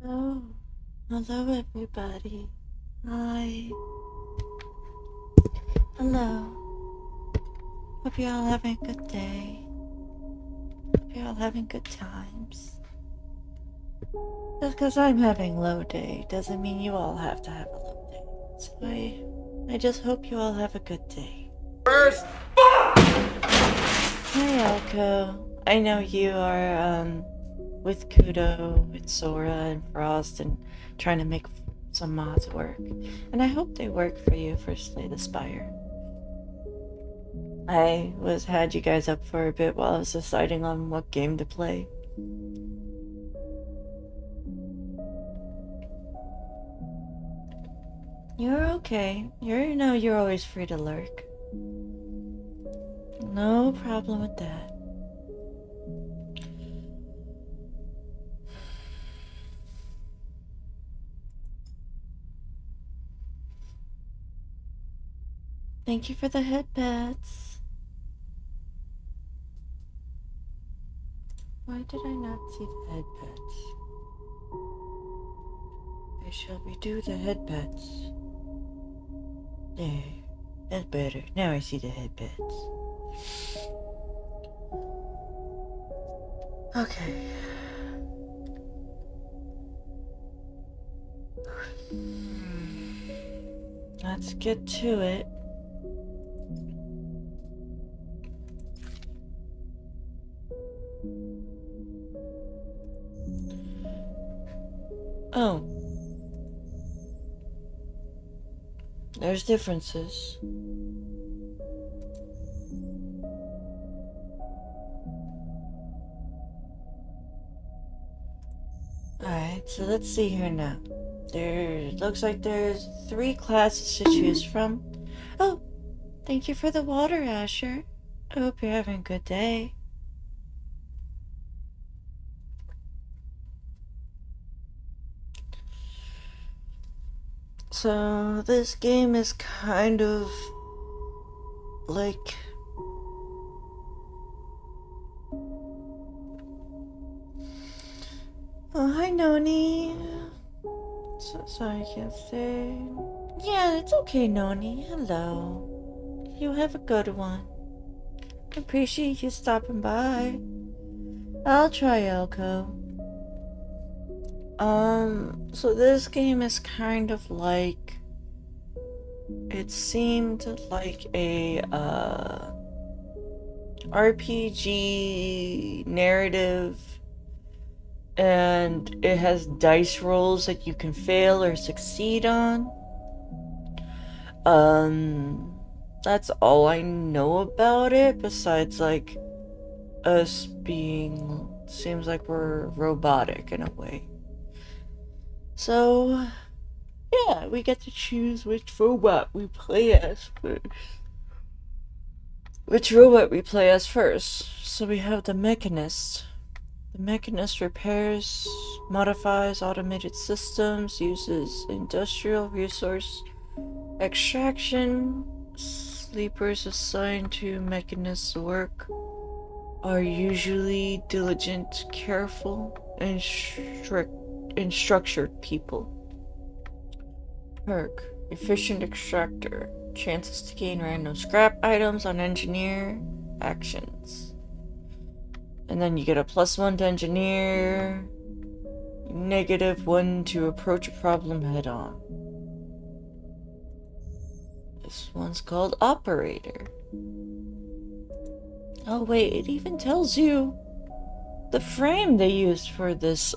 Oh, hello everybody. Hi. Hello. Hope you're all having a good day. Hope you're all having good times. Just because I'm having low day doesn't mean you all have to have a low day. So I just hope you all have a good day. First, Hi Elko. I know you are with Kudo, with Sora and Frost and trying to make some mods work. And I hope they work for you for Slay the Spire. I had you guys up for a bit while I was deciding on what game to play. You're okay. You're always free to lurk. No problem with that. Thank you for the headpats. Why did I not see the headpats? I shall redo the headpats. There. That's better. Now I see the headpats. Okay. Let's get to it. Oh. There's differences. Alright, so let's see here now. There looks like there's 3 classes to choose from. Oh, thank you for the water, Asher. I hope you're having a good day. So, this game is kind of like... Oh, hi, Noni. So sorry I can't say. Yeah, it's okay, Noni. Hello. You have a good one. Appreciate you stopping by. I'll try Elko. So this game is kind of like... It seemed like a, RPG narrative, and it has dice rolls that you can fail or succeed on. That's all I know about it, besides, like, us being... Seems like we're robotic in a way. So, yeah, we get to choose which robot we play as first. So we have the Mechanist. The Mechanist repairs, modifies automated systems, uses industrial resource extraction. Sleepers assigned to Mechanist's work are usually diligent, careful, and structured people. Perk: Efficient Extractor. Chances to gain random scrap items on engineer actions. And then you get a +1 to engineer, -1 to approach a problem head on. This one's called Operator. Oh wait, it even tells you the frame they used for this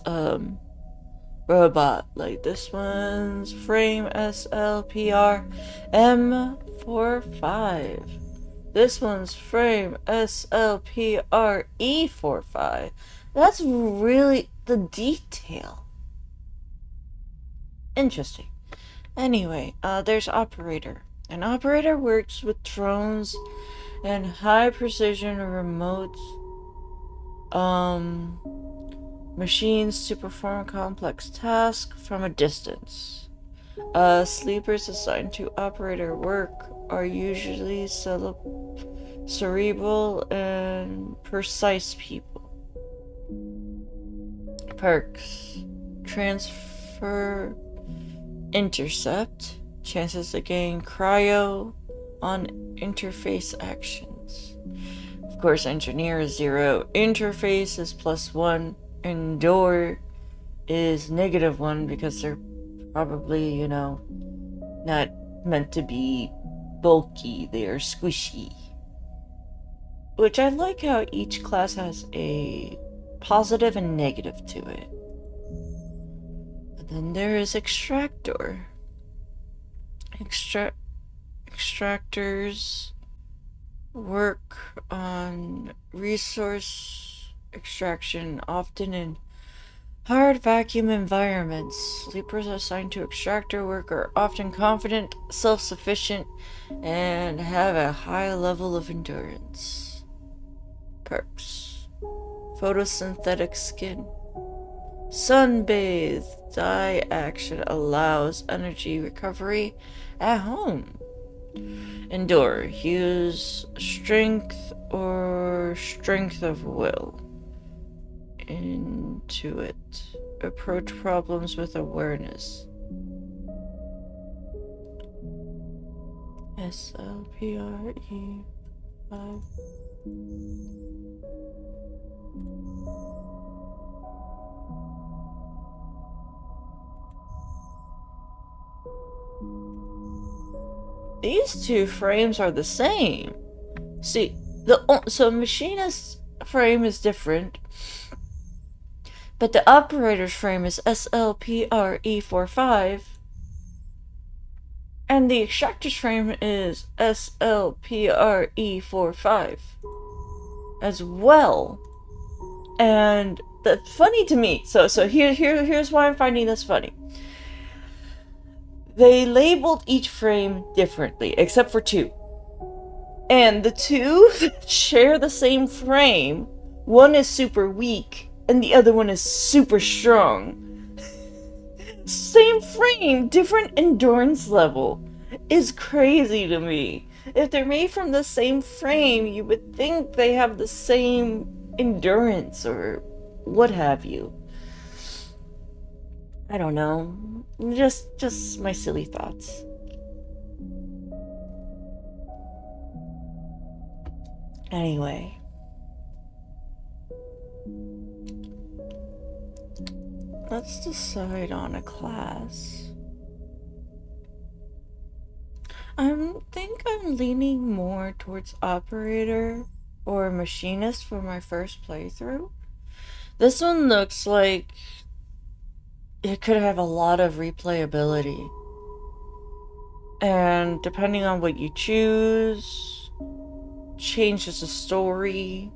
robot. Like, this one's frame SLPR M45. This one's frame SLPR E45. That's really the detail. Interesting. Anyway, there's Operator. An operator works with drones and high precision remote machines to perform complex tasks from a distance. Sleepers assigned to operator work are usually cerebral and precise people. Perks: transfer intercept. Chances to gain cryo on interface actions. Of course, engineer is 0. Interface is +1. Endure is -1 because they're probably, you know, not meant to be bulky. They are squishy. Which I like how each class has a positive and negative to it. But then there is extractor. Extractors work on resource extraction, often in hard vacuum environments. Sleepers assigned to extractor work are often confident, self-sufficient, and have a high level of endurance. Perks. Photosynthetic skin. Sunbathe. Dye action allows energy recovery at home. Endure. Use strength or strength of will. Intuit. Approach problems with awareness. SLPRE 5. These two frames are the same. See, so machinist's frame is different, but the operator's frame is SLPRE45, and the extractor's frame is SLPRE45 as well. And that's funny to me. So here's why I'm finding this funny. They labeled each frame differently, except for 2. And the 2 that share the same frame, one is super weak, and the other one is super strong. Same frame, different endurance level. Is crazy to me. If they're made from the same frame, you would think they have the same endurance or what have you. I don't know. Just my silly thoughts. Anyway. Let's decide on a class. I think I'm leaning more towards operator or machinist for my first playthrough. This one looks like it could have a lot of replayability. And depending on what you choose, changes the story.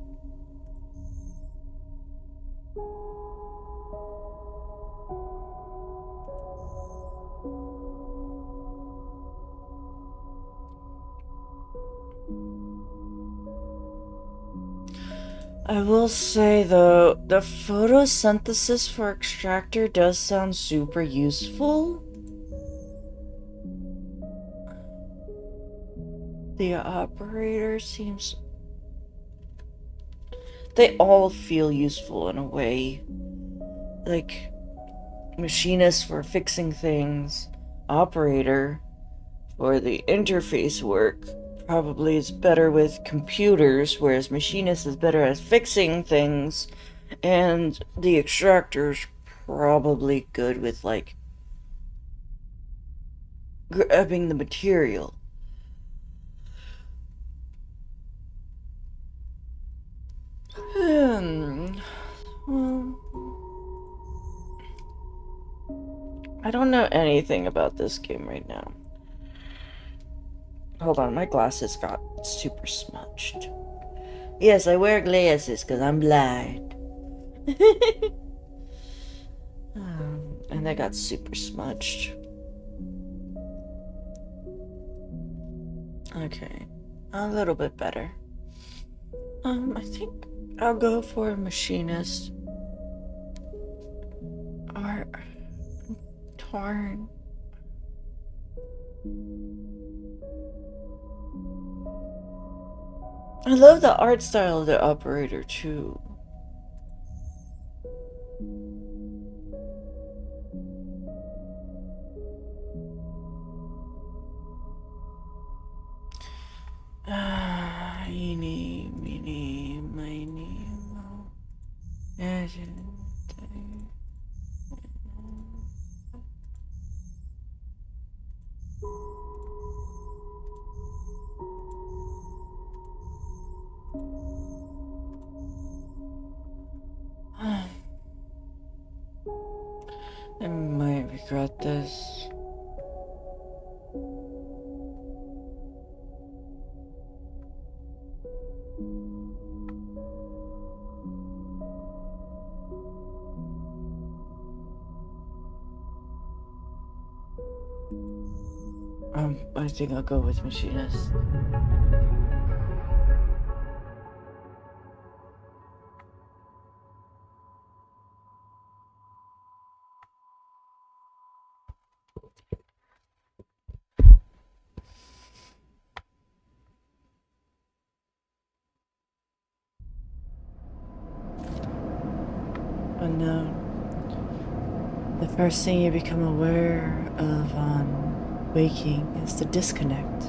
I will say though, the photosynthesis for extractor does sound super useful. The operator seems... They all feel useful in a way. Like, machinist for fixing things, operator for the interface work. Probably is better with computers, whereas machinist is better at fixing things, and the extractor's probably good with, like, grabbing the material. Well, I don't know anything about this game right now. Hold on, my glasses got super smudged. Yes, I wear glasses because I'm blind. And they got super smudged. Okay, a little bit better. I think I'll go for a machinist. Or... torn. I love the art style of the operator too. Meeny, meeny, miny, moe. I might regret this. I think I'll go with machinist. Unknown. The first thing you become aware of on waking is the disconnect,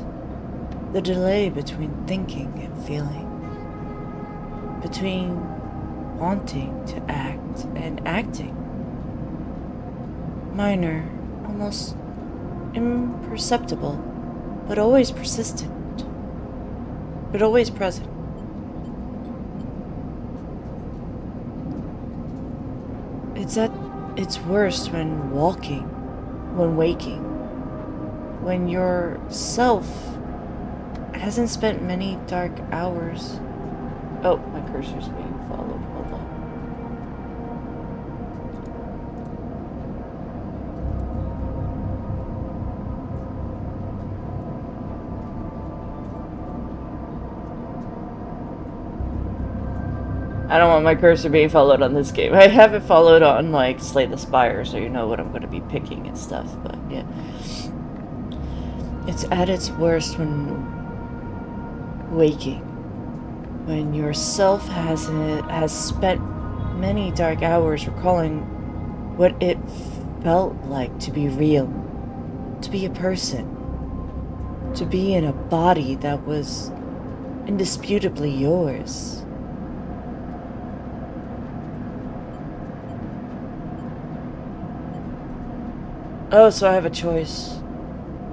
the delay between thinking and feeling, between wanting to act and acting. Minor, almost imperceptible, but always persistent, but always present. It's at its worst when walking, when waking, when your self hasn't spent many dark hours. Oh, my cursor's being followed. Hold on. I don't want my cursor being followed on this game. I have it followed on, like, Slay the Spire, so you know what I'm going to be picking and stuff, but yeah. It's at its worst when waking, when your self has spent many dark hours recalling what it felt like to be real, to be a person, to be in a body that was indisputably yours. Oh, so I have a choice.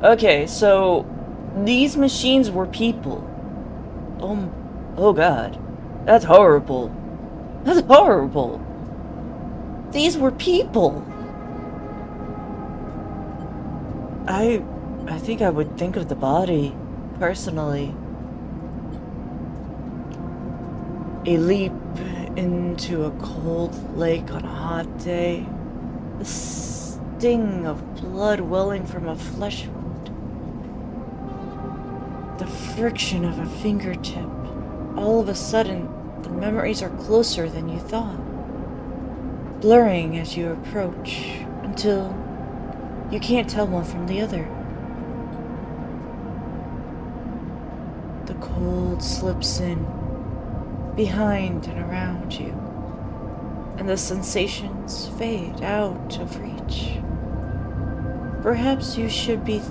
Okay, so these machines were people. Oh God. That's horrible. That's horrible. These were people. I think I would think of the body, personally. A leap into a cold lake on a hot day. The sting of blood welling from a flesh wound. The friction of a fingertip. All of a sudden, the memories are closer than you thought, blurring as you approach until you can't tell one from the other. The cold slips in, behind and around you, and the sensations fade out of reach. Perhaps you should be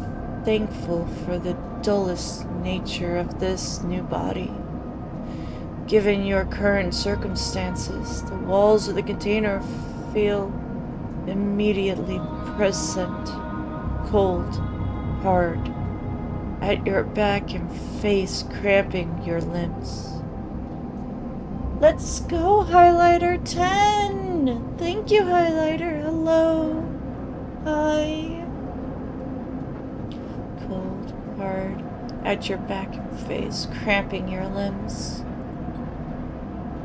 thankful for the dullest nature of this new body. Given your current circumstances, the walls of the container feel immediately present, cold, hard, at your back and face, cramping your limbs. Let's go, Highlighter 10! Thank you, Highlighter. Hello. Hi. Cold, hard, at your back and face, cramping your limbs.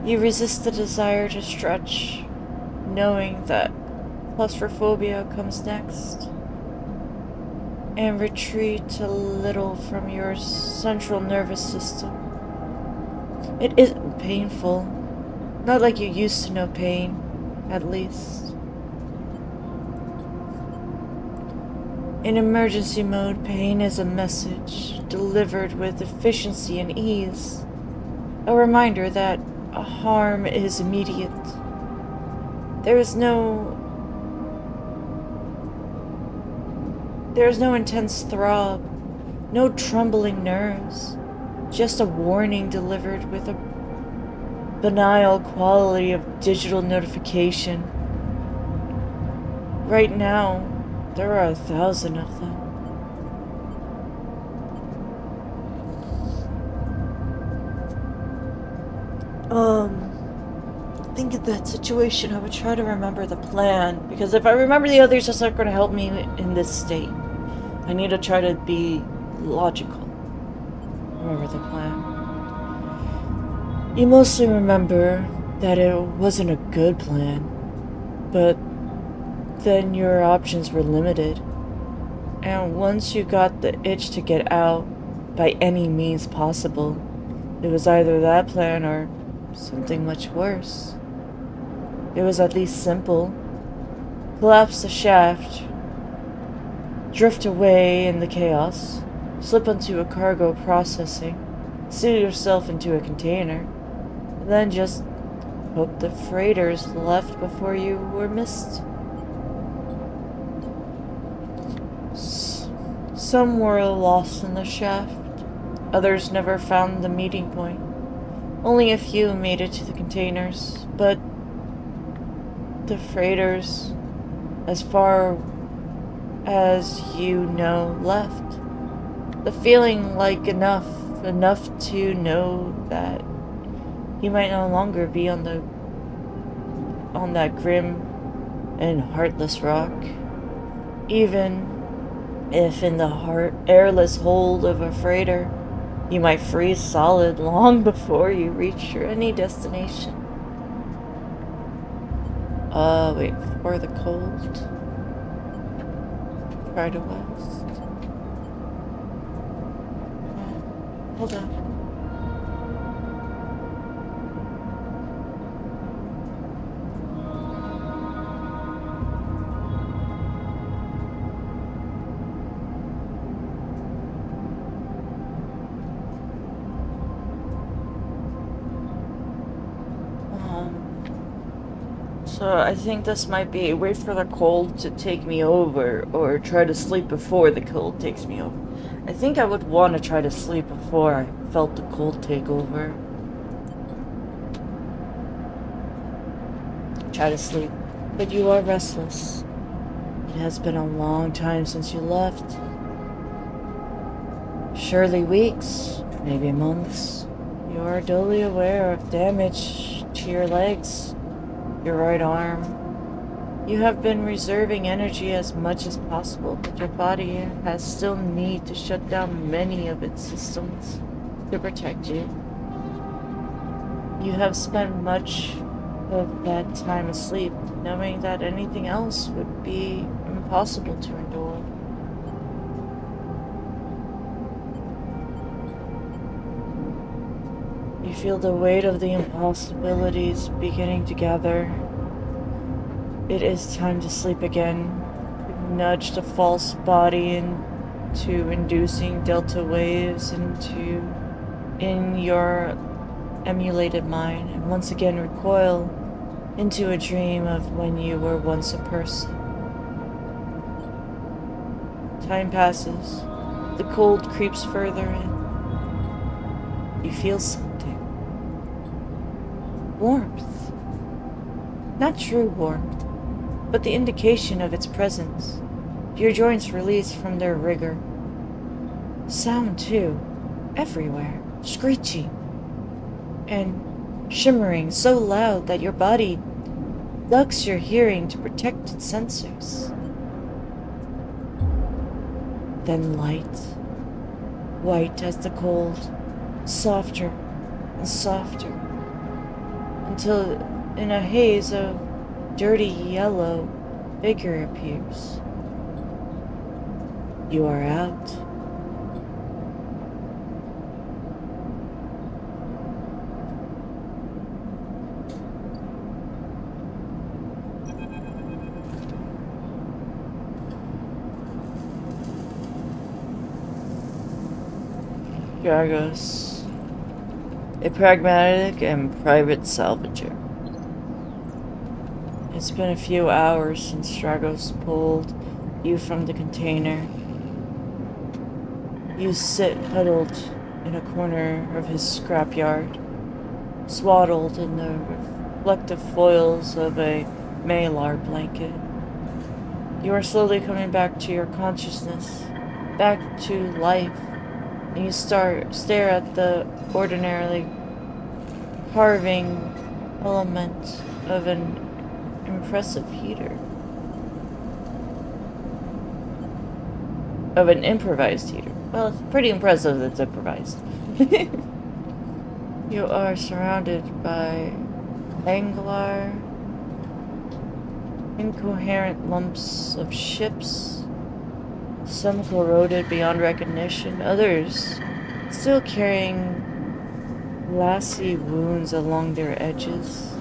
You resist the desire to stretch, knowing that claustrophobia comes next, and retreat a little from your central nervous system. It isn't painful, not like you used to know pain, at least. In emergency mode, pain is a message delivered with efficiency and ease, a reminder that harm is immediate. There is no intense throb, no trembling nerves, Just a warning delivered with a banal quality of digital notification. Right now, there are 1,000 of them. I think in that situation I would try to remember the plan, because if I remember the others, that's not going to help me in this state. I need to try to be logical. Remember the plan. You mostly remember that it wasn't a good plan, but then your options were limited. And once you got the itch to get out by any means possible, it was either that plan or something much worse. It was at least simple. Collapse the shaft, drift away in the chaos, slip onto a cargo processing, seal yourself into a container, and then just hope the freighters left before you were missed. Some were lost in the shaft. Others never found the meeting point. Only a few made it to the containers, but the freighters, as far as you know, left. The feeling like enough to know that you might no longer be on that grim and heartless rock, even if in the airless hold of a freighter, you might freeze solid long before you reach any destination. Wait for the cold. Try to west. Hold on. So I think this might be wait for the cold to take me over, or try to sleep before the cold takes me over. I think I would want to try to sleep before I felt the cold take over. Try to sleep, but you are restless. It has been a long time since you left. Surely weeks, maybe months. You are dully aware of damage to your legs, your right arm. You have been reserving energy as much as possible, but your body has still need to shut down many of its systems to protect you. You have spent much of that time asleep, knowing that anything else would be impossible to endure. You feel the weight of the impossibilities beginning to gather. It is time to sleep again. You nudge the false body into inducing delta waves in your emulated mind, and once again recoil into a dream of when you were once a person. Time passes. The cold creeps further in. You feel something. Warmth. Not true warmth, but the indication of its presence. Your joints release from their rigor. Sound, too. Everywhere. Screeching. And shimmering so loud that your body ducks your hearing to protect its sensors. Then light. White as the cold. Softer and softer. Until in a haze of dirty yellow figure appears. You are out. Gargos, a pragmatic and private salvager. It's been a few hours since Dragos pulled you from the container. You sit huddled in a corner of his scrapyard, swaddled in the reflective foils of a malar blanket. You are slowly coming back to your consciousness, back to life, and you stare at the ordinarily carving element of an impressive heater. Of an improvised heater. Well, it's pretty impressive that it's improvised. You are surrounded by angular, incoherent lumps of ships, some corroded beyond recognition, others still carrying glassy wounds along their edges,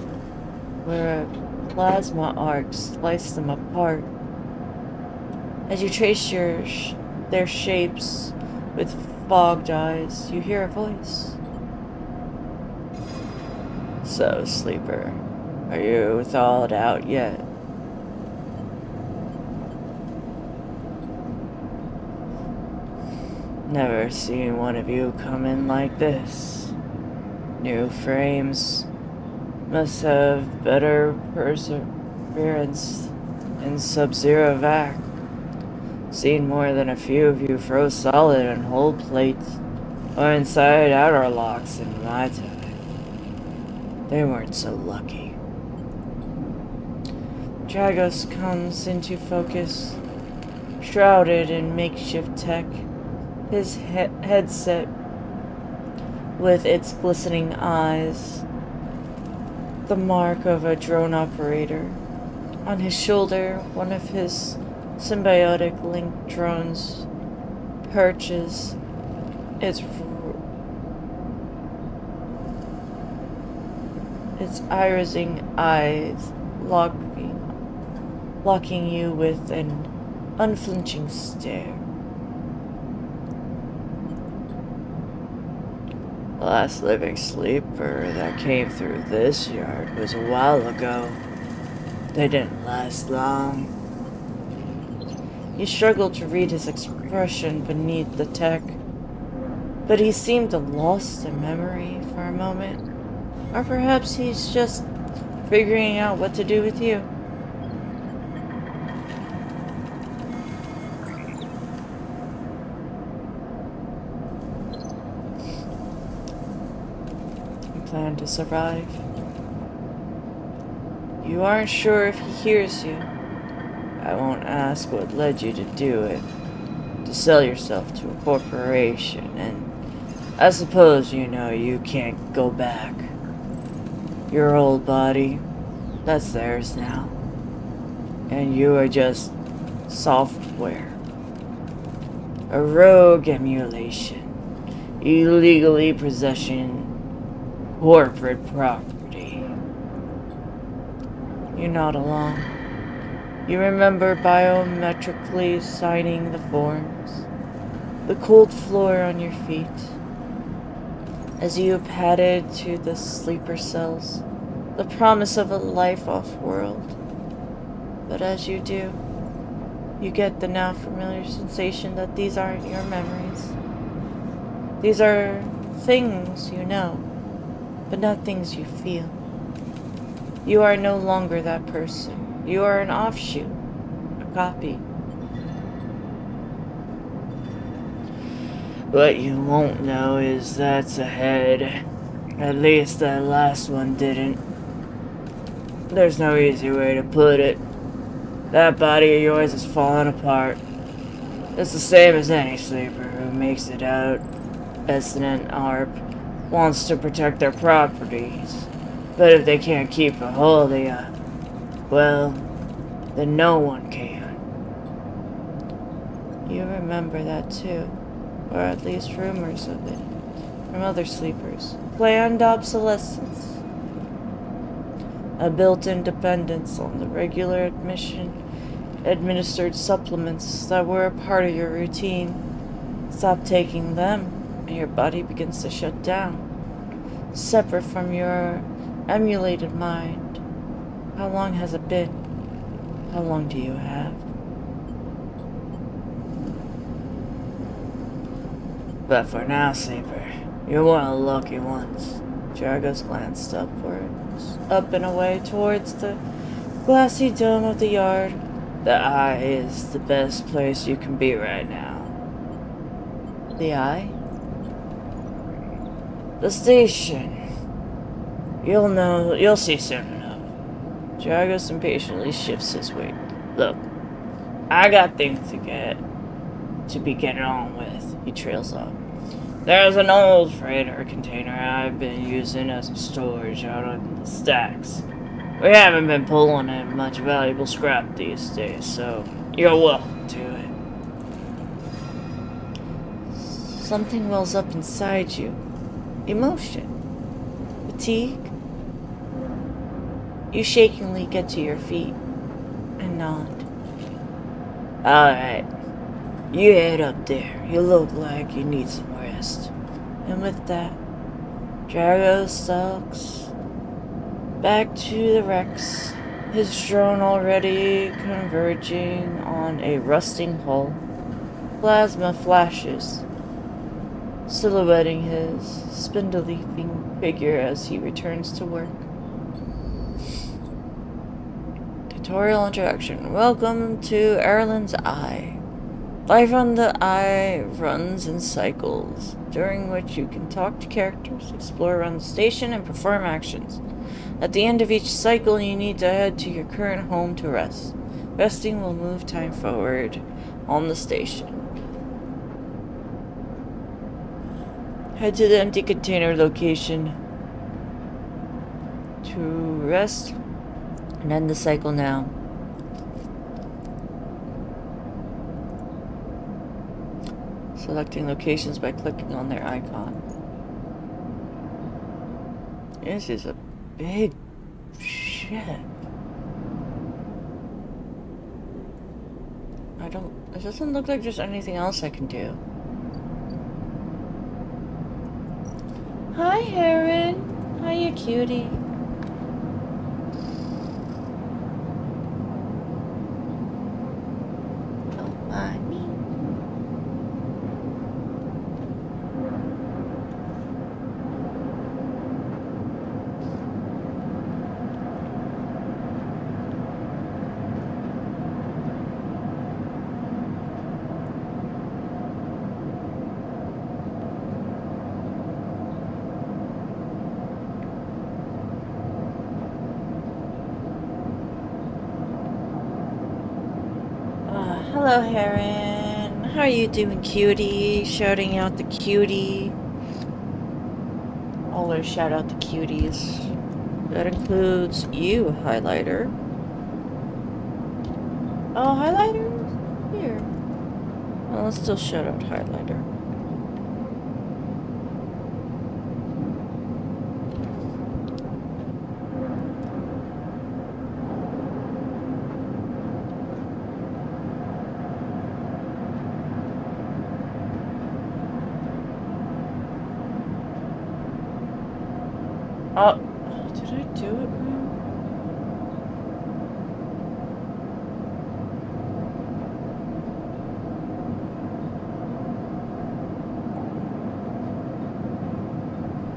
where a plasma arc sliced them apart. As you trace their shapes with fogged eyes, you hear a voice. So, sleeper, are you thawed out yet? Never seen one of you come in like this. New frames must have better perseverance in Sub-Zero vac. Seen more than a few of you froze solid on hull plates or inside outer locks in my time. They weren't so lucky. Dragos comes into focus, shrouded in makeshift tech, his headset with its glistening eyes, the mark of a drone operator. On his shoulder, one of his symbiotic link drones perches its irising eyes, locking you with an unflinching stare. The last living sleeper that came through this yard was a while ago. They didn't last long. You struggled to read his expression beneath the tech, but he seemed lost in memory for a moment. Or perhaps he's just figuring out what to do with you. You plan to survive. You aren't sure if he hears you. I won't ask what led you to do it. To sell yourself to a corporation, and I suppose you know you can't go back. Your old body, that's theirs now. And you are just software. A rogue emulation. Illegally possessing corporate property. You're not alone. You remember biometrically signing the forms. The cold floor on your feet. As you padded to the sleeper cells, the promise of a life off-world. But as you do, you get the now familiar sensation that these aren't your memories. These are things you know, but not things you feel. You are no longer that person. You are an offshoot, a copy. What you won't know is that's ahead. At least that last one didn't. There's no easy way to put it. That body of yours is falling apart. It's the same as any sleeper who makes it out. Estinent ARP wants to protect their properties. But if they can't keep a hold of you, well, then no one can. You remember that too. Or at least rumors of it, from other sleepers. Planned obsolescence. A built-in dependence on the regular administered supplements that were a part of your routine. Stop taking them, and your body begins to shut down, separate from your emulated mind. How long has it been? How long do you have? But for now, Sleeper, you're one of the lucky ones. Jargos glanced upwards, up and away towards the glassy dome of the yard. The Eye is the best place you can be right now. The Eye? The station. You'll see soon enough. Jargos impatiently shifts his weight. Look, I got things to be getting on with. He trails off. There's an old freighter container I've been using as a storage out on the stacks. We haven't been pulling in much valuable scrap these days, so you're welcome to it. Something wells up inside you. Emotion. Fatigue. You shakingly get to your feet and nod. Alright. You head up there. You look like you need some rest. And with that, Jargos stalks back to the Rex, his drone already converging on a rusting hull. Plasma flashes, silhouetting his spindly figure as he returns to work. Tutorial introduction. Welcome to Erlen's Eye. Life on the Eye runs in cycles, during which you can talk to characters, explore around the station, and perform actions. At the end of each cycle, you need to head to your current home to rest. Resting will move time forward on the station. Head to the empty container location to rest and end the cycle now. Selecting locations by clicking on their icon. This is a big ship. It doesn't look like there's anything else I can do. Hi, Heron. Hiya, cutie. Don't mind me. Hello, Heron. How are you doing, cutie? Shouting out the cutie. Always shout out the cuties. That includes you, Highlighter. Oh, Highlighter? Here. Well, let's still shout out Highlighter. Oh, did I do it wrong?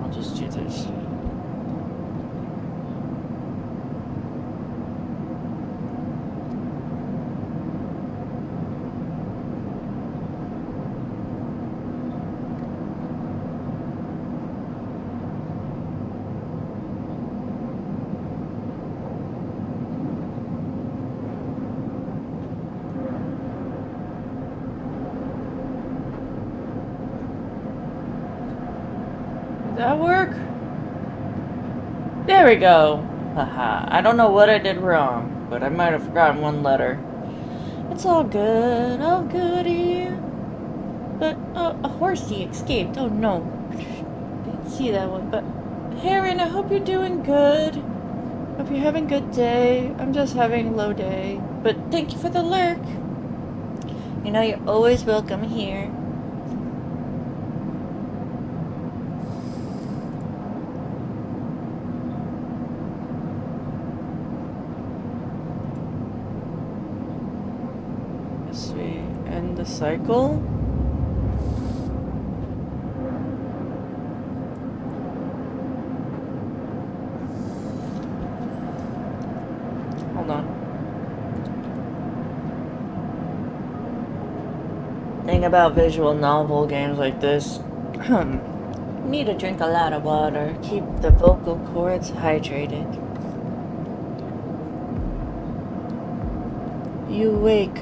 I'll just do this. Did that work? There we go. Haha. I don't know what I did wrong, but I might have forgotten one letter. It's all good. All goody. But a horsey escaped. Oh no. Didn't see that one, but Heron, I hope you're doing good. Hope you're having a good day. I'm just having a low day. But thank you for the lurk. You know you're always welcome here. As we end the cycle. thing about visual novel games like this. Need to drink a lot of water. Keep the vocal cords hydrated. You wake,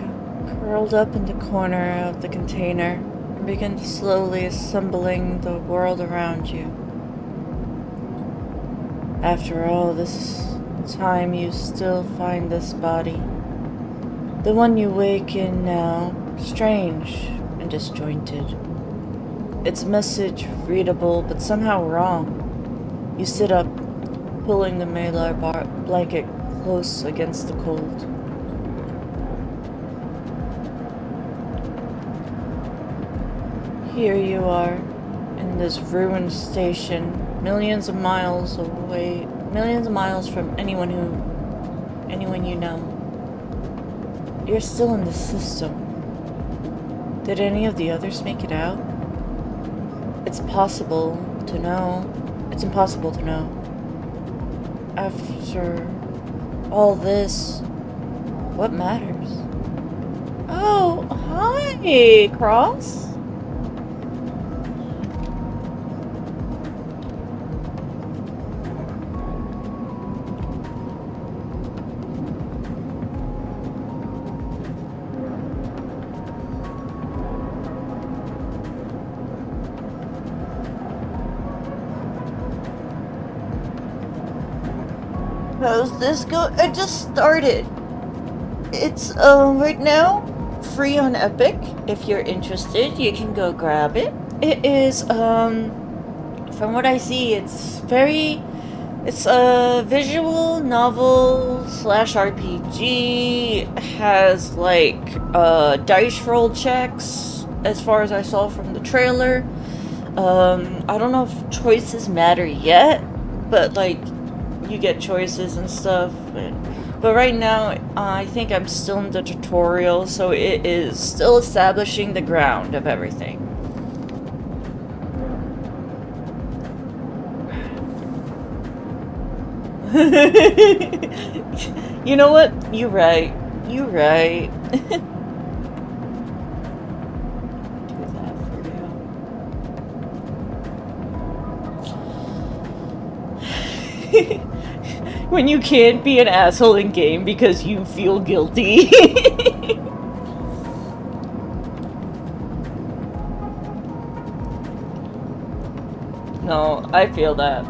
curled up in the corner of the container, and begin slowly assembling the world around you. After all this time, you still find this body. The one you wake in now, strange and disjointed. Its message readable, but somehow wrong. You sit up, pulling the Malar blanket close against the cold. Here you are, in this ruined station, millions of miles away, millions of miles from anyone you know. You're still in the system. Did any of the others make it out? It's impossible to know. After all this, what matters? Oh, hi, Cross. How's this go? I just started. It's right now free on Epic. If you're interested, you can go grab it. It is from what I see, it's a visual novel / RPG. It has like dice roll checks as far as I saw from the trailer. I don't know if choices matter yet, but like you get choices and stuff. But right now, I think I'm still in the tutorial, so it is still establishing the ground of everything. You know what? You're right. You're right. When you can't be an asshole in game because you feel guilty. No, I feel that.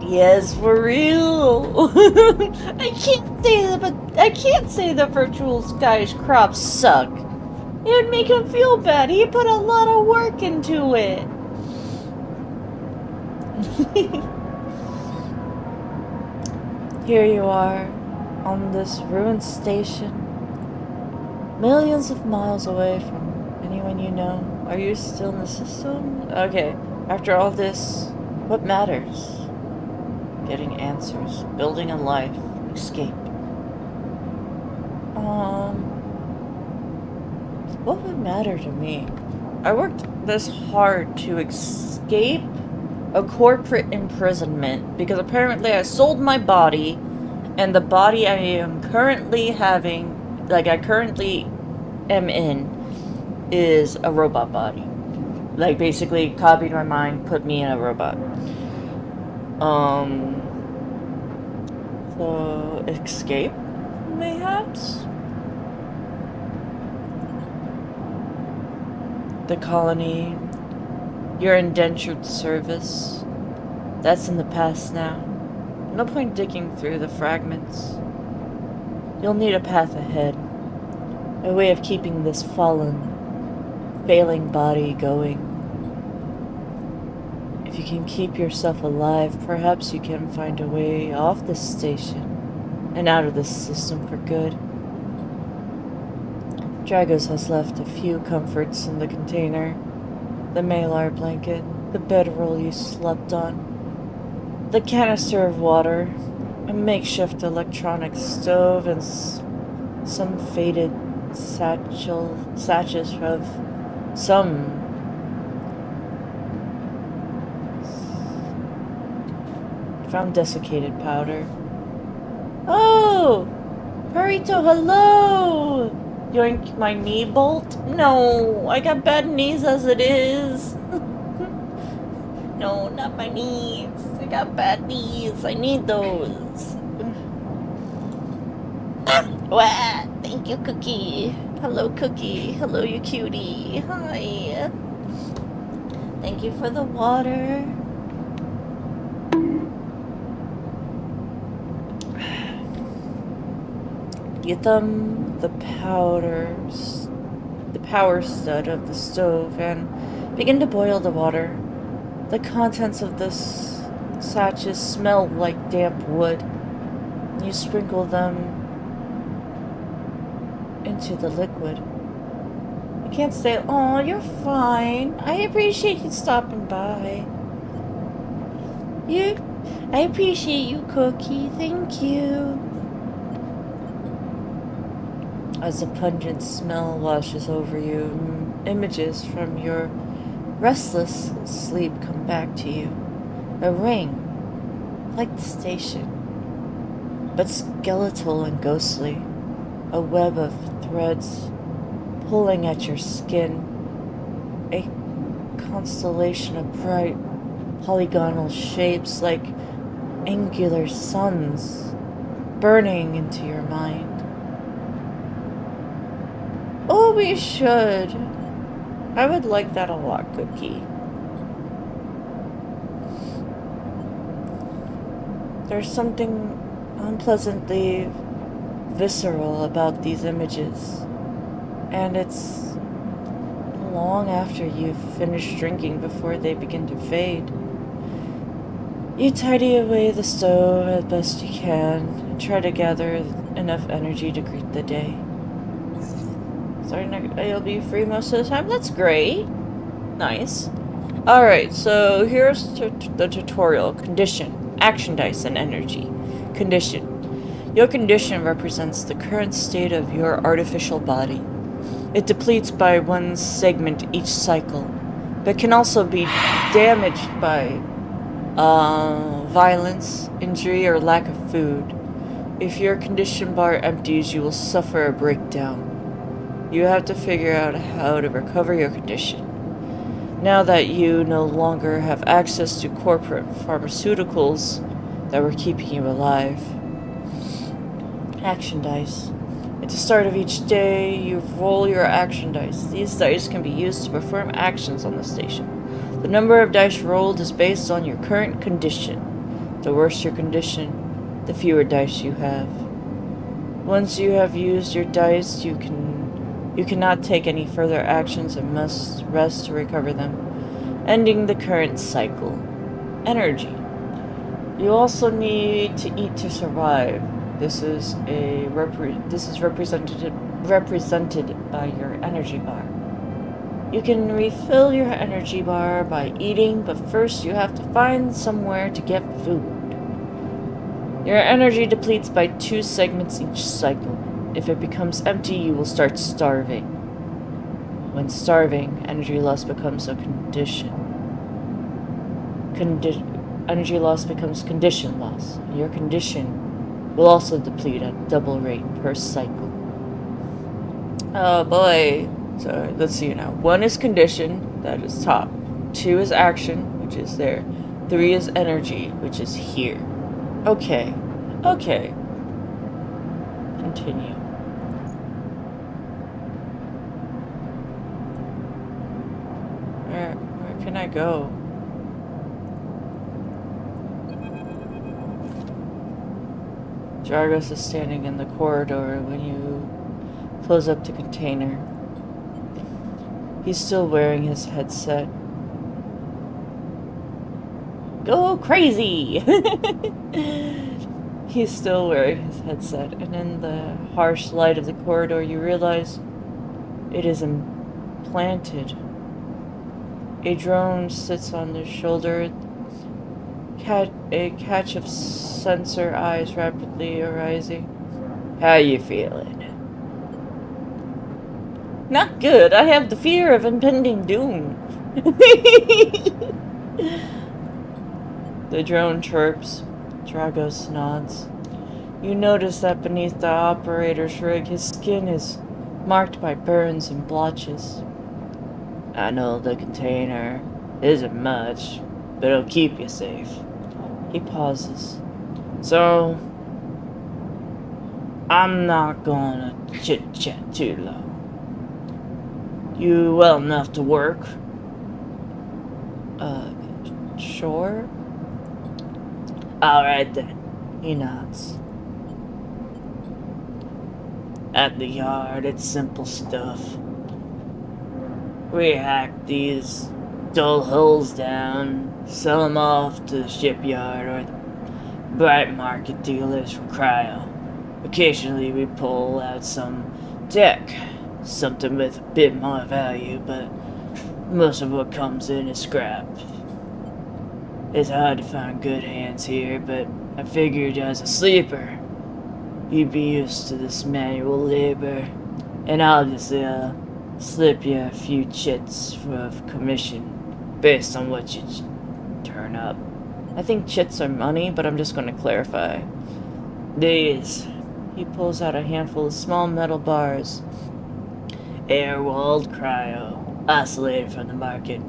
Yes, for real. I can't say the Virtual Skies crops suck. It would make him feel bad. He put a lot of work into it. Here you are, on this ruined station, millions of miles away from anyone you know. Are you still in the system? Okay, after all this, what matters? Getting answers, building a life, escape. What would matter to me? I worked this hard to escape a corporate imprisonment because apparently I sold my body, and the body I am currently having, like I currently am in, is a robot body. Like basically copied my mind, put me in a robot. So escape, mayhaps? The colony, your indentured service, that's in the past now. No point digging through the fragments. You'll need a path ahead, a way of keeping this failing body going. If you can keep yourself alive, perhaps you can find a way off this station and out of this system for good. Dragos has left a few comforts in the container. The Malar blanket, the bedroll you slept on, the canister of water, a makeshift electronic stove, and some faded sachets of found desiccated powder. Oh! Burrito, hello! Yoink my knee bolt? No, I got bad knees as it is. No, not my knees. I got bad knees. I need those. Wah, thank you, Cookie. Hello, Cookie. Hello, you cutie. Hi. Thank you for the water. You thumb the power stud of the stove and begin to boil the water. The contents of this sachets smell like damp wood. You sprinkle them into the liquid. You can't say, "Oh, you're fine. I appreciate you stopping by." I appreciate you, Cookie. Thank you. As a pungent smell washes over you, images from your restless sleep come back to you. A ring, like the station, but skeletal and ghostly. A web of threads pulling at your skin. A constellation of bright polygonal shapes like angular suns burning into your mind. Oh, we should. I would like that a lot, Cookie. There's something unpleasantly visceral about these images, and it's long after you've finished drinking before they begin to fade. You tidy away the stove as best you can and try to gather enough energy to greet the day. Starting you'll be free most of the time. That's great. Nice. Alright, so here's the tutorial. Condition, action dice, and energy. Condition. Your condition represents the current state of your artificial body. It depletes by one segment each cycle, but can also be damaged by violence, injury, or lack of food. If your condition bar empties, you will suffer a breakdown. You have to figure out how to recover your condition. Now that you no longer have access to corporate pharmaceuticals that were keeping you alive. Action dice. At the start of each day, you roll your action dice. These dice can be used to perform actions on the station. The number of dice rolled is based on your current condition. The worse your condition, the fewer dice you have. Once you have used your dice, you cannot take any further actions and must rest to recover them, ending the current cycle. Energy. You also need to eat to survive. This is represented by your energy bar. You can refill your energy bar by eating, but first you have to find somewhere to get food. Your energy depletes by 2 segments each cycle. If it becomes empty, you will start starving. When starving, energy loss becomes a condition. Energy loss becomes condition loss. Your condition will also deplete at double rate per cycle. Oh boy. So let's see now. 1 is condition, that is top. 2 is action, which is there. 3 is energy, which is here. Okay. Okay. Continue. Where can I go? Jargos is standing in the corridor when you close up the container. He's still wearing his headset. Go crazy! He's still wearing his headset, and in the harsh light of the corridor, you realize it is implanted. A drone sits on his shoulder. A catch of sensor eyes rapidly arising. How you feeling? Not good. I have the fear of impending doom. The drone chirps. Dragos nods. You notice that beneath the operator's rig, his skin is marked by burns and blotches. I know the container isn't much, but it'll keep you safe. He pauses. So, I'm not gonna chit-chat too long. You well enough to work? Sure. Alright then. He nods. At the yard, it's simple stuff. We hack these dull hulls down, sell them off to the shipyard or the bright market dealers for cryo. Occasionally we pull out some tech, something with a bit more value, but most of what comes in is scrap. It's hard to find good hands here, but I figured as a sleeper, you'd be used to this manual labor, and obviously slip you a few chits for commission based on what you turn up. I think chits are money, but I'm just going to clarify. These. He pulls out a handful of small metal bars. Air-walled cryo, isolated from the market.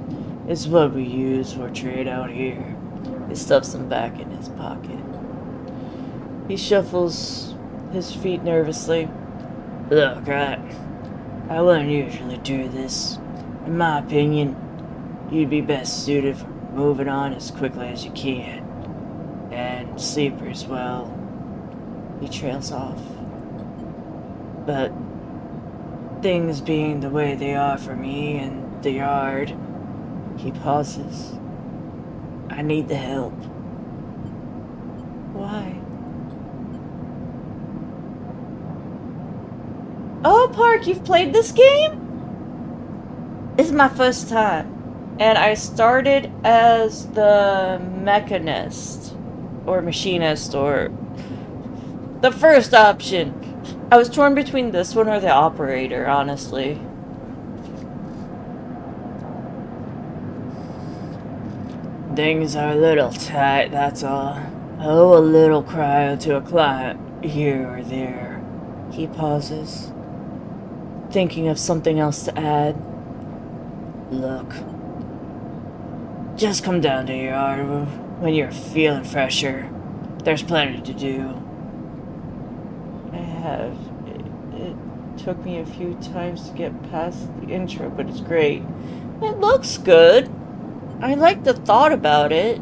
It's what we use for trade out here. He stuffs them back in his pocket. He shuffles his feet nervously. Look, I wouldn't usually do this. In my opinion, you'd be best suited for moving on as quickly as you can. And sleepers, well, he trails off. But things being the way they are for me and the yard, he pauses. I need the help. Why? Oh, Park, you've played this game? This is my first time. And I started as the mechanist. Or machinist, or... the first option. I was torn between this one or the operator, honestly. Things are a little tight, that's all. I owe a little cryo to a client here or there. He pauses, thinking of something else to add. Look, just come down to your yard when you're feeling fresher. There's plenty to do. I have. It took me a few times to get past the intro, but it's great. It looks good. I like the thought about it.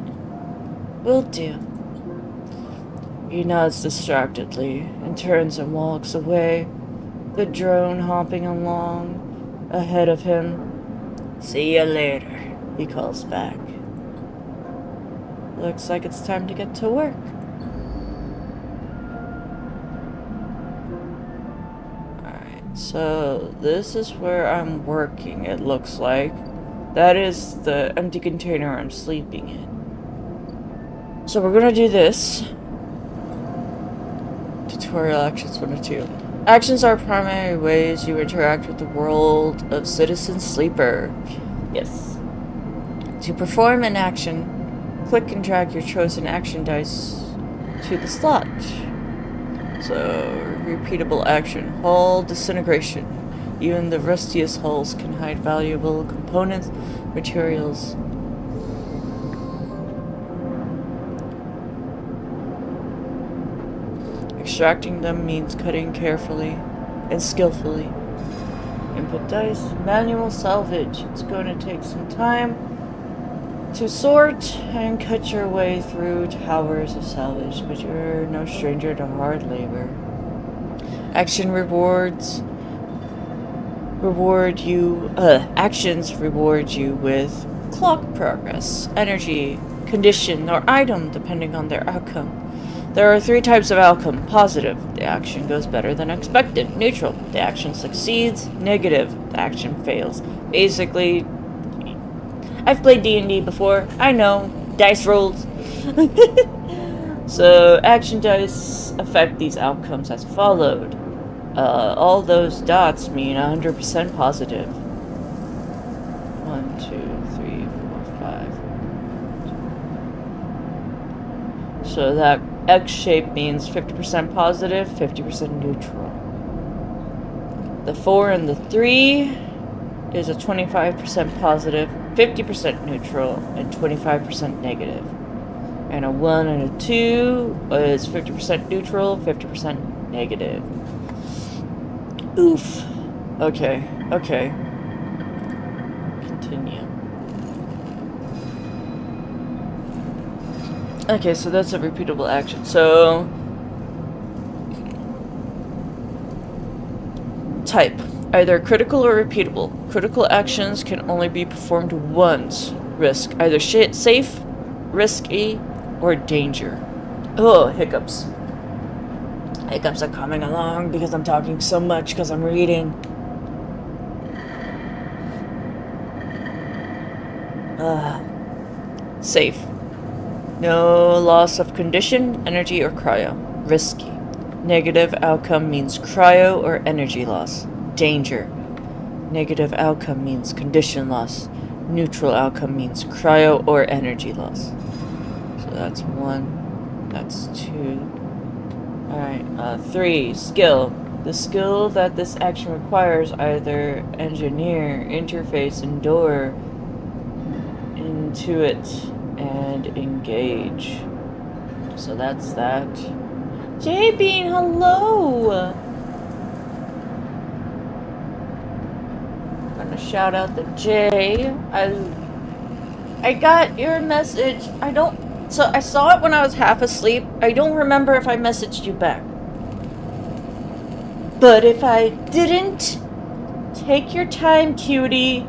Will do. He nods distractedly and turns and walks away, the drone hopping along ahead of him. See you later, he calls back. Looks like it's time to get to work. Alright, so this is where I'm working, it looks like. That is the empty container I'm sleeping in. So we're gonna do this. Tutorial actions 1 or 2. Actions are primary ways you interact with the world of Citizen Sleeper. Yes. To perform an action, click and drag your chosen action dice to the slot. So, repeatable action. Hull disintegration. Even the rustiest hulls can hide valuable components, materials. Extracting them means cutting carefully and skillfully. Input dice, manual salvage. It's going to take some time to sort and cut your way through towers of salvage, but you're no stranger to hard labor. Action rewards actions reward you with clock progress, energy, condition, or item depending on their outcome. There are 3 types of outcome. Positive, the action goes better than expected. Neutral, the action succeeds. Negative, the action fails. Basically, I've played D&D before. I know. Dice rolls. So, action dice affect these outcomes as followed. All those dots mean 100% positive. 1, 2, 3, 4, 5. So that X shape means 50% positive, 50% neutral. The 4 and the 3 is a 25% positive, 50% neutral, and 25% negative. And a 1 and a 2 is 50% neutral, 50% negative. Oof. Okay, okay. Continue. Okay, so that's a repeatable action. So... type. Either critical or repeatable. Critical actions can only be performed once. Risk. Either safe, risky, or danger. Oh, hiccups. Hiccups are coming along because I'm talking so much because I'm reading. Safe. No loss of condition, energy, or cryo. Risky. Negative outcome means cryo or energy loss. Danger. Negative outcome means condition loss. Neutral outcome means cryo or energy loss. So that's 1. That's 2. Alright, 3. Skill. The skill that this action requires either engineer, interface, endure, intuit, and engage. So that's that. J-Bean, hello! I'm gonna shout out to Jay. I got your message. So I saw it when I was half asleep. I don't remember if I messaged you back. But if I didn't, take your time, cutie.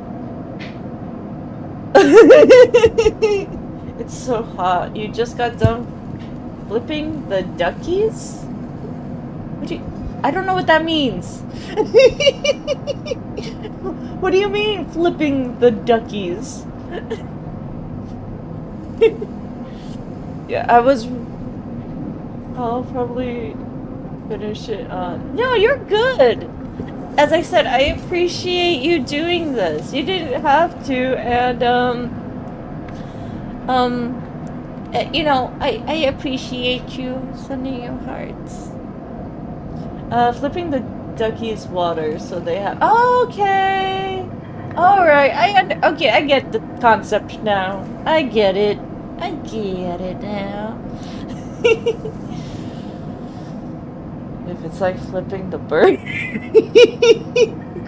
It's so hot. You just got done flipping the duckies? I don't know what that means. What do you mean, flipping the duckies? Yeah, I'll probably finish it on... No, you're good! As I said, I appreciate you doing this. You didn't have to, and, you know, I appreciate you sending your hearts. Flipping the duckies' water, so they have... Okay! Alright, okay, I get the concept now. I get it. I get it now. If it's like flipping the bird...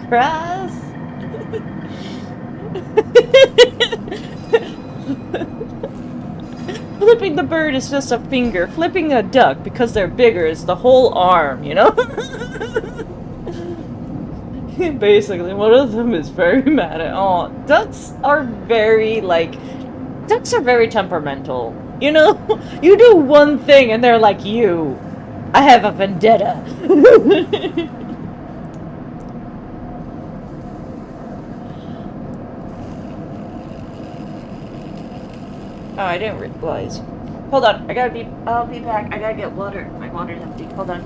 Grass? Flipping the bird is just a finger. Flipping a duck, because they're bigger, is the whole arm, you know? Basically, one of them is very mad at all. Ducks are very, ducks are very temperamental. You know? You do one thing and they're like, you. I have a vendetta. Oh, I didn't realize. Hold on, I'll be back. I gotta get water. My water's empty. Hold on.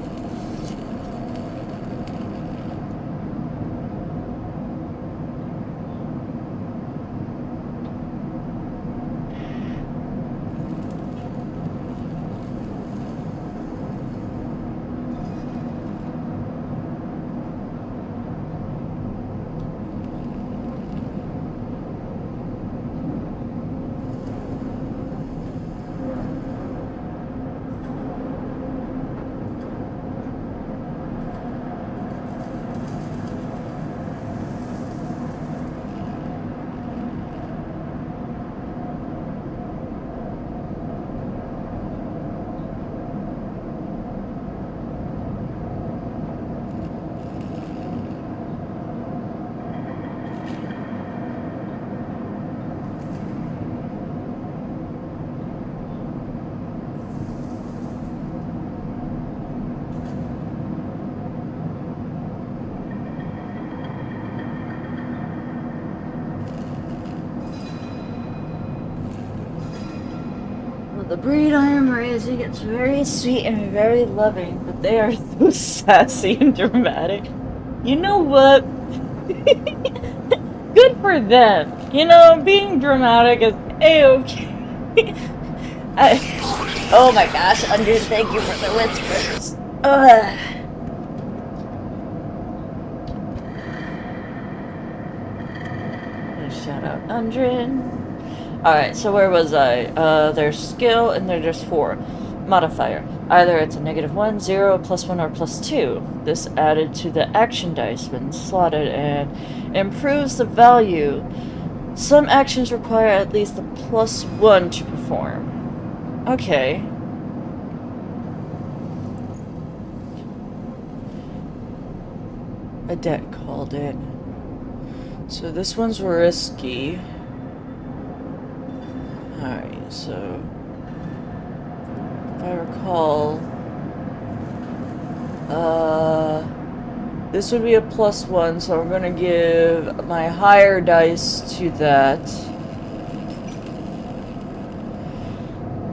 The breed I am raising, it's very sweet and very loving, but they are so sassy and dramatic. You know what? Good for them. You know, being dramatic is A-okay. Oh my gosh, Undren, thank you for the whispers. Ugh. Shout out Undren. Alright, so where was I? There's skill and there's 4. Modifier. Either it's a -1, 0, +1, or +2. This added to the action dice when slotted and improves the value. Some actions require at least a +1 to perform. Okay. A debt called in. So this one's risky. Alright, so if I recall, this would be a +1, so I'm gonna give my higher dice to that.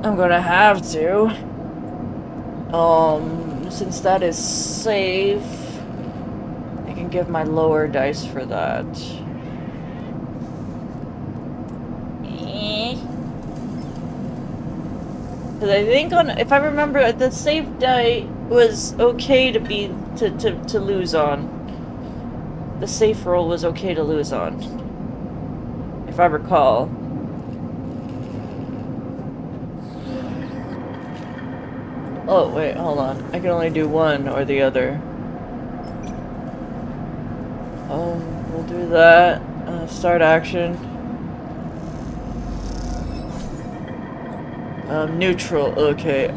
I'm gonna have to. Since that is safe, I can give my lower dice for that. Because I think if I remember, the safe die was okay to lose on. The safe roll was okay to lose on, if I recall. Oh wait, hold on. I can only do one or the other. We'll do that. Start action. Neutral, okay.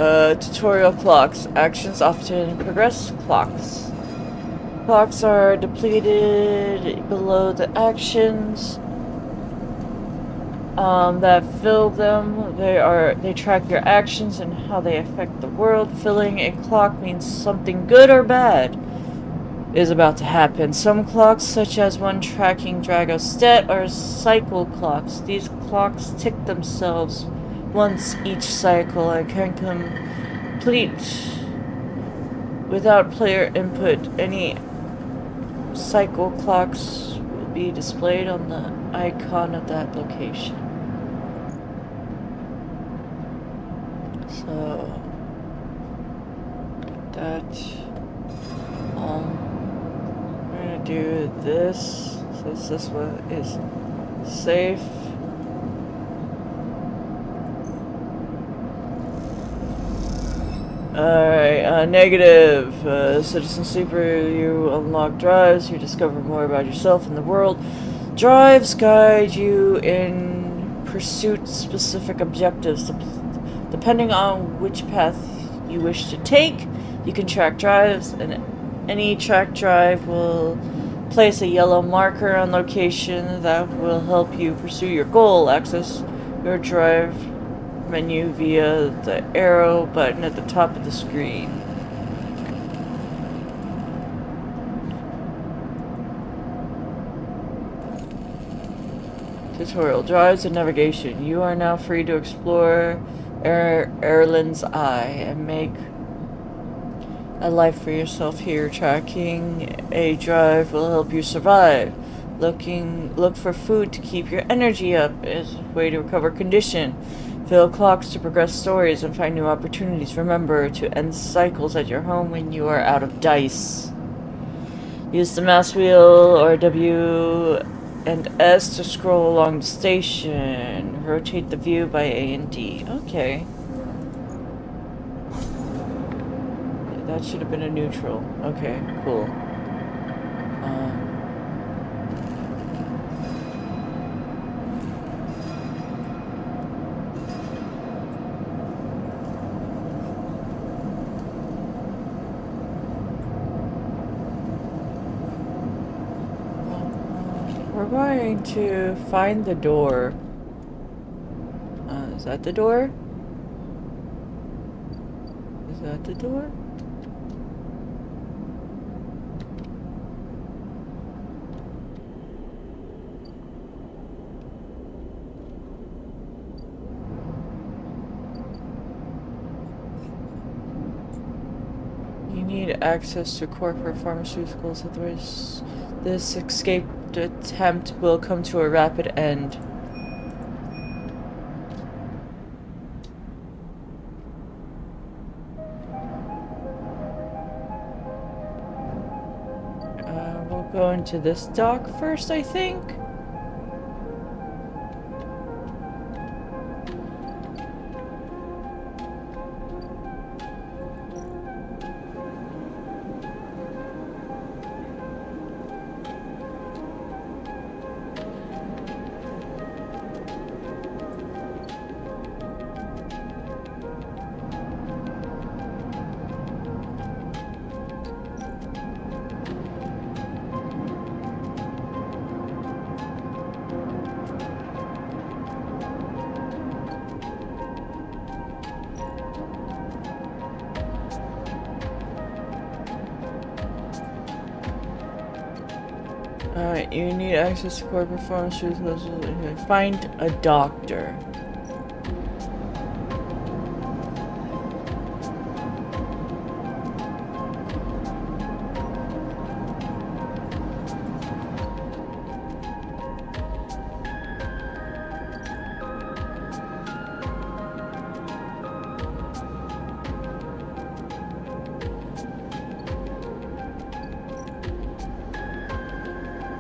Tutorial clocks. Actions often progress clocks. Clocks are depleted below the actions that fill them. They track your actions and how they affect the world. Filling a clock means something good or bad is about to happen. Some clocks, such as one tracking Dragostet, are cycle clocks. These clocks tick themselves once each cycle and can complete without player input. Any cycle clocks will be displayed on the icon of that location. So that I'm gonna do this since this one is safe. Alright, negative. Citizen Sleeper, you unlock drives, you discover more about yourself and the world. Drives guide you in pursuit specific objectives. Depending on which path you wish to take, you can track drives, and any track drive will place a yellow marker on location that will help you pursue your goal. Access your drive menu via the arrow button at the top of the screen. Tutorial. Drives and navigation. You are now free to explore Erlin's Eye and make a life for yourself here. Tracking a drive will help you survive. Look for food to keep your energy up as a way to recover condition. Fill clocks to progress stories and find new opportunities. Remember to end cycles at your home when you are out of dice. Use the mouse wheel or W and S to scroll along the station. Rotate the view by A and D. Okay. That should have been a neutral. Okay, cool. We're going to find the door. Is that the door? Is that the door? You need access to corporate pharmaceuticals, otherwise this escape attempt will come to a rapid end. into this dock first, I think. Alright, you need access to core performance. Find a doctor.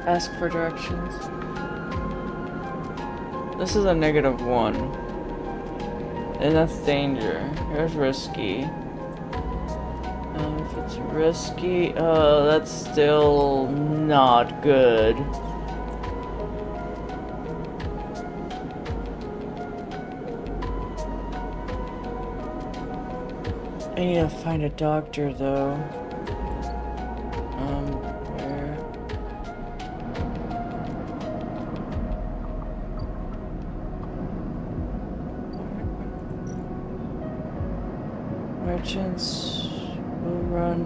Ask for directions. This is a -1. And that's danger. Here's risky. If it's risky, that's still not good. I need to find a doctor though. Where? Merchants will run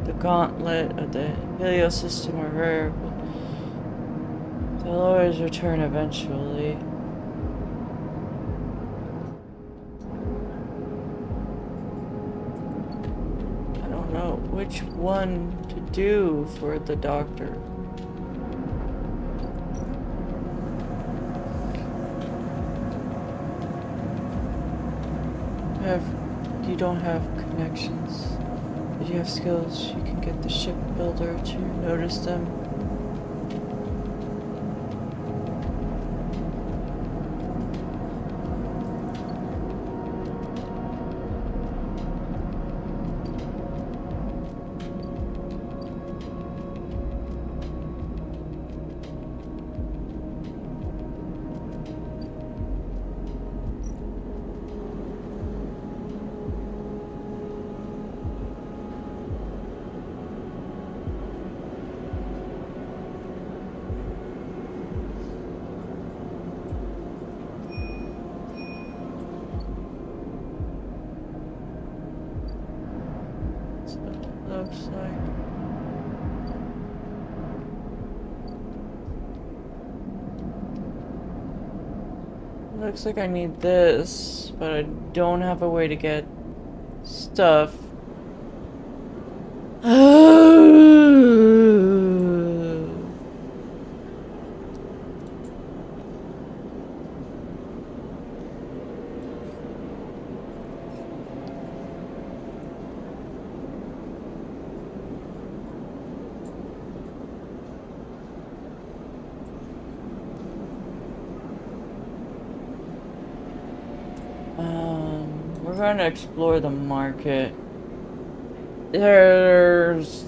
the gauntlet of the Helio system or rare. They'll always return eventually. I don't know which one to do for the doctor. You don't have connections, but you have skills. You can get the shipbuilder to notice them. Looks like I need this, but I don't have a way to get stuff. We're going to explore the market. There's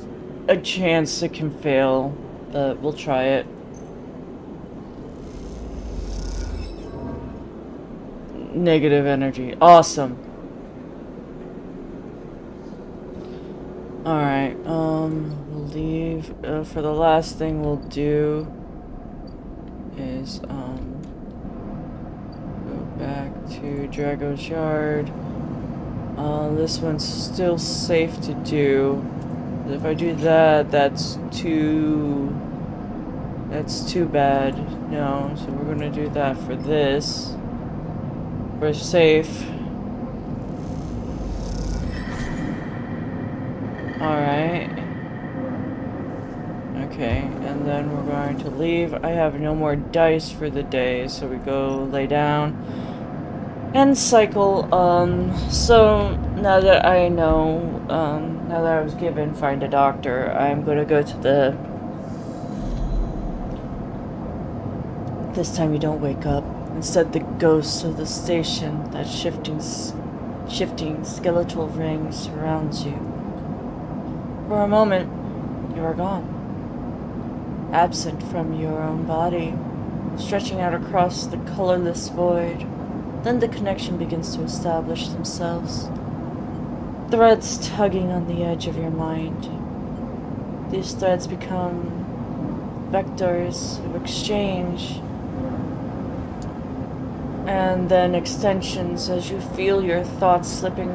a chance it can fail, but we'll try it. Negative energy. Awesome. Alright, we'll leave. For the last thing we'll do is, go back to Drago's Yard. This one's still safe to do. But if I do that, that's too bad. No, so we're gonna do that for this. We're safe. Alright. Okay, and then we're going to leave. I have no more dice for the day, so we go lay down and cycle. So now that I know, now that I was given find a doctor, I'm gonna go to the This time you don't wake up. Instead, the ghost of the station, that shifting skeletal ring surrounds you. For a moment, you are gone, absent from your own body, stretching out across the colorless void. Then the connection begins to establish themselves, threads tugging on the edge of your mind. These threads become vectors of exchange, and then extensions as you feel your thoughts slipping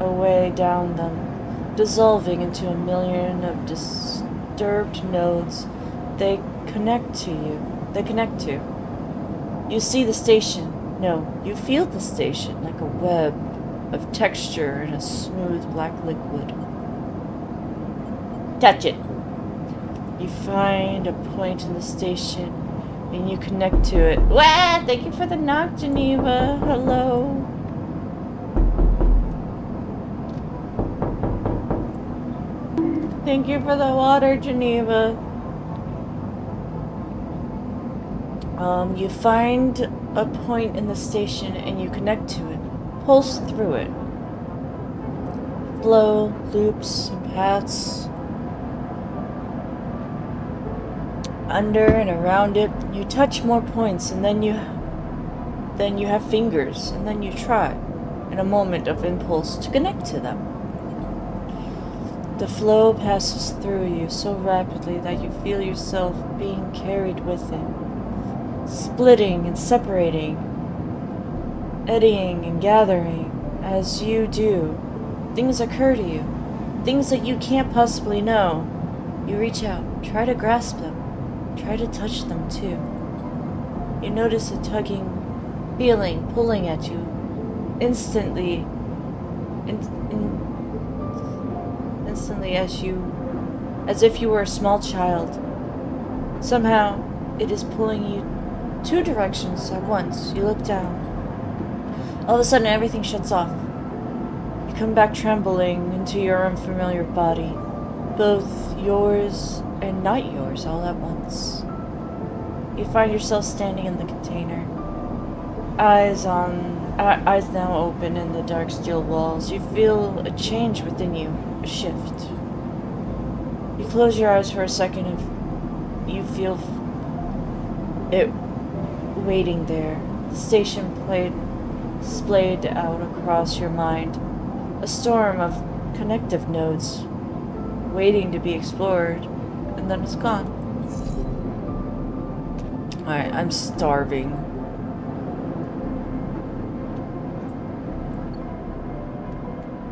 away down them, dissolving into a million of disturbed nodes they connect to. You see the station. No, you feel the station like a web of texture in a smooth black liquid. Touch it. You find a point in the station and you connect to it. Wow, thank you for the knock, Geneva. Hello. Thank you for the water, Geneva. You find a point in the station and you connect to it. Pulse through it. Flow, loops, and paths. Under and around it, you touch more points, and then you have fingers, and then you try, in a moment of impulse, to connect to them. The flow passes through you so rapidly that you feel yourself being carried with it, splitting and separating, eddying and gathering. As you do, things occur to you, things that you can't possibly know. You reach out, try to grasp them. Try to touch them too. You notice a tugging feeling pulling at you instantly as if you were a small child. Somehow it is pulling you two directions at once. You look down. All of a sudden everything shuts off. You come back trembling into your unfamiliar body, both yours and not yours all at once. You find yourself standing in the container, eyes now open in the dark steel walls. You feel a change within you, a shift. You close your eyes for a second and you feel it waiting there. The station splayed out across your mind, a storm of connective nodes waiting to be explored. And then it's gone. Alright, I'm starving.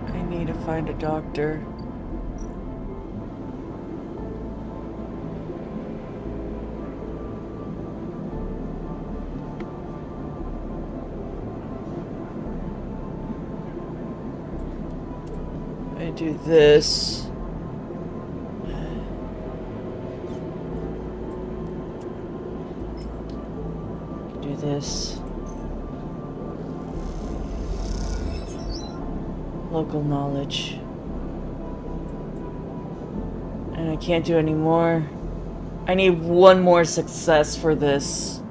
I need to find a doctor. I do this. This local knowledge, and I can't do any more. I need one more success for this.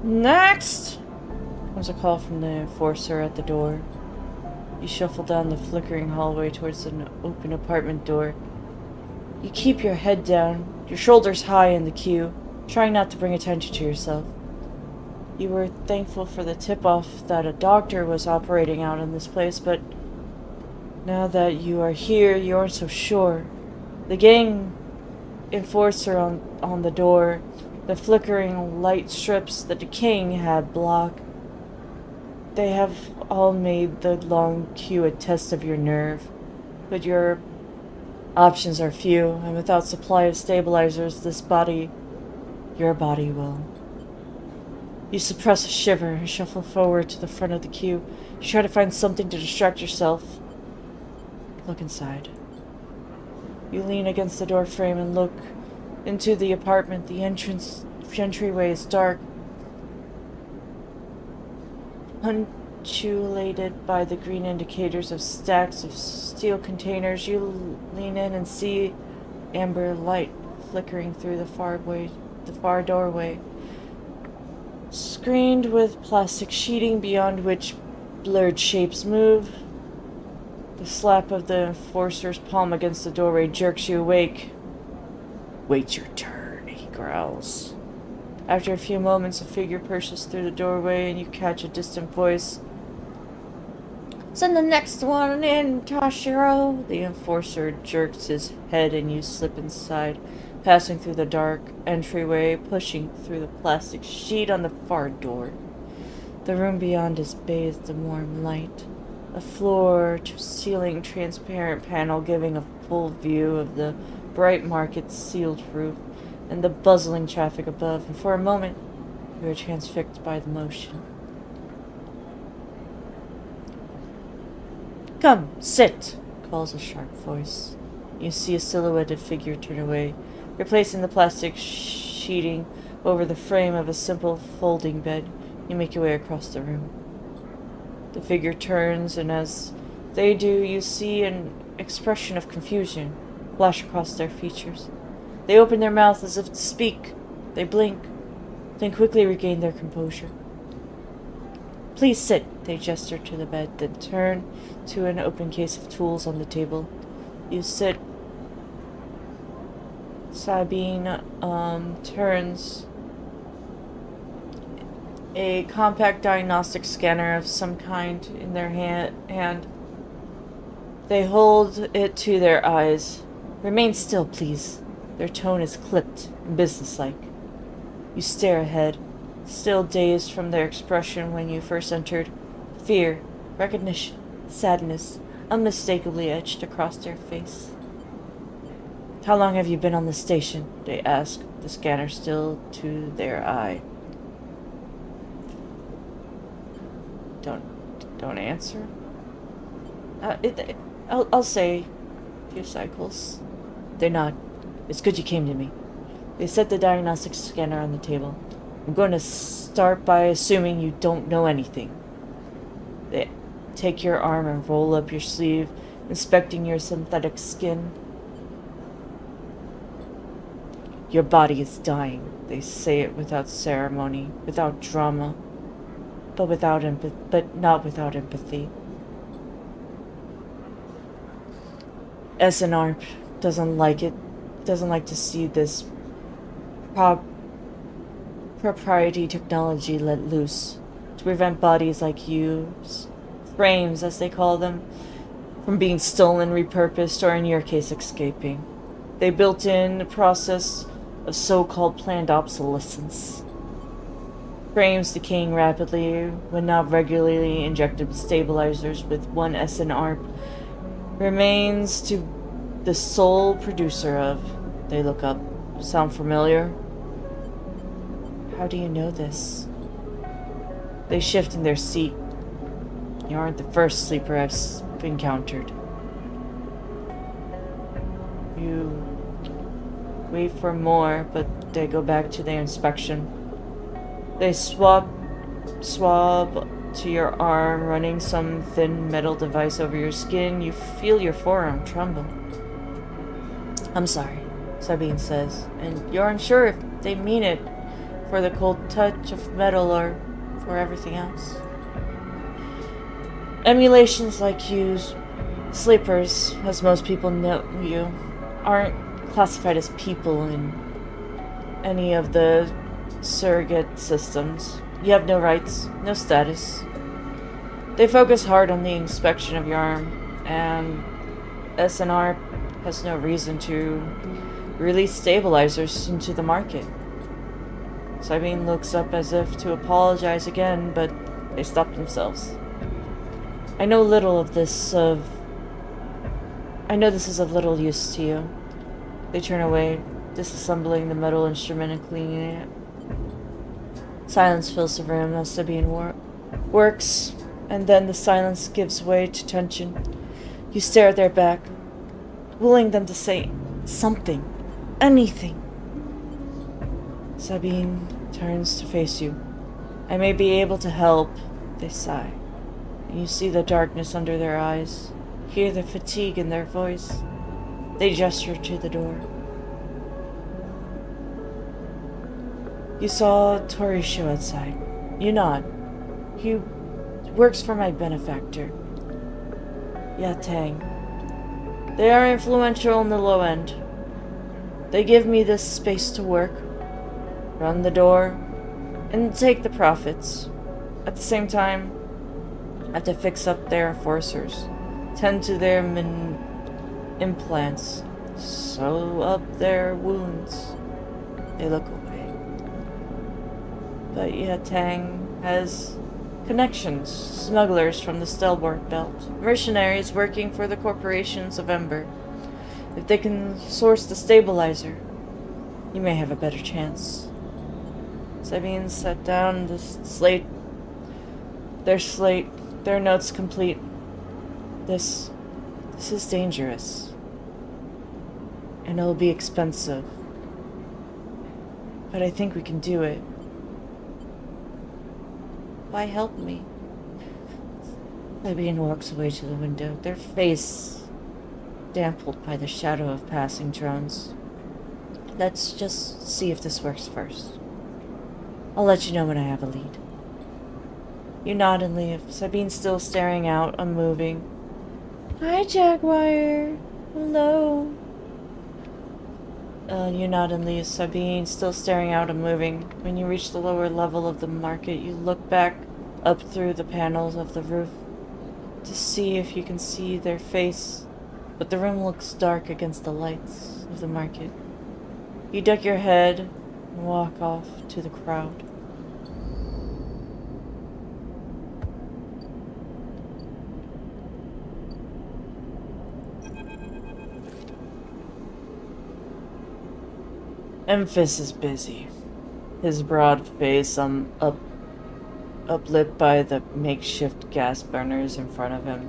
Next comes a call from the enforcer at the door. You shuffle down the flickering hallway towards an open apartment door. You keep your head down, your shoulders high in the queue, trying not to bring attention to yourself. You were thankful for the tip-off that a doctor was operating out in this place, but now that you are here, you aren't so sure. The gang enforcer on the door, the flickering light strips, the decaying head block, they have all made the long queue a test of your nerve, but your options are few, and without supply of stabilizers, your body will. You suppress a shiver and shuffle forward to the front of the queue. You try to find something to distract yourself. Look inside. You lean against the door frame and look into the apartment. The entryway is dark. punctuated by the green indicators of stacks of steel containers. You lean in and see amber light flickering through the far doorway, screened with plastic sheeting beyond which blurred shapes move. The slap of the enforcer's palm against the doorway jerks you awake. "Wait your turn," he growls. After a few moments, a figure pushes through the doorway and you catch a distant voice. "Send the next one in, Toshiro." The enforcer jerks his head and you slip inside, passing through the dark entryway, pushing through the plastic sheet on the far door. The room beyond is bathed in warm light, a floor-to-ceiling transparent panel giving a full view of the bright market's sealed roof and the bustling traffic above, and for a moment you are transfixed by the motion. "Come, sit," calls a sharp voice. You see a silhouetted figure turn away, replacing the plastic sheeting over the frame of a simple folding bed. You make your way across the room. The figure turns, and as they do, you see an expression of confusion flash across their features. They open their mouths as if to speak. They blink, then quickly regain their composure. "Please sit," they gesture to the bed, then turn to an open case of tools on the table. You sit. Sabine turns a compact diagnostic scanner of some kind in their hand. They hold it to their eyes. "Remain still, please." Their tone is clipped and businesslike. You stare ahead, still dazed from their expression when you first entered. Fear, recognition, sadness, unmistakably etched across their face. "How long have you been on the station?" they ask, the scanner still to their eye. Don't answer. I'll say a few cycles. They nod. "It's good you came to me." They set the diagnostic scanner on the table. "I'm going to start by assuming you don't know anything." They take your arm and roll up your sleeve, inspecting your synthetic skin. "Your body is dying." They say it without ceremony, without drama, but not without empathy. SNR doesn't like it. Doesn't like to see this proprietary technology let loose to prevent bodies like you, frames as they call them, from being stolen, repurposed, or in your case, escaping. They built in a process of so-called planned obsolescence. Frames decaying rapidly when not regularly injected with stabilizers with one SNR remains to the sole producer of. They look up. Sound familiar? "How do you know this?" They shift in their seat. "You aren't the first sleeper I've encountered." You wait for more, but they go back to their inspection. They swab to your arm, running some thin metal device over your skin. You feel your forearm tremble. "I'm sorry," Sabine says, and you're unsure if they mean it for the cold touch of metal or for everything else. Emulations like you, sleepers, as most people know you, aren't classified as people in any of the surrogate systems. You have no rights, no status. They focus hard on the inspection of your arm, and SNR has no reason to release stabilizers into the market. Sabine looks up as if to apologize again, but they stop themselves. I know this is of little use to you." They turn away, disassembling the metal instrument and cleaning it. Silence fills the room as Sabine works, and then the silence gives way to tension. You stare at their back, willing them to say something, anything. Sabine turns to face you. "I may be able to help," they sigh. You see the darkness under their eyes, hear the fatigue in their voice. They gesture to the door. You saw Torisho outside. You nod. He works for my benefactor, Yatang. They are influential in the low end. They give me this space to work, run the door, and take the profits. At the same time, I have to fix up their enforcers, tend to their implants, sew up their wounds. They look away. But Yatang has connections, smugglers from the Stelborg Belt, mercenaries working for the corporations of Ember. If they can source the stabilizer, you may have a better chance. Sabine set down the slate, their notes complete. This is dangerous. And it'll be expensive. But I think we can do it. Why help me? Sabine walks away to the window, their face dampened by the shadow of passing drones. Let's just see if this works first. I'll let you know when I have a lead. You nod and leave, Sabine still staring out, unmoving. Hi, Jaguar. Hello. You nod and leave, Sabine still staring out, unmoving. When you reach the lower level of the market, you look back up through the panels of the roof to see if you can see their face, but the room looks dark against the lights of the market. You duck your head and walk off to the crowd. Memphis is busy, his broad face uplit by the makeshift gas burners in front of him.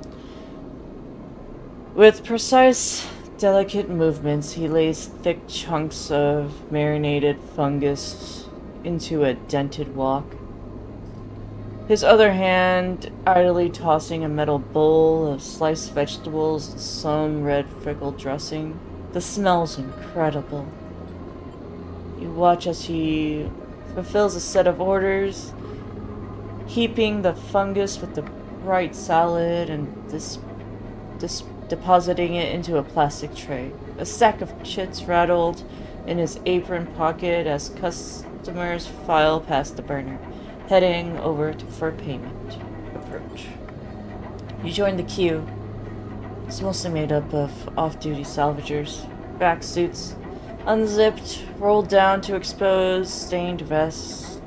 With precise, delicate movements, he lays thick chunks of marinated fungus into a dented wok. His other hand idly tossing a metal bowl of sliced vegetables and some red frickled dressing. The smell's incredible. You watch as he fulfills a set of orders, heaping the fungus with the bright salad and depositing it into a plastic tray. A stack of chits rattled in his apron pocket as customers file past the burner, heading over for payment. Approach. You join the queue. It's mostly made up of off-duty salvagers, back suits, unzipped, rolled down to expose stained vests,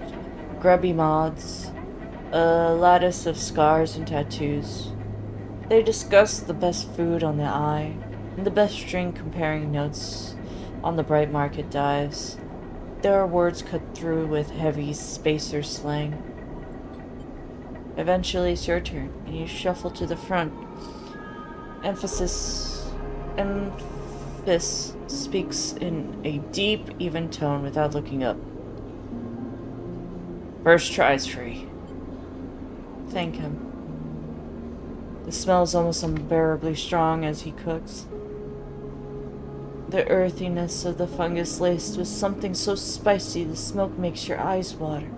grubby mods, a lattice of scars and tattoos. They discuss the best food on the eye, and the best drink, comparing notes on the bright market dives. There are words cut through with heavy spacer slang. Eventually it's your turn, and you shuffle to the front. Memphis speaks in a deep, even tone without looking up. First try's free. Thank him. The smell is almost unbearably strong as he cooks. The earthiness of the fungus laced with something so spicy the smoke makes your eyes water.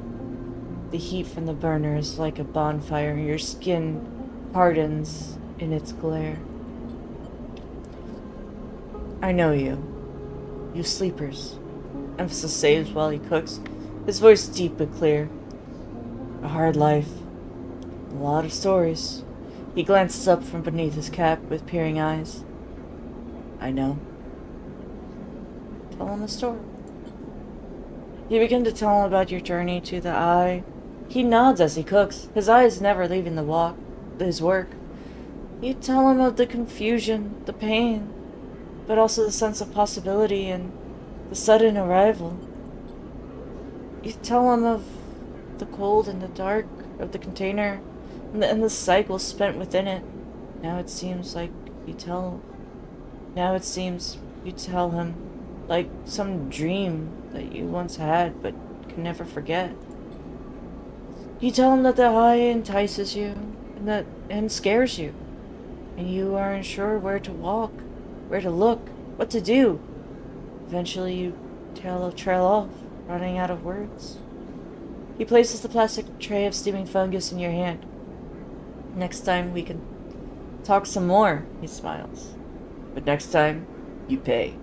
The heat from the burner is like a bonfire, and your skin hardens in its glare. I know you. You sleepers. Memphis saves while he cooks, his voice deep but clear. A hard life. A lot of stories. He glances up from beneath his cap with peering eyes. I know. Tell him the story. You begin to tell him about your journey to the Eye. He nods as he cooks, his eyes never leaving his work. You tell him of the confusion, the pain, but also the sense of possibility and the sudden arrival. You tell him of the cold and the dark of the container and the cycle spent within it. Now it seems you tell him like some dream that you once had but can never forget. You tell him that the high entices you, and that end scares you, and you aren't sure where to walk, where to look, what to do. Eventually you trail off, running out of words. He places the plastic tray of steaming fungus in your hand. Next time we can talk some more, he smiles. But next time, you pay.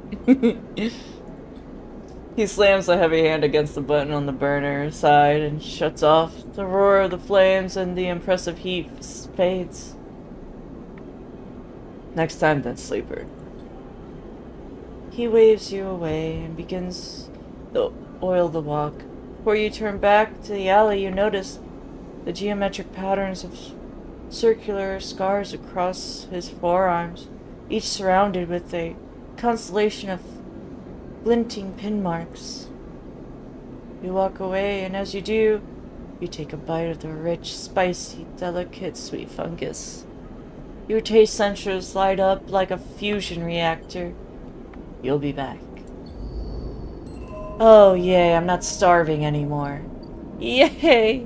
He slams a heavy hand against the button on the burner side and shuts off. The roar of the flames and the impressive heat fades. Next time then, sleeper. He waves you away and begins to oil the walk. Before you turn back to the alley, you notice the geometric patterns of circular scars across his forearms, each surrounded with a constellation of glinting pin marks. You walk away, and as you do, you take a bite of the rich, spicy, delicate sweet fungus. Your taste sensors light up like a fusion reactor. You'll be back. Oh, yay, I'm not starving anymore. Yay!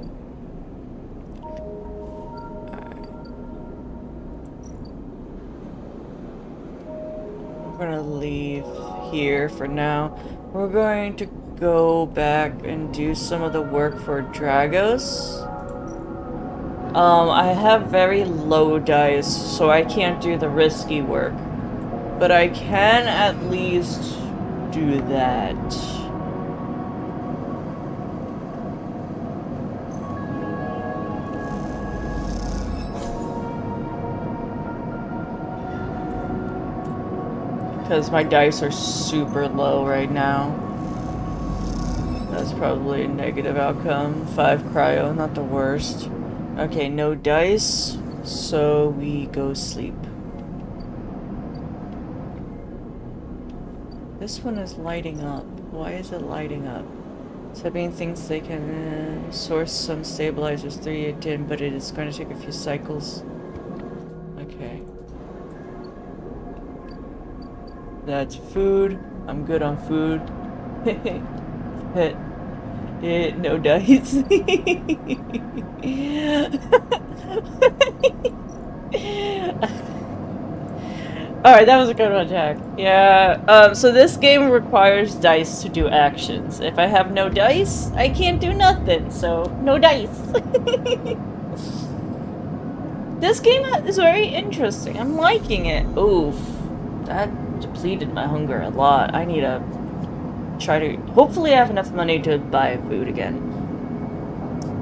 We're gonna leave here for now. We're going to go back and do some of the work for Dragos. I have very low dice, so I can't do the risky work. But I can at least do that. Because my dice are super low right now. That's probably a negative outcome. 5 cryo, not the worst. Okay, no dice, so we go sleep. This one is lighting up. Why is it lighting up? Sabine thinks they can source some stabilizers 3810, but it is going to take a few cycles. Okay. That's food. I'm good on food. No dice. Alright, that was a good one, Jack. Yeah, so this game requires dice to do actions. If I have no dice, I can't do nothing, so no dice. This game is very interesting. I'm liking it. Oof. That depleted my hunger a lot. I need to try to... Hopefully I have enough money to buy food again.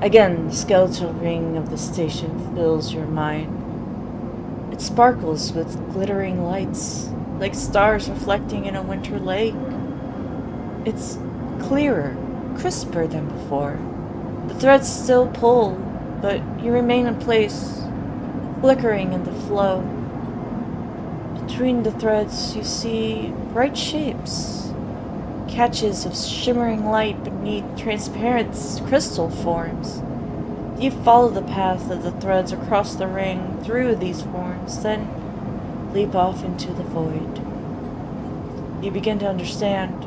Again, the skeletal ring of the station fills your mind. It sparkles with glittering lights, like stars reflecting in a winter lake. It's clearer, crisper than before. The threads still pull, but you remain in place, flickering in the flow. Between the threads, you see bright shapes, catches of shimmering light beneath transparent crystal forms. You follow the path of the threads across the ring through these forms, then leap off into the void. You begin to understand.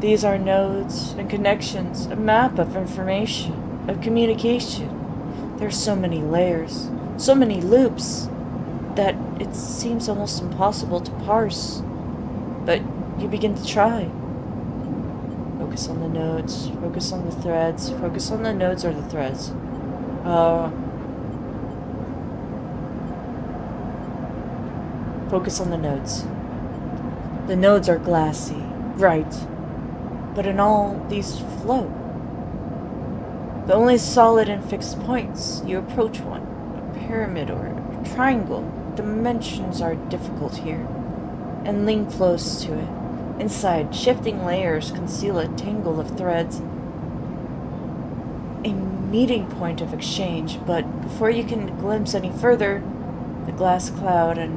These are nodes and connections, a map of information, of communication. There's so many layers, so many loops, that it seems almost impossible to parse. But you begin to try. Focus on the nodes, focus on the threads, focus on the nodes or the threads. Focus on the nodes. The nodes are glassy, bright, but in all, these float. The only solid and fixed points, you approach one, a pyramid or a triangle. Dimensions are difficult here, and lean close to it. Inside, shifting layers conceal a tangle of threads. A meeting point of exchange, but before you can glimpse any further, the glass clouds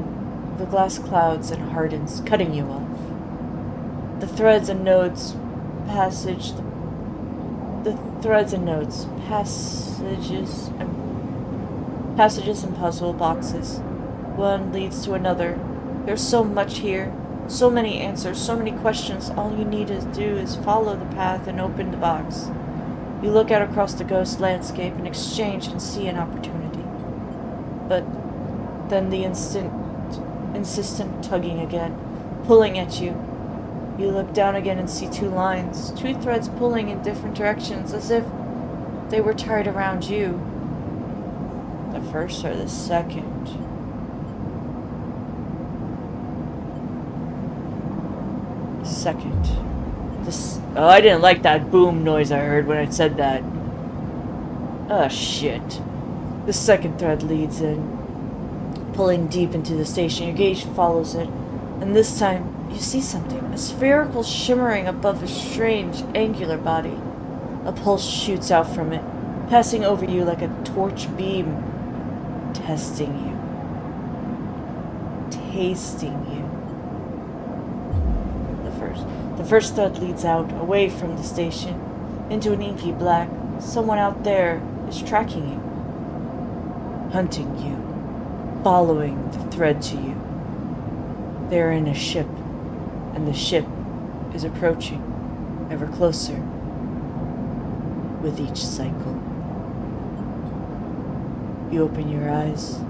and hardens, cutting you off. The threads and nodes passages and puzzle boxes. One leads to another. There's so much here. So many answers, so many questions. All you need to do is follow the path and open the box. You look out across the ghost landscape and exchange and see an opportunity. But then the insistent tugging again, pulling at you. You look down again and see two lines, two threads pulling in different directions as if they were tied around you. The first or the second? Second. Oh, I didn't like that boom noise I heard when I said that. Oh, shit. The second thread leads in, pulling deep into the station. Your gaze follows it, and this time you see something. A spherical shimmering above a strange, angular body. A pulse shoots out from it, passing over you like a torch beam, testing you, tasting you. The first thread leads out, away from the station, into an inky black. Someone out there is tracking you, hunting you, following the thread to you. They are in a ship, and the ship is approaching, ever closer, with each cycle. You open your eyes.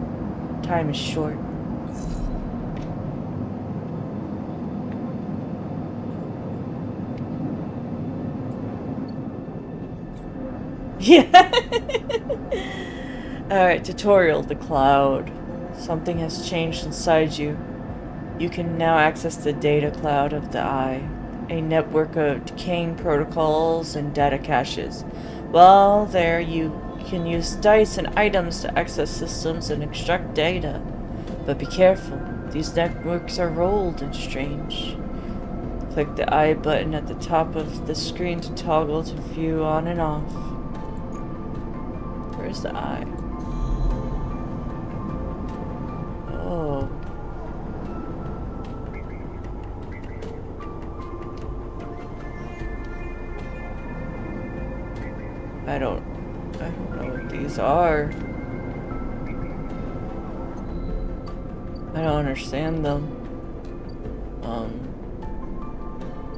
Time is short. Yeah. Alright, tutorial. The cloud. Something has changed inside you. You can now access the data cloud of the Eye, a network of decaying protocols and data caches. While there, you can use dice and items to access systems and extract data. But be careful, these networks are old and strange. Click the Eye button at the top of the screen to toggle to view on and off. Where's the Eye? Oh. I don't know what these are. I don't understand them.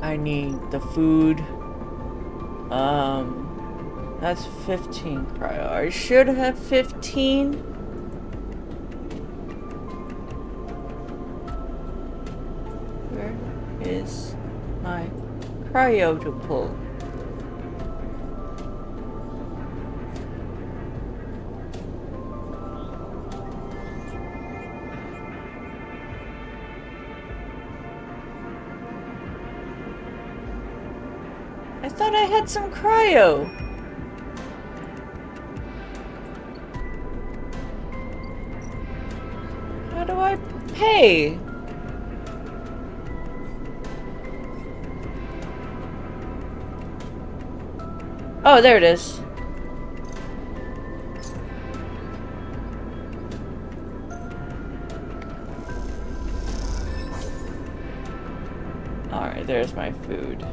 I need the food. That's 15 cryo. I should have 15. Where is my cryo to pull? I thought I had some cryo. How do I pay? Oh, there it is. Alright, there's my food.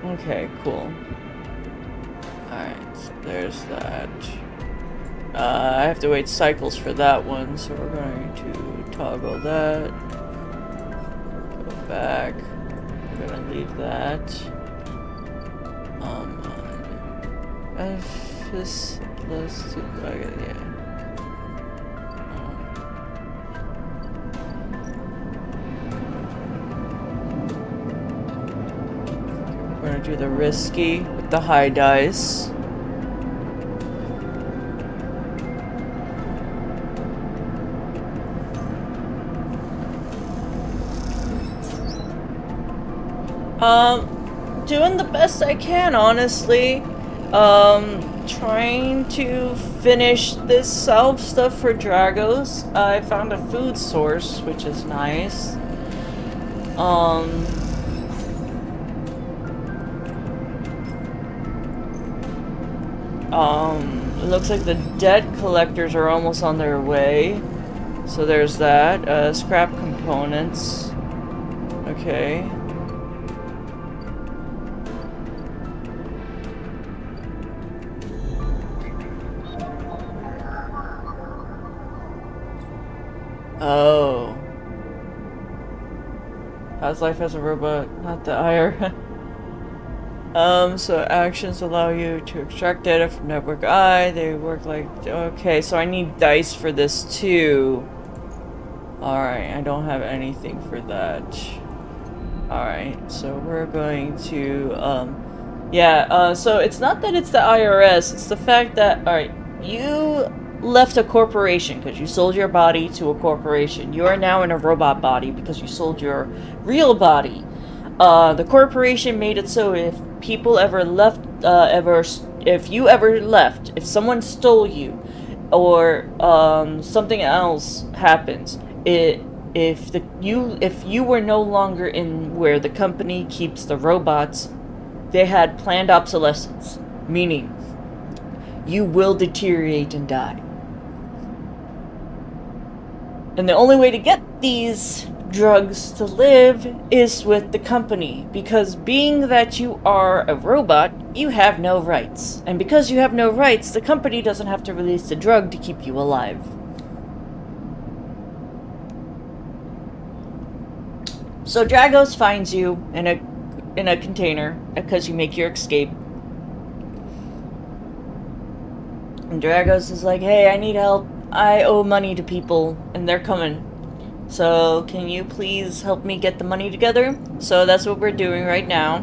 Okay, cool. Alright, so there's that. I have to wait cycles for that one, so we're going to toggle that. Go back. We're gonna leave that. Let's do, yeah. We're gonna do the risky with the high dice. Doing the best I can, honestly. Trying to finish this salve stuff for Dragos. I found a food source, which is nice. It looks like the debt collectors are almost on their way. So there's that. Scrap components. Okay. Oh. How's life as a robot? Not the IR. So actions allow you to extract data from network I. They work like... Okay, so I need dice for this too. Alright, I don't have anything for that. Alright, so we're going to, so it's not that it's the IRS, it's the fact that, alright, you left a corporation because you sold your body to a corporation. You are now in a robot body because you sold your real body. The corporation made it so if people ever left, if you ever left, if someone stole you, or something else happens, if you were no longer in where the company keeps the robots, they had planned obsolescence, meaning you will deteriorate and die. And the only way to get these drugs to live is with the company, because being that you are a robot, you have no rights. And because you have no rights, the company doesn't have to release the drug to keep you alive. So Dragos finds you in a container because you make your escape. And Dragos is like, "Hey, I need help. I owe money to people, and they're coming. So can you please help me get the money together?" So that's what we're doing right now.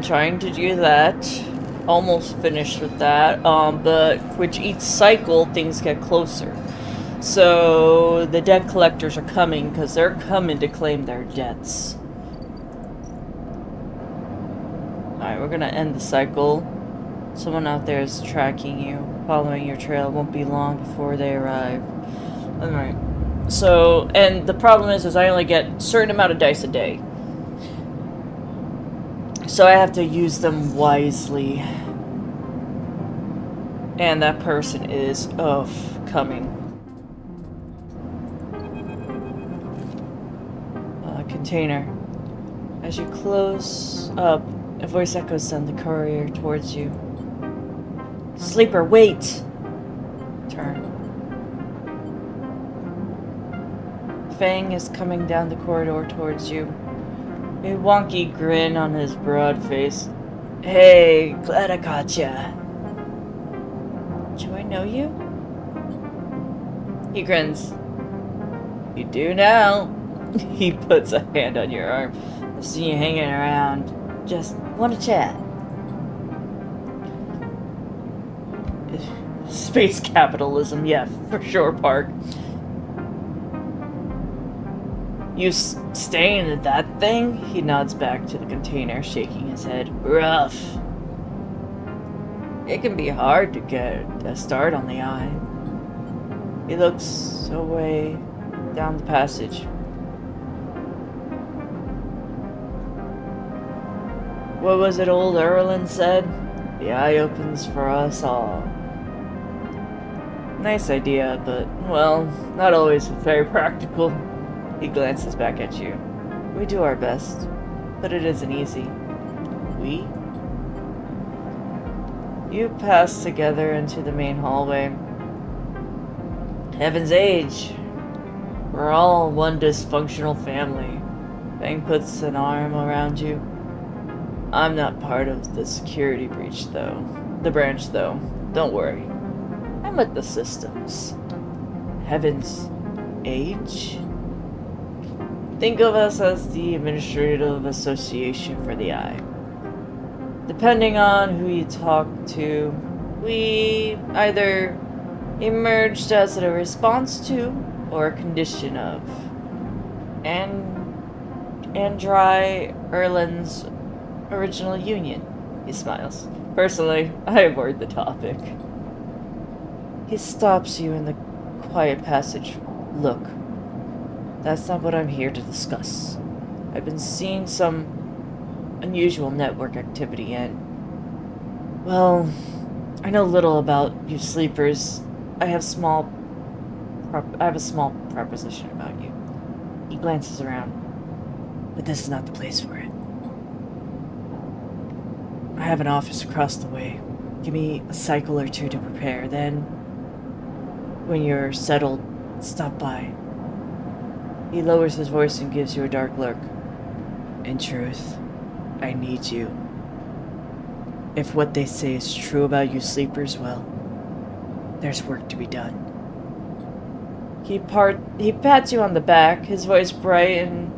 Trying to do that. Almost finished with that. But with each cycle, things get closer. So the debt collectors are coming because they're coming to claim their debts. Alright, we're gonna end the cycle. Someone out there is tracking you, following your trail. It won't be long before they arrive. Alright. So, and the problem is I only get a certain amount of dice a day. So I have to use them wisely. And that person is, coming. Container. As you close up, a voice echoes down the corridor towards you. "Sleeper, wait!" Turn. Fang is coming down the corridor towards you. A wonky grin on his broad face. "Hey, glad I caught ya." "Do I know you?" He grins. "You do now." He puts a hand on your arm. "I've seen you hanging around. Just want to chat." Space capitalism, yeah, for sure, Park. "You staying in that thing?" He nods back to the container, shaking his head. "Rough. It can be hard to get a start on the eye." He looks away down the passage. What was it old Erlen said? "The eye opens for us all." Nice idea, but, well, not always very practical. He glances back at you. "We do our best, but it isn't easy." "We?" You pass together into the main hallway. Heaven's Age. We're all one dysfunctional family. Fang puts an arm around you. "I'm not part of the security breach, though. The branch, though. Don't worry. I'm with the systems." Heaven's Age? Think of us as the administrative association for the eye. Depending on who you talk to, we either emerged as a response to or a condition of Andri Erlen's original union. He smiles. Personally, I avoid the topic. He stops you in the quiet passage. "Look, that's not what I'm here to discuss. I've been seeing some unusual network activity and, well, I know little about you sleepers. I have a small proposition about you." He glances around. "But this is not the place for it. I have an office across the way. Give me a cycle or two to prepare, then, when you're settled, stop by." He lowers his voice and gives you a dark look. "In truth, I need you. If what they say is true about you sleepers, well, there's work to be done. He pats you on the back, his voice bright and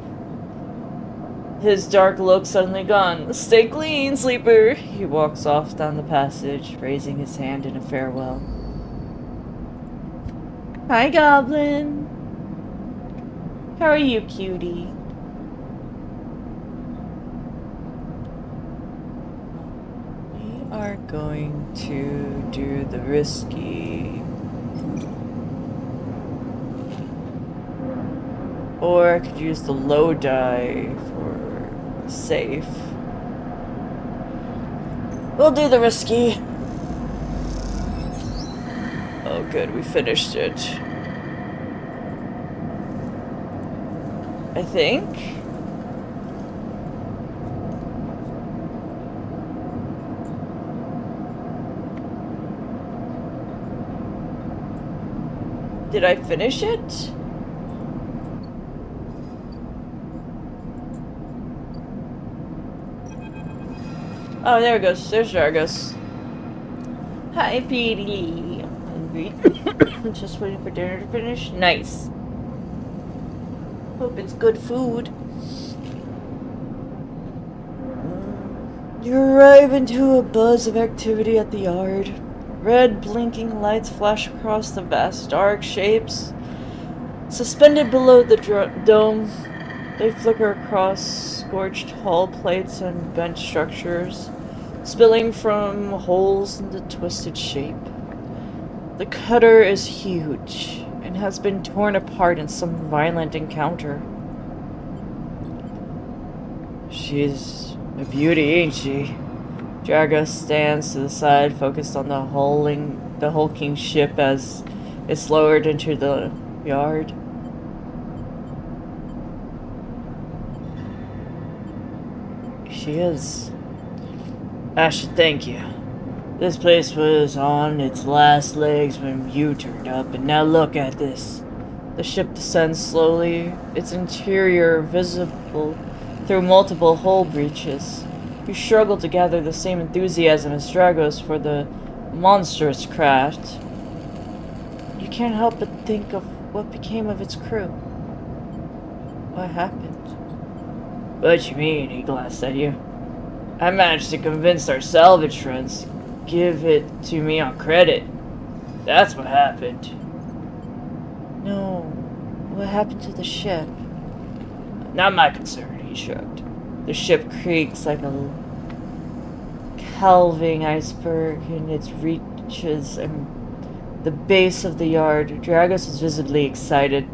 his dark look suddenly gone. Stay clean, sleeper! He walks off down the passage, raising his hand in a farewell. Hi, Goblin. How are you, cutie? We are going to do the risky. Or I could use the low die for safe. We'll do the risky. Oh good, we finished it. I think. Did I finish it? Oh, there it goes. There's Jargus. Hi, Petey. Hungry. Just waiting for dinner to finish. Nice. Hope it's good food. You arrive into a buzz of activity at the yard. Red blinking lights flash across the vast dark shapes. Suspended below the dome, they flicker across scorched hull plates and bench structures, spilling from holes in the twisted shape. The cutter is huge and has been torn apart in some violent encounter. She's a beauty, ain't she? Jargus stands to the side, focused on the hulking ship as it's lowered into the yard. She is. I should thank you. This place was on its last legs when you turned up, and now look at this. The ship descends slowly, its interior visible through multiple hull breaches. You struggle to gather the same enthusiasm as Dragos for the monstrous craft. You can't help but think of what became of its crew. What happened? What you mean? He glanced at you. I managed to convince our salvage friends to give it to me on credit. That's what happened. No. What happened to the ship? Not my concern, he shrugged. The ship creaks like a calving iceberg in its reaches and the base of the yard. Dragos is visibly excited.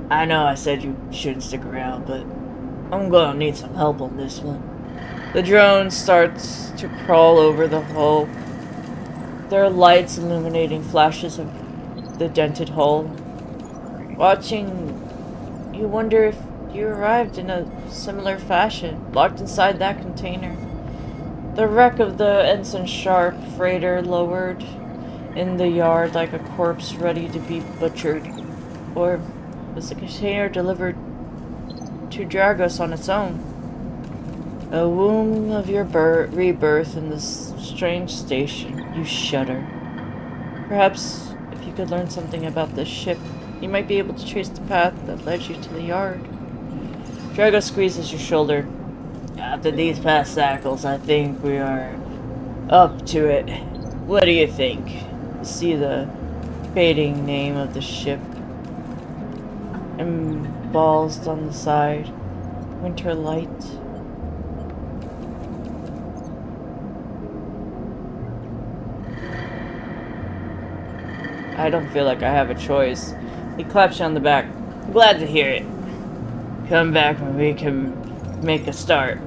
I know I said you shouldn't stick around, but I'm gonna need some help on this one. The drone starts to crawl over the hull. There are lights illuminating flashes of the dented hull. Watching, you wonder if you arrived in a similar fashion, locked inside that container. The wreck of the Ensign Sharp freighter lowered in the yard like a corpse ready to be butchered. Or was the container delivered to Dragos on its own? A womb of your rebirth in this strange station. You shudder. Perhaps if you could learn something about this ship, you might be able to trace the path that led you to the yard. Dragos squeezes your shoulder. After these past cycles, I think we are up to it. What do you think? You see the fading name of the ship embossed on the side. Winter Light. I don't feel like I have a choice. He claps you on the back. Glad to hear it. Come back when we can make a start.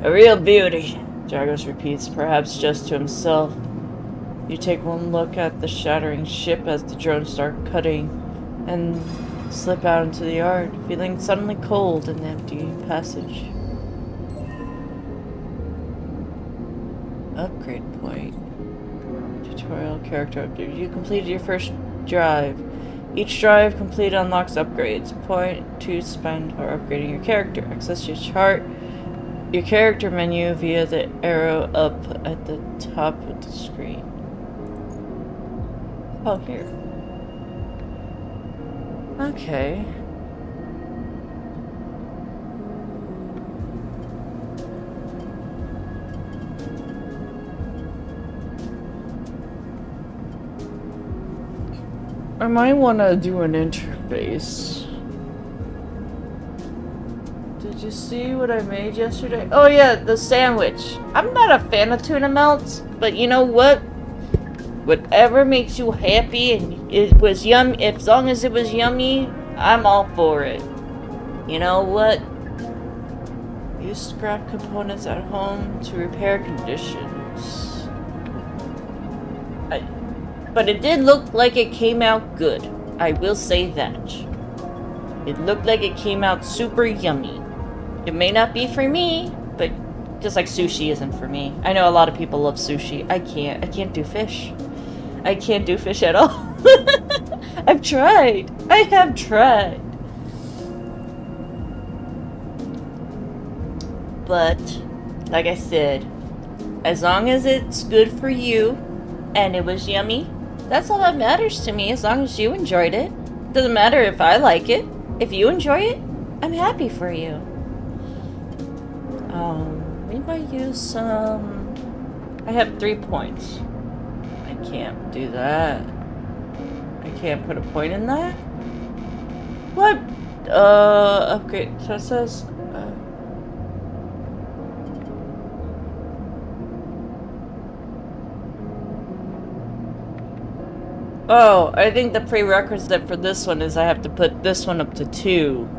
A real beauty, Dragos repeats, perhaps just to himself. You take one look at the shattering ship as the drones start cutting and slip out into the yard, feeling suddenly cold in the empty passage. Upgrade point. Tutorial character update. You completed your first drive. Each drive completed unlocks upgrades. Point to spend for upgrading your character. Access your chart your character menu via the arrow up at the top of the screen. Oh, here. Okay. I might want to do an interface. Did you see what I made yesterday? Oh yeah, the sandwich. I'm not a fan of tuna melts, but you know what? Whatever makes you happy and it was yum, as long as it was yummy, I'm all for it. You know what? Use scrap components at home to repair conditions. But it did look like it came out good. I will say that. It looked like it came out super yummy. It may not be for me, but just like sushi isn't for me. I know a lot of people love sushi. I can't do fish. I can't do fish at all. I've tried. I have tried. But, like I said, as long as it's good for you and it was yummy, that's all that matters to me, as long as you enjoyed it. Doesn't matter if I like it. If you enjoy it, I'm happy for you. We might use some... I have 3 points. I can't do that. I can't put a point in that? What? Upgrade. So it says... Oh, I think the prerequisite for this one is I have to put this one up to 2.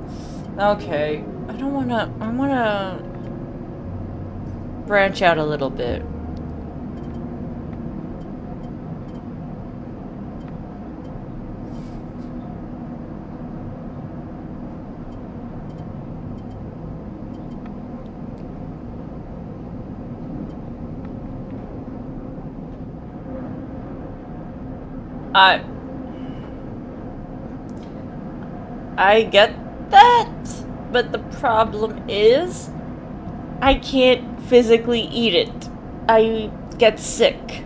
Okay. I don't wanna... I wanna... branch out a little bit. I get that, but the problem is I can't physically eat it. I get sick.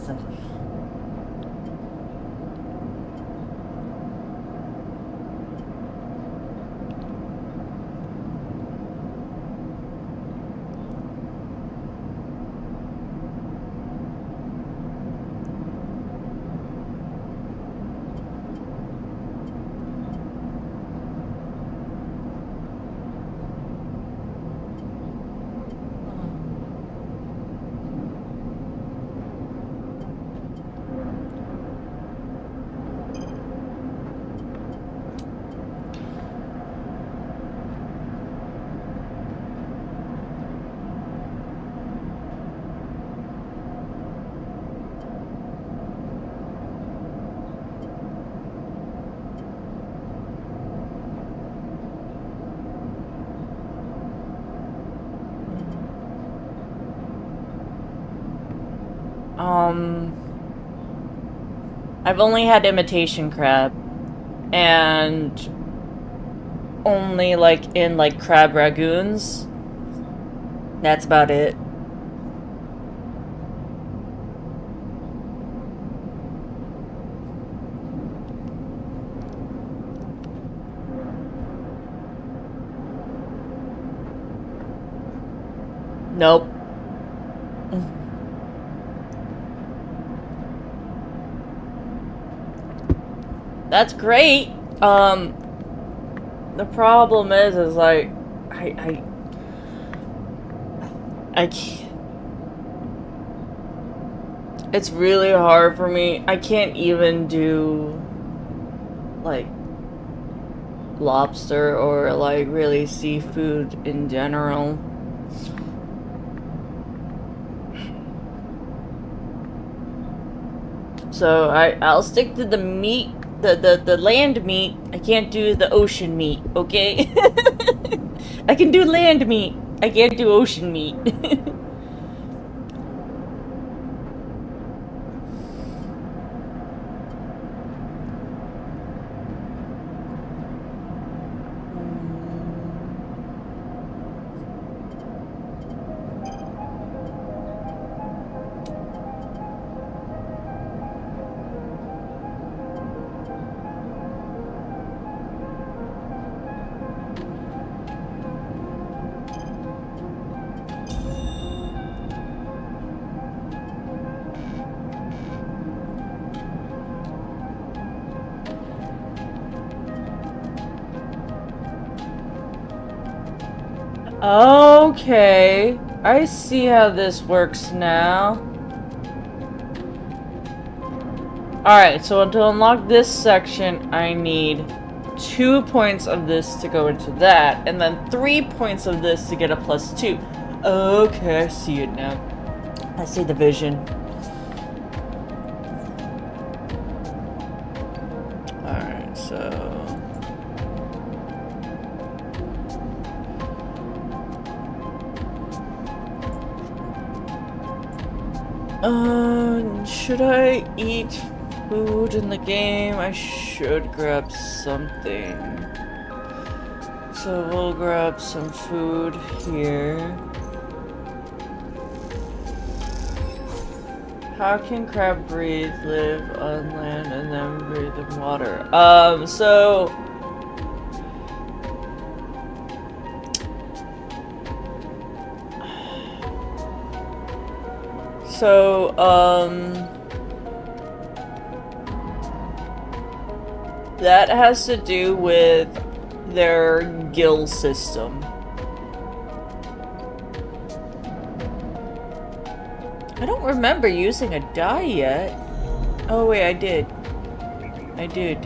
So. I've only had imitation crab, and only like in like crab ragoons. That's about it. Nope. That's great. The problem is like, I can't. It's really hard for me. I can't even do like lobster or like really seafood in general. So I'll stick to the meat. The land meat. I can't do the ocean meat, okay? I can do land meat. I can't do ocean meat. Okay. I see how this works now. Alright, so to unlock this section, I need 2 points of this to go into that, and then 3 points of this to get a +2. Okay, I see it now. I see the vision. Alright, so... should I eat food in the game? I should grab something. So we'll grab some food here. How can crab breathe, live on land, and then breathe in water? That has to do with their gill system. I don't remember using a die yet. Oh wait, I did. I did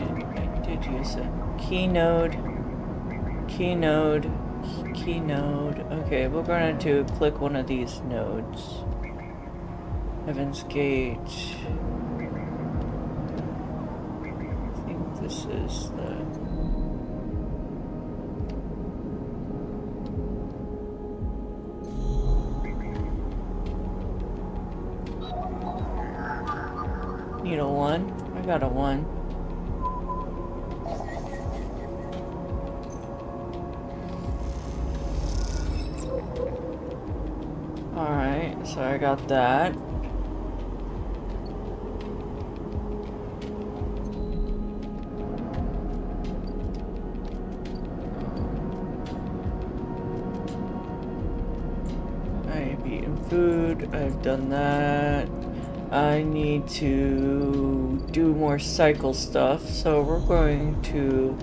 use it. Keynode. Okay, we're going to click one of these nodes. Heaven's Gate. I think this is the... Need a 1? I got a 1. Alright, so I got that. I've eaten food, I've done that. I need to do more cycle stuff, so we're going to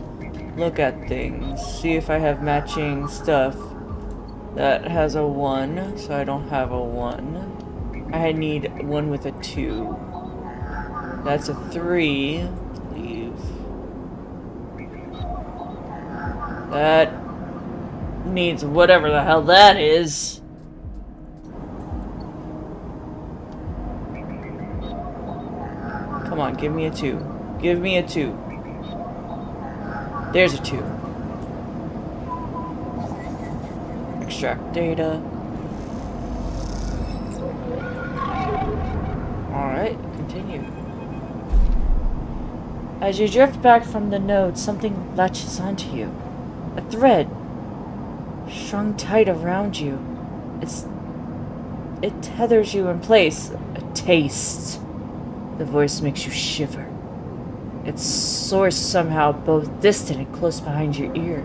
look at things, see if I have matching stuff. That has a 1, so I don't have a 1. I need one with a 2. That's a 3. Leave. That needs whatever the hell that is. Come on, give me a 2. Give me a 2. There's a 2. Extract data. Alright, continue. As you drift back from the node, something latches onto you. A thread. Strung tight around you. It tethers you in place. A taste. The voice makes you shiver. Its source somehow both distant and close behind your ear.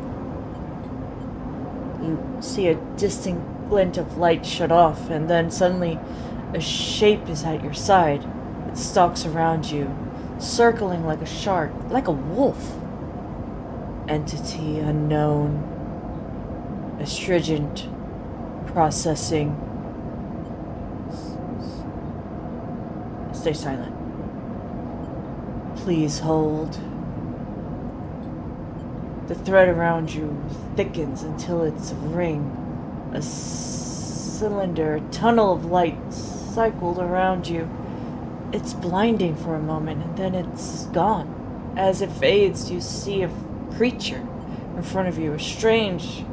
You see a distant glint of light shut off, and then suddenly a shape is at your side. It stalks around you, circling like a shark, like a wolf. Entity unknown. Astringent. Processing. Stay silent. Please hold. The thread around you thickens until it's a ring, a cylinder, a tunnel of light cycled around you. It's blinding for a moment, and then it's gone. As it fades, you see a creature in front of you. A strange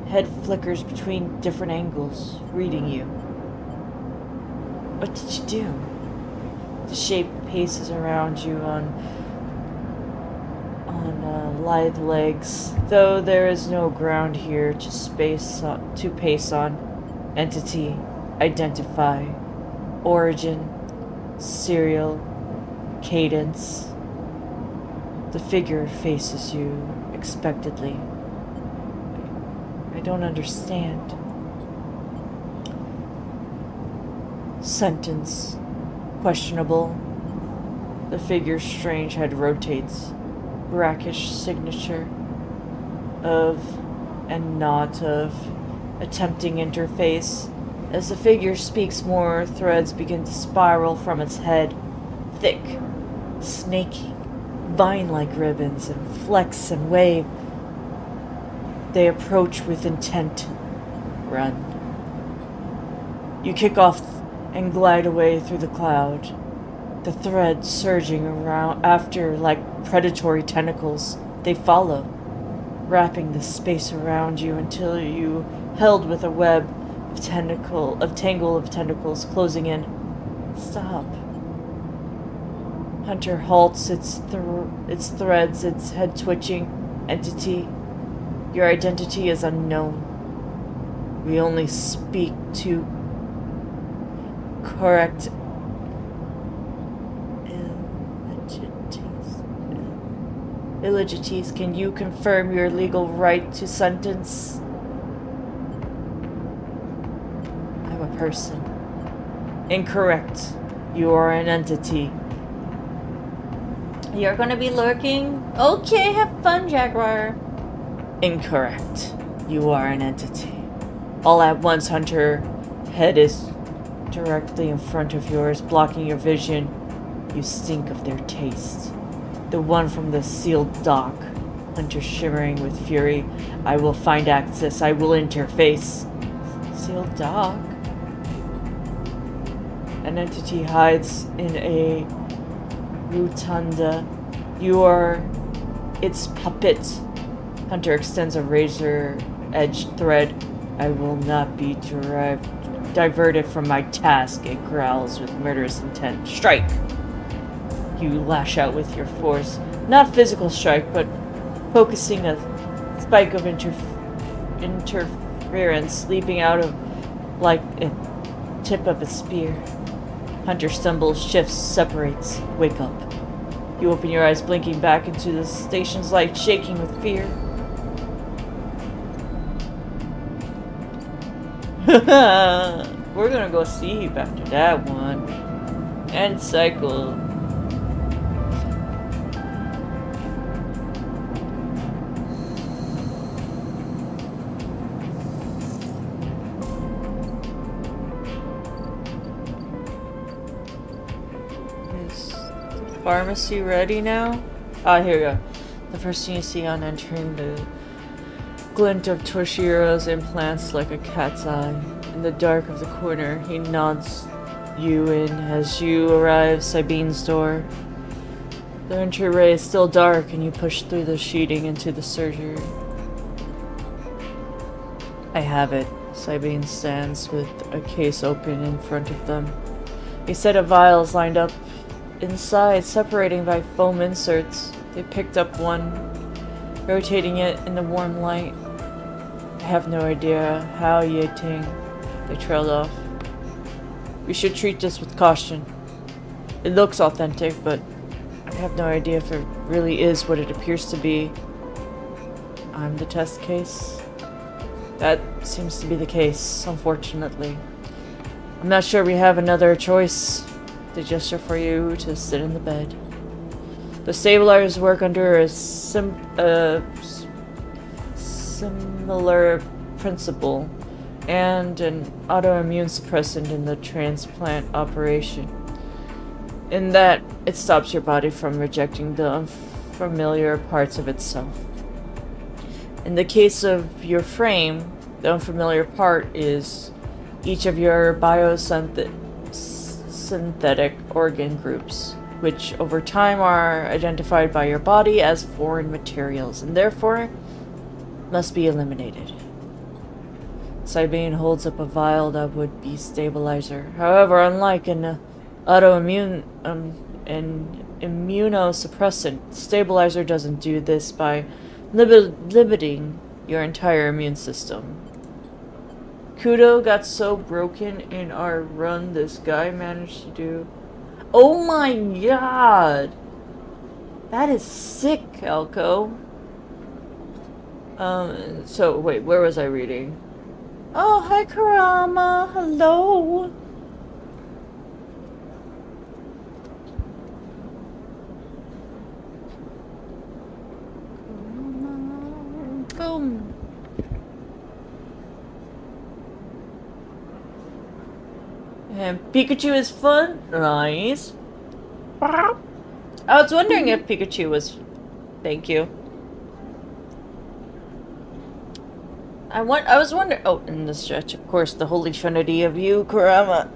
head flickers between different angles, reading you. What did you do? The shape paces around you on lithe legs, though there is no ground here to pace on. Entity, identify, origin, serial, cadence. The figure faces you expectantly. I don't understand. Sentence. Questionable. The figure's strange head rotates. Brackish signature. Of and not of. attempting interface. As the figure speaks more, threads begin to spiral from its head, thick, snaky, vine-like ribbons, and flex and wave. They approach with intent. Run. You kick off and glide away through the cloud, the threads surging around after like predatory tentacles. They follow, wrapping the space around you until you held with a web of tangle of tentacles closing in. Stop. Hunter halts its threads, its head twitching. Entity. Your identity is unknown. We only speak to correct Illegities, can you confirm your legal right to sentence? I'm a person. Incorrect. You are an entity. You're gonna be lurking? Okay, have fun, Jaguar. Incorrect. You are an entity. All at once, Hunter. Head is directly in front of yours, blocking your vision. You stink of their taste. The one from the sealed dock. Hunter shimmering with fury. I will find access. I will interface. Sealed dock? An entity hides in a rotunda. You are its puppet. Hunter extends a razor-edged thread. I will not be diverted from my task. It growls with murderous intent. Strike! You lash out with your force. Not physical strike, but focusing a spike of interference leaping out of like a tip of a spear. Hunter stumbles, shifts, separates. Wake up. You open your eyes, blinking back into the station's light, shaking with fear. We're gonna go sleep after that one. End cycle. Pharmacy ready now? Ah, here we go. The first thing you see on entering, the glint of Toshiro's implants like a cat's eye. In the dark of the corner, he nods you in as you arrive Sabine's door. The entryway is still dark and you push through the sheeting into the surgery. I have it. Sabine stands with a case open in front of them. A set of vials lined up inside, separating by foam inserts. They picked up one, rotating it in the warm light. I have no idea how, Yeting. They trailed off. We should treat this with caution. It looks authentic, but I have no idea if it really is what it appears to be. I'm the test case. That seems to be the case, unfortunately. I'm not sure we have another choice. The gesture for you to sit in the bed. The stabilizers work under a similar principle and an autoimmune suppressant in the transplant operation. In that, it stops your body from rejecting the unfamiliar parts of itself. In the case of your frame, the unfamiliar part is each of your biosynthetic organ groups, which over time are identified by your body as foreign materials and therefore must be eliminated. Sabine holds up a vial that would be stabilizer. However, unlike an autoimmune an immunosuppressant, stabilizer doesn't do this by limiting your entire immune system. Kudo got so broken in our run, this guy managed to do. Oh my god! That is sick, Elko. So wait, where was I reading? Oh, hi Kurama, hello. Boom. And Pikachu is fun? Nice. I was wondering if Pikachu was... Thank you. I was wondering... Oh, in the stretch, of course, the holy trinity of you, Kurama.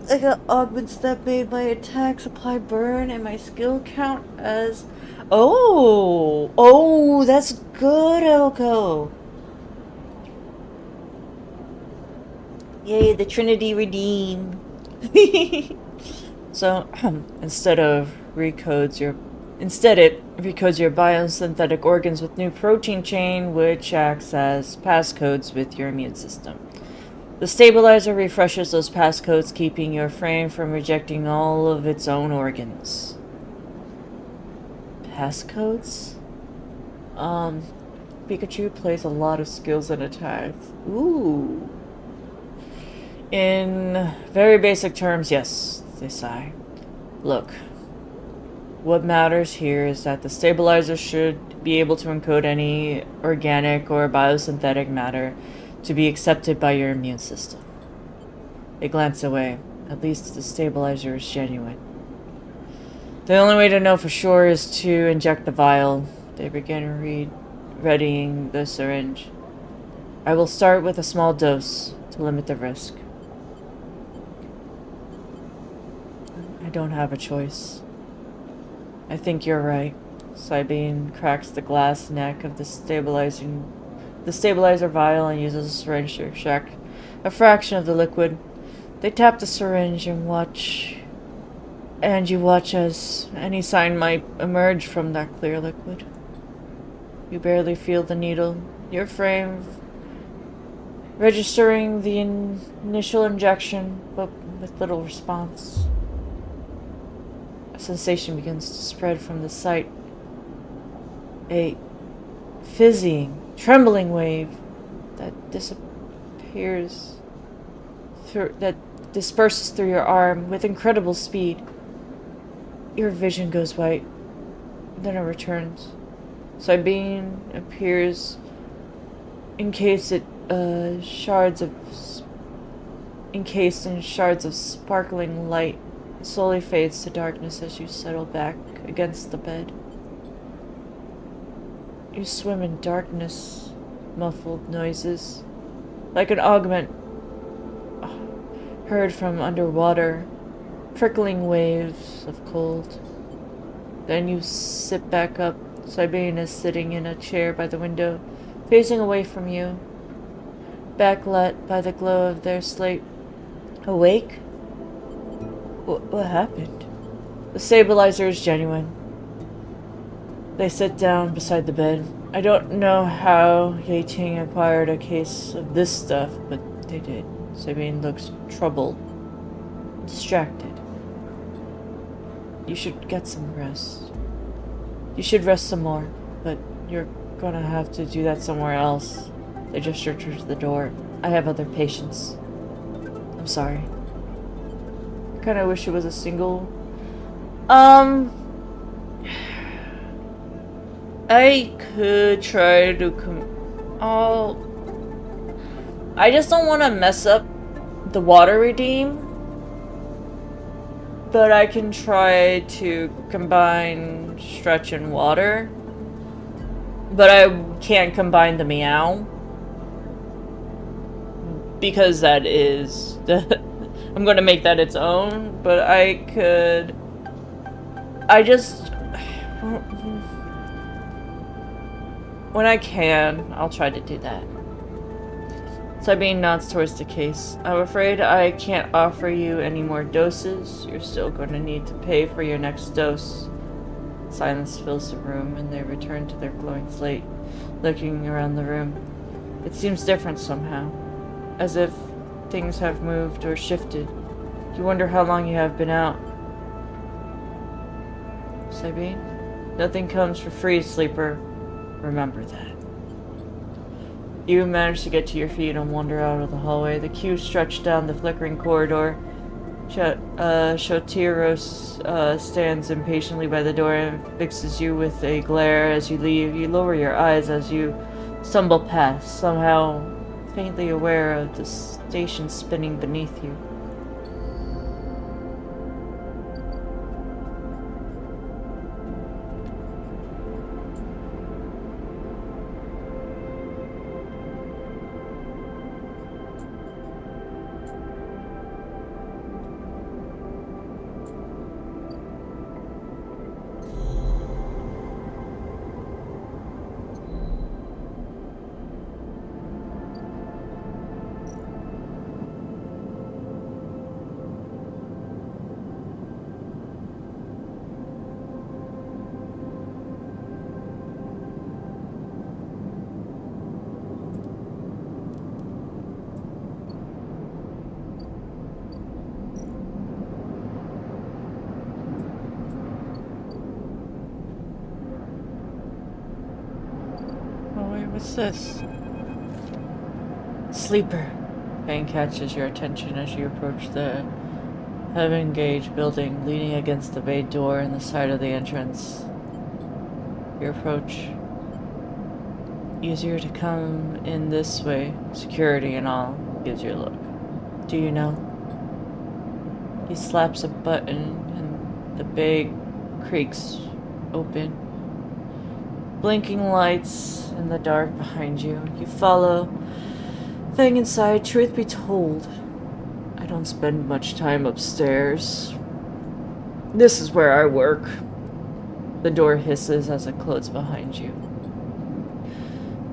I got augments that made my attacks apply burn and my skill count as... Oh! Oh, that's good, Elko! Yay, the Trinity redeem. So, instead it recodes your biosynthetic organs with new protein chain, which acts as passcodes with your immune system. The stabilizer refreshes those passcodes, keeping your frame from rejecting all of its own organs. Passcodes? Pikachu plays a lot of skills and attacks. Ooh. In very basic terms, yes, they sigh. Look, what matters here is that the stabilizer should be able to encode any organic or biosynthetic matter to be accepted by your immune system. They glance away. At least the stabilizer is genuine. The only way to know for sure is to inject the vial. They begin readying the syringe. I will start with a small dose to limit the risk. I don't have a choice. I think you're right. Sabine cracks the glass neck of the stabilizer vial and uses a syringe to extract a fraction of the liquid. They tap the syringe and you watch as any sign might emerge from that clear liquid. You barely feel the needle. Your frame registering the initial injection, but with little response. A sensation begins to spread from the site. A fizzing, trembling wave that disperses through your arm with incredible speed. Your vision goes white, then it returns. Sabine appears encased in shards of sparkling light. It slowly fades to darkness as you settle back against the bed. You swim in darkness, muffled noises, like an augment heard from underwater, trickling waves of cold. Then you sit back up. Sabine is sitting in a chair by the window, facing away from you, backlit by the glow of their slate. Awake? What happened? The stabilizer is genuine. They sit down beside the bed. I don't know how Yating acquired a case of this stuff, but they did. Sabine looks troubled, distracted. You should get some rest. You should rest some more, but you're gonna have to do that somewhere else. They gesture to the door. I have other patients. I'm sorry. I kinda wish it was a single... I could try to I just don't want to mess up the water redeem. But I can try to combine stretch and water. But I can't combine the meow. Because that is... I'm going to make that its own. But I could... When I can, I'll try to do that. Sabine nods towards the case. I'm afraid I can't offer you any more doses. You're still going to need to pay for your next dose. Silence fills the room, and they return to their glowing slate, looking around the room. It seems different somehow, as if things have moved or shifted. You wonder how long you have been out. Sabine? Nothing comes for free, sleeper. Remember that. You manage to get to your feet and wander out of the hallway. The queue stretched down the flickering corridor. Shotiros stands impatiently by the door and fixes you with a glare as you leave. You lower your eyes as you stumble past, somehow faintly aware of the station spinning beneath you. Oh wait, what's this? Sleeper. Fang catches your attention as you approach the Heaven Gauge building, leaning against the bay door in the side of the entrance. Your approach. Easier to come in this way. Security and all. Gives you a look. Do you know? He slaps a button and the bay creaks open. Blinking lights in the dark behind you. You follow. Fang inside, truth be told, I don't spend much time upstairs. This is where I work. The door hisses as it closes behind you.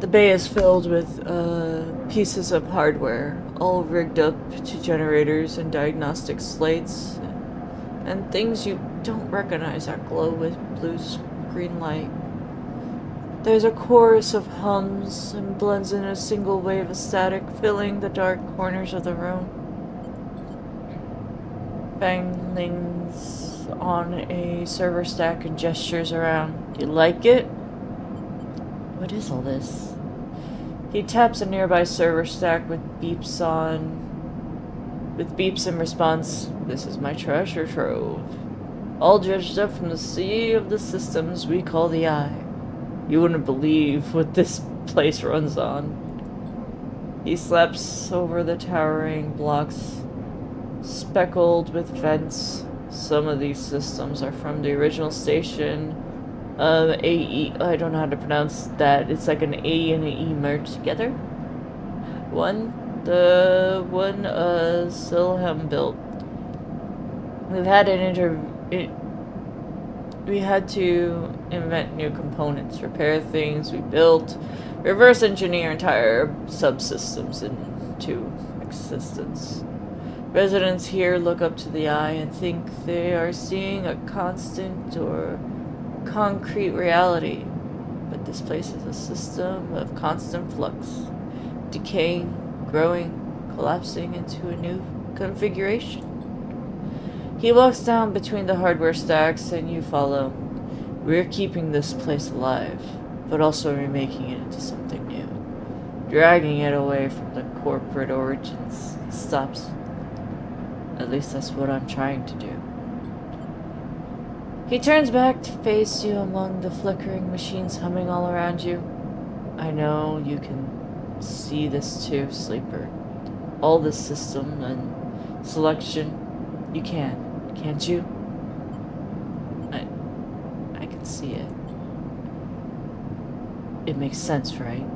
The bay is filled with pieces of hardware, all rigged up to generators and diagnostic slates, and things you don't recognize that glow with blue screen light. There's a chorus of hums and blends in a single wave of static, filling the dark corners of the room. Fang leans on a server stack and gestures around. You like it? What is all this? He taps a nearby server stack with beeps in response. This is my treasure trove. All dredged up from the sea of the systems we call the Eye. You wouldn't believe what this place runs on. He slaps over the towering blocks, speckled with vents. Some of these systems are from the original station of AE. I don't know how to pronounce that. It's like an A and an E merged together. The one Silhem built. We had to invent new components, repair things we built, reverse engineer entire subsystems into existence. Residents here look up to the Eye and think they are seeing a constant or concrete reality, but this place is a system of constant flux, decaying, growing, collapsing into a new configuration. He walks down between the hardware stacks and you follow. We're keeping this place alive, but also remaking it into something new. Dragging it away from the corporate origins. He stops. At least that's what I'm trying to do. He turns back to face you among the flickering machines humming all around you. I know you can see this too, Sleeper. All this system and selection. You can, can't you? I can see it. It makes sense, right?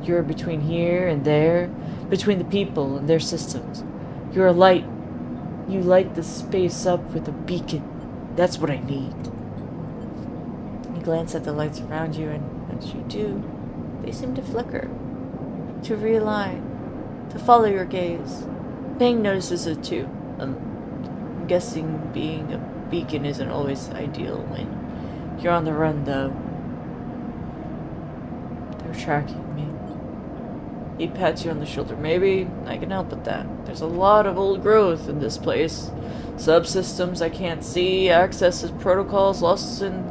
You're between here and there, between the people and their systems. You're a light. You light the space up with a beacon. That's what I need. You glance at the lights around you, and as you do, they seem to flicker, to realign, to follow your gaze. Fang notices it too. I'm guessing being a beacon isn't always ideal when you're on the run, though. They're tracking me. He pats you on the shoulder. Maybe I can help with that. There's a lot of old growth in this place. Subsystems I can't see, accesses protocols lost in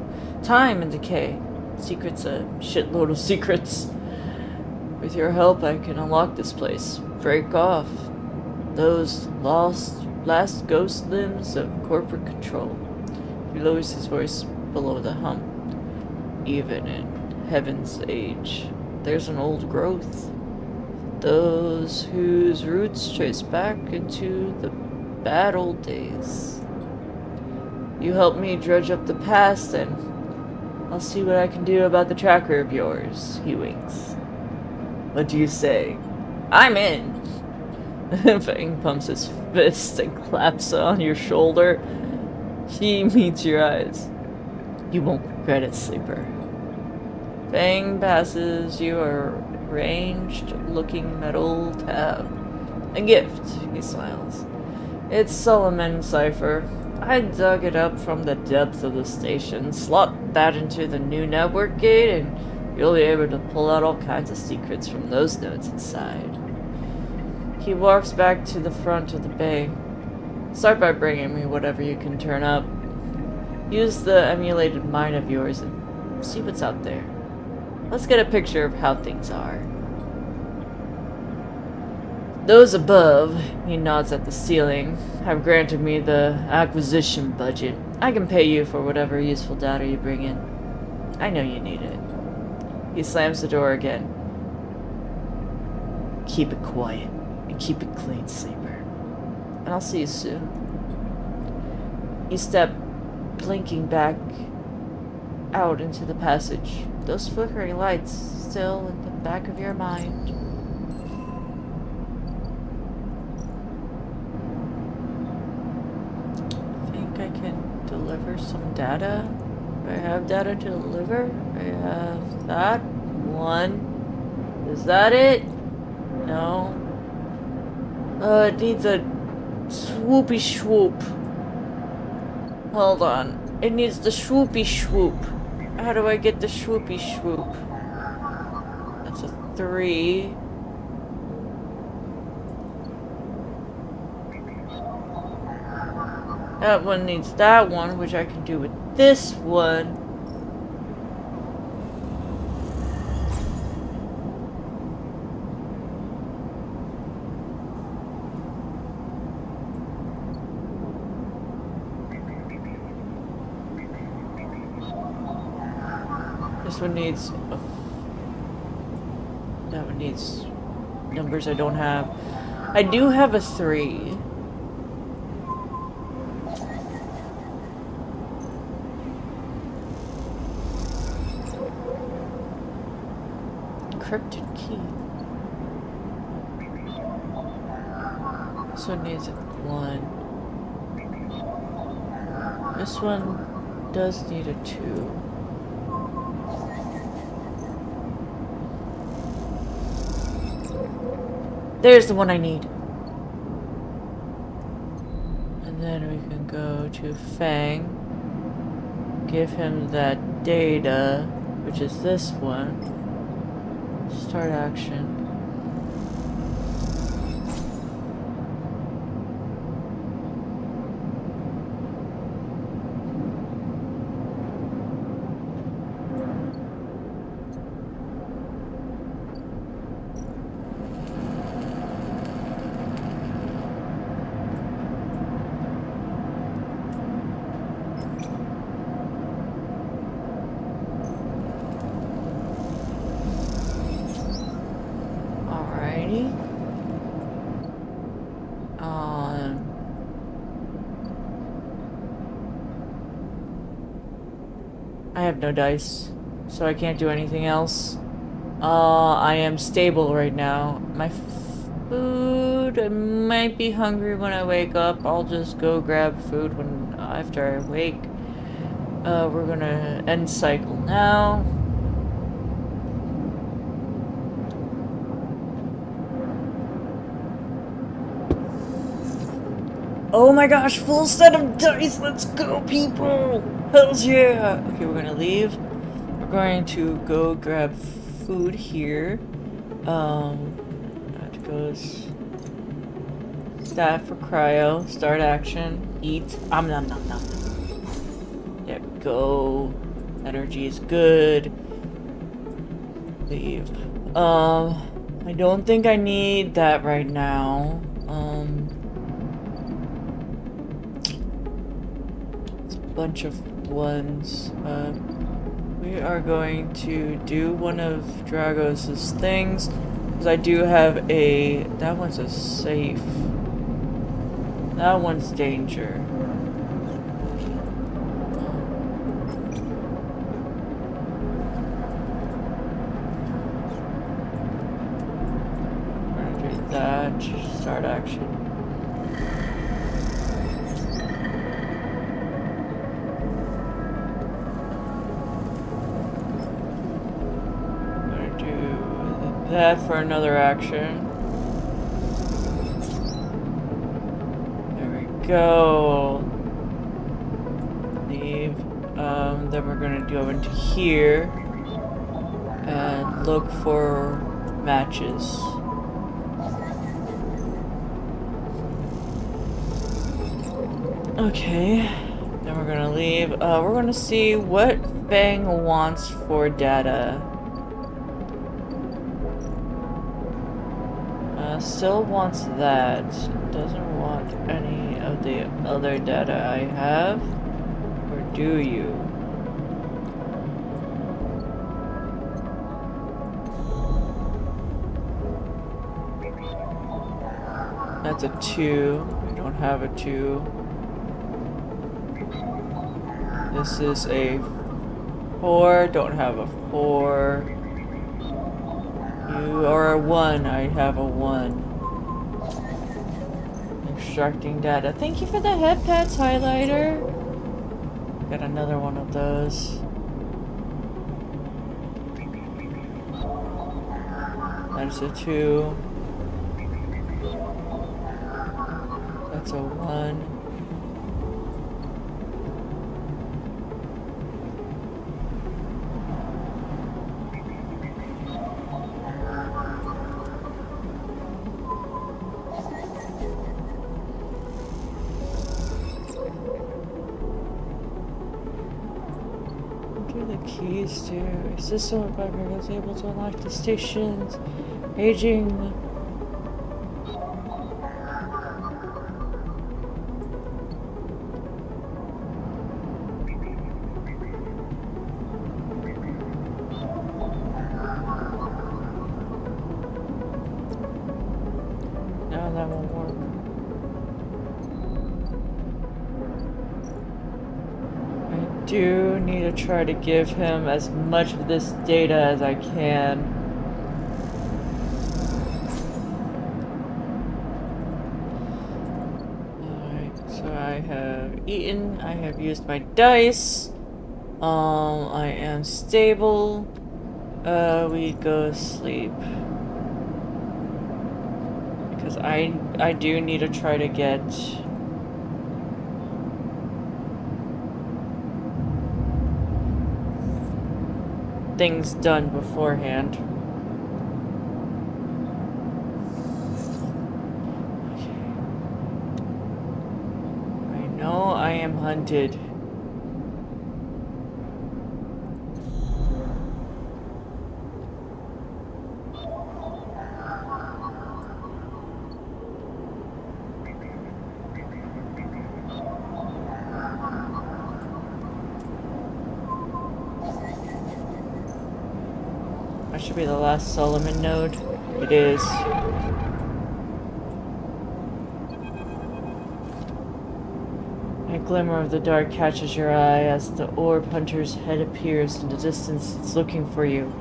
time and decay. Secrets, a shitload of secrets. With your help, I can unlock this place. Break off those last ghost limbs of corporate control. He lowers his voice below the hum. Even in Heaven's Age, there's an old growth. those whose roots trace back into the bad old days. You help me dredge up the past, and I'll see what I can do about the tracker of yours. He winks. What do you say? I'm in! Fang pumps his fist and claps on your shoulder. He meets your eyes. You won't regret it, sleeper. Fang passes you a arranged-looking metal tab. A gift, he smiles. It's Solomon cipher. I dug it up from the depths of the station. Slot that into the new network gate, and you'll be able to pull out all kinds of secrets from those notes inside. He walks back to the front of the bay. Start by bringing me whatever you can turn up. Use the emulated mind of yours and see what's out there. Let's get a picture of how things are. Those above, he nods at the ceiling, have granted me the acquisition budget. I can pay you for whatever useful data you bring in. I know you need it. He slams the door again. Keep it quiet and keep it clean, sleeper. And I'll see you soon. You step, blinking back out into the passage. Those flickering lights still in the back of your mind. Think I can deliver some data? Do I have data to deliver? I have that one. Is that it? No. It needs a swoopy swoop. Hold on. It needs the swoopy swoop. How do I get the swoopy swoop? That's a 3. That one needs that one, which I can do with this one. This one needs that one needs numbers I don't have. I do have a 3. Encrypted key. This one needs a 1. This one does need a 2. There's the one I need. And then we can go to Fang. Give him that data, which is this one. Start action. I have no dice, so I can't do anything else. I am stable right now. My food, I might be hungry when I wake up. I'll just go grab food after I wake. We're gonna end cycle now. Oh my gosh, full set of dice! Let's go, people! Hells yeah! Okay, we're gonna leave. We're going to go grab food here. That goes. Staff for cryo. Start action. Eat. Nom nom nom. Yeah, go. Energy is good. Leave. I don't think I need that right now. Bunch of ones. We are going to do one of Dragos's things. Because I do have a... That one's a safe. That one's danger. We're gonna do that. Start action. That for another action. There we go. Leave. Then we're gonna go into here and look for matches. Okay. Then we're gonna leave. We're gonna see what Fang wants for data. Still wants that. Doesn't want any of the other data I have. Or do you? That's a 2. We don't have a 2. This is a 4. Don't have a 4. You are a 1. I have a 1. Extracting data. Thank you for the head pets highlighter. Got another one of those. That's a 2. That's a 1. Keys to a system whereby was able to unlock the station's aging. No, that won't work. Do need to try to give him as much of this data as I can. Alright, so I have eaten, I have used my dice. I am stable. We go sleep. Because I do need to try to get things done beforehand. Okay. I know I am hunted. That should be the last Solomon node. It is. A glimmer of the dark catches your eye as the orb hunter's head appears in the distance. It's looking for you.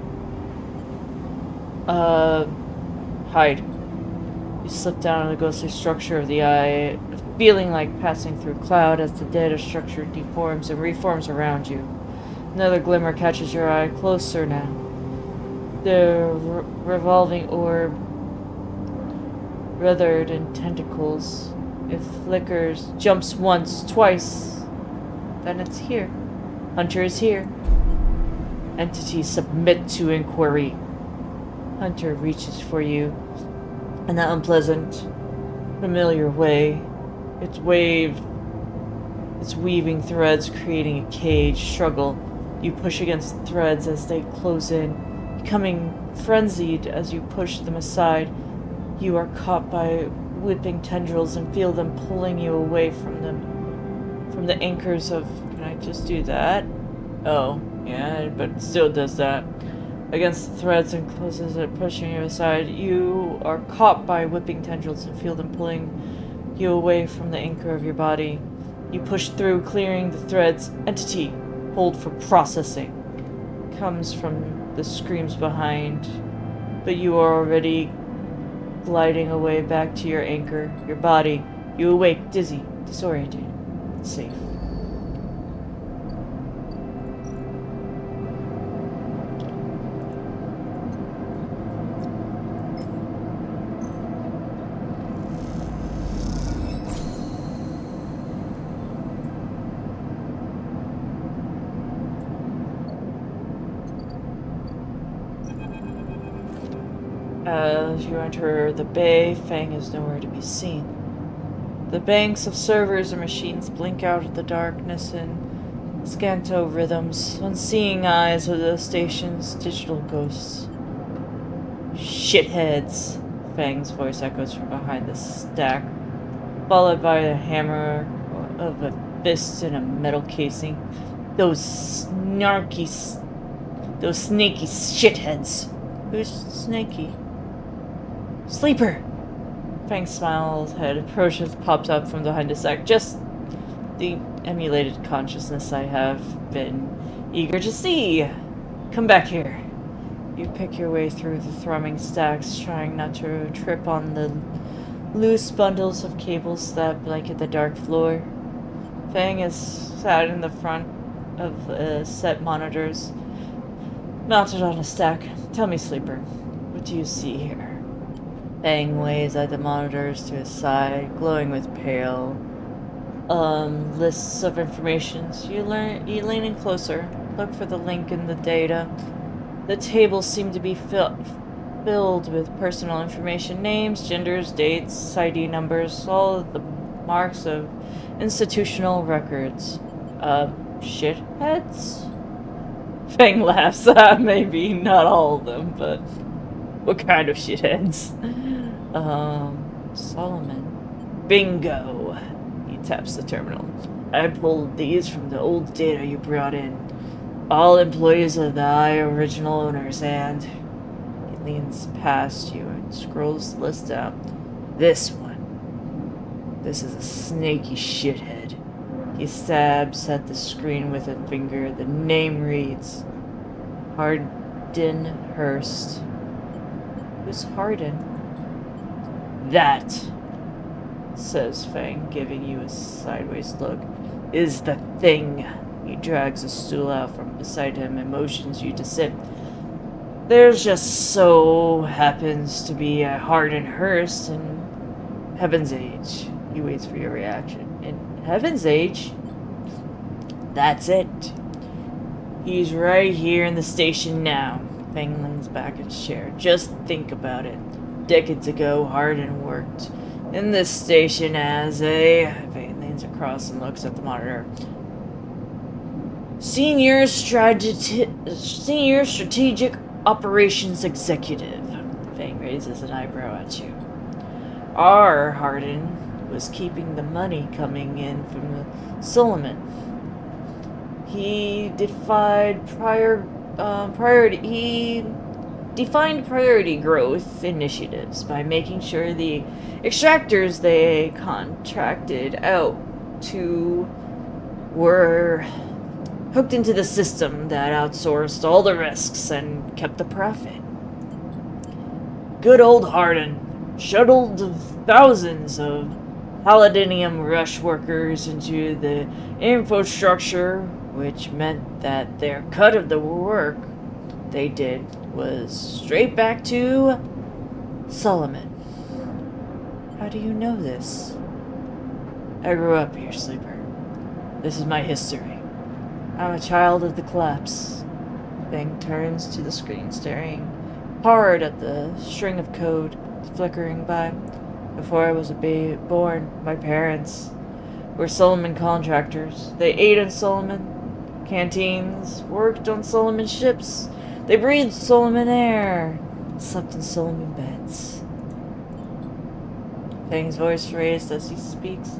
Hide. You slip down on the ghostly structure of the eye, feeling like passing through cloud as the data structure deforms and reforms around you. Another glimmer catches your eye, closer now. The revolving orb, wreathed in tentacles. It flickers, jumps once, twice. Then it's here. Hunter is here. Entities submit to inquiry. Hunter reaches for you in that unpleasant, familiar way. It's weaving threads, creating a cage struggle. You push against the threads as they close in, becoming frenzied as you push them aside. You are caught by whipping tendrils and feel them pulling you away from them. From the anchors of... Can I just do that? Oh, yeah, but it still does that. against the threads and closes it, pushing you aside. You are caught by whipping tendrils and feel them pulling you away from the anchor of your body. You push through, clearing the threads. Entity, hold for processing. Comes from the screams behind, but you are already gliding away back to your anchor, your body. You awake, dizzy, disoriented. It's safe. As you enter the bay, Fang is nowhere to be seen. The banks of servers and machines blink out of the darkness in scanto rhythms, unseeing eyes of the station's digital ghosts. Shitheads, Fang's voice echoes from behind the stack, followed by a hammer of a fist in a metal casing. Those snaky shitheads. Who's snaky? Sleeper! Fang's smile's head approaches, pops up from behind a sack. Just the emulated consciousness I have been eager to see. Come back here. You pick your way through the thrumming stacks, trying not to trip on the loose bundles of cables that blanket the dark floor. Fang is sat in the front of a set monitors, mounted on a stack. Tell me, Sleeper, what do you see here? Fang waves at the monitors to his side, glowing with pale lists of information. You lean in closer, look for the link in the data. The tables seem to be filled with personal information, names, genders, dates, ID numbers, all of the marks of institutional records. Shitheads? Fang laughs. Maybe not all of them, but what kind of shitheads? Solomon. Bingo! He taps the terminal. I pulled these from the old data you brought in. All employees of the original owners, and he leans past you and scrolls the list out. This one. This is a snaky shithead. He stabs at the screen with a finger. The name reads Hardin Hurst. Who's Hardin? That, says Fang, giving you a sideways look, is the thing. He drags a stool out from beside him and motions you to sit. There's just so happens to be a Hardin Hurst in Heaven's Age. He waits for your reaction. In Heaven's Age? That's it. He's right here in the station now. Fang leans back in his chair. Just think about it. Decades ago, Hardin worked in this station as a... Fang leans across and looks at the monitor. Senior Strategic Operations Executive. Fang raises an eyebrow at you. Our Hardin was keeping the money coming in from the Solomon. He defined priority growth initiatives by making sure the extractors they contracted out to were hooked into the system that outsourced all the risks and kept the profit. Good old Hardin shuttled thousands of Paladinium Rush workers into the infrastructure, which meant that their cut of the work they did was straight back to Solomon. How do you know this? I grew up here, Sleeper. This is my history. I'm a child of the collapse. Fang turns to the screen, staring hard at the string of code flickering by. Before I was born, my parents were Solomon contractors. They ate in Solomon canteens, worked on Solomon ships. They breathed Solomon air, slept in Solomon beds. Fang's voice raised as he speaks,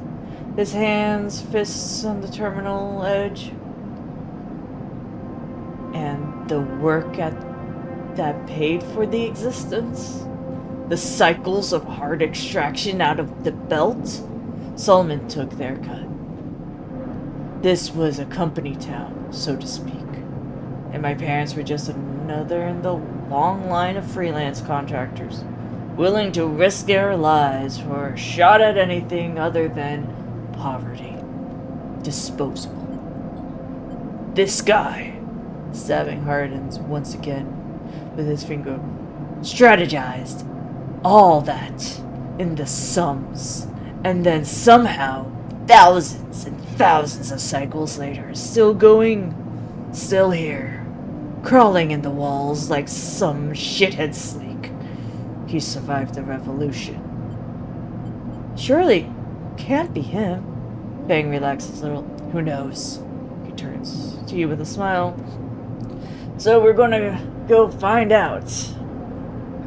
his hands, fists on the terminal edge. And the work at that paid for the existence? The cycles of hard extraction out of the belt? Solomon took their cut. This was a company town, so to speak. And my parents were just another in the long line of freelance contractors, willing to risk their lives for a shot at anything other than poverty. Disposable. This guy, stabbing Hardens once again with his finger, strategized all that in the sums, and then somehow, thousands and thousands of cycles later, still going, still here, crawling in the walls like some shithead snake. He survived the revolution. Surely, can't be him. Fang relaxes a little. Who knows? He turns to you with a smile. So we're gonna go find out.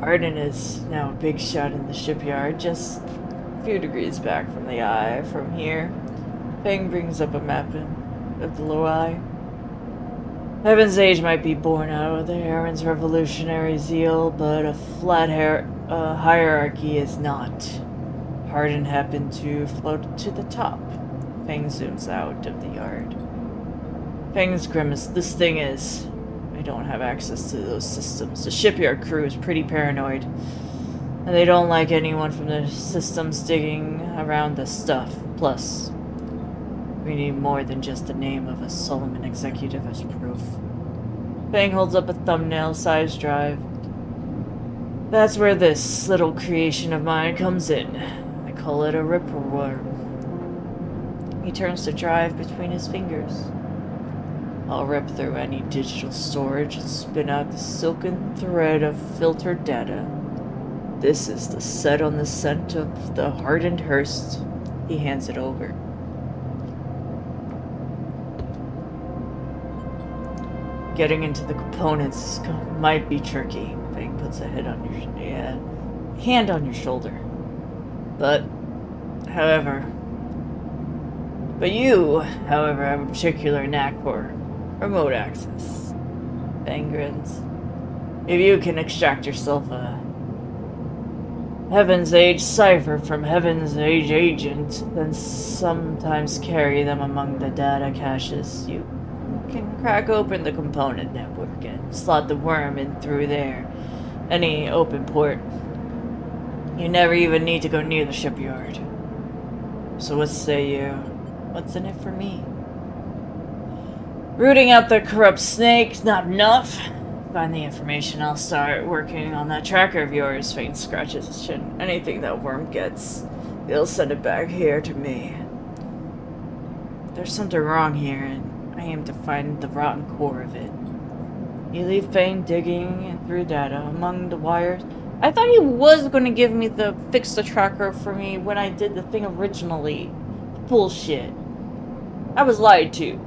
Arden is now a big shot in the shipyard, just a few degrees back from the eye. From here, Fang brings up a map of the low eye. Heaven's Age might be born out of the Heron's revolutionary zeal, but a flat hierarchy is not. Arden happened to float to the top. Fang zooms out of the yard. Fang's grimace. This thing is... I don't have access to those systems. The shipyard crew is pretty paranoid. And they don't like anyone from the systems digging around this stuff. Plus, we need more than just the name of a Solomon executive as proof. Fang holds up a thumbnail-sized drive. That's where this little creation of mine comes in. I call it a ripperworm. He turns the drive between his fingers. I'll rip through any digital storage and spin out the silken thread of filtered data. This is the set on the scent of the hardened Hearst. He hands it over. Getting into the components might be tricky. Fang puts a hand on your shoulder. But you, however, have a particular knack for remote access. Fang grins. If you can extract yourself a Heaven's Age cipher from Heaven's Age agent, then sometimes carry them among the data caches, you can crack open the component network and slot the worm in through there. Any open port. You never even need to go near the shipyard. So what say you? What's in it for me? Rooting out the corrupt snake, not enough. Find the information, I'll start working on that tracker of yours. Fang scratches his chin. Anything that worm gets, they'll send it back here to me. There's something wrong here, and I aim to find the rotten core of it. You leave Fang digging through data among the wires. I thought he was going to give me the fix the tracker for me when I did the thing originally. Bullshit. I was lied to.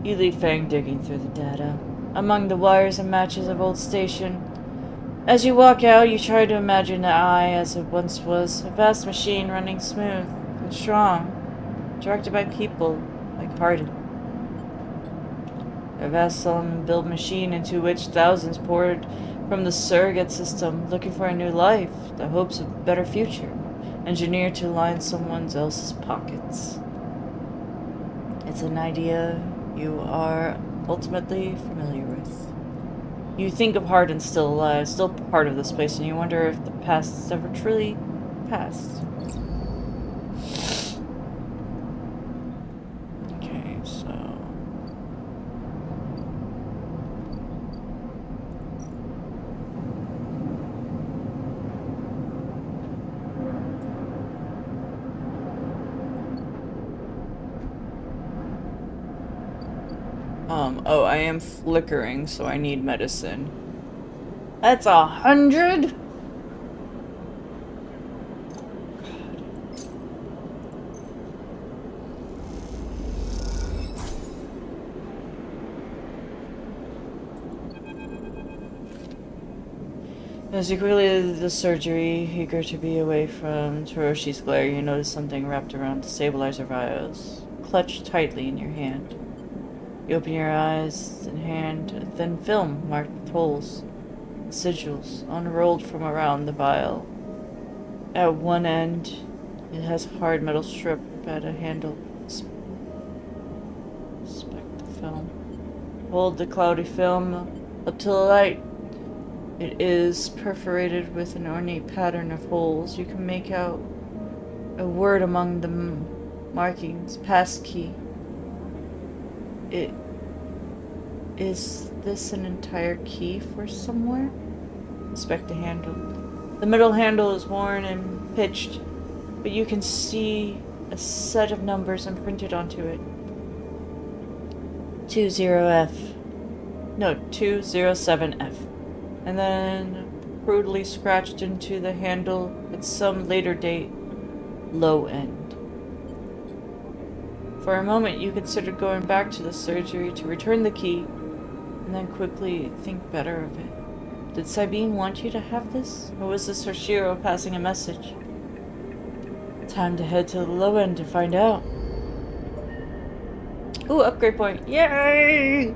You leave Fang digging through the data among the wires and matches of old station. As you walk out, you try to imagine the Eye as it once was, a vast machine running smooth and strong, directed by people like Hardin. A vast Solomon-built machine into which thousands poured from the surrogate system, looking for a new life, the hopes of a better future, engineered to line someone else's pockets. It's an idea you are ultimately familiar with. You think of Hardin still alive, still part of this place, and you wonder if the past has ever truly passed. Okay, so... oh, I am flickering, so I need medicine. That's 100? As you quickly leave the surgery, eager to be away from Toroshi's glare, you notice something wrapped around the stabilizer vials, clutched tightly in your hand. You open your eyes and hand a thin film marked with holes. sigils unrolled from around the vial. At one end, it has a hard metal strip at a handle. Inspect the film. Hold the cloudy film up to the light. It is perforated with an ornate pattern of holes. You can make out a word among the markings. Passkey. Is this an entire key for somewhere? Inspect the handle. The middle handle is worn and pitched, but you can see a set of numbers imprinted onto it. 207F. And then crudely scratched into the handle at some later date, low end. For a moment you considered going back to the surgery to return the key, and then quickly think better of it. Did Sabine want you to have this? Or was this Hoshiro passing a message? Time to head to the low end to find out. Ooh, upgrade point. Yay!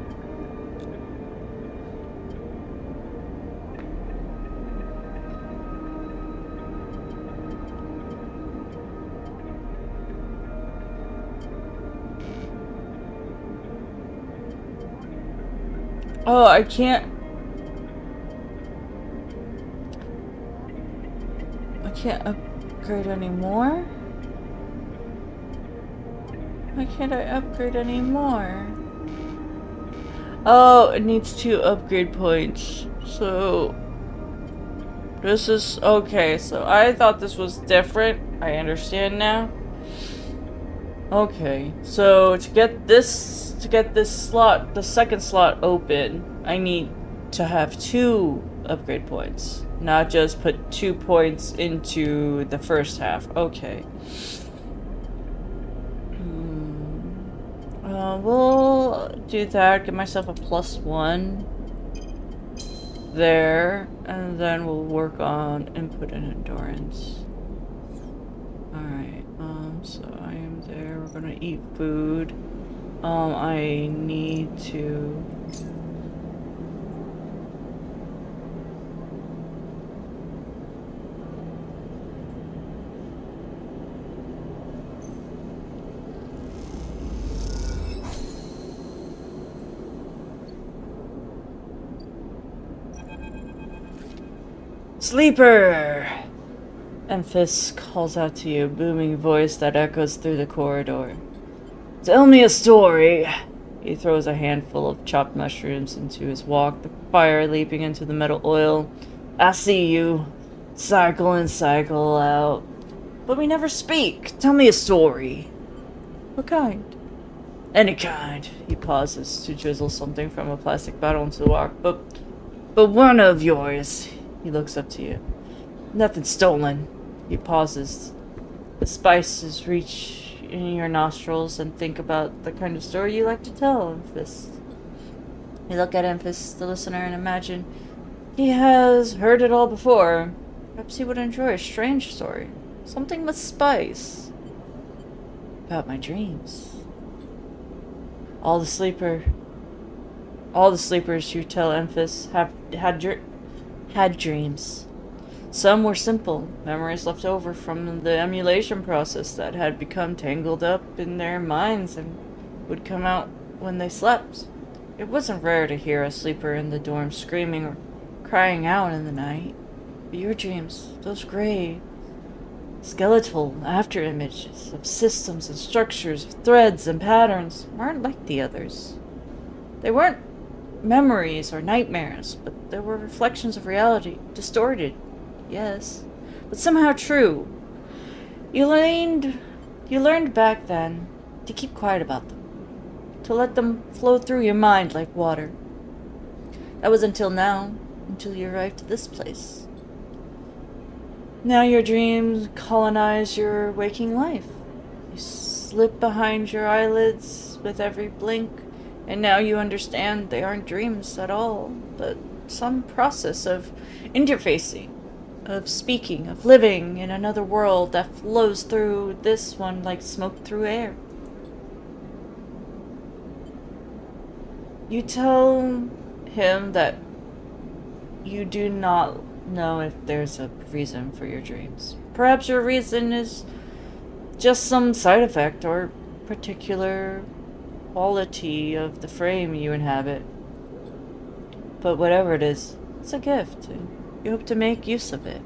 Oh, I can't upgrade anymore? Why can't I upgrade anymore? Oh, it needs 2 upgrade points. So this is okay, so I thought this was different. I understand now. Okay, so to get this slot, the second slot open, I need to have 2 upgrade points, not just put 2 points into the first half. Okay. We'll do that, give myself a +1 there, and then we'll work on input and endurance. Alright, so I am there, we're gonna eat food. I need to... Sleeper! Emphis calls out to you, a booming voice that echoes through the corridor. Tell me a story! He throws a handful of chopped mushrooms into his wok, the fire leaping into the metal oil. I see you. Cycle in, cycle out. But we never speak. Tell me a story. What kind? Any kind. He pauses to drizzle something from a plastic bottle into the wok. But one of yours. He looks up to you. Nothing stolen. He pauses. The spices reach in your nostrils and think about the kind of story you like to tell, Emphis. You look at Emphis, the listener, and imagine he has heard it all before. Perhaps he would enjoy a strange story. Something with spice. About my dreams. All the sleepers you tell Emphis have had dreams. Some were simple, memories left over from the emulation process that had become tangled up in their minds and would come out when they slept. It wasn't rare to hear a sleeper in the dorm screaming or crying out in the night. But your dreams, those gray, skeletal after images of systems and structures, of threads and patterns, weren't like the others. They weren't memories or nightmares, but they were reflections of reality, distorted. Yes, but somehow true. You learned back then to keep quiet about them, to let them flow through your mind like water. That was until now, until you arrived at this place. Now your dreams colonize your waking life. You slip behind your eyelids with every blink, and now you understand they aren't dreams at all, but some process of interfacing, of speaking, of living in another world that flows through this one like smoke through air. You tell him that you do not know if there's a reason for your dreams. Perhaps your reason is just some side effect or particular quality of the frame you inhabit. But whatever it is, it's a gift, and you hope to make use of it.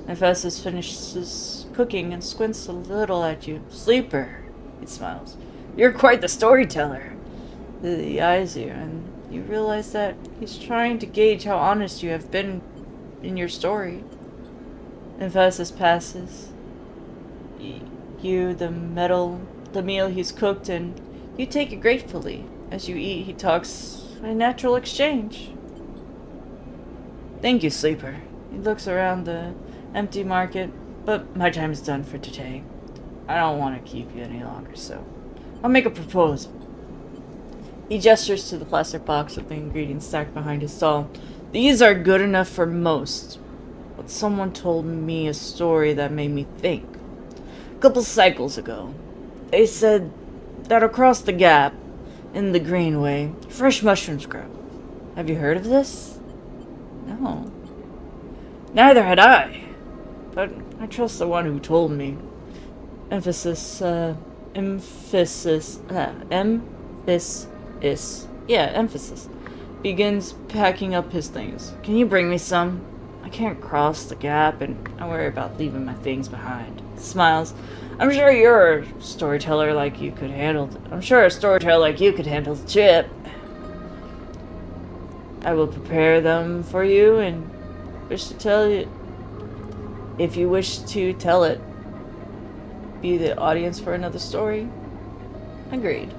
Ephesus finishes cooking and squints a little at you. Sleeper, he smiles. You're quite the storyteller. He eyes you, and you realize that he's trying to gauge how honest you have been in your story. Ephesus passes you the meal he's cooked, and you take it gratefully. As you eat, he talks a natural exchange. Thank you, Sleeper. He looks around the empty market, but my time is done for today. I don't want to keep you any longer, so I'll make a proposal. He gestures to the plastic box with the ingredients stacked behind his stall. These are good enough for most, but someone told me a story that made me think. A couple cycles ago, they said that across the gap, in the Greenway, fresh mushrooms grow. Have you heard of this? No. Neither had I, but I trust the one who told me. Emphasis. Begins packing up his things. Can you bring me some? I can't cross the gap, and I worry about leaving my things behind. Smiles. I'm sure you're a storyteller like you could handle the chip. I will prepare them for you and wish to tell you if you wish to tell it. Be the audience for another story. Agreed.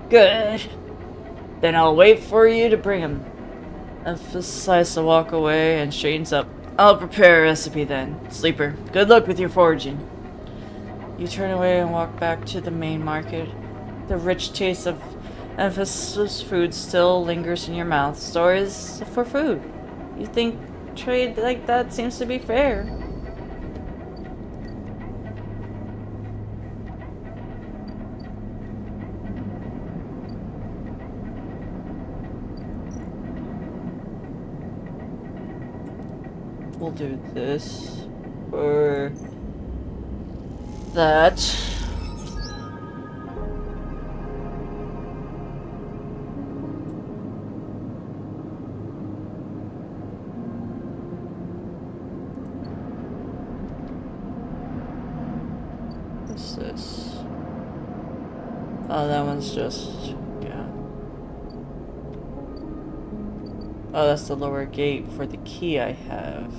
Good. Then I'll wait for you to bring him. Emphasize to walk away and straightens up. I'll prepare a recipe then. Sleeper, good luck with your foraging. You turn away and walk back to the main market. The rich taste of Emphasis food still lingers in your mouth. Stories for food. You think trade like that seems to be fair. We'll do this or that. What's this? Oh, that one's just, yeah. Oh, that's the lower gate for the key I have.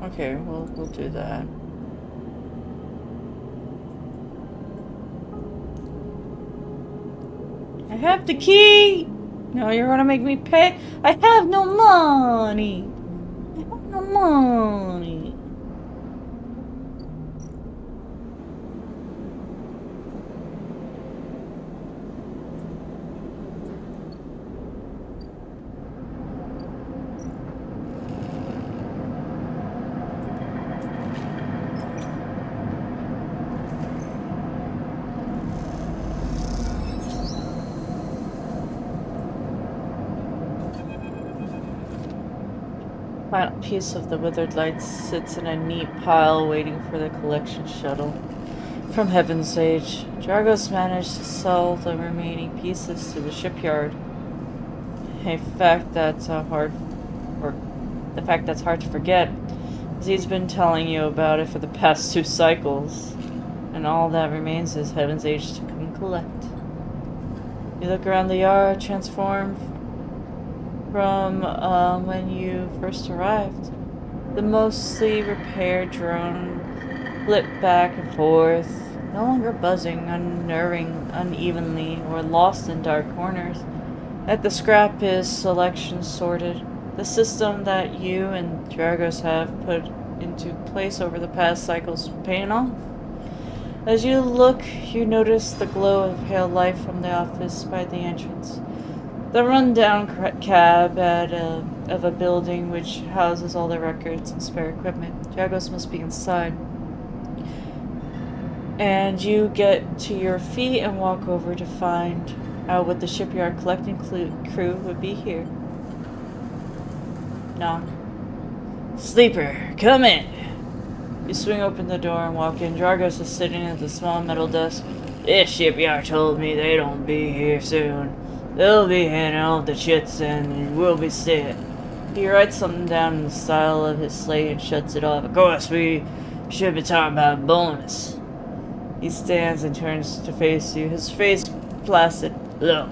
Okay, well, we'll do that. I have the key! No, you're gonna make me pay? I have no money! I have no money! Final piece of the withered light sits in a neat pile waiting for the collection shuttle. From Heaven's Age, Dragos managed to sell the remaining pieces to the shipyard. A fact that's hard to forget, as he's been telling you about it for the past 2 cycles. And all that remains is Heaven's Age to come collect. You look around the yard, transformed from when you first arrived. The mostly repaired drone flipped back and forth, no longer buzzing, unnerving unevenly, or lost in dark corners. At the scrap is selection sorted, the system that you and Dragos have put into place over the past cycles paying off. As you look, you notice the glow of pale light from the office by the entrance. The rundown cab of a building which houses all the records and spare equipment. Dragos must be inside. And you get to your feet and walk over to find out with the shipyard collecting crew would be here. Knock. Sleeper, come in! You swing open the door and walk in. Dragos is sitting at the small metal desk. This shipyard told me they don't be here soon. They'll be handing out the chits and we'll be set. He writes something down in the style of his slate and shuts it off. Of course, we should be talking about bonus. He stands and turns to face you, his face placid. Look,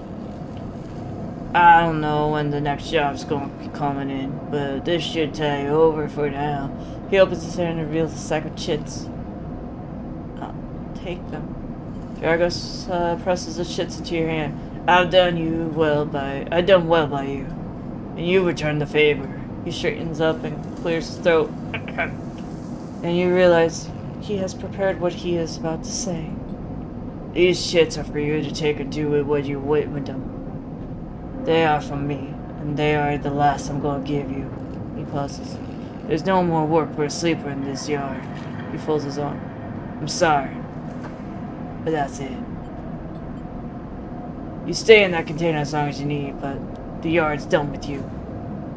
I don't know when the next job's going to be coming in, but this should tie you over for now. He opens his hand and reveals a sack of chits. Take them. Dragos presses the chits into your hand. I've done well by you, and you return the favor. He straightens up and clears his throat, and you realize he has prepared what he is about to say. These chits are for you to take and do with what you want with them. They are from me, and they are the last I'm going to give you. He pauses. There's no more work for a sleeper in this yard. He folds his arm. I'm sorry, but that's it. You stay in that container as long as you need, but the yard's done with you.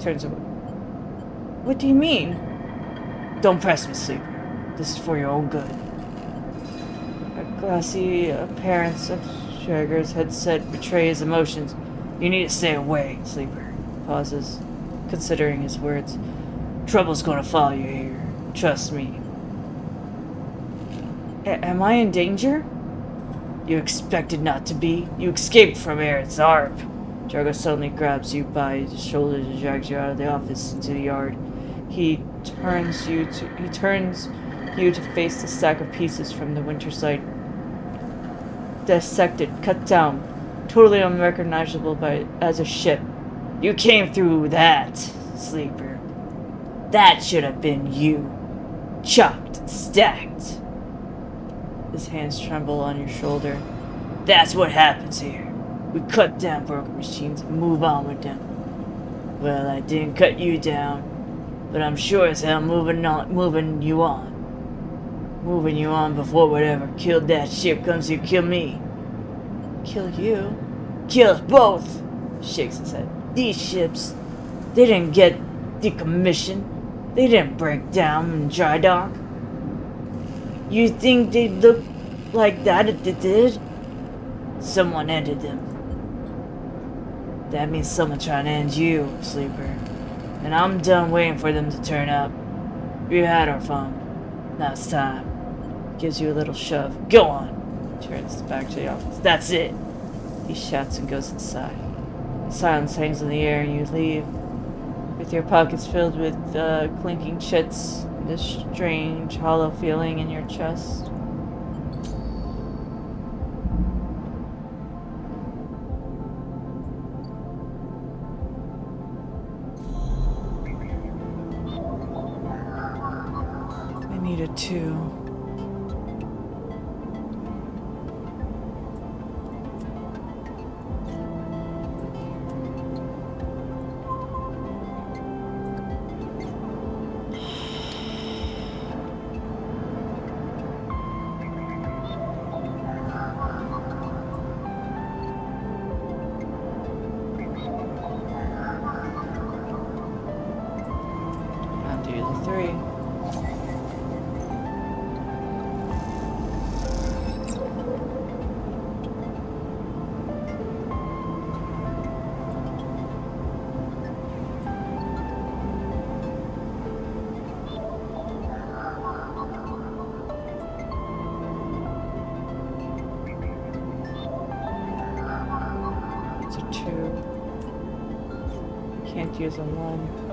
Turns away. What do you mean? Don't press me, sleeper. This is for your own good. A glassy appearance of Schrager's headset betrays emotions. You need to stay away, sleeper. Pauses, considering his words. Trouble's gonna follow you here. Trust me. Am I in danger? You expected not to be. You escaped from Eretz Arp. Dragos suddenly grabs you by the shoulders and drags you out of the office into the yard. He turns you to face the stack of pieces from the winter site. Dissected, cut down, totally unrecognizable as a ship. You came through that, sleeper. That should have been you. Chopped and stacked. His hands tremble on your shoulder. That's what happens here. We cut down broken machines and move on with them. Well, I didn't cut you down, but I'm sure as hell moving you on. Moving you on before whatever killed that ship comes to kill me. Kill you? Kill us both! Shakes his head. These ships, they didn't get decommissioned. They didn't break down in dry dock. You think they look like that if they did? Someone ended them. That means someone trying to end you, sleeper. And I'm done waiting for them to turn up. We had our fun. Now it's time. Gives you a little shove. Go on. Turns back to the office. That's it. He shouts and goes inside. Silence hangs in the air and you leave, with your pockets filled with clinking chits, this strange hollow feeling in your chest. I need a 2. Can't use a 1.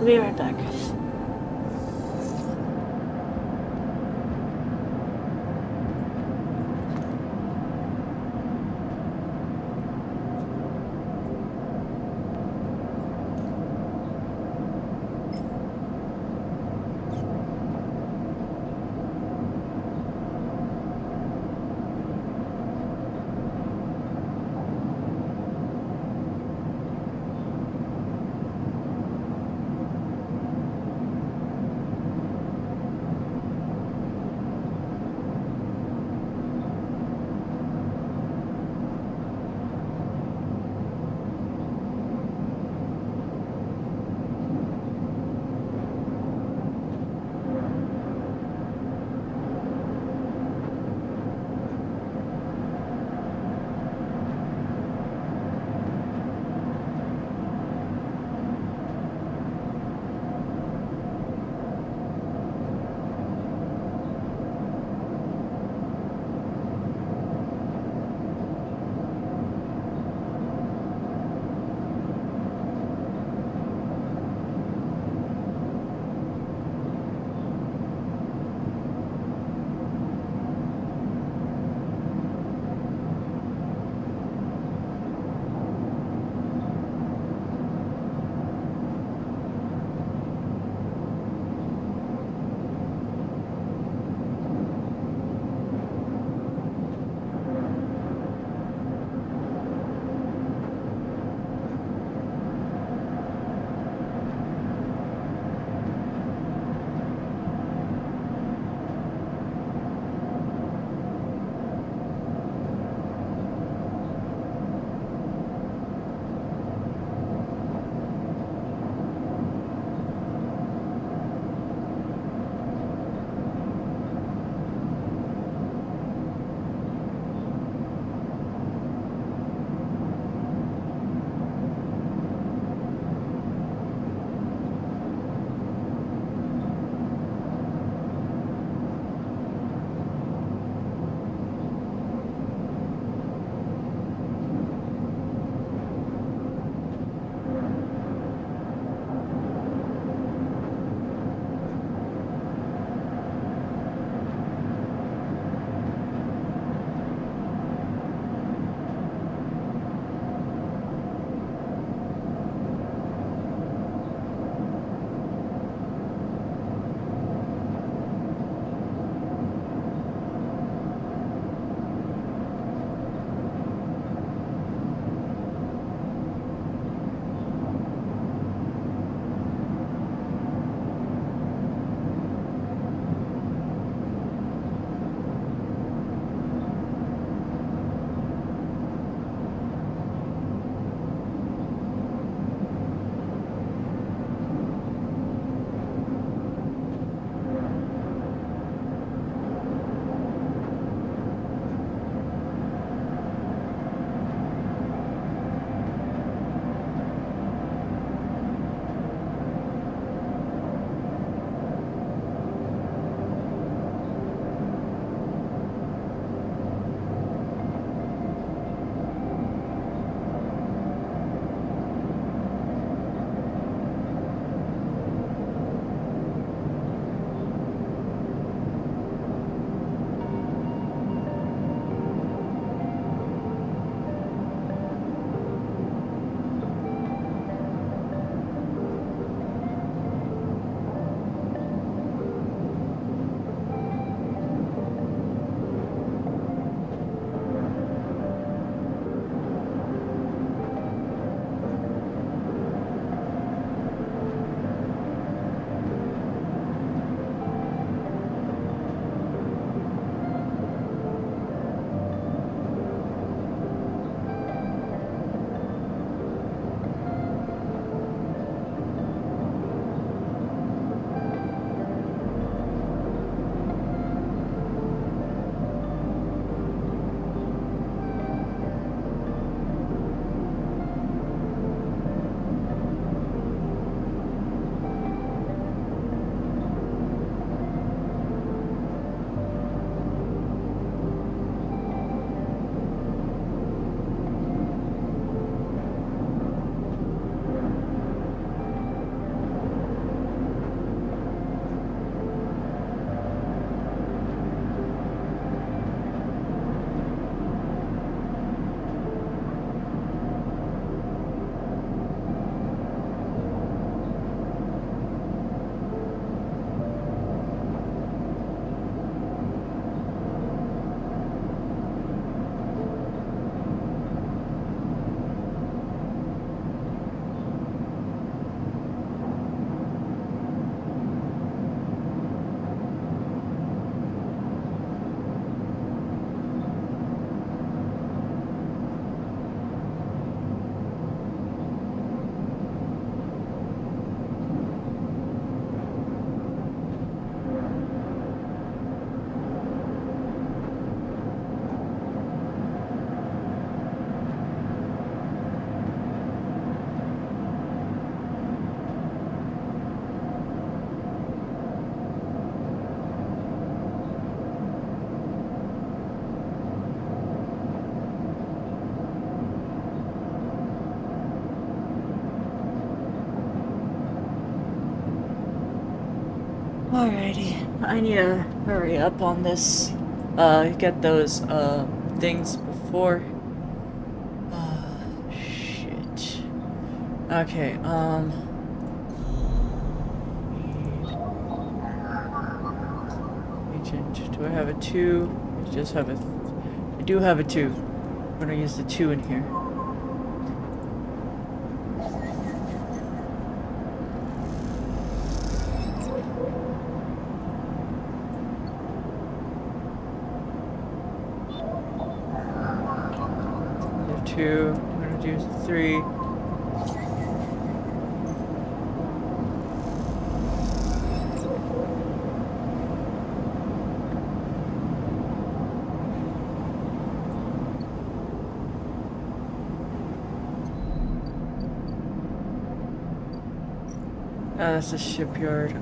be right back. Alrighty, I need to hurry up on this. Get those, things before. Shit. Okay, Agent, do I have a 2? I just have a... I do have a 2. I'm gonna use the 2 in here. Another 2. I'm gonna do 3. That's the shipyard.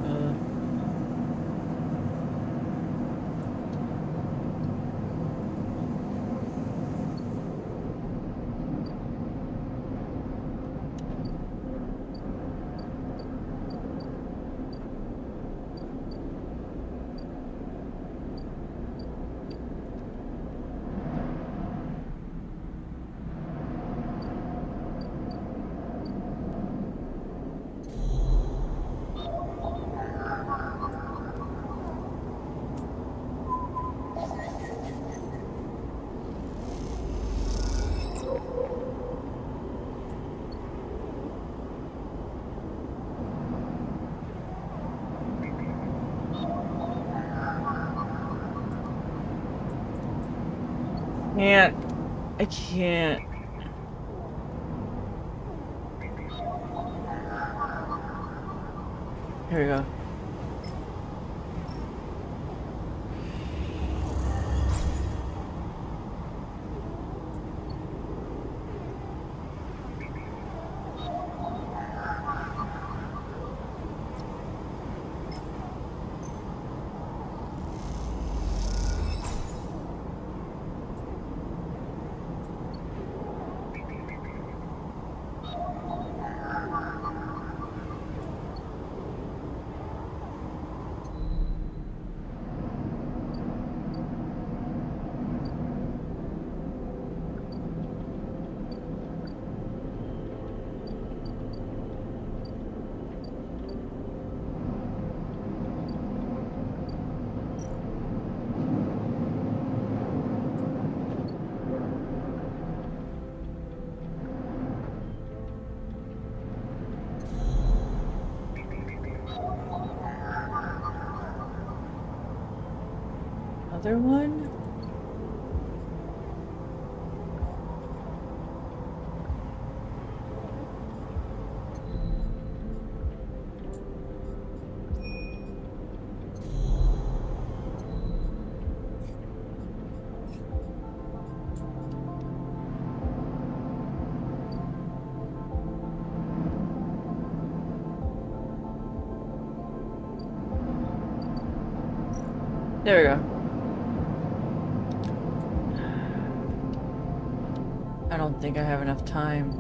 I can't. Here we go. Other one? There we go. I don't think I have enough time.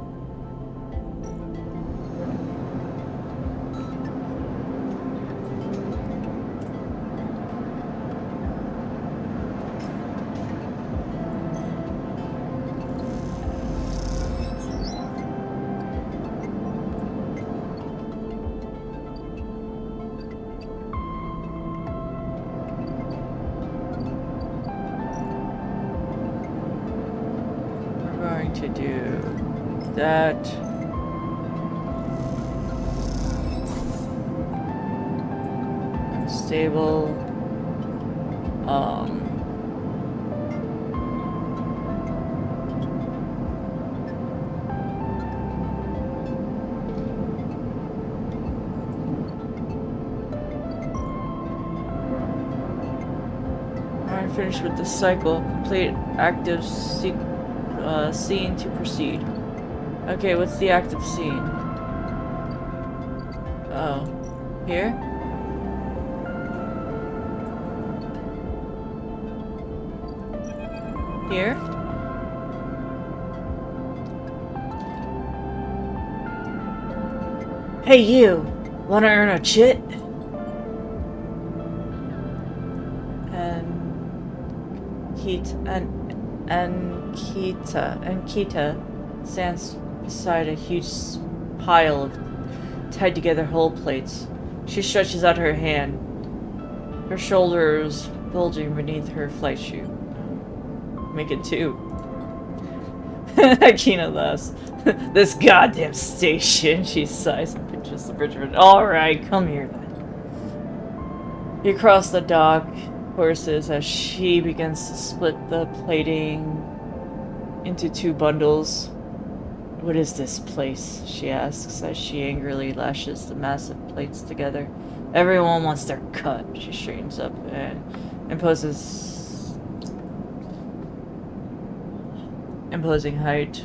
To do that. Unstable. Alright, finished with the cycle. Complete active scene to proceed. Okay, what's the active scene? Oh. Here? Here? Hey you! Wanna earn a chit? Ankita stands beside a huge pile of tied together hull plates. She stretches out her hand, her shoulders bulging beneath her flight chute. Make it two. Akina laughs. This goddamn station, she sighs and pinches the bridge of it. Alright, come here then. You cross the dock horses as she begins to split the plating into two bundles. What is this place? She asks as she angrily lashes the massive plates together. Everyone wants their cut. She straightens up and imposing height.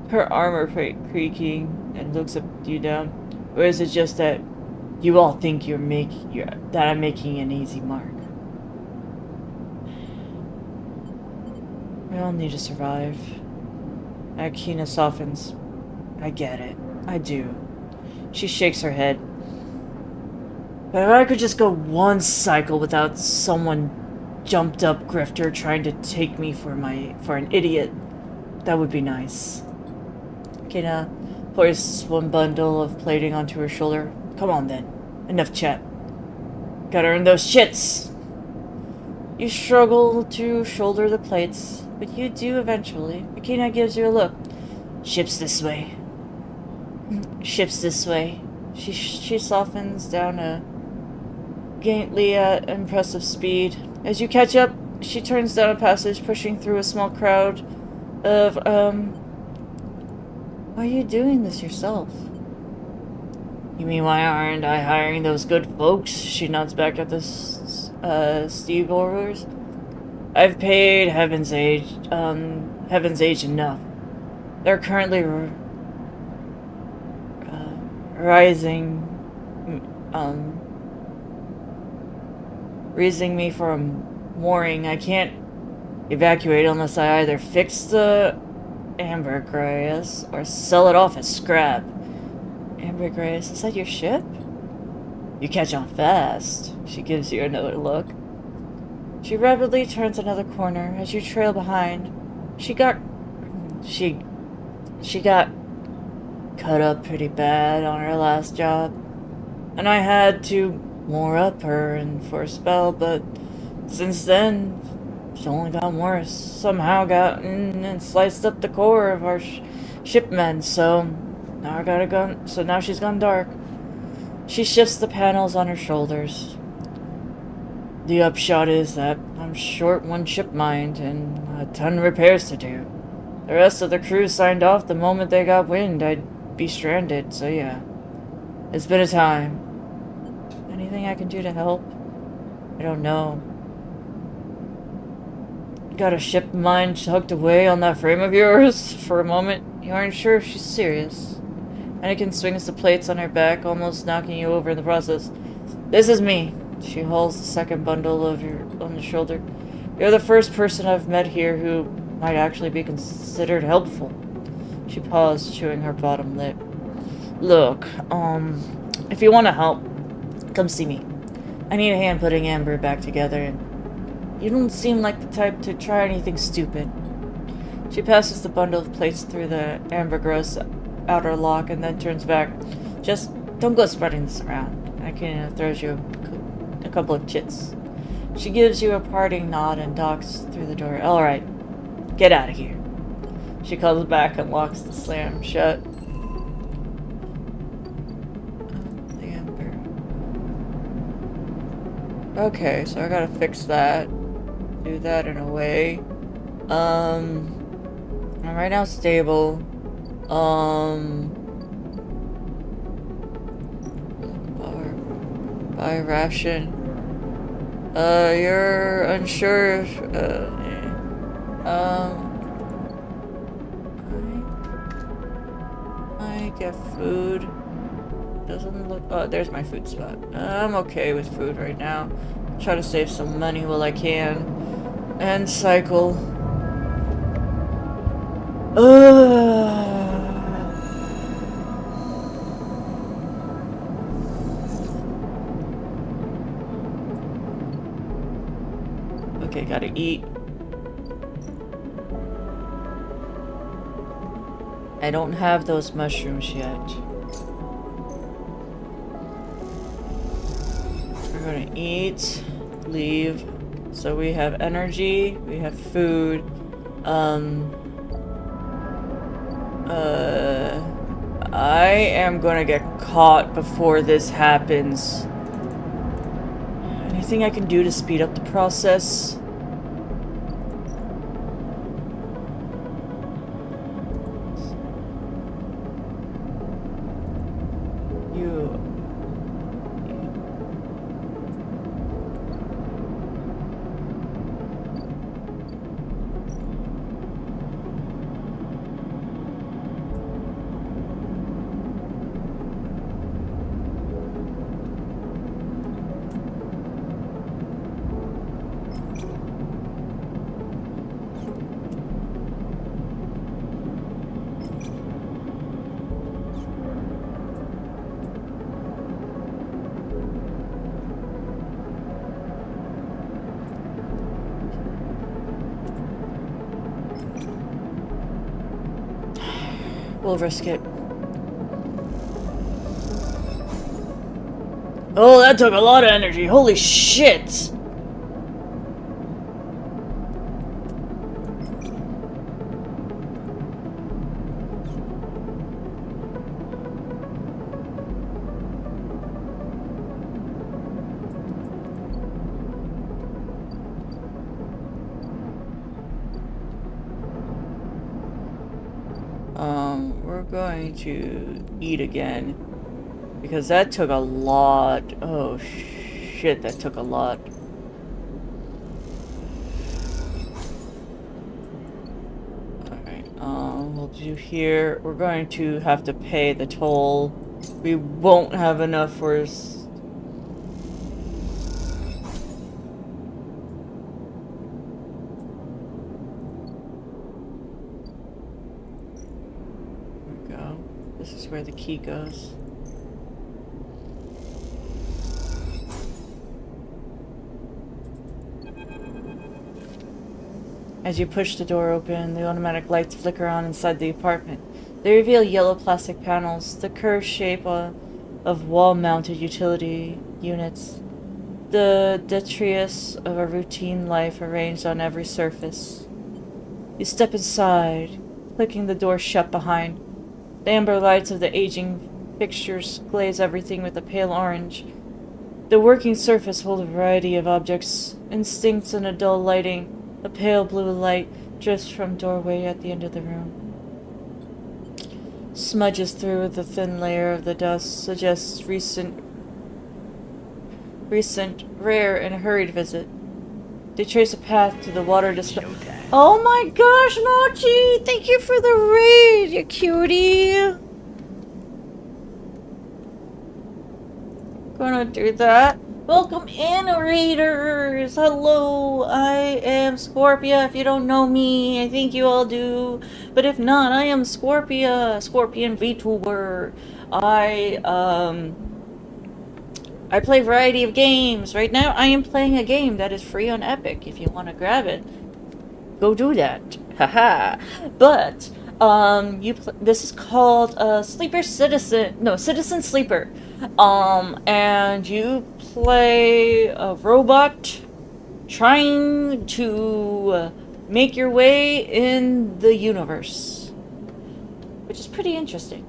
Her armor creaking and looks at you down. Or is it just that you all think that I'm making an easy mark? We all need to survive. Akina softens. I get it. I do. She shakes her head. But if I could just go one cycle without someone jumped up grifter trying to take me for an idiot, that would be nice. Akina pours one bundle of plating onto her shoulder. Come on then. Enough chat. Gotta earn those shits! You struggle to shoulder the plates, but you do eventually. Akina gives you a look. Ships this way. Ships this way. She softens down a gently at impressive speed. As you catch up, she turns down a passage, pushing through a small crowd of, Why are you doing this yourself? You mean why aren't I hiring those good folks? She nods back at the Steve Orvers. I've paid Heaven's Age enough. They're currently raising me for a mooring. I can't evacuate unless I either fix the ambergris or sell it off as scrap. Ambergris, is that your ship? You catch on fast. She gives you another look. She rapidly turns another corner as you trail behind. She got cut up pretty bad on her last job, and I had to moor up her and for a spell, but since then it's only gotten worse. Somehow gotten and sliced up the core of our shipmen, so now she's gone dark. She shifts the panels on her shoulders. The upshot is that I'm short one ship mind and a ton of repairs to do. The rest of the crew signed off the moment they got wind I'd be stranded, so yeah. It's been a time. Anything I can do to help? I don't know. Got a ship mind tucked away on that frame of yours? For a moment, you aren't sure if she's serious. Anakin swings the plates on her back, almost knocking you over in the process. This is me. She hauls the second bundle on the shoulder. You're the first person I've met here who might actually be considered helpful. She paused, chewing her bottom lip. Look, if you want to help, come see me. I need a hand putting Amber back together, and you don't seem like the type to try anything stupid. She passes the bundle of plates through the ambergris outer lock and then turns back. Just don't go spreading this around. Akina throws you a couple of chits. She gives you a parting nod and docks through the door. Alright, get out of here. She calls back and locks the slam shut. The amber. Okay, so I gotta fix that. Do that in a way. I'm right now stable. Buy ration. You're unsure if, I get food. Doesn't look, oh, there's my food spot. I'm okay with food right now. Try to save some money while I can. And cycle. Okay, Gotta eat. I don't have those mushrooms yet. We're gonna eat, leave. So we have energy, we have food. I am gonna get caught before this happens. Anything I can do to speed up the process? You... We'll risk it. Oh, that took a lot of energy. Holy shit! We're going to eat again. Because that took a lot. Oh shit, that took a lot. Alright, we'll do here. We're going to have to pay the toll. We won't have enough for us. This is where the key goes. As you push the door open, the automatic lights flicker on inside the apartment. They reveal yellow plastic panels, the curved shape of wall-mounted utility units, the detritus of a routine life arranged on every surface. You step inside, clicking the door shut behind. The amber lights of the aging fixtures glaze everything with a pale orange. The working surface holds a variety of objects, instincts in a dull lighting. A pale blue light drifts from doorway at the end of the room. Smudges through the thin layer of the dust, suggests recent, rare, and hurried visit. They trace a path to the water display. Oh my gosh, Mochi! Thank you for the raid, you cutie! Gonna do that. Welcome in, raiders! Hello, I am Scorpia. If you don't know me, I think you all do. But if not, I am Scorpia, Scorpion VTuber. I play a variety of games. Right now, I am playing a game that is free on Epic. If you want to grab it, go do that. Haha. But this is called Citizen Sleeper. And you play a robot trying to make your way in the universe, which is pretty interesting.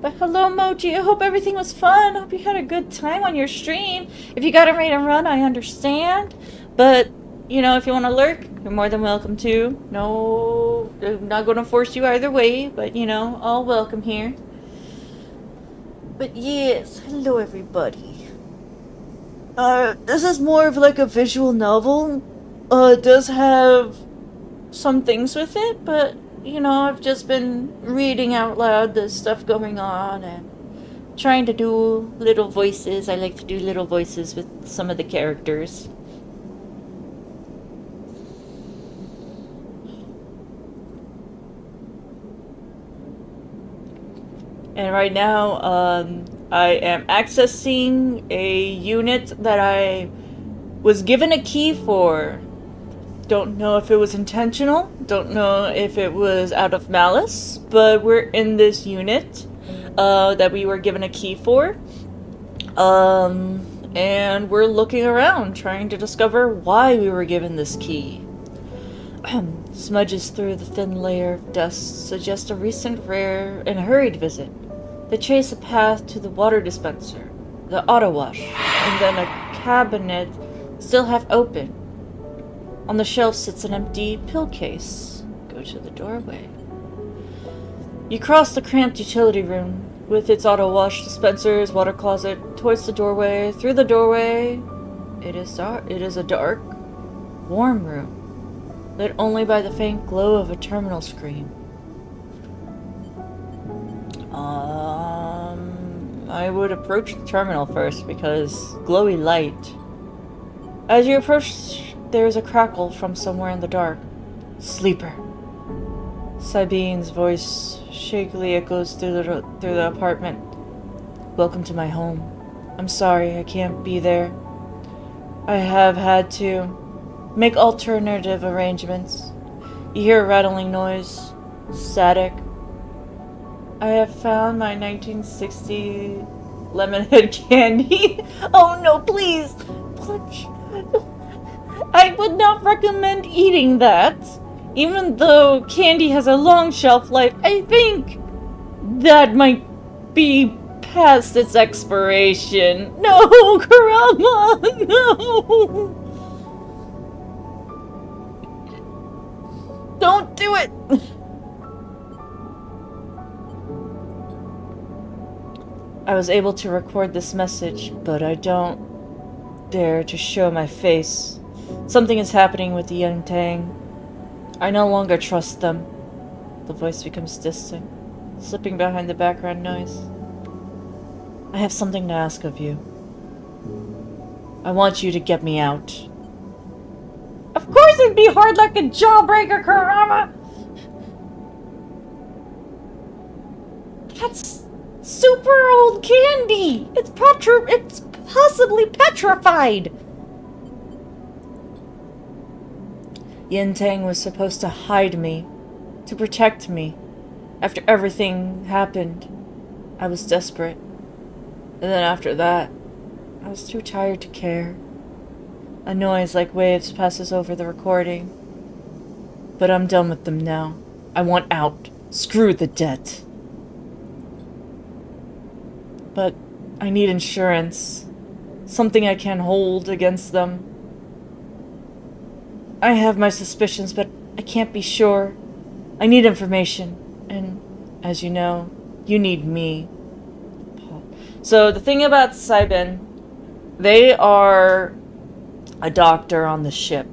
But hello, Mochi. I hope everything was fun. I hope you had a good time on your stream. If you got a raid and run, I understand. But, you know, if you want to lurk, you're more than welcome to. No, I'm not going to force you either way. But, you know, all welcome here. But yes, hello everybody. This is more of like a visual novel. It does have some things with it, but you know, I've just been reading out loud the stuff going on and trying to do little voices. I like to do little voices with some of the characters. And right now, I am accessing a unit that I was given a key for. Don't know if it was intentional, don't know if it was out of malice, but we're in this unit that we were given a key for. And we're looking around, trying to discover why we were given this key. Smudges through the thin layer of dust suggest a recent, rare, and hurried visit. They trace a path to the water dispenser, the auto wash, and then a cabinet still half open. On the shelf sits an empty pill case. Go to the doorway. You cross the cramped utility room with its auto wash dispensers, water closet, towards the doorway. Through the doorway, it is dark. It is a dark, warm room, lit only by the faint glow of a terminal screen. I would approach the terminal first because glowy light. As you approach, there is a crackle from somewhere in the dark. Sleeper. Sabine's voice shakily echoes through the apartment. Welcome to my home. I'm sorry I can't be there. I have had to make alternative arrangements. You hear a rattling noise. Static. I have found my 1960 Lemonhead candy. Oh no, please! Please. I would not recommend eating that. Even though candy has a long shelf life, I think that might be past its expiration. No, Kurama, no! Don't do it! I was able to record this message, but I don't dare to show my face. Something is happening with the Yuntang. I no longer trust them. The voice becomes distant, slipping behind the background noise. I have something to ask of you. I want you to get me out. Of course it'd be hard like a jawbreaker, Kurama! That's super old candy! It's possibly petrified! Yuntang was supposed to hide me, to protect me. After everything happened, I was desperate. And then after that, I was too tired to care. A noise like waves passes over the recording. But I'm done with them now. I want out. Screw the debt. But I need insurance. Something I can hold against them. I have my suspicions, but I can't be sure. I need information. And, as you know, you need me. So, the thing about Saibin, they are a doctor on the ship.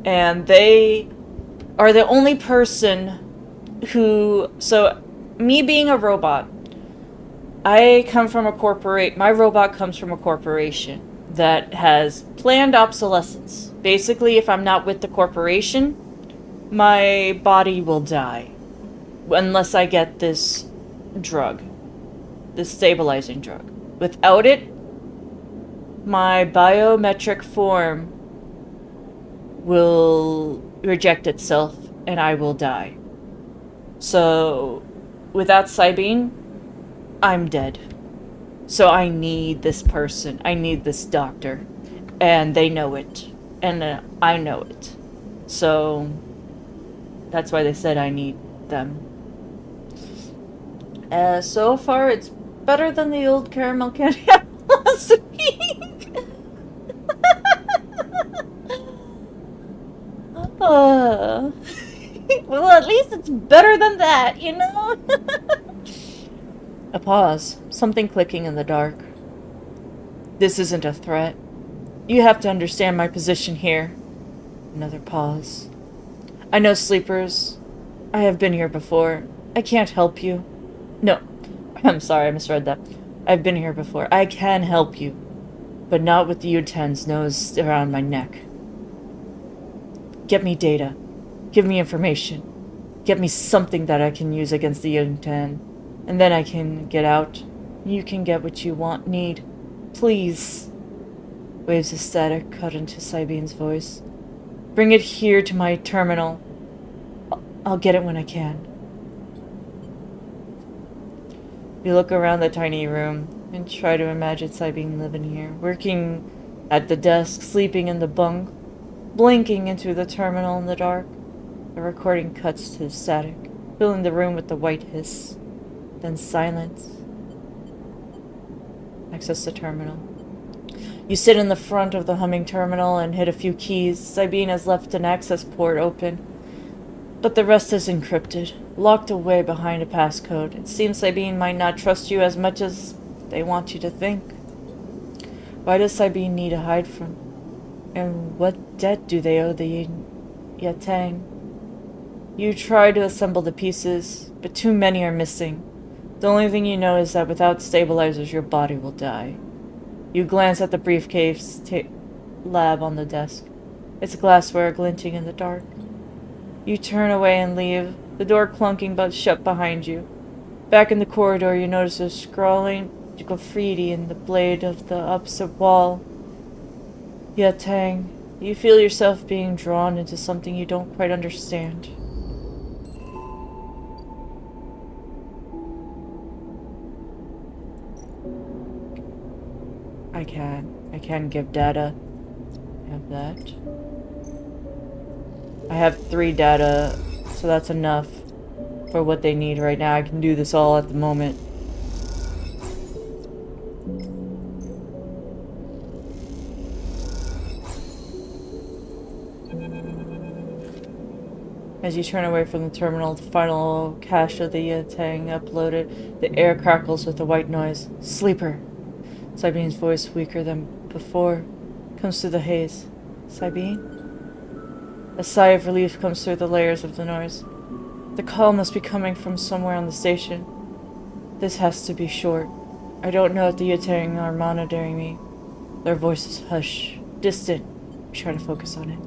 And they are the only person who... So, me being a robot, I come from my robot comes from a corporation that has planned obsolescence. Basically, if I'm not with the corporation, my body will die. Unless I get this drug. This stabilizing drug. Without it, my biometric form will reject itself and I will die. So, without Sabine, I'm dead. So I need this person. I need this doctor. And they know it. And I know it. So that's why they said I need them. So far, it's better than the old caramel candy I had last week. Well, at least it's better than that, you know? A pause. Something clicking in the dark. This isn't a threat. You have to understand my position here. Another pause. I know sleepers. I have been here before. I can't help you. No. I'm sorry, I misread that. I've been here before. I can help you. But not with the U-10's nose around my neck. Get me data. Give me information. Get me something that I can use against the U-10. And then I can get out. You can get what you need. Please. Waves of static cut into Sabine's voice. Bring it here to my terminal. I'll get it when I can. You look around the tiny room and try to imagine Sabine living here, working at the desk, sleeping in the bunk, blinking into the terminal in the dark. The recording cuts to static, filling the room with the white hiss, then silence. Access the terminal. You sit in the front of the humming terminal and hit a few keys. Sabine has left an access port open, but the rest is encrypted, locked away behind a passcode. It seems Sabine might not trust you as much as they want you to think. Why does Sabine need to hide from? And what debt do they owe the Yatang? You try to assemble the pieces, but too many are missing. The only thing you know is that without stabilizers, your body will die. You glance at the briefcase lab on the desk. Its glassware glinting in the dark. You turn away and leave, the door clunking but shut behind you. Back in the corridor, you notice a scrawling graffiti in the blade of the opposite wall. Yatang, you feel yourself being drawn into something you don't quite understand. I can give data. I have that. I have 3 data, so that's enough for what they need right now. I can do this all at the moment. As you turn away from the terminal, the final cache of the Yatang uploaded, the air crackles with a white noise. Sleeper! Sabine's voice, weaker than before, comes through the haze. Sabine? A sigh of relief comes through the layers of the noise. The call must be coming from somewhere on the station. This has to be short. I don't know if the Yatang are monitoring me. Their voices hush, distant. Try to focus on it.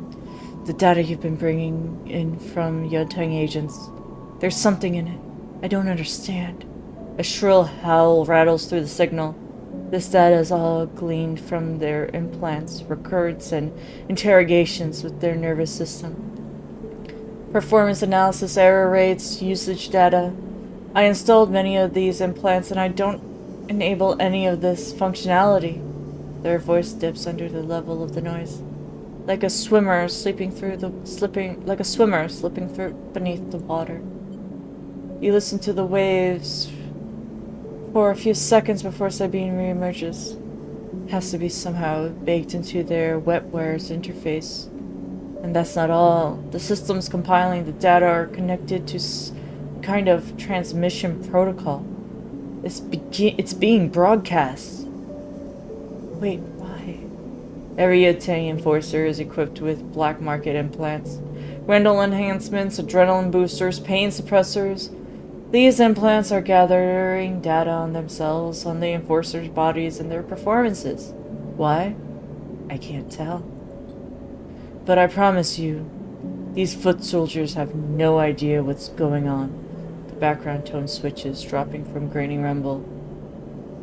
The data you've been bringing in from Yatang agents. There's something in it. I don't understand. A shrill howl rattles through the signal. This data is all gleaned from their implants, records, and interrogations with their nervous system. Performance analysis, error rates, usage data. I installed many of these implants and I don't enable any of this functionality. Their voice dips under the level of the noise. Like a swimmer slipping through beneath the water. You listen to the waves for a few seconds before Sabine reemerges. Has to be somehow baked into their wetware's interface. And that's not all. The systems compiling the data are connected to a kind of transmission protocol. It's being broadcast. Wait, why? Every Yatang enforcer is equipped with black market implants. Rental enhancements, adrenaline boosters, pain suppressors. These implants are gathering data on themselves, on the enforcers' bodies, and their performances. Why? I can't tell. But I promise you, these foot soldiers have no idea what's going on. The background tone switches, dropping from graining rumble.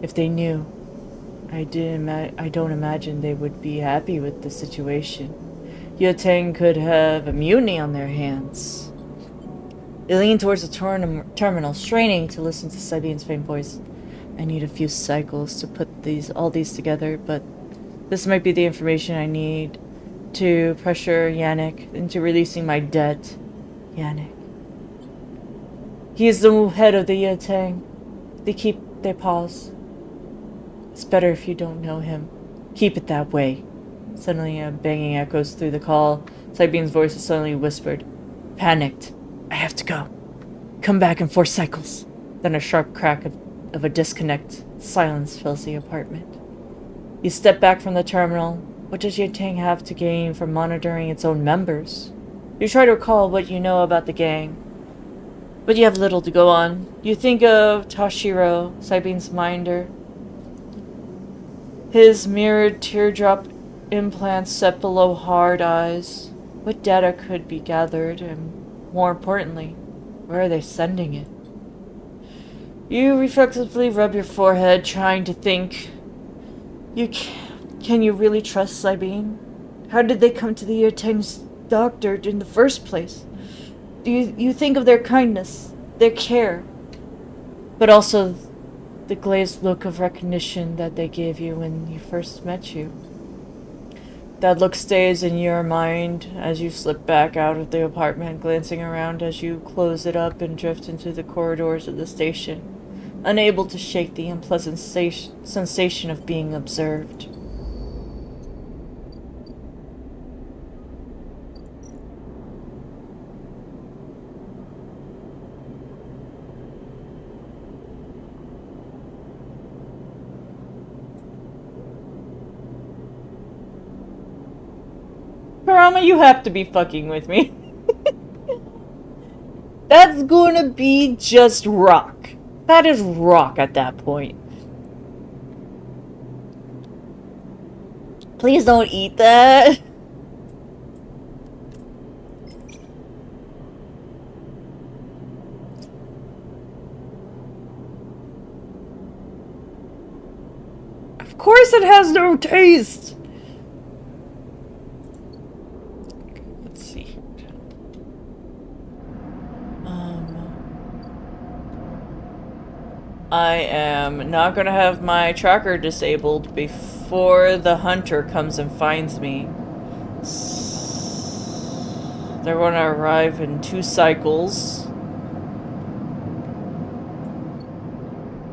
If they knew, I don't imagine they would be happy with the situation. Yatang could have a mutiny on their hands. They lean towards the terminal, straining to listen to Sabine's faint voice. I need a few cycles to put all these together, but this might be the information I need to pressure Yannick into releasing my debt. Yannick. He is the head of the Yatang. They pause. It's better if you don't know him. Keep it that way. Suddenly a banging echoes through the call. Sabine's voice is suddenly whispered. Panicked. I have to go. Come back in 4 cycles. Then a sharp crack of a disconnect. Silence fills the apartment. You step back from the terminal. What does Yatang have to gain from monitoring its own members? You try to recall what you know about the gang, but you have little to go on. You think of Tashiro, Sabine's minder. His mirrored teardrop implants set below hard eyes. What data could be gathered, and more importantly, where are they sending it? You reflexively rub your forehead, trying to think. Can you really trust Sabine? How did they come to the Yurteng's doctor in the first place? Do you think of their kindness, their care, but also the glazed look of recognition that they gave you when you first met you? That look stays in your mind as you slip back out of the apartment, glancing around as you close it up and drift into the corridors of the station, unable to shake the unpleasant sensation of being observed. Karama, you have to be fucking with me. That's gonna be just rock. That is rock at that point. Please don't eat that. Of course it has no taste. Let's see. I am not gonna have my tracker disabled before the hunter comes and finds me. They're gonna arrive in 2 cycles.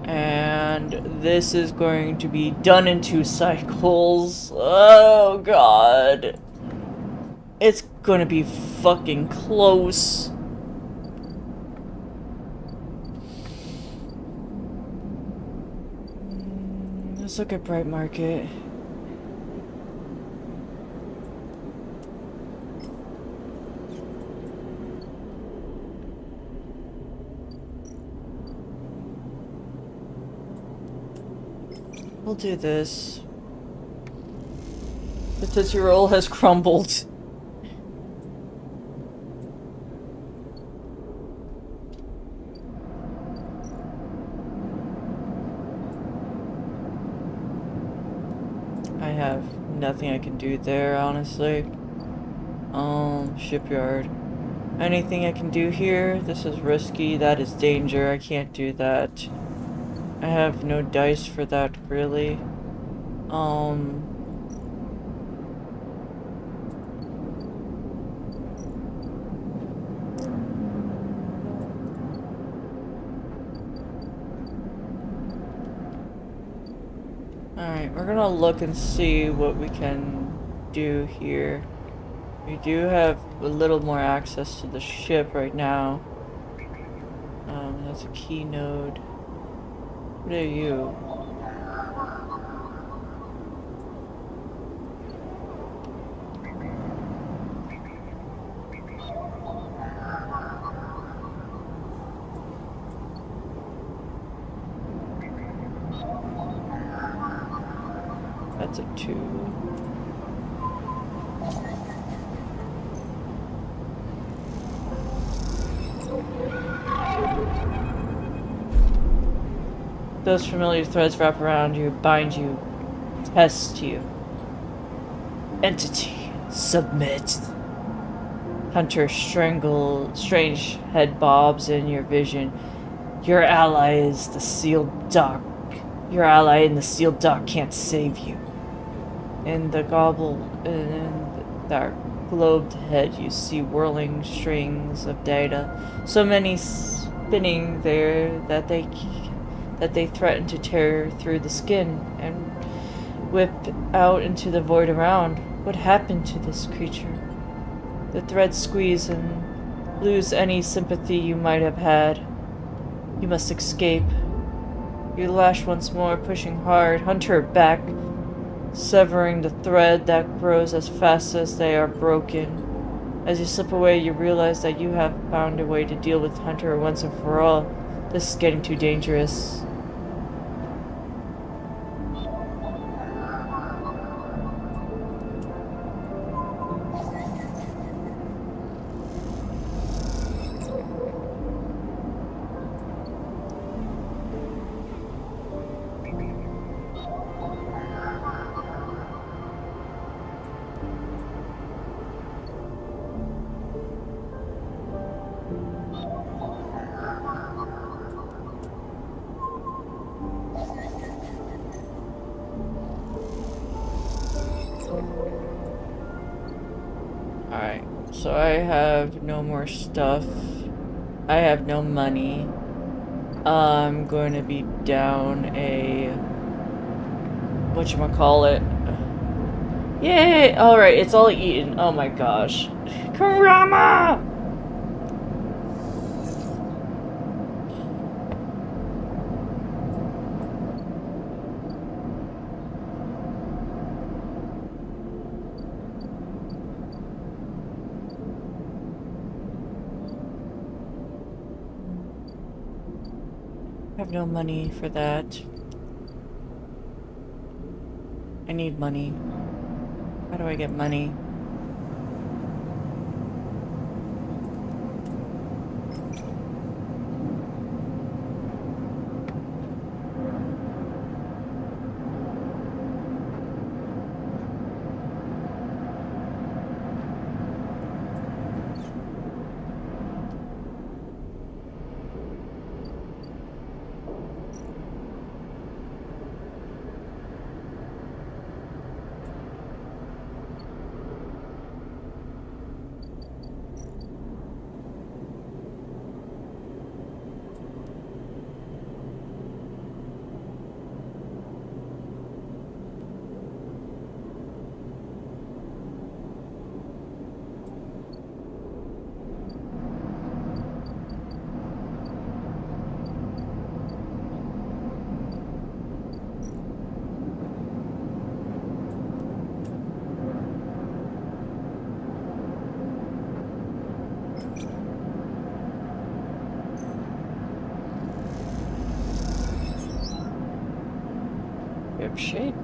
And this is going to be done in 2 cycles. Oh god. It's gonna be fucking close. Let's look at Bright Market. We'll do this. The Tootsie Roll has crumbled. I have nothing I can do there, honestly. Shipyard. Anything I can do here? This is risky. That is danger. I can't do that. I have no dice for that, really. Alright, we're gonna look and see what we can do here. We do have a little more access to the ship right now. That's a key node. What are you? That's a 2. Those familiar threads wrap around you, bind you, test you. Entity, submit. Hunter, strange head bobs in your vision. Your ally is the sealed dock. Your ally in the sealed dock can't save you. In that globed head, you see whirling strings of data, so many spinning there that they threaten to tear through the skin and whip out into the void around. What happened to this creature? The threads squeeze and lose any sympathy you might have had. You must escape. You lash once more, pushing hard. Hunter back, severing the thread that grows as fast as they are broken. As you slip away, you realize that you have found a way to deal with Hunter once and for all. This is getting too dangerous. So I have no more stuff. I have no money. I'm going to be down a... whatchamacallit. Yay! Alright, it's all eaten. Oh my gosh. Kurama! I have no money for that. I need money. How do I get money? Rip shape.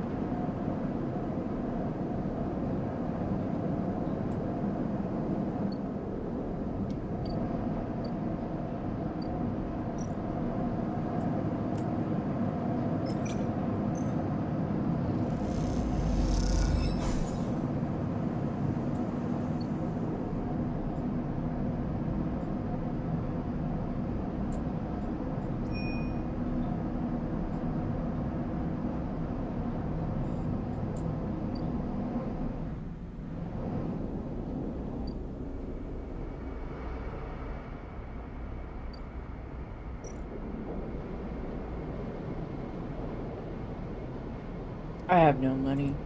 I have no money.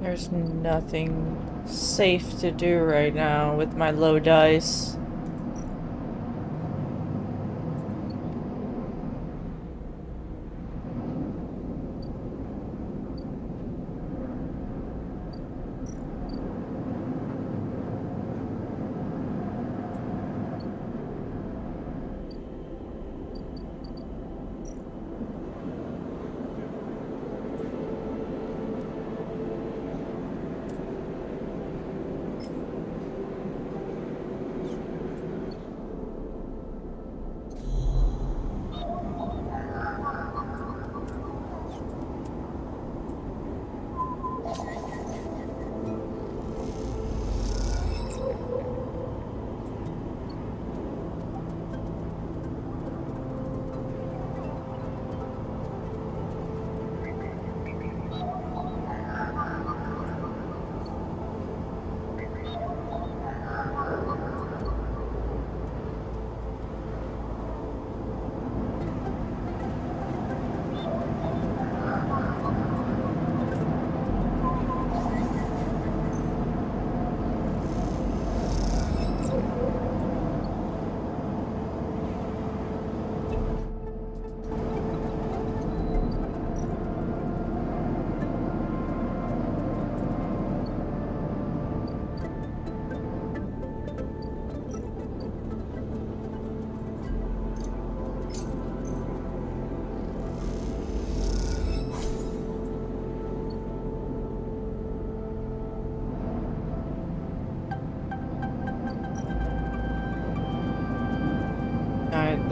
There's nothing safe to do right now with my low dice.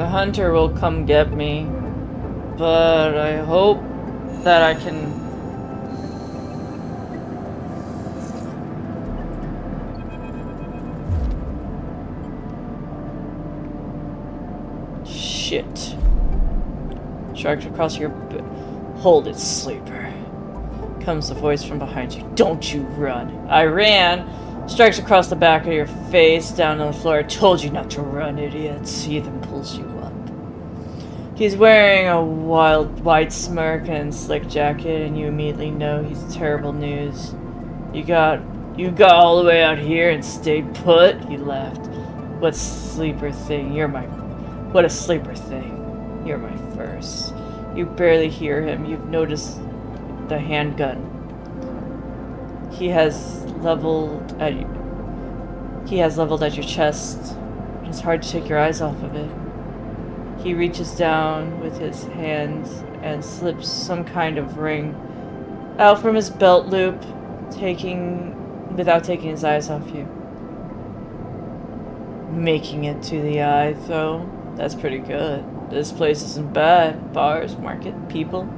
The hunter will come get me, but I hope that I can... Shit. Strikes across your... Hold it, sleeper. Comes the voice from behind you. Don't you run. I ran. Strikes across the back of your face, down on the floor. I told you not to run, idiot. Ethan pulls you up. He's wearing a wild white smirk and slick jacket, and you immediately know he's terrible news. You got all the way out here and stayed put? He laughed. What sleeper thing? What a sleeper thing. You're my first. You barely hear him. You've noticed the handgun. He has leveled at your chest. It's hard to take your eyes off of it. He reaches down with his hands and slips some kind of ring out from his belt loop, without taking his eyes off you. Making it to the eye, though. That's pretty good. This place isn't bad. Bars, market, people.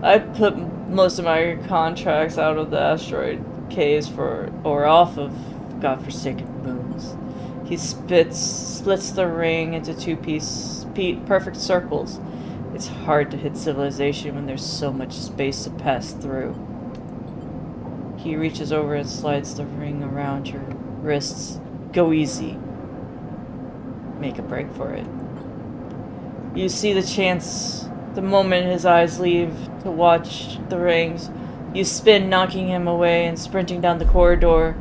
I put most of my contracts out of the asteroid caves or off of godforsaken moons. He splits the ring into two perfect circles. It's hard to hit civilization when there's so much space to pass through. He reaches over and slides the ring around your wrists. Go easy. Make a break for it. You see the chance the moment his eyes leave to watch the rings. You spin, knocking him away and sprinting down the corridor.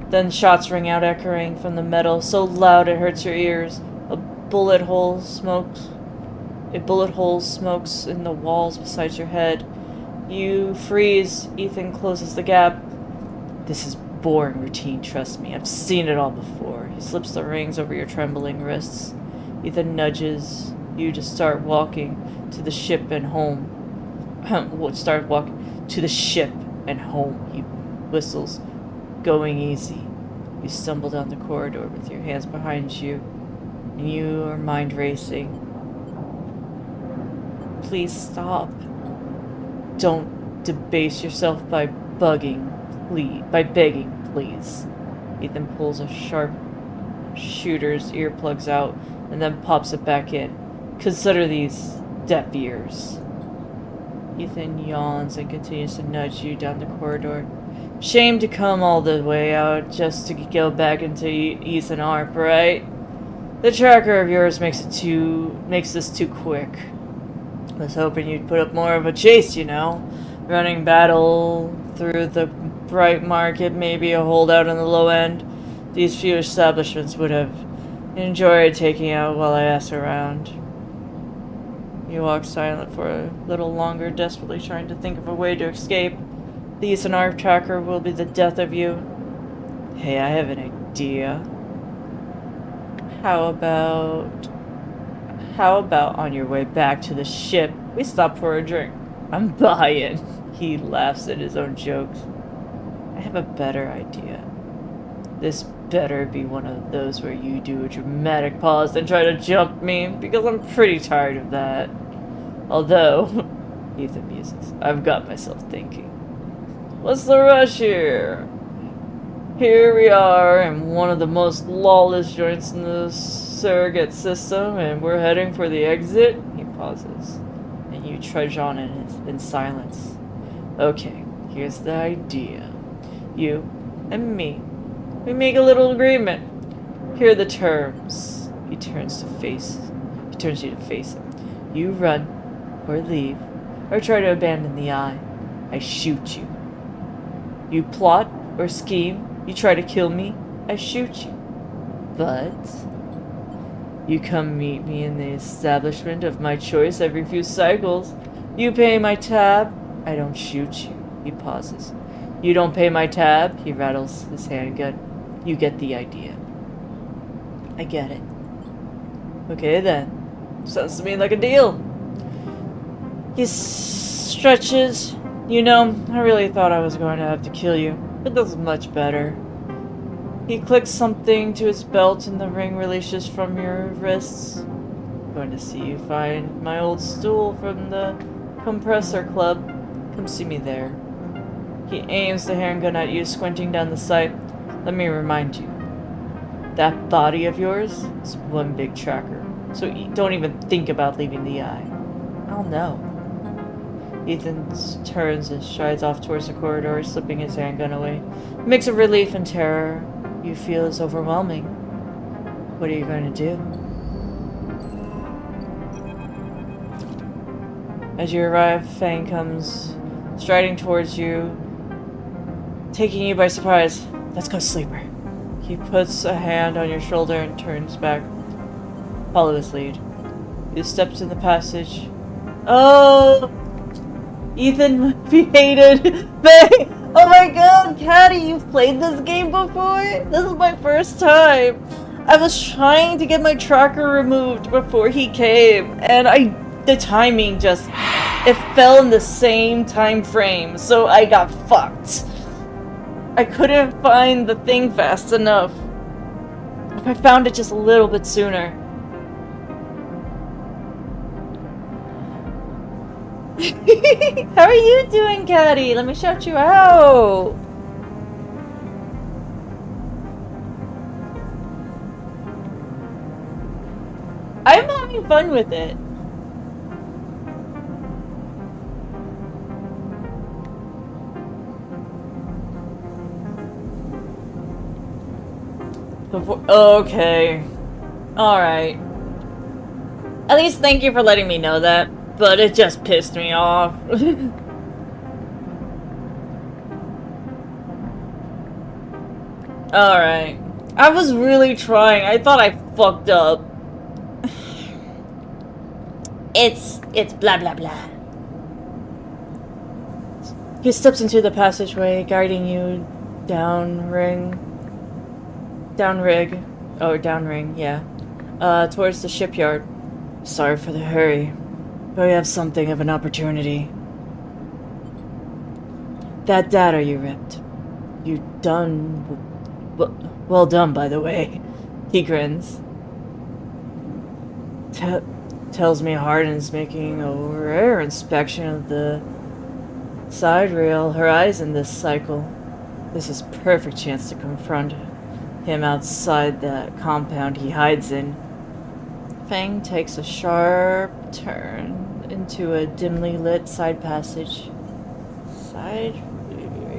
Then shots ring out, echoing from the metal, so loud it hurts your ears. A bullet hole smokes in the walls beside your head. You freeze. Ethan closes the gap. This is boring routine, trust me. I've seen it all before. He slips the rings over your trembling wrists. Ethan nudges you to start walking to the ship and home. Start walking to the ship and home, he whistles. Going easy. You stumble down the corridor with your hands behind you, and you are mind racing. Please stop. Don't debase yourself by begging, please. Ethan pulls a sharp shooter's earplugs out and then pops it back in. Consider these deaf ears. Ethan yawns and continues to nudge you down the corridor. Shame to come all the way out just to go back into Ethan Arp, right? The tracker of yours makes this too quick. I was hoping you'd put up more of a chase, you know. Running battle through the bright market, maybe a holdout on the low end. These few establishments would have enjoyed taking out while I asked around. You walk silent for a little longer, desperately trying to think of a way to escape. The Ethan Arp tracker will be the death of you. Hey, I have an idea. How about on your way back to the ship, we stop for a drink? I'm buying. He laughs at his own jokes. I have a better idea. This better be one of those where you do a dramatic pause and try to jump me, because I'm pretty tired of that. Although, Ethan muses, I've got myself thinking. What's the rush here? Here we are in one of the most lawless joints in the surrogate system, and we're heading for the exit? He pauses, and you trudge on in silence. Okay, here's the idea. You and me. We make a little agreement. Here are the terms. He turns you to face him. You run, or leave, or try to abandon the eye. I shoot you. You plot or scheme. You try to kill me. I shoot you. But you come meet me in the establishment of my choice every few cycles. You pay my tab. I don't shoot you. He pauses. You don't pay my tab. He rattles his handgun. You get the idea. I get it. Okay then. Sounds to me like a deal. He stretches. You know, I really thought I was going to have to kill you, but this is much better. He clicks something to his belt and the ring releases from your wrists. Going to see you find my old stool from the compressor club. Come see me there. He aims the handgun at you, squinting down the sight. Let me remind you, that body of yours is one big tracker, so don't even think about leaving the eye. I'll know. Ethan turns and strides off towards the corridor, slipping his handgun away. A mix of relief and terror you feel is overwhelming. What are you going to do? As you arrive, Fang comes striding towards you, taking you by surprise. Let's go, Sleeper. He puts a hand on your shoulder and turns back. Follow his lead. You step in the passage. Oh! Ethan hated Fang! Oh my god, Caddy, you've played this game before? This is my first time. I was trying to get my tracker removed before he came, and the timing just, it fell in the same time frame, so I got fucked. I couldn't find the thing fast enough. If I found it just a little bit sooner. How are you doing, Caddy? Let me shout you out. I'm having fun with it. Okay. Alright. At least thank you for letting me know that, but it just pissed me off. Alright. I was really trying. I thought I fucked up. It's blah blah blah. He steps into the passageway, guiding you downring, yeah. Towards the shipyard. Sorry for the hurry, but we have something of an opportunity. That data you ripped. You done... Well done, by the way. He grins. Tells me Hardin's making a rare inspection of the sidereal horizon this cycle. This is perfect chance to confront him outside that compound he hides in. Fang takes a sharp turn into a dimly lit side passage.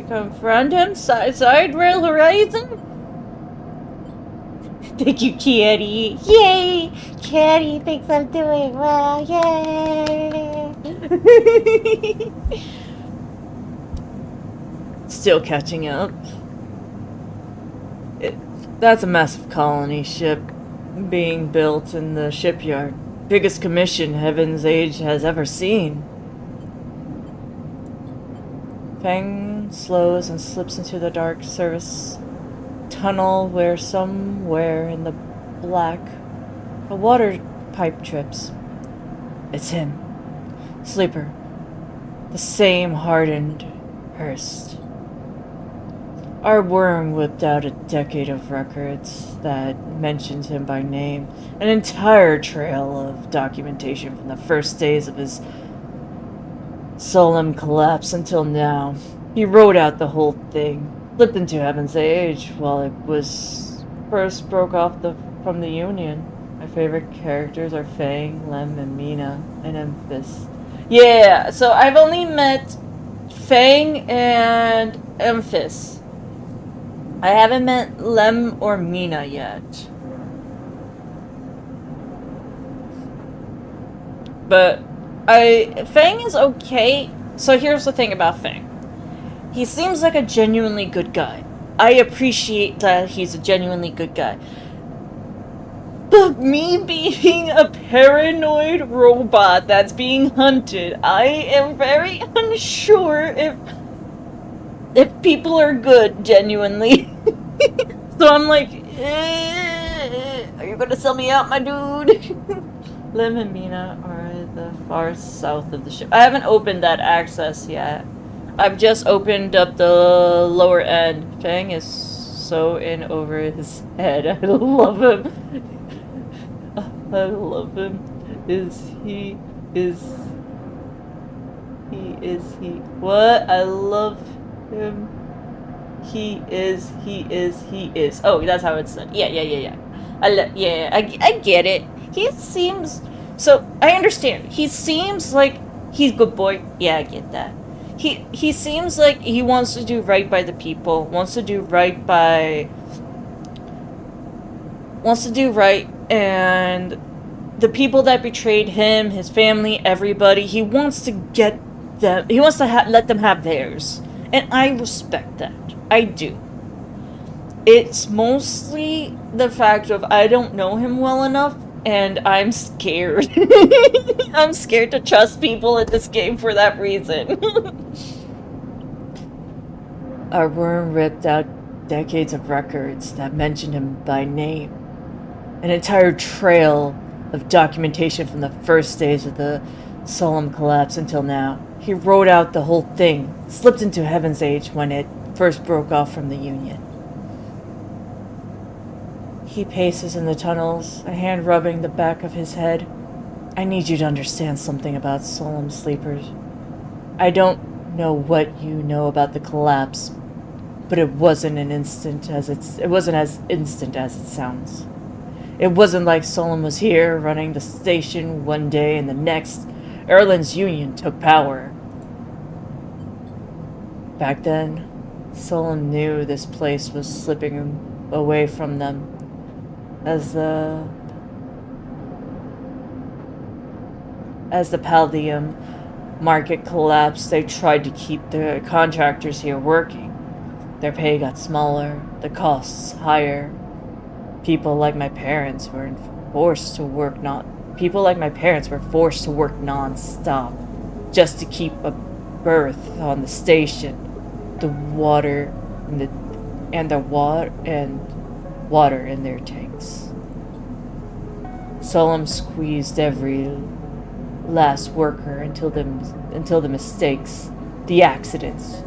Confront him? Sidereal horizon? Thank you, Caddy. Yay! Caddy thinks I'm doing well. Yay! Still catching up. That's a massive colony ship being built in the shipyard. Biggest commission Heaven's Age has ever seen. Fang slows and slips into the dark service tunnel where somewhere in the black a water pipe trips. It's him. Sleeper. The same hardened Hurst. Our worm whipped out a decade of records that mentioned him by name, an entire trail of documentation from the first days of his solemn collapse until now. He wrote out the whole thing, flipped into Heaven's Age while it was first broke off from the Union. My favorite characters are Fang, Lem, and Mina, and Emphis. Yeah, so I've only met Fang and Emphis. I haven't met Lem or Mina yet. But Fang is okay. So here's the thing about Fang. He seems like a genuinely good guy. I appreciate that he's a genuinely good guy. But me being a paranoid robot that's being hunted, I am very unsure if people are good, genuinely. So I'm like, are you gonna sell me out, my dude? Lem and Mina are at the far south of the ship. I haven't opened that access yet. I've just opened up the lower end. Fang is so in over his head. I love him. I love him. he is what? I love him. He is. Oh, that's how it's said. Yeah. I get it. He seems, so I understand. He seems like he's good boy. Yeah, I get that. He seems like he wants to do right by the people, wants to do right, and the people that betrayed him, his family, everybody, he wants to get them, he wants to let them have theirs. And I respect that. I do. It's mostly the fact of I don't know him well enough, and I'm scared. I'm scared to trust people in this game for that reason. Our worm ripped out decades of records that mentioned him by name. An entire trail of documentation from the first days of the solemn collapse until now. He wrote out the whole thing, slipped into Heaven's Age when it first broke off from the Union. He paces in the tunnels, a hand rubbing the back of his head. I need you to understand something about solemn sleepers. I don't know what you know about the collapse, but it wasn't as instant as it sounds. It wasn't like Solem was here running the station one day and the next, Erland's Union took power. Back then, Solem knew this place was slipping away from them. As the Palladium market collapsed, they tried to keep the contractors here working. Their pay got smaller, the costs higher. People like my parents were forced to work non-stop just to keep a berth on the station, water in their tanks. Solem squeezed every last worker until the mistakes, the accidents,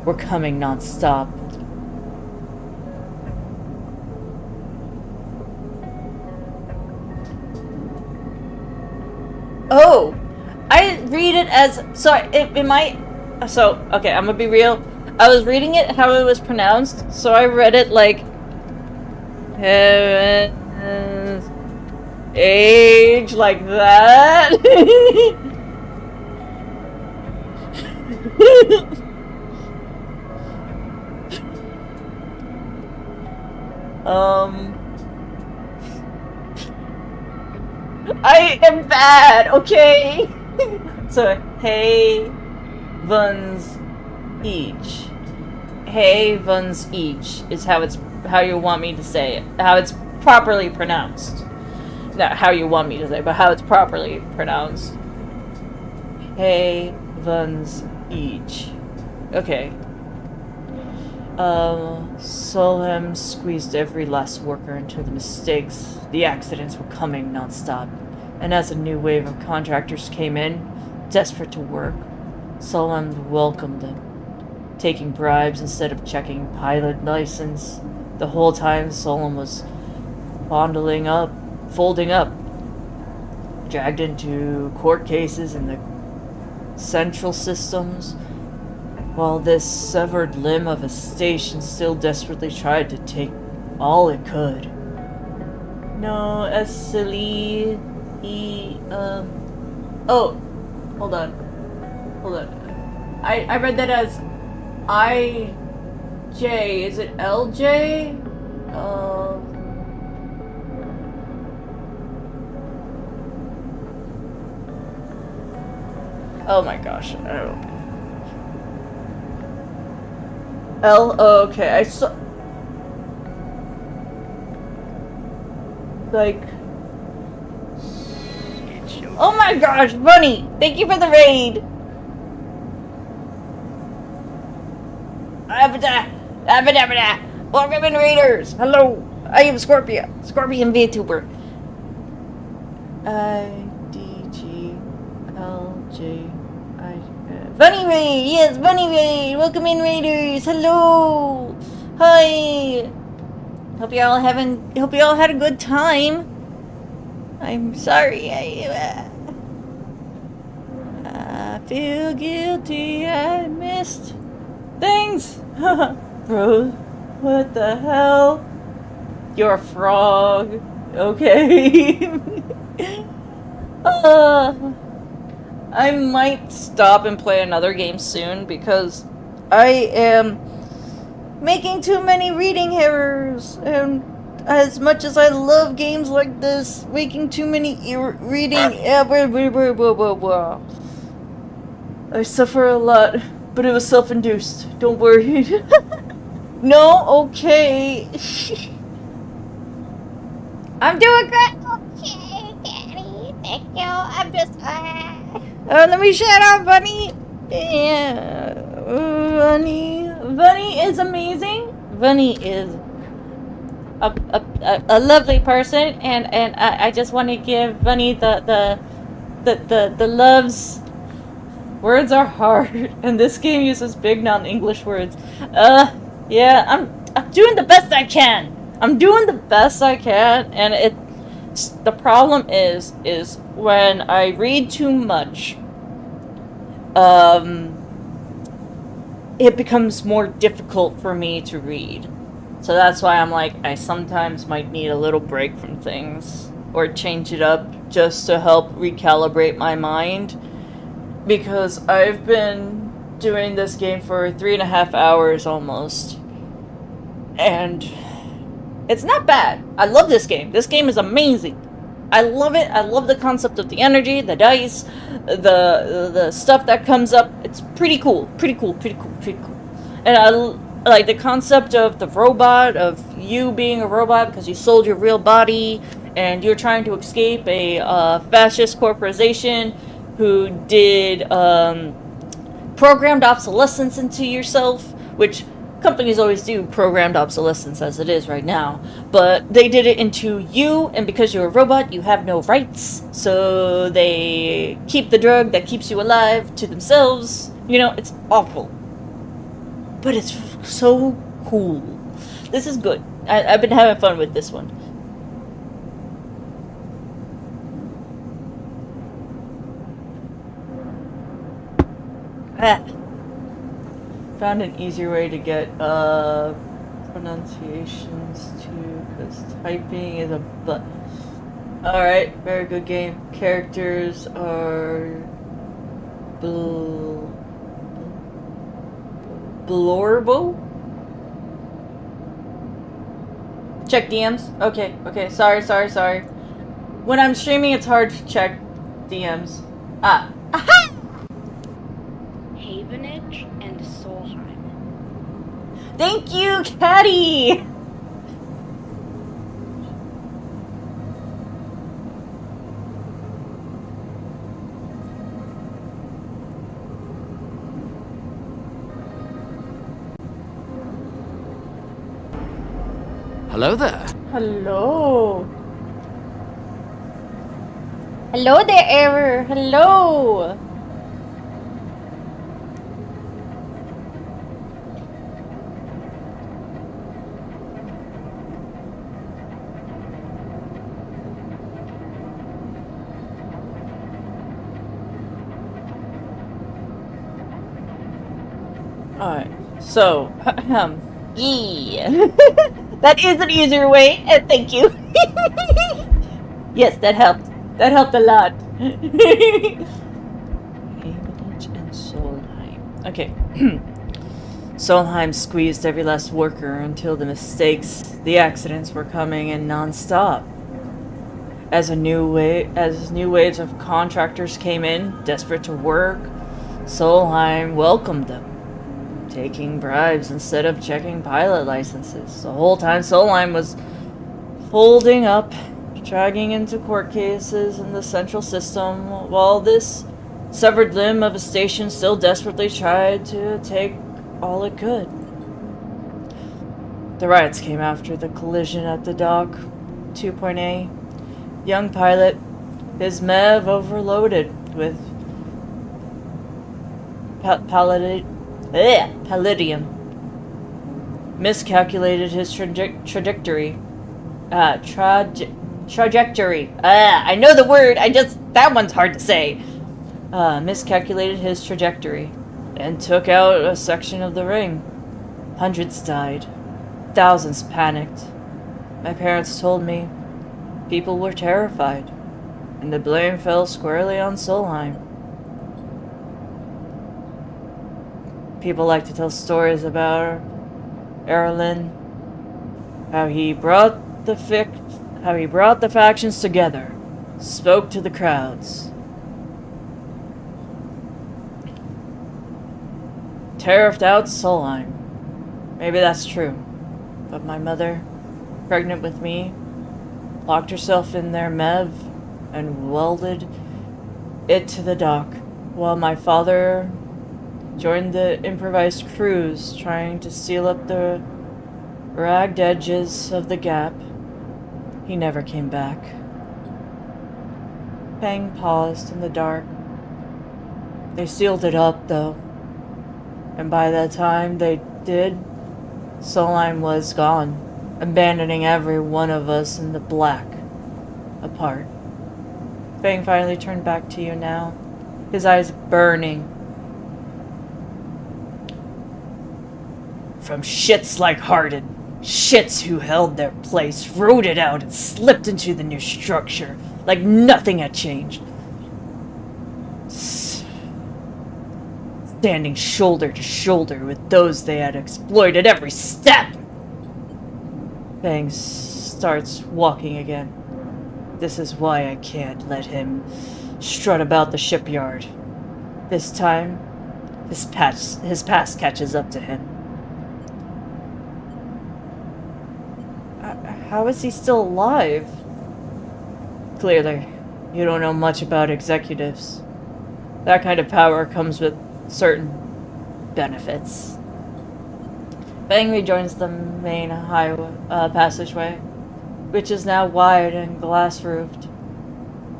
were coming non-stop. Oh, I read it as, okay, I'm gonna be real. I was reading it how it was pronounced, so I read it like Heaven's Age, like that. I am bad, okay? So, Havens each. Havens each is how you want me to say it. How it's properly pronounced. Not how you want me to say it, but how it's properly pronounced. Havens each. Okay. Solem squeezed every last worker until the accidents were coming non-stop. And as a new wave of contractors came in, desperate to work, Solem welcomed them, taking bribes instead of checking pilot license. The whole time Solem was folding up, dragged into court cases in the central systems, while this severed limb of a station still desperately tried to take all it could. No, Esili, oh, hold on. I read that as IJ, is it LJ? Oh my gosh, oh, okay, I saw, like, oh my gosh, Bunny, thank you for the raid. Welcome in, raiders. Hello, I am Scorpia, Scorpion VTuber. IDGLJ. Bunny Raid! Yes, Bunny Raid! Welcome in, Raiders! Hello! Hi! Hope y'all had a good time. I'm sorry. I feel guilty. I missed Things! Bro, what the hell? You're a frog. Okay. I might stop and play another game soon because I am making too many reading errors, and as much as I love games like this, making too many reading I suffer a lot, but it was self-induced. Don't worry. No, okay. I'm doing great. Okay, Daddy. Thank you. I'm just. Let me shut up, Bunny. Yeah, Bunny is amazing. Bunny is a lovely person, and I just want to give Bunny the loves. Words are hard, and this game uses big non-English words. Yeah, I'm doing the best I can. I'm doing the best I can, and the problem is when I read too much, it becomes more difficult for me to read. So that's why I'm like, I sometimes might need a little break from things, or change it up just to help recalibrate my mind. Because I've been doing this game for 3.5 hours almost. And it's not bad. I love this game. This game is amazing. I love it. I love the concept of the energy, the dice, the stuff that comes up. It's pretty cool. Pretty cool. And I like the concept of the robot, of you being a robot because you sold your real body and you're trying to escape a fascist corporation who did programmed obsolescence into yourself, which companies always do programmed obsolescence as it is right now, but they did it into you, and because you're a robot, you have no rights, so they keep the drug that keeps you alive to themselves. You know, it's awful. But it's so cool. This is good. I've been having fun with this one. Found an easier way to get pronunciations too, because typing is a but. Alright, very good game. Characters are Blorbo? Check DMs? Okay, sorry. When I'm streaming, it's hard to check DMs. Aha! Havenage and Solheim. Thank you, Caddy! Hello there. Hello. Hello there, hello. Alright, so, that is an easier way, and thank you. Yes, that helped. That helped a lot. Havenage and Solheim. Okay. Solheim squeezed every last worker until the accidents were coming in non-stop. As new waves of contractors came in, desperate to work, Solheim welcomed them, taking bribes instead of checking pilot licenses. The whole time Solheim was folding up, dragging into court cases in the central system, while this severed limb of a station still desperately tried to take all it could. The riots came after the collision at the dock 2.A. Young pilot, his MEV overloaded with palladium, miscalculated his trajectory. Trajectory. I know the word, that one's hard to say. Miscalculated his trajectory and took out a section of the ring. Hundreds died. Thousands panicked. My parents told me people were terrified, and the blame fell squarely on Solheim. People like to tell stories about Erlin, how he brought the factions together, spoke to the crowds. Tariffed out Solheim. Maybe that's true. But my mother, pregnant with me, locked herself in their Mev and welded it to the dock, while my father joined the improvised crews trying to seal up the ragged edges of the gap. He never came back. Fang paused in the dark. They sealed it up, though. And by the time they did, Solheim was gone, abandoning every one of us in the black, apart. Fang finally turned back to you now, his eyes burning. From shits like Harden, shits who held their place, rooted out and slipped into the new structure, like nothing had changed. Standing shoulder to shoulder with those they had exploited every step. Fang starts walking again. This is why I can't let him strut about the shipyard. This time, his past catches up to him. How is he still alive? Clearly, you don't know much about executives. That kind of power comes with certain benefits. Fang rejoins the main highway passageway, which is now wide and glass-roofed.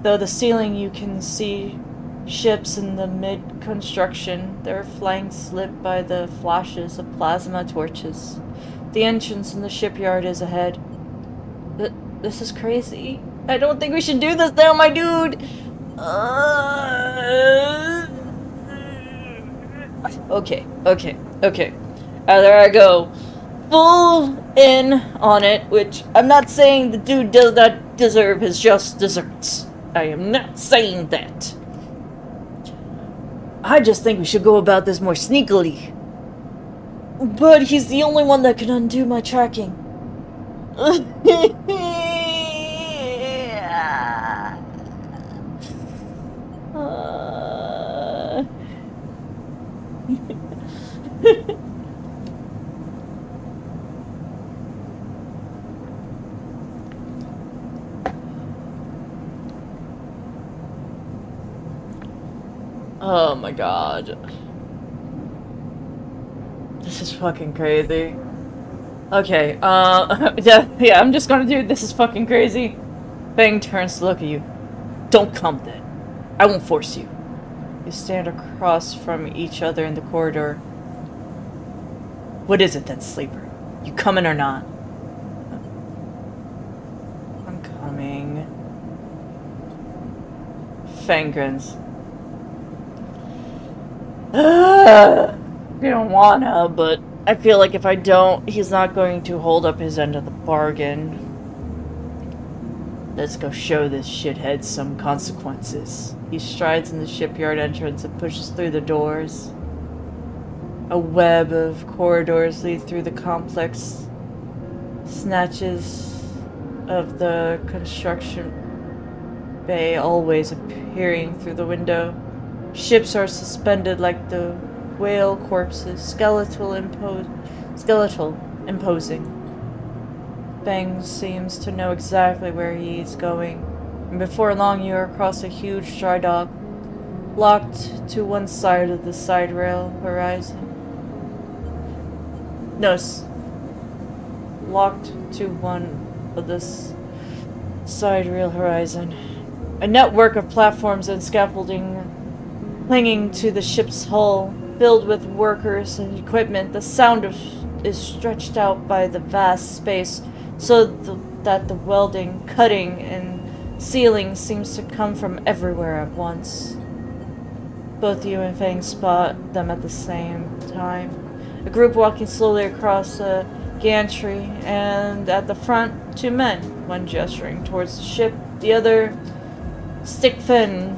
Though the ceiling you can see ships in the mid-construction, their flanks lit by the flashes of plasma torches. The entrance in the shipyard is ahead. This is crazy. I don't think we should do this now, my dude! Okay. Either I go full in on it, which I'm not saying the dude does not deserve his just desserts. I am not saying that. I just think we should go about this more sneakily. But he's the only one that can undo my tracking. Oh my god. This is fucking crazy. Okay, yeah, I'm just gonna do this is fucking crazy. Fang turns to look at you. Don't come then. I won't force you. You stand across from each other in the corridor. What is it then, Sleeper? You coming or not? I'm coming. Fang grins. You don't wanna, but I feel like if I don't, he's not going to hold up his end of the bargain. Let's go show this shithead some consequences. He strides in the shipyard entrance and pushes through the doors. A web of corridors lead through the complex. Snatches of the construction bay always appearing through the window. Ships are suspended like the whale corpses, skeletal imposing. Fang seems to know exactly where he is going, and before long you are across a huge dry dock, locked to one side of the side rail horizon. Locked to one of this side rail horizon. A network of platforms and scaffolding clinging to the ship's hull, filled with workers and equipment. The sound is stretched out by the vast space, so the that the welding, cutting, and sealing seems to come from everywhere at once. Both you and Fang spot them at the same time. A group walking slowly across a gantry, and at the front, 2 men, one gesturing towards the ship, the other stick-thin,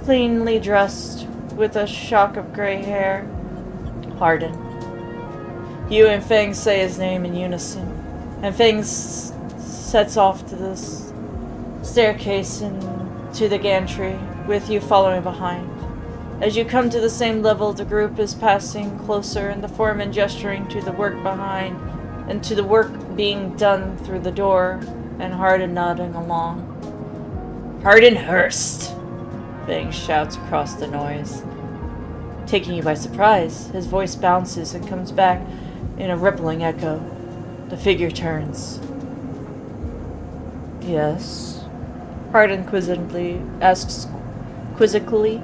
cleanly dressed, with a shock of gray hair. Hardin. You and Fang say his name in unison, and Fang sets off to this staircase and to the gantry, with you following behind. As you come to the same level, the group is passing closer, and the foreman gesturing to the work behind, and to the work being done through the door, and Hardin nodding along. Hardin Hurst! Fang shouts across the noise. Taking you by surprise, his voice bounces and comes back in a rippling echo. The figure turns. Yes? Hardin asks quizzically,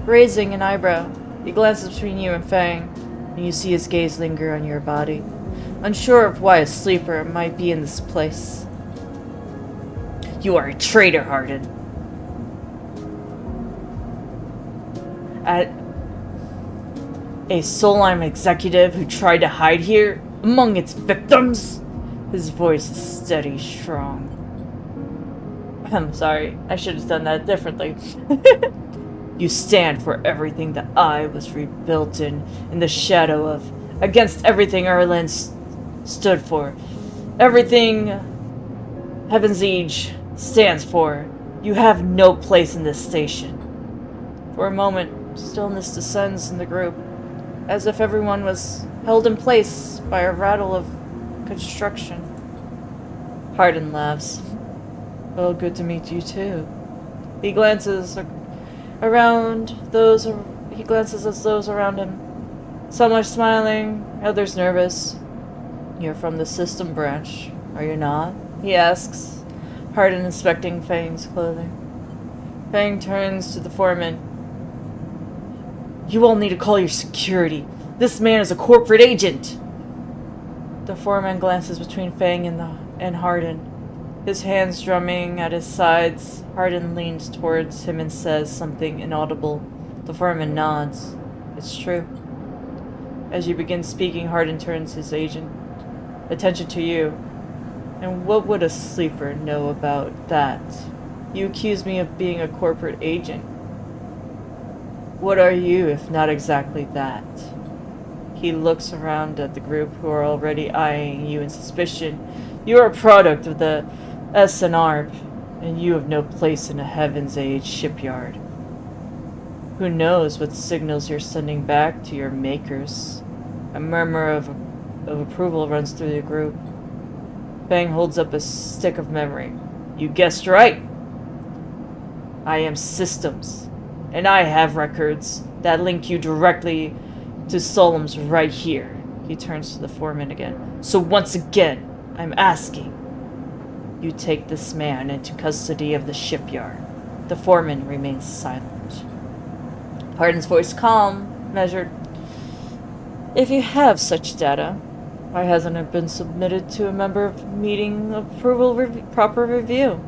raising an eyebrow. He glances between you and Fang, and you see his gaze linger on your body, unsure of why a sleeper might be in this place. You are a traitor, Hardin. A Solheim executive who tried to hide here among its victims? His voice is steady, strong. I'm sorry, I should have done that differently. You stand for everything that I was rebuilt in the shadow of, against everything Erland stood for, everything Heaven's Edge stands for. You have no place in this station. For a moment, stillness descends in the group, as if everyone was held in place by a rattle of construction. Hardin laughs. Well, good to meet you too. He glances around those. He glances at those around him. Some are smiling, others nervous. You're from the system branch, are you not? He asks, Hardin inspecting Fang's clothing. Fang turns to the foreman. You all need to call your security. This man is a corporate agent. The foreman glances between Fang and Hardin. His hands drumming at his sides, Hardin leans towards him and says something inaudible. The foreman nods. It's true. As you begin speaking, Hardin turns his attention to you. And what would a sleeper know about that? You accuse me of being a corporate agent. What are you, if not exactly that? He looks around at the group who are already eyeing you in suspicion. You are a product of the SNR, and you have no place in a Heaven's Age shipyard. Who knows what signals you're sending back to your makers? A murmur of approval runs through the group. Fang holds up a stick of memory. You guessed right. I am Systems, and I have records that link you directly to Solheim's right here. He turns to the foreman again. So once again, I'm asking, you take this man into custody of the shipyard. The foreman remains silent. Hardin's voice calm, measured. If you have such data, why hasn't it been submitted to a member of meeting approval proper review?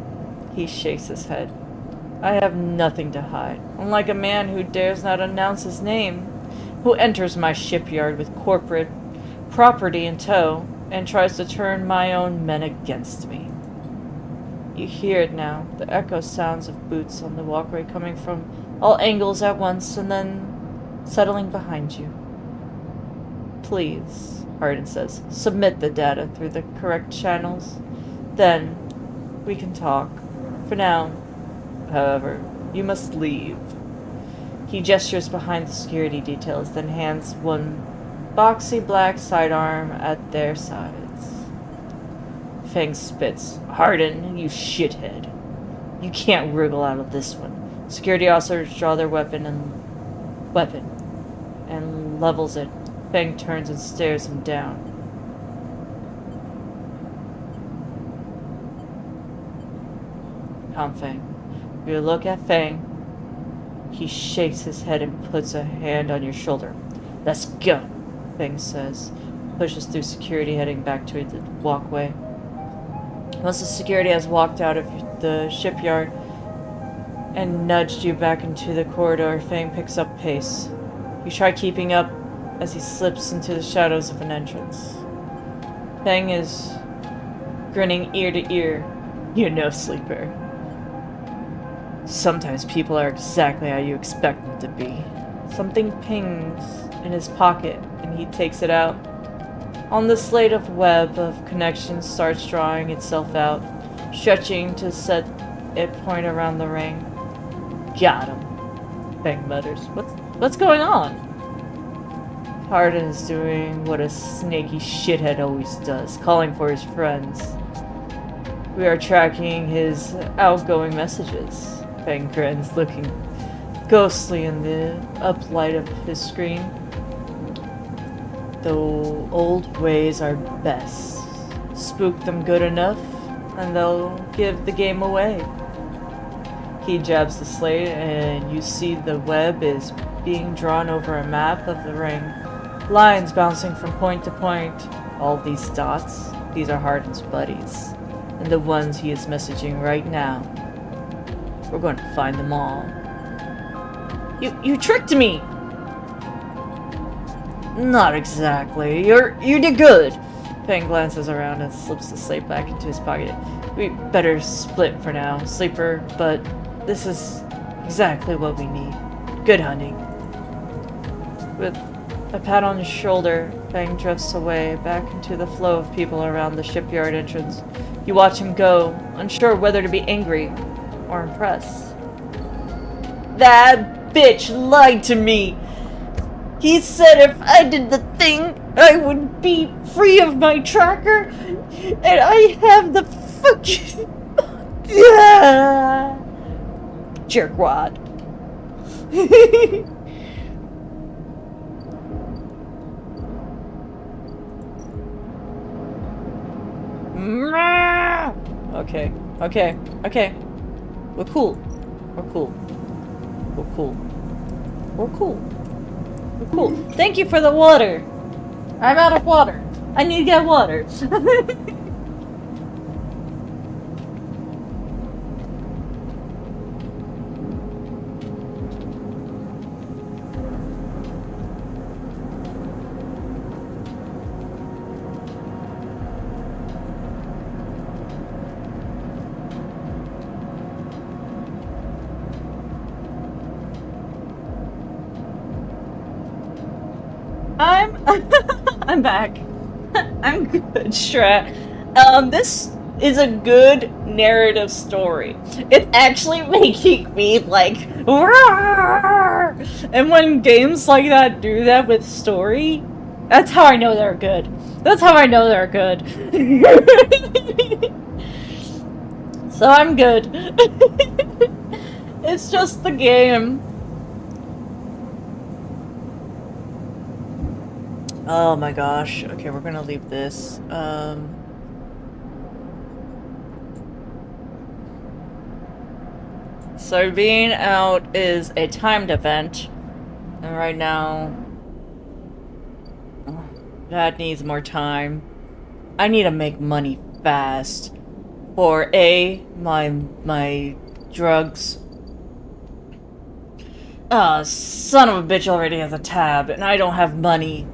He shakes his head. I have nothing to hide, unlike a man who dares not announce his name, who enters my shipyard with corporate property in tow and tries to turn my own men against me. You hear it now, the echo sounds of boots on the walkway coming from all angles at once and then settling behind you. Please, Hardin says, submit the data through the correct channels. Then we can talk. For now, however, you must leave. He gestures behind the security details, then hands one boxy black sidearm at their sides. Fang spits. Hardin, you shithead. You can't wriggle out of this one. Security officers draw their weapon and levels it. Fang turns and stares him down. Come, Fang. You look at Fang. He shakes his head and puts a hand on your shoulder. Let's go, Fang says. Pushes through security, heading back to the walkway. Once the security has walked out of the shipyard and nudged you back into the corridor, Fang picks up pace. You try keeping up as he slips into the shadows of an entrance. Fang is grinning ear to ear. You know, Sleeper. Sometimes people are exactly how you expect them to be. Something pings in his pocket, and he takes it out. On the slate of web of connections starts drawing itself out, stretching to set it point around the ring. Got him, Fang mutters. What's going on? Hardin is doing what a snaky shithead always does, calling for his friends. We are tracking his outgoing messages. Fang grins, looking ghostly in the uplight of his screen. The old ways are best. Spook them good enough, and they'll give the game away. He jabs the slate, and you see the web is being drawn over a map of the ring. Lines bouncing from point to point. All these dots, these are Hardin's buddies, and the ones he is messaging right now. We're going to find them all. You tricked me! Not exactly. You did good. Fang glances around and slips the slate back into his pocket. We better split for now, Sleeper, but this is exactly what we need. Good hunting. With a pat on his shoulder, Fang drifts away, back into the flow of people around the shipyard entrance. You watch him go, unsure whether to be angry or impressed. That bitch lied to me! He said if I did the thing, I would be free of my tracker, and I have the fucking... Jerkwad. Okay. We're cool. Thank you for the water. I'm out of water. I need to get water. I'm back. I'm good, Strat. This is a good narrative story. It's actually making me like, "Roar!" And when games like that do that with story, that's how I know they're good. So I'm good. It's just the game. Oh my gosh. Okay, we're gonna leave this. So being out is a timed event. And right now... that needs more time. I need to make money fast. For A, my drugs. Son of a bitch already has a tab, and I don't have money.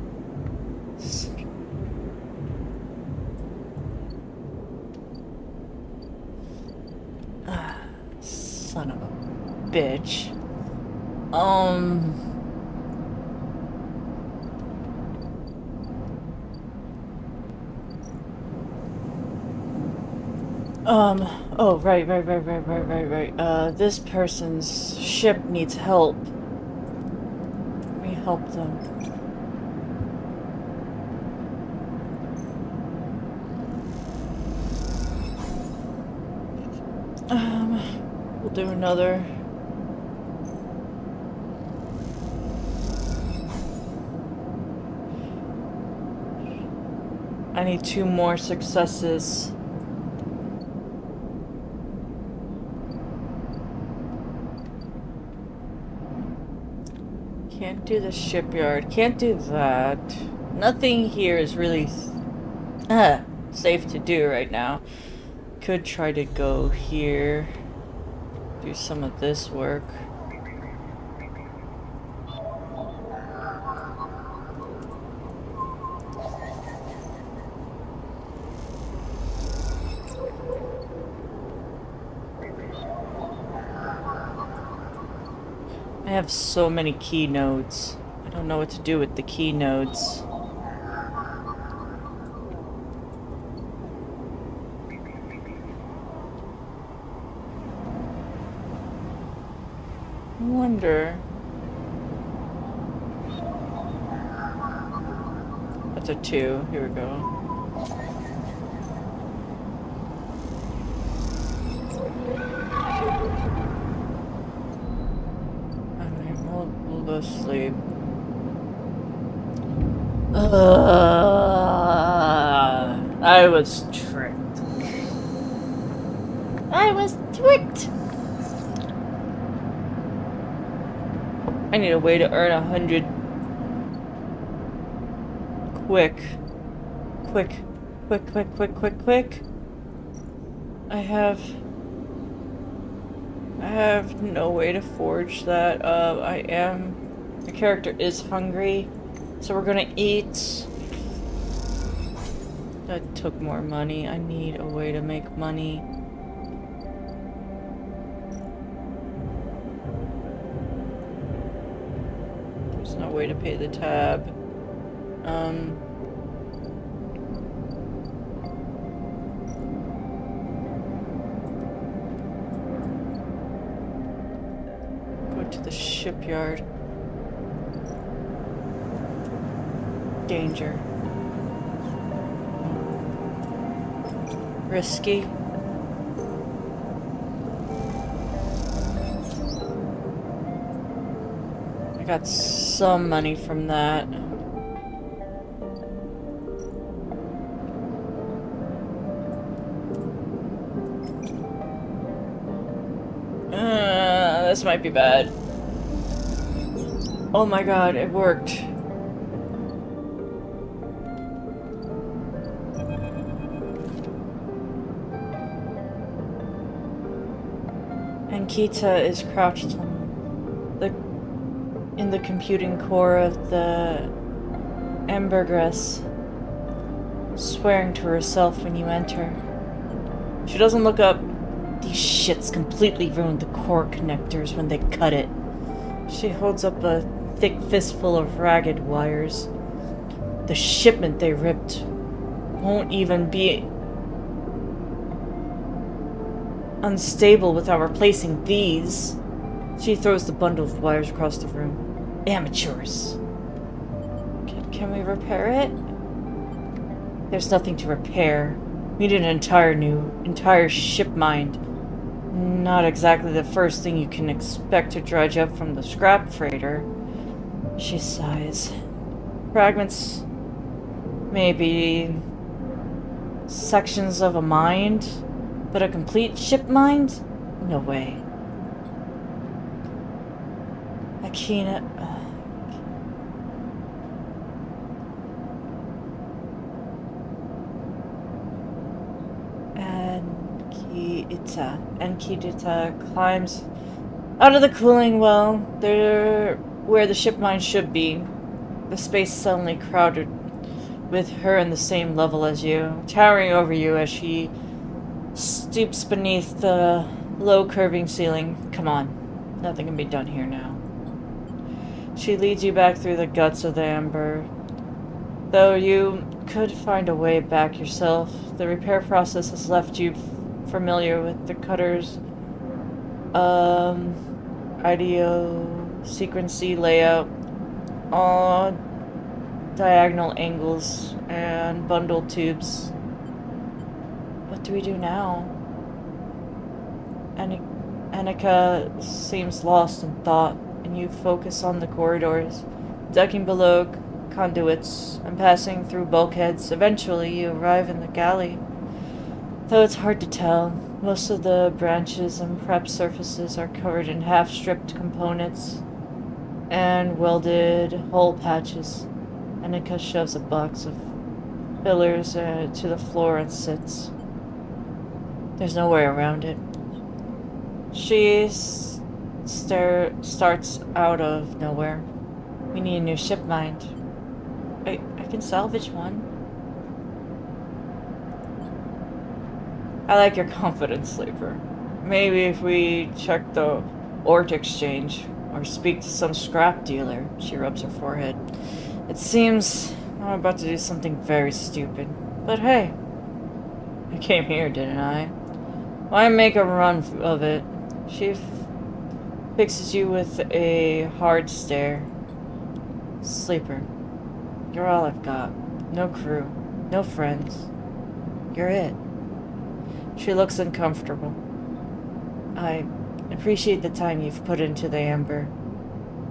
Son of a bitch. Oh, right. This person's ship needs help. Let me help them. We'll do another. I need 2 more successes. Can't do the shipyard. Can't do that. Nothing here is really safe to do right now. could try to go here, do some of this work. I have so many key nodes. I don't know what to do with the key nodes. I wonder. That's a 2. Here we go. We'll go sleep. I was tricked. I was tricked. I need a way to earn 100. Quick. Quick. I have no way to forge that. The character is hungry, so we're gonna eat. That took more money. I need a way to make money. There's no way to pay the tab. Go to the shipyard. Danger. Risky. I got some money from that. This might be bad. Oh my god, it worked. Ankita is crouched in the computing core of the Ambergris, swearing to herself when you enter. She doesn't look up. These shits completely ruined the core connectors when they cut it. She holds up a thick fistful of ragged wires. The shipment they ripped won't even be unstable without replacing these. She throws the bundle of wires across the room. Amateurs. Can we repair it? There's nothing to repair. We need an entire ship mind. Not exactly the first thing you can expect to dredge up from the scrap freighter. She sighs. Fragments, maybe sections of a mind, but a complete ship mind? No way. Akina. Ankita climbs out of the cooling well. They're where the ship mine should be. The space suddenly crowded with her in the same level as you, towering over you as she stoops beneath the low curving ceiling. Come on, nothing can be done here now. She leads you back through the guts of the Amber. Though you could find a way back yourself, the repair process has left you familiar with the cutter's idiosyncrasy layout, all diagonal angles and bundled tubes. What do we do now? Annika seems lost in thought, and you focus on the corridors, ducking below conduits and passing through bulkheads. Eventually you arrive in the galley. Though it's hard to tell, most of the branches and prep surfaces are covered in half-stripped components and welded hole patches. Annika shoves a box of fillers to the floor and sits. There's no way around it. She starts out of nowhere. We need a new ship mind. I can salvage one. I like your confidence, Sleeper. Maybe if we check the Ort exchange or speak to some scrap dealer. She rubs her forehead. It seems I'm about to do something very stupid. But hey, I came here, didn't I? Why make a run of it? She fixes you with a hard stare. Sleeper, you're all I've got. No crew, no friends. You're it. She looks uncomfortable. I appreciate the time you've put into the Amber,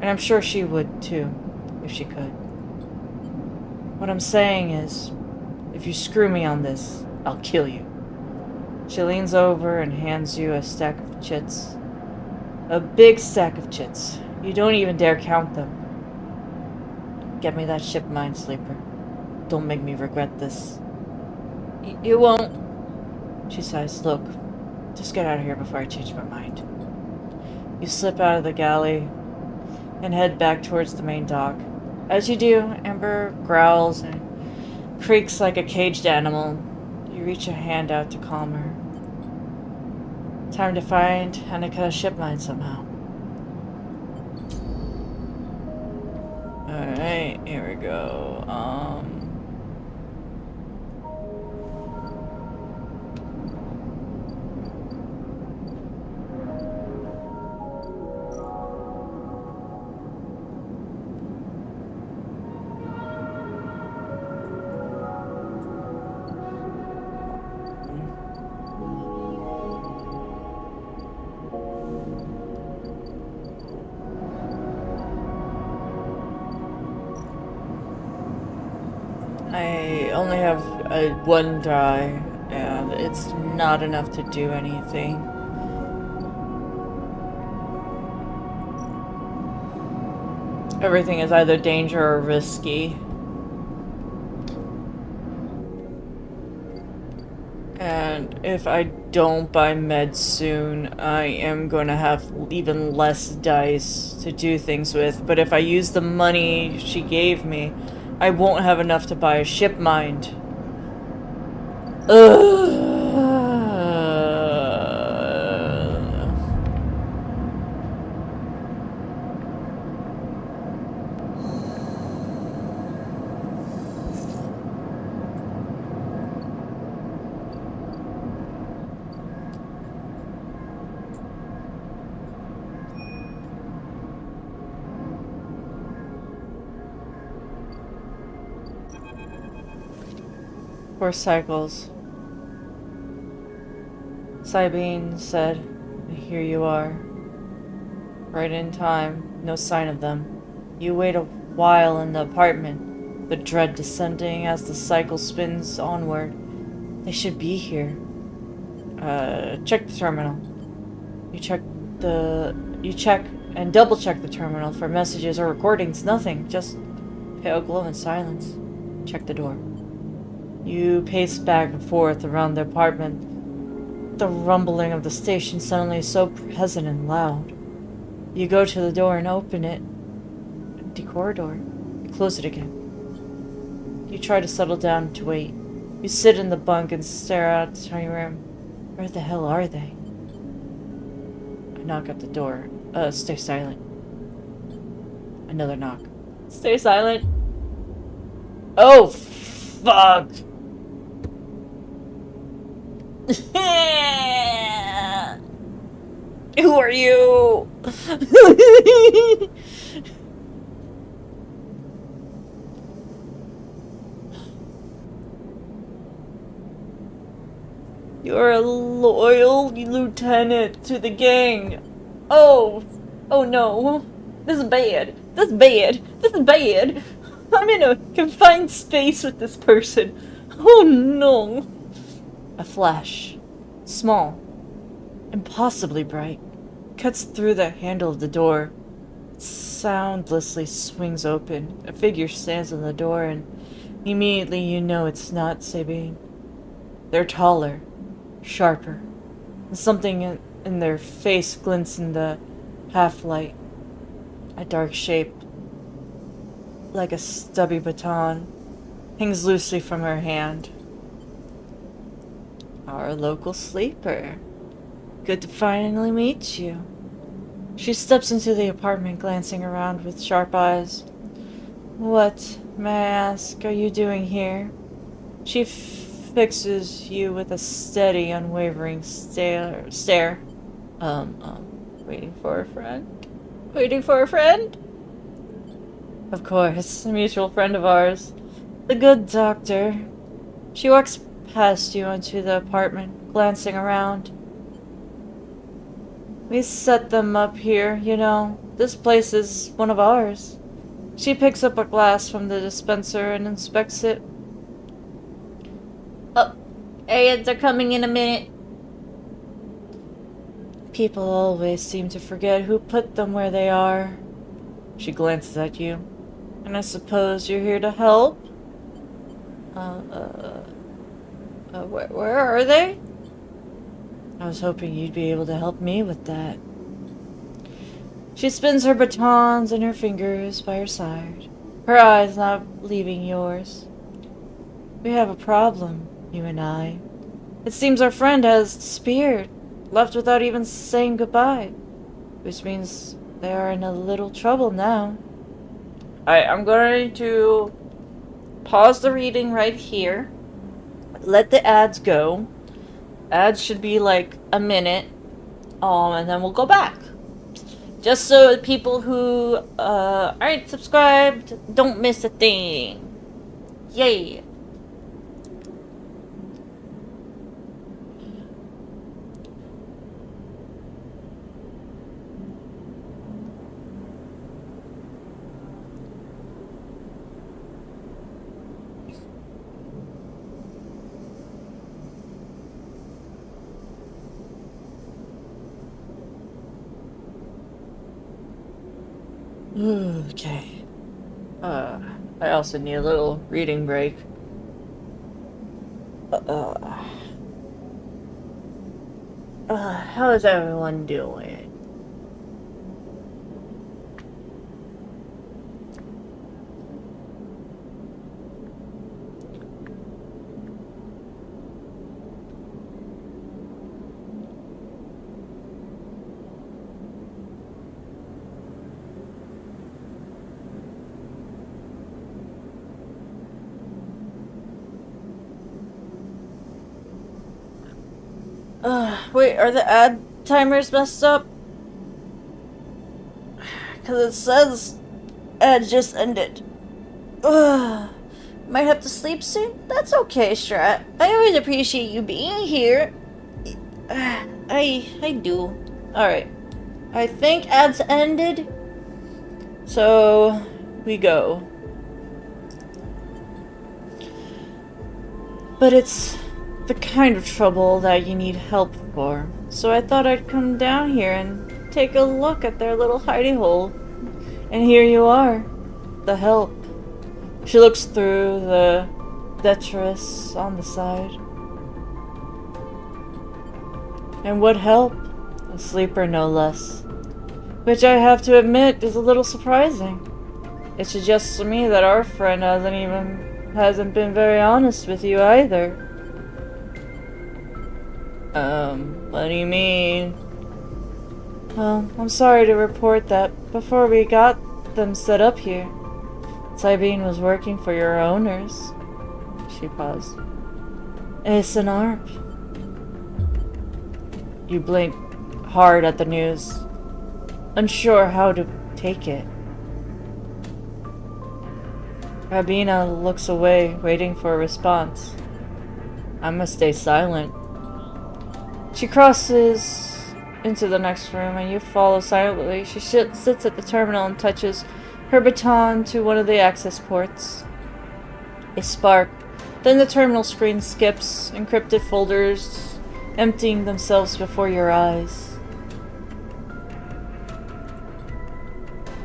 and I'm sure she would too, if she could. What I'm saying is, if you screw me on this, I'll kill you. She leans over and hands you a stack of chits. A big stack of chits. You don't even dare count them. Get me that ship mind, Sleeper. Don't make me regret this. You won't. She sighs. Look, just get out of here before I change my mind. You slip out of the galley and head back towards the main dock. As you do, Amber growls and creaks like a caged animal. You reach a hand out to calm her. Time to find Annika's ship mind somehow. Alright, here we go. I only have one die, and it's not enough to do anything. Everything is either danger or risky. And if I don't buy meds soon, I am going to have even less dice to do things with. But if I use the money she gave me, I won't have enough to buy a ship mind. Ugh. Poor cycles. Sabine said, here you are. Right in time, no sign of them. You wait a while in the apartment, the dread descending as the cycle spins onward. They should be here. Check the terminal. You check and double check the terminal for messages or recordings. Nothing, just pale glow and silence. Check the door. You pace back and forth around the apartment. The rumbling of the station suddenly is so present and loud. You go to the door and open it. Empty corridor. You close it again. You try to settle down to wait. You sit in the bunk and stare out the tiny room. Where the hell are they? I knock at the door. Stay silent. Another knock. Stay silent. Oh, fuck! Who are you? You're a loyal lieutenant to the gang. Oh no. This is bad. This is bad. This is bad. I'm in a confined space with this person. Oh no. A flash. Small. Impossibly bright. Cuts through the handle of the door. It soundlessly swings open. A figure stands on the door and immediately you know it's not Sabine. They're taller. Sharper. Something in their face glints in the half-light. A dark shape, like a stubby baton, hangs loosely from her hand. Our local sleeper. Good to finally meet you. She steps into the apartment, glancing around with sharp eyes. What, may I ask, are you doing here? She fixes you with a steady, unwavering stare. Waiting for a friend? Waiting for a friend? Of course, a mutual friend of ours. The good doctor. She walks past you into the apartment, glancing around. We set them up here, you know. This place is one of ours. She picks up a glass from the dispenser and inspects it. Oh, aides are coming in a minute. People always seem to forget who put them where they are. She glances at you. And I suppose you're here to help? Where are they? I was hoping you'd be able to help me with that. She spins her batons in her fingers by her side, her eyes not leaving yours. We have a problem, you and I. It seems our friend has disappeared, left without even saying goodbye, which means they are in a little trouble now. I'm going to pause the reading right here. Let the ads go. Ads should be like a minute, and then we'll go back. Just so people who aren't subscribed don't miss a thing. Yay! Okay. I also need a little reading break. How is everyone doing? Wait, are the ad timers messed up? Because it says ad just ended. Might have to sleep soon? That's okay, Strat. I always appreciate you being here. I do. Alright. I think ads ended. So, we go. But it's the kind of trouble that you need help for. So I thought I'd come down here and take a look at their little hidey hole. And here you are. The help. She looks through the detritus on the side. And what help? A sleeper, no less. Which I have to admit is a little surprising. It suggests to me that our friend hasn't been very honest with you either. What do you mean? Well, I'm sorry to report that before we got them set up here, Sabine was working for your owners. She paused. Ace and Arp. You blink hard at the news, unsure how to take it. Rabina looks away, waiting for a response. I must stay silent. She crosses into the next room and you follow silently. She sits at the terminal and touches her baton to one of the access ports. A spark. Then the terminal screen skips, encrypted folders emptying themselves before your eyes.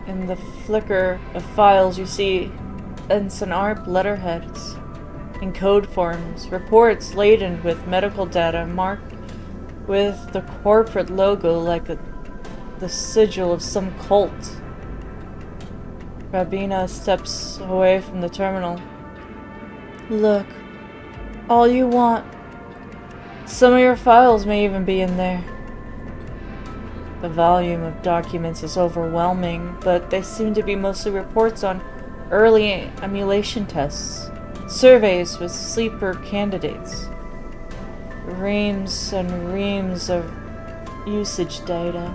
In the flicker of files you see Ensign Arp letterheads in code forms, reports laden with medical data marked with the corporate logo like the sigil of some cult. Rabina steps away from the terminal. Look, all you want. Some of your files may even be in there. The volume of documents is overwhelming, but they seem to be mostly reports on early emulation tests, surveys with sleeper candidates, reams and reams of usage data.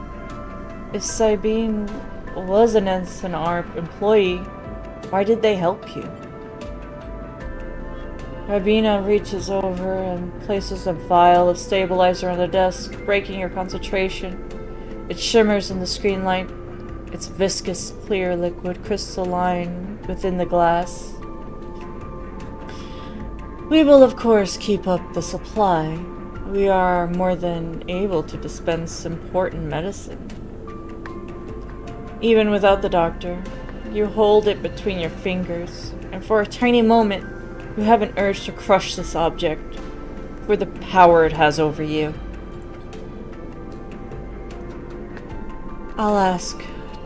If Sabine was an SNR employee, why did they help you? Rabina reaches over and places a vial of stabilizer on the desk, breaking your concentration. It shimmers in the screen light, its viscous, clear liquid crystalline within the glass. We will, of course, keep up the supply. We are more than able to dispense important medicine. Even without the doctor, you hold it between your fingers, and for a tiny moment, you have an urge to crush this object for the power it has over you. I'll ask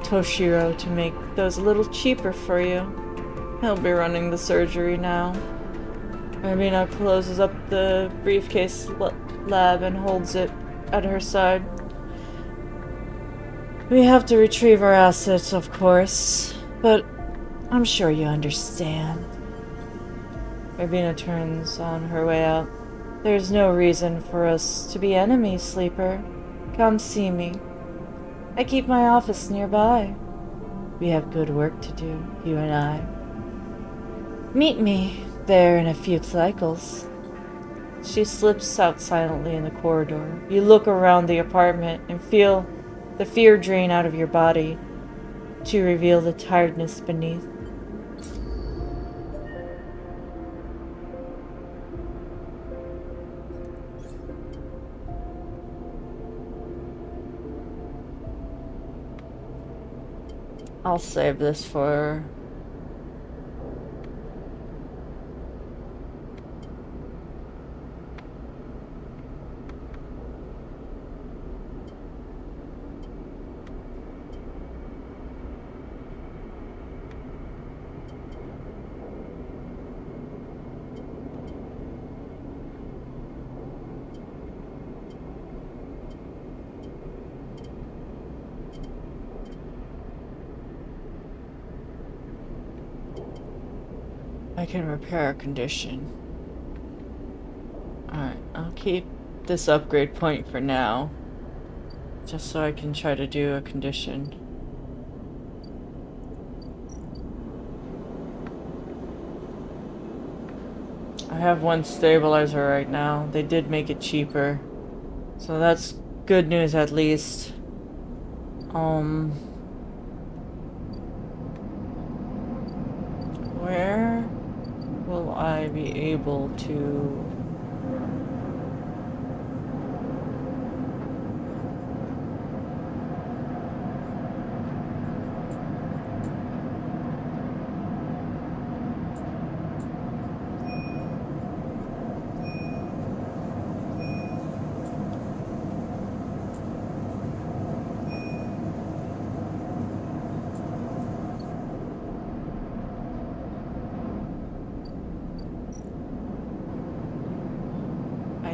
Toshiro to make those a little cheaper for you. He'll be running the surgery now. Rabina closes up the briefcase lab and holds it at her side. We have to retrieve our assets, of course, but I'm sure you understand. Rabina turns on her way out. There's no reason for us to be enemies, Sleeper. Come see me. I keep my office nearby. We have good work to do, you and I. Meet me there in a few cycles. She slips out silently in the corridor. You look around the apartment and feel the fear drain out of your body to reveal the tiredness beneath. I'll save this for... I can repair a condition. Alright, I'll keep this upgrade point for now. Just so I can try to do a condition. I have one stabilizer right now. They did make it cheaper. So that's good news at least. Where will I be able to...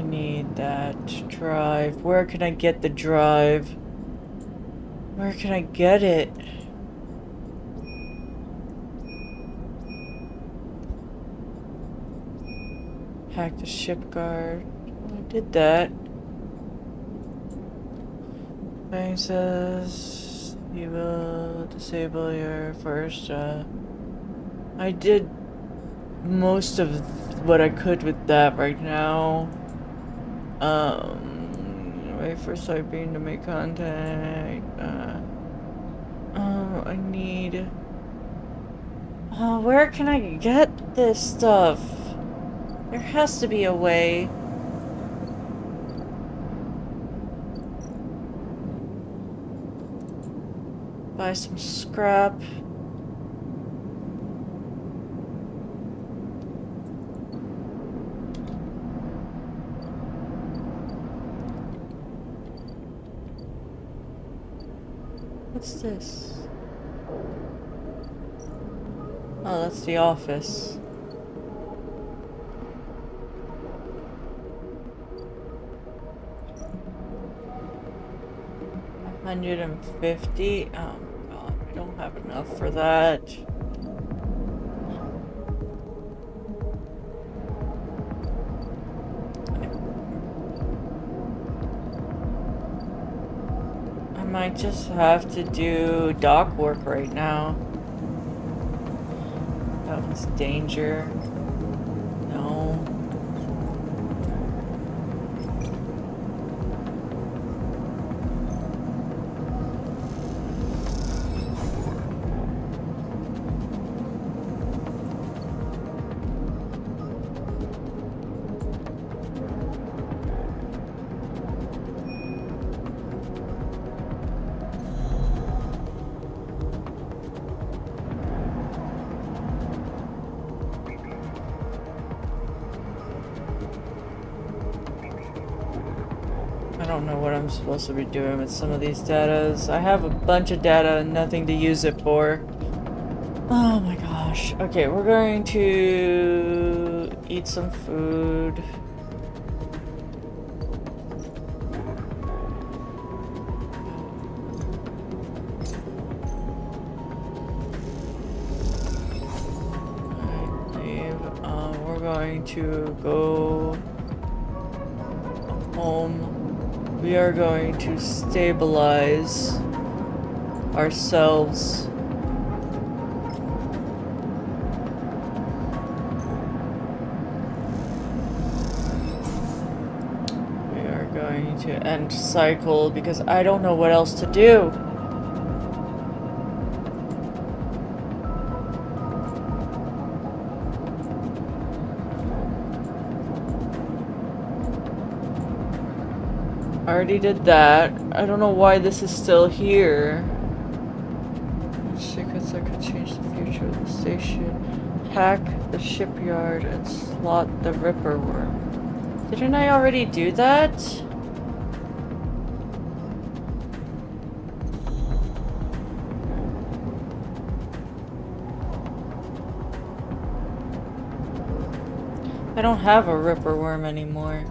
need that drive. Where can I get the drive? Where can I get it? Hack the ship guard. I did that. Thing says you will disable your first. I did most of what I could with that right now. Wait for Sabine to make contact. I need... where can I get this stuff? There has to be a way. Buy some scrap. What's this? Oh, that's the office. $150? Oh god, we don't have enough for that. I might just have to do dock work right now. That was danger. No. I don't know what I'm supposed to be doing with some of these datas. I have a bunch of data and nothing to use it for. Oh my gosh. Okay, we're going to eat some food. We're going to go home. We are going to stabilize ourselves. We are going to end cycle because I don't know what else to do. I already did that. I don't know why this is still here. Secrets that could change the future of the station. Hack the shipyard and slot the Ripper Worm. Didn't I already do that? I don't have a Ripper Worm anymore.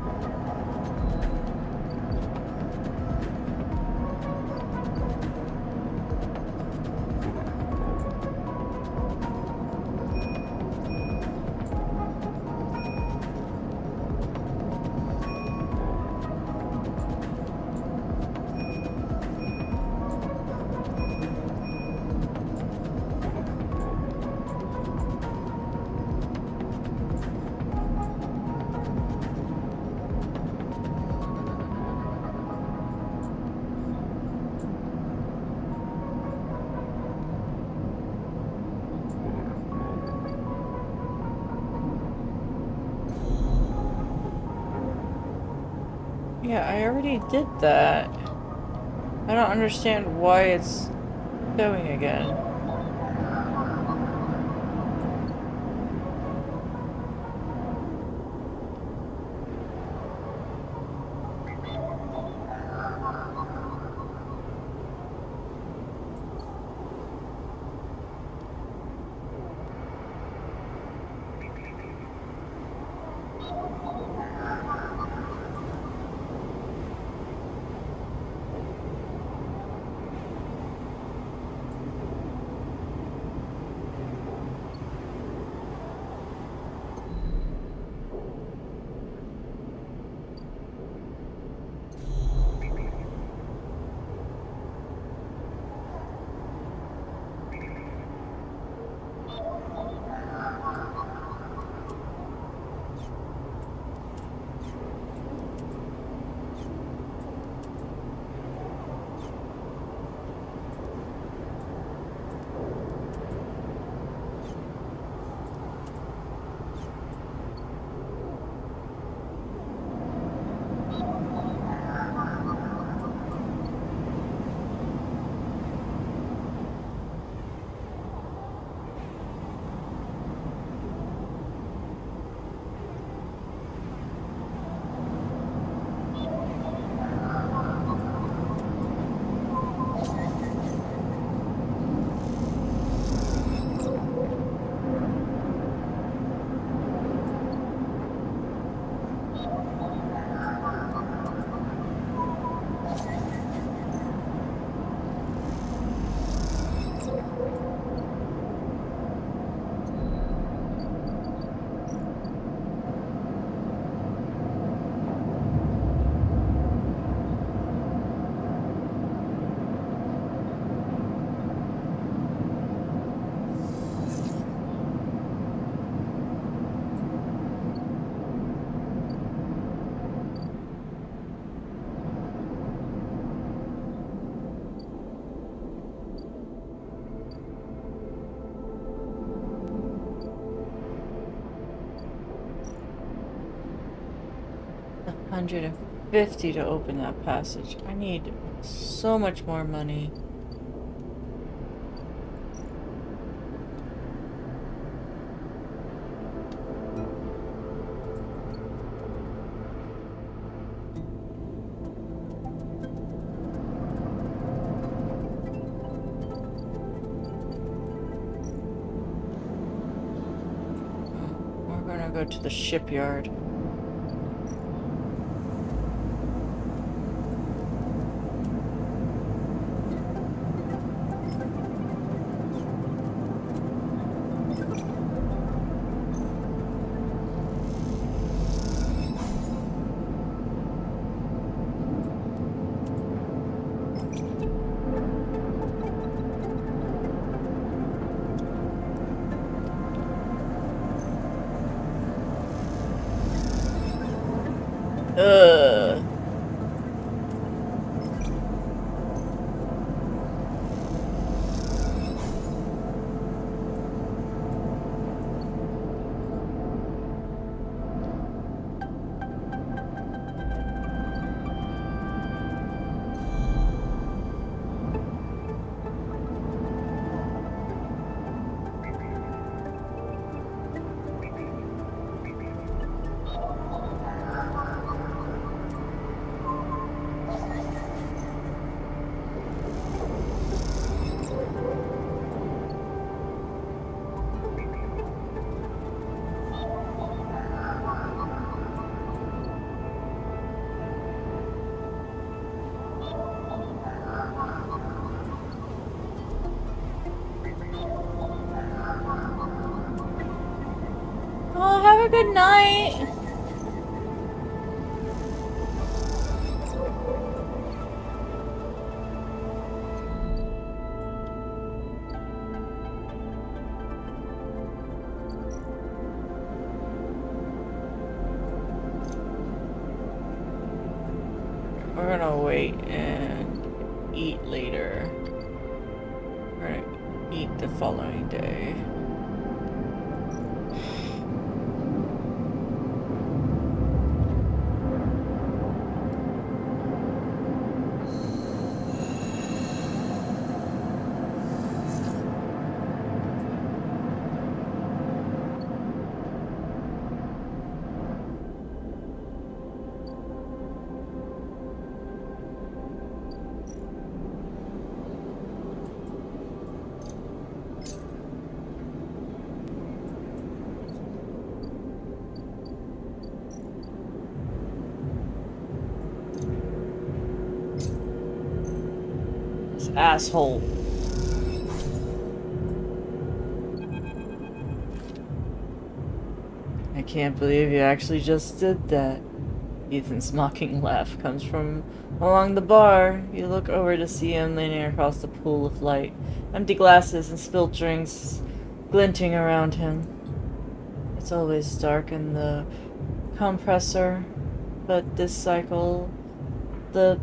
Yeah, I already did that. I don't understand why it's going again. 150 to open that passage. I need so much more money. We're gonna go to the shipyard. Ugh. Oh, have a good night. We're gonna wait and eat later. We're gonna eat the following day. Asshole. I can't believe you actually just did that. Ethan's mocking laugh comes from along the bar. You look over to see him leaning across the pool of light. Empty glasses and spilled drinks glinting around him. It's always dark in the compressor, but this cycle, the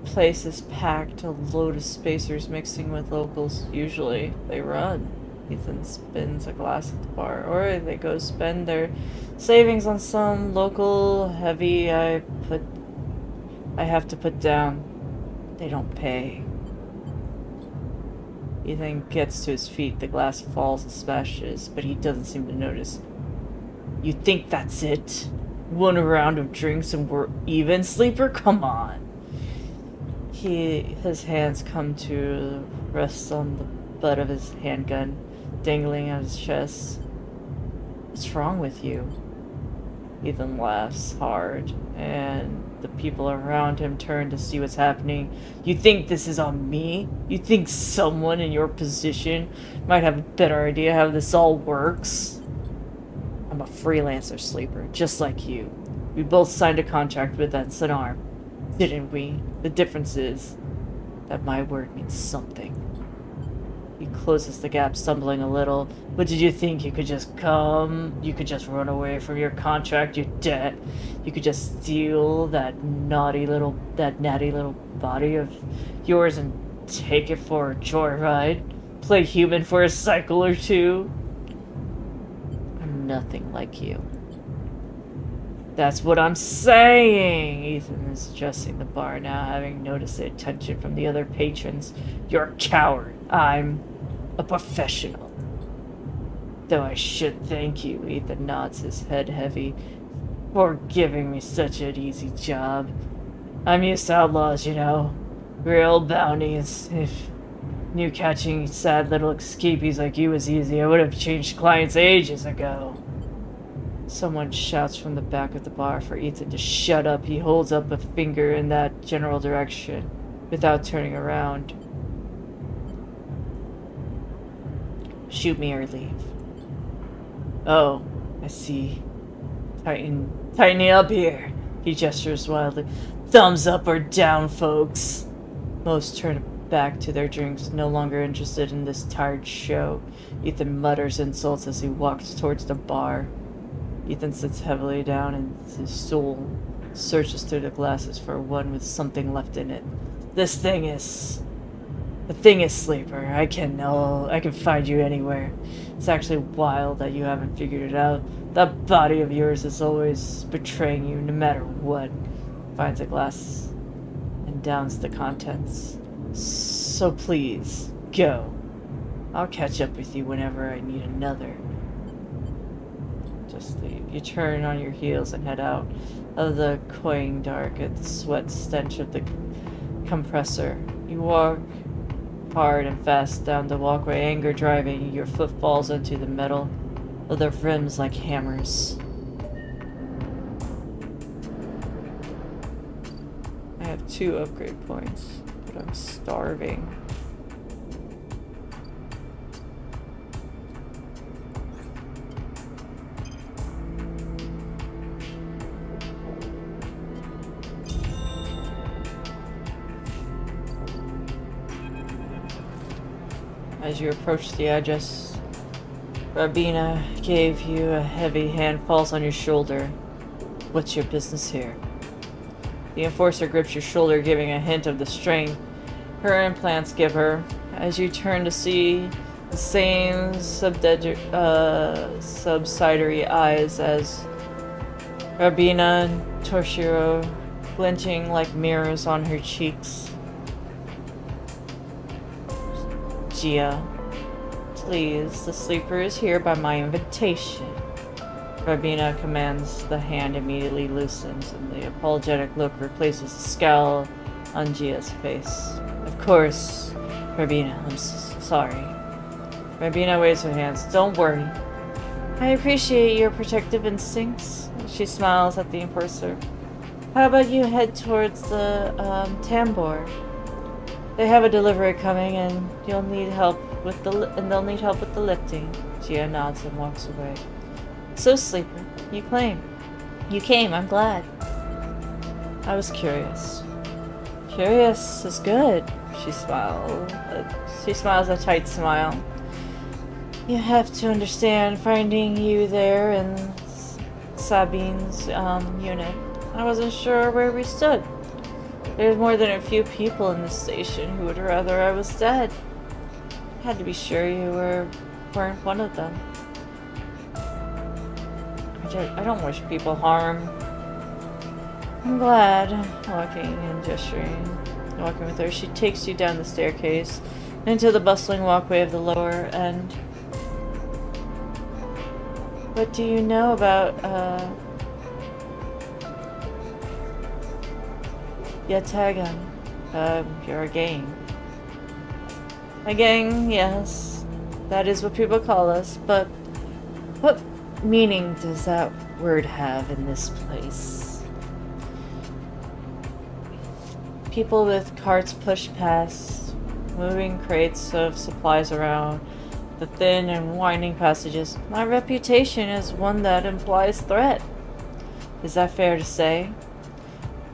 place is packed, a load of spacers mixing with locals. Usually they run. Ethan spins a glass at the bar, or they go spend their savings on some local heavy I have to put down. They don't pay. Ethan gets to his feet, the glass falls and smashes, but he doesn't seem to notice. You think that's it? One round of drinks and we're even, sleeper? Come on. His hands come to rest on the butt of his handgun, dangling at his chest. What's wrong with you? Ethan laughs hard, and the people around him turn to see what's happening. You think this is on me? You think someone in your position might have a better idea how this all works? I'm a freelancer, sleeper, just like you. We both signed a contract with Ensign Arm, didn't we? The difference is that my word means something. He closes the gap, stumbling a little. What did you think? You could just come? You could just run away from your contract, your debt? You could just steal that natty little body of yours and take it for a joyride? Play human for a cycle or two? I'm nothing like you. That's what I'm saying! Ethan is adjusting the bar now, having noticed the attention from the other patrons. You're a coward. I'm a professional. Though I should thank you, Ethan nods his head heavy, for giving me such an easy job. I'm used to outlaws, you know. Real bounties. If knew catching sad little escapees like you was easy, I would have changed clients ages ago. Someone shouts from the back of the bar for Ethan to shut up. He holds up a finger in that general direction without turning around. Shoot me or leave. Oh, I see. Tighten it up here. He gestures wildly. Thumbs up or down, folks. Most turn back to their drinks, no longer interested in this tired show. Ethan mutters insults as he walks towards the bar. Ethan sits heavily down and his soul searches through the glasses for one with something left in it. The thing is Sleeper. I can find you anywhere. It's actually wild that you haven't figured it out. That body of yours is always betraying you no matter what. Finds a glass and downs the contents. So please, go. I'll catch up with you whenever I need another. Just leave. You turn on your heels and head out of the cloying dark at the sweat stench of the compressor. You walk hard and fast down the walkway, anger driving. Your foot falls into the metal of the rims like hammers. I have 2 upgrade points, but I'm starving. As you approach the address, Rabina gave you a heavy hand, falls on your shoulder. What's your business here? The enforcer grips your shoulder, giving a hint of the strength her implants give her. As you turn to see the same subsidiary eyes as Rabina and Toshiro, glinting like mirrors on her cheeks. Gia, please, the sleeper is here by my invitation. Rabina commands. The hand immediately loosens, and the apologetic look replaces the scowl on Gia's face. Of course, Rabina, I'm sorry. Rabina waves her hands. Don't worry. I appreciate your protective instincts. She smiles at the enforcer. How about you head towards the Tambor? They have a delivery coming, and they'll need help with the lifting. Gia nods and walks away. So, Sleeper, you came. I'm glad. I was curious. Curious is good. She smiles. She smiles a tight smile. You have to understand, finding you there in Sabine's unit, I wasn't sure where we stood. There's more than a few people in this station who would rather I was dead. I had to be sure you weren't one of them. I don't wish people harm. I'm glad. Walking with her, she takes you down the staircase into the bustling walkway of the lower end. What do you know about, Yatagan? You're a gang. A gang, yes. That is what people call us, but what meaning does that word have in this place? People with carts push past, moving crates of supplies around the thin and winding passages. My reputation is one that implies threat. Is that fair to say?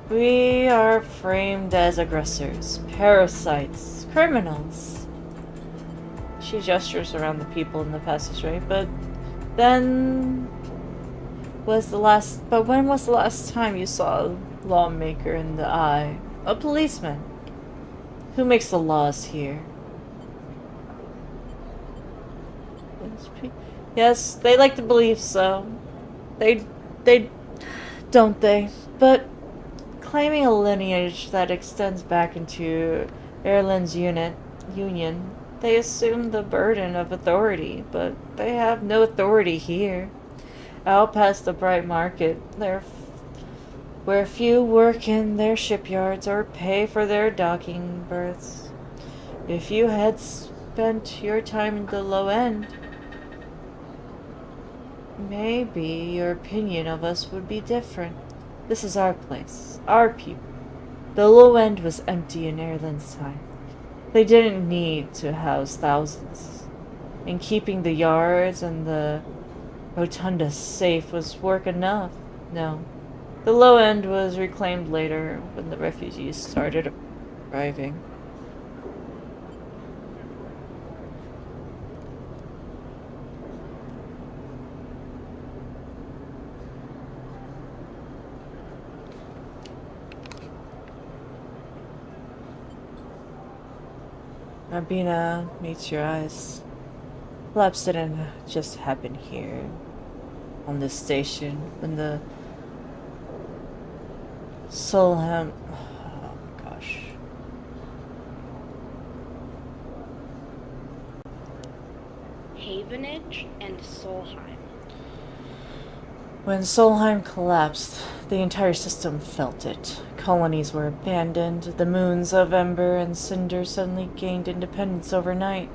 We are framed as aggressors, parasites, criminals. She gestures around the people in the passageway, but when was the last time you saw a lawmaker in the eye? A policeman? Who makes the laws here? Yes, they like to believe so. They don't they? But claiming a lineage that extends back into Erlen's union, they assume the burden of authority, but they have no authority here. Out past the Bright Market, where few work in their shipyards or pay for their docking berths. If you had spent your time in the low end, maybe your opinion of us would be different. This is our place, our people. The low end was empty in Erlen's time. They didn't need to house thousands. And keeping the yards and the rotunda safe was work enough. No. The low end was reclaimed later when the refugees started arriving. Rabina meets your eyes. Collapse didn't just happen here, on this station, when the Solheim... Oh my gosh. Havenage and Solheim. When Solheim collapsed, the entire system felt it. Colonies were abandoned. The moons of Ember and Cinder suddenly gained independence overnight.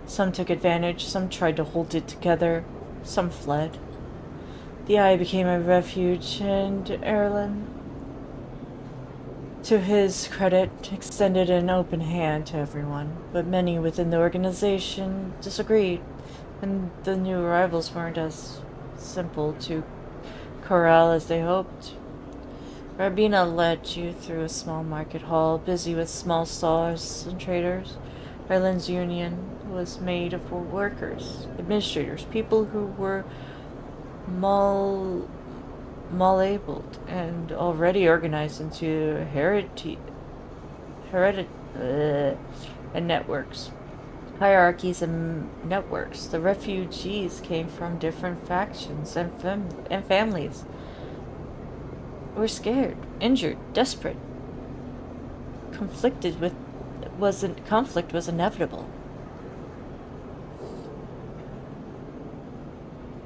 Some took advantage, some tried to hold it together, some fled. The Eye became a refuge, and Erlen, to his credit, extended an open hand to everyone, but many within the organization disagreed, and the new arrivals weren't as simple to corral as they hoped. Rabina led you through a small market hall, busy with small stalls and traders. Erlen's union was made for workers, administrators, people who were malabled and already organized into and networks. Hierarchies and networks. The refugees came from different factions and families. Were scared, injured, desperate. Conflict was inevitable.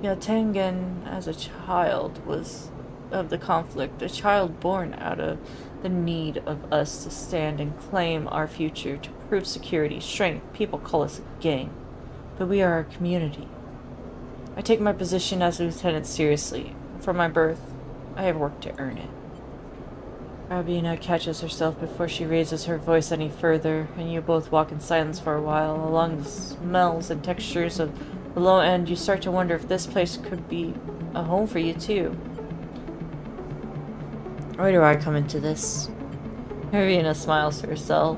Yotengen, as a child, was of the conflict, a child born out of the need of us to stand and claim our future, to prove security, strength. People call us a gang, but we are a community. I take my position as a lieutenant seriously. From my birth, I have worked to earn it. Rabina catches herself before she raises her voice any further, and you both walk in silence for a while. Along the smells and textures of the low end, you start to wonder if this place could be a home for you too. Where do I come into this? Rabina smiles to herself,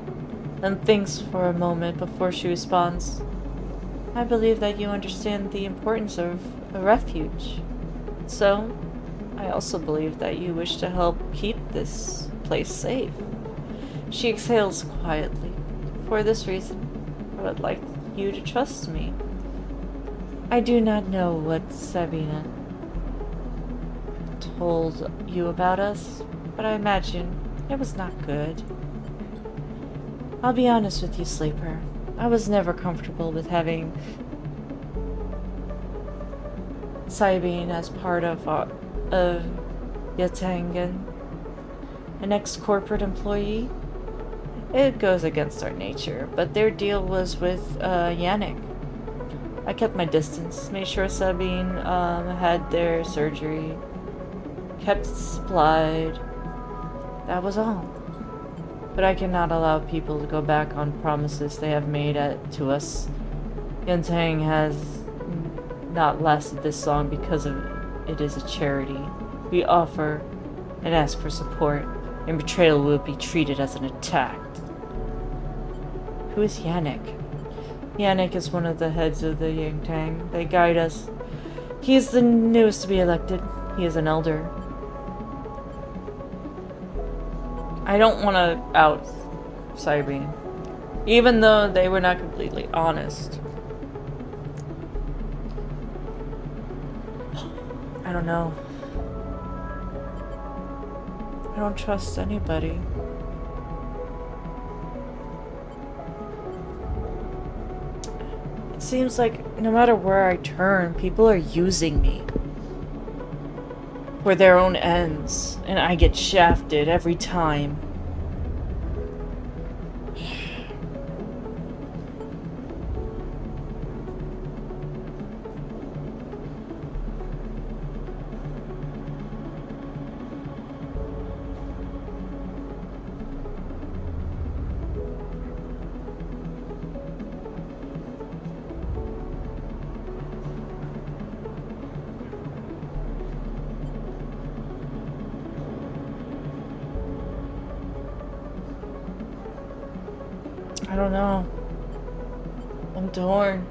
then thinks for a moment before she responds. I believe that you understand the importance of a refuge. So, I also believe that you wish to help keep this place safe. She exhales quietly. For this reason, I would like you to trust me. I do not know what Sabina told you about us, but I imagine it was not good. I'll be honest with you, Sleeper. I was never comfortable with having Sabine as part of Yotengen, an ex-corporate employee. It goes against our nature, but their deal was with Yannick. I kept my distance, made sure Sabine had their surgery, kept supplied. That was all. But I cannot allow people to go back on promises they have made to us. Yuntang has not lasted this long because of it is a charity. We offer and ask for support, and betrayal will be treated as an attack. Who is Yannick? Yannick is one of the heads of the Yuntang. They guide us. He is the newest to be elected. He is an elder. I don't want to out Cybene, even though they were not completely honest. I don't know. don't trust anybody. It seems like no matter where I turn, people are using me for their own ends, and I get shafted every time. I don't know. I'm torn.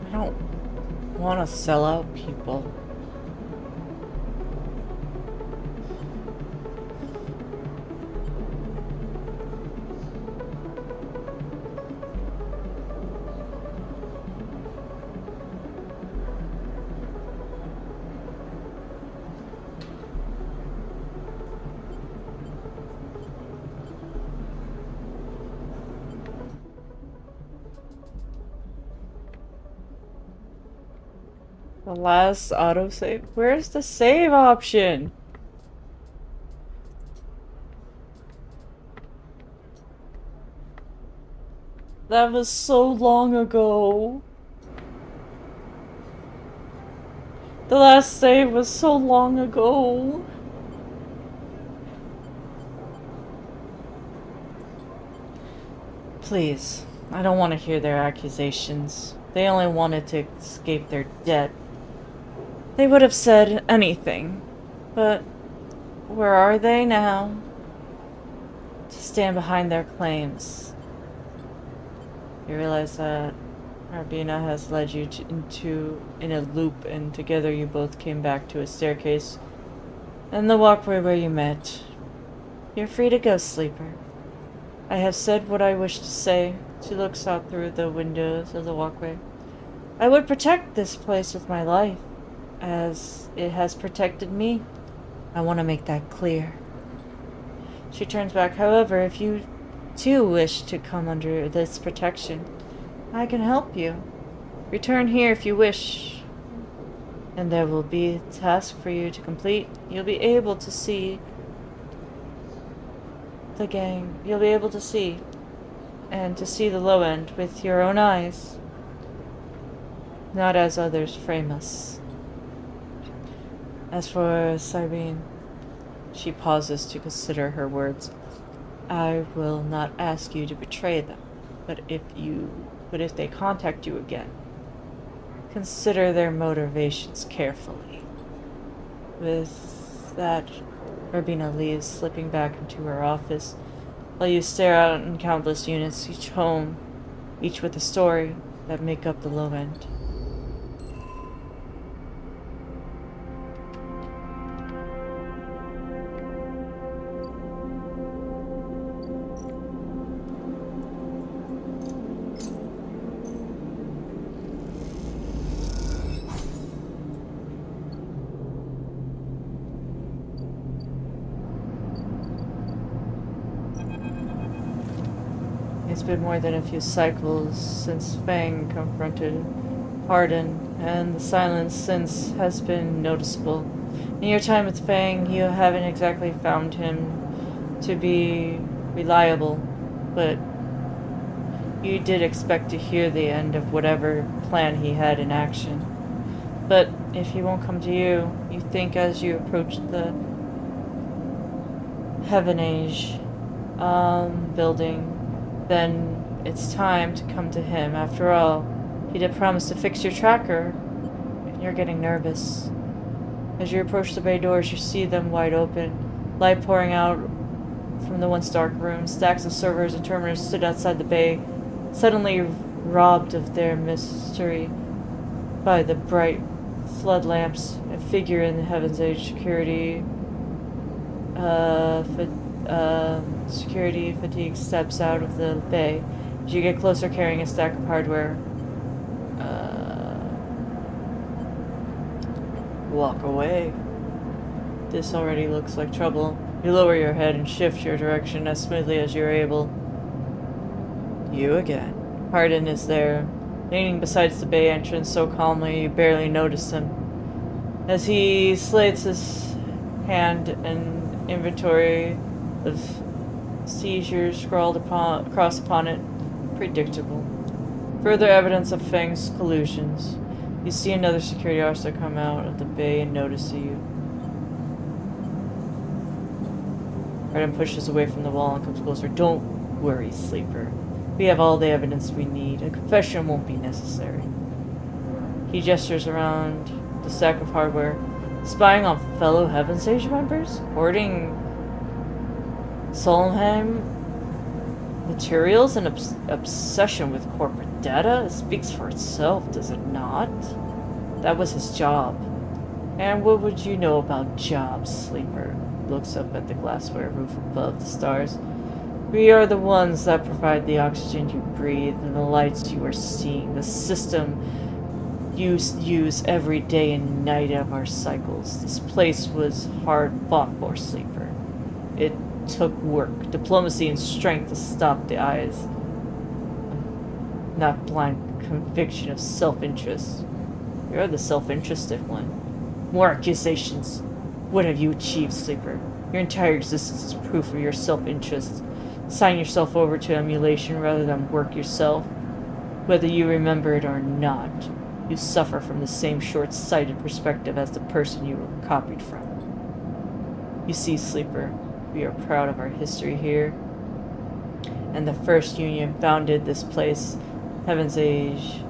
I don't want to sell out people. The last autosave? Where's the save option? That was so long ago. The last save was so long ago. Please, I don't want to hear their accusations. They only wanted to escape their debt. They would have said anything. But where are they now? To stand behind their claims. You realize that Arbina has led you in a loop, and together you both came back to a staircase and the walkway where you met. You're free to go, Sleeper. I have said what I wish to say. She looks out through the windows of the walkway. I would protect this place with my life, as it has protected me. I want to make that clear. She turns back. However, if you too wish to come under this protection, I can help you. Return here if you wish, and there will be a task for you to complete. You'll be able to see the gang. You'll be able to see, and to see the low end with your own eyes, not as others frame us. As for Cyrene, she pauses to consider her words. I will not ask you to betray them, but if they contact you again, consider their motivations carefully. With that, Urbina leaves, slipping back into her office, while you stare out on countless units, each home, each with a story that make up the low end. It's been more than a few cycles since Fang confronted Hardin, and the silence since has been noticeable. In your time with Fang, you haven't exactly found him to be reliable, but you did expect to hear the end of whatever plan he had in action. But if he won't come to you, you think as you approach the Heavenage building, then it's time to come to him. After all, he did promise to fix your tracker, and you're getting nervous. As you approach the bay doors, you see them wide open, light pouring out from the once dark room. Stacks of servers and terminals stood outside the bay, suddenly robbed of their mystery by the bright flood lamps. A figure in the Heaven's Age security security fatigue steps out of the bay. As you get closer, carrying a stack of hardware. Walk away. This already looks like trouble. You lower your head and shift your direction as smoothly as you're able. You again. Hardin is there, leaning beside the bay entrance so calmly you barely notice him. As he slates his hand, an inventory of seizures scrawled across upon it. Predictable. Further evidence of Feng's collusions. You see another security officer come out of the bay and notice you. Hardin pushes away from the wall and comes closer. Don't worry, Sleeper. We have all the evidence we need. A confession won't be necessary. He gestures around the stack of hardware. Spying on fellow Heaven's Age members? Hoarding Solheim materials and obsession with corporate data? It speaks for itself, does it not? That was his job. And what would you know about jobs, Sleeper? Looks up at the glassware roof above the stars. We are the ones that provide the oxygen you breathe and the lights you are seeing. The system you use every day and night of our cycles. This place was hard fought for, Sleeper. It took work, diplomacy, and strength to stop the eyes. Not blind conviction of self-interest. You're the self-interested one. More accusations. What have you achieved, Sleeper? Your entire existence is proof of your self-interest. Sign yourself over to emulation rather than work yourself. Whether you remember it or not, you suffer from the same short-sighted perspective as the person you were copied from. You see, Sleeper, we are proud of our history here. And the first union founded this place, Heaven's Age,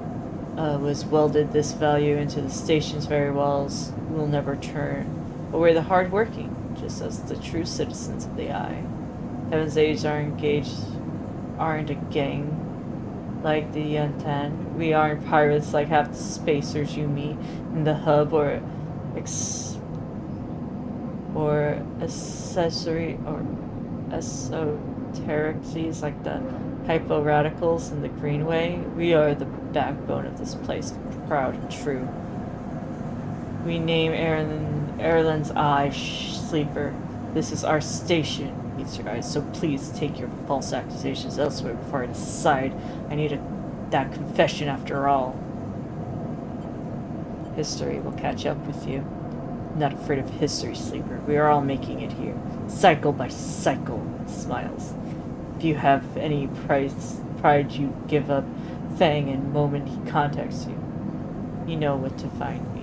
was welded this value into the station's very walls. We will never turn. But we're the hard-working, just as the true citizens of the Eye. Heaven's Age aren't a gang like the Yuntan. We aren't pirates like half the spacers you meet in the hub, or accessory or esoterics like the hypo-radicals in the Greenway. We are the backbone of this place, proud and true. We name Erlen's Eye, Sleeper. This is our station, meets your eyes, so please take your false accusations elsewhere before I decide I need that confession after all. History will catch up with you. I'm not afraid of history, Sleeper. We are all making it here, cycle by cycle, smiles. If you have any pride you give up Feng and moment he contacts you. You know what to find me.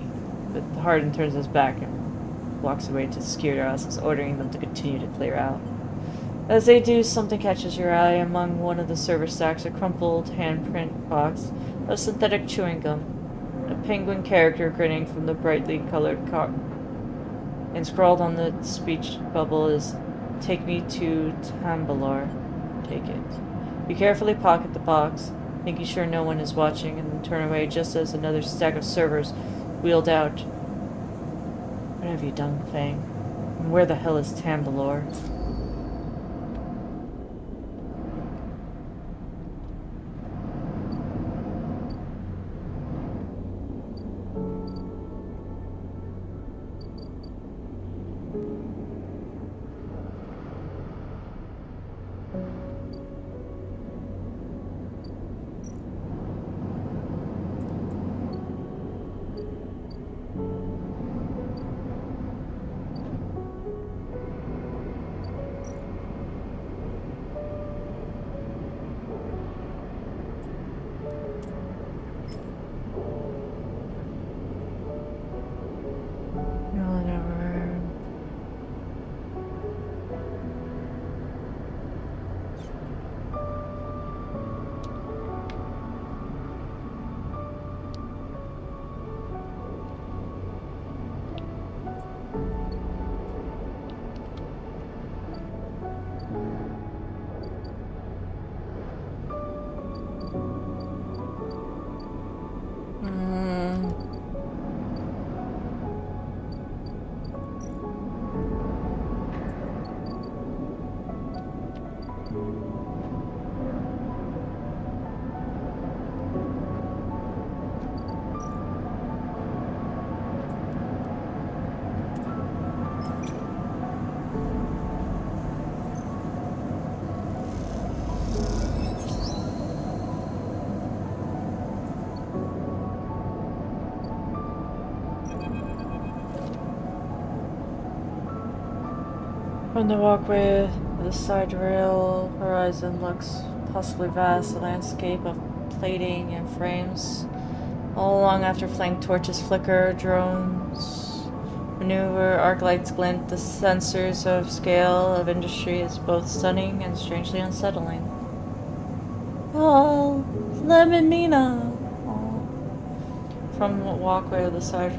But Hardin turns his back and walks away to security officers, ordering them to continue to clear out. As they do, something catches your eye. Among one of the server stacks, a crumpled handprint box of synthetic chewing gum. A penguin character grinning from the brightly colored car. And scrawled on the speech bubble is, "Take me to Tambalor." Take it. You carefully pocket the box, making sure no one is watching, and then turn away just as another stack of servers wheeled out. What have you done, Feng? And where the hell is Tambalor? From the walkway of the side rail horizon looks possibly vast, a landscape of plating and frames. All along after flank torches flicker, drones maneuver, arc lights glint, the sensors of scale of industry is both stunning and strangely unsettling. Oh, Lemon Mina! Oh. From the walkway of the side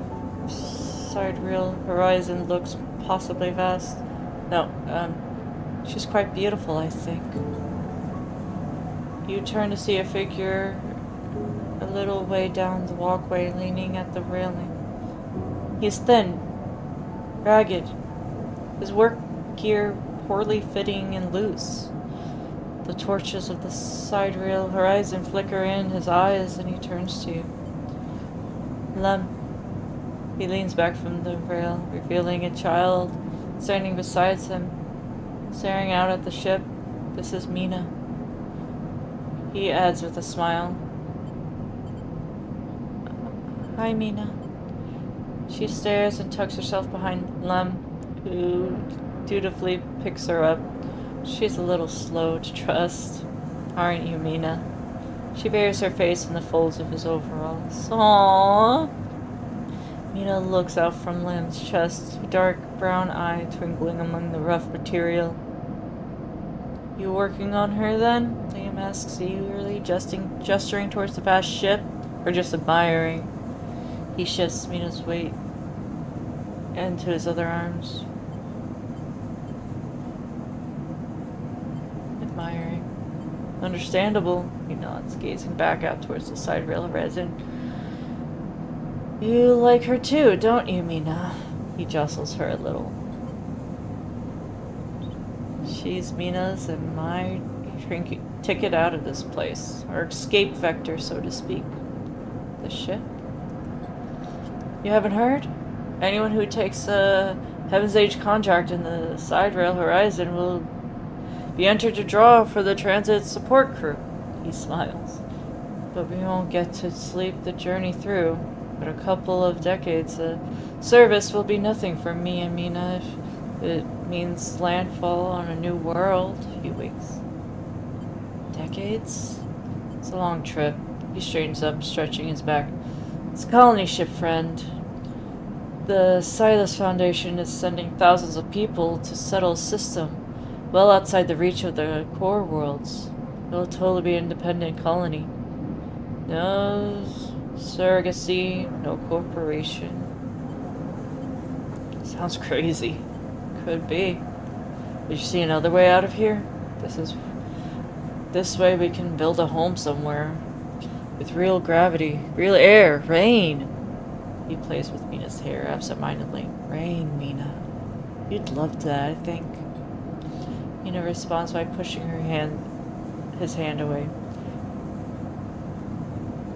rail horizon looks possibly vast. No, she's quite beautiful, I think. You turn to see a figure a little way down the walkway, leaning at the railing. He's thin, ragged, his work gear poorly fitting and loose. The torches of the side rail horizon flicker in his eyes, and he turns to you. Lem. He leans back from the rail, revealing a child standing beside him, staring out at the ship. This is Mina. He adds with a smile. Hi, Mina. She stares and tucks herself behind Lem, who dutifully picks her up. She's a little slow to trust. Aren't you, Mina? She buries her face in the folds of his overalls. Aww. Mina looks out from Lem's chest, a dark brown eye twinkling among the rough material. You working on her then? Liam asks eagerly, gesturing towards the vast ship, or just admiring? He shifts Mina's weight into his other arms. Admiring. Understandable, he nods, gazing back out towards the side rail horizon. You like her too, don't you, Mina? He jostles her a little. She's Mina's and my ticket out of this place. Our escape vector, so to speak. The ship? You haven't heard? Anyone who takes a Heaven's Age contract in the side rail horizon will be entered to draw for the transit support crew. He smiles. But we won't get to sleep the journey through. But a couple of decades of service will be nothing for me and Mina if it means landfall on a new world. He winks. Decades? It's a long trip. He straightens up, stretching his back. It's a colony ship, friend. The Silas Foundation is sending thousands of people to settle a system well outside the reach of the core worlds. It'll totally be an independent colony. No surrogacy, no corporation. Sounds crazy. Could be. Did you see another way out of here? This way we can build a home somewhere. With real gravity, real air, rain. He plays with Mina's hair absentmindedly. Rain, Mina. You'd love that, I think. Mina responds by pushing his hand away.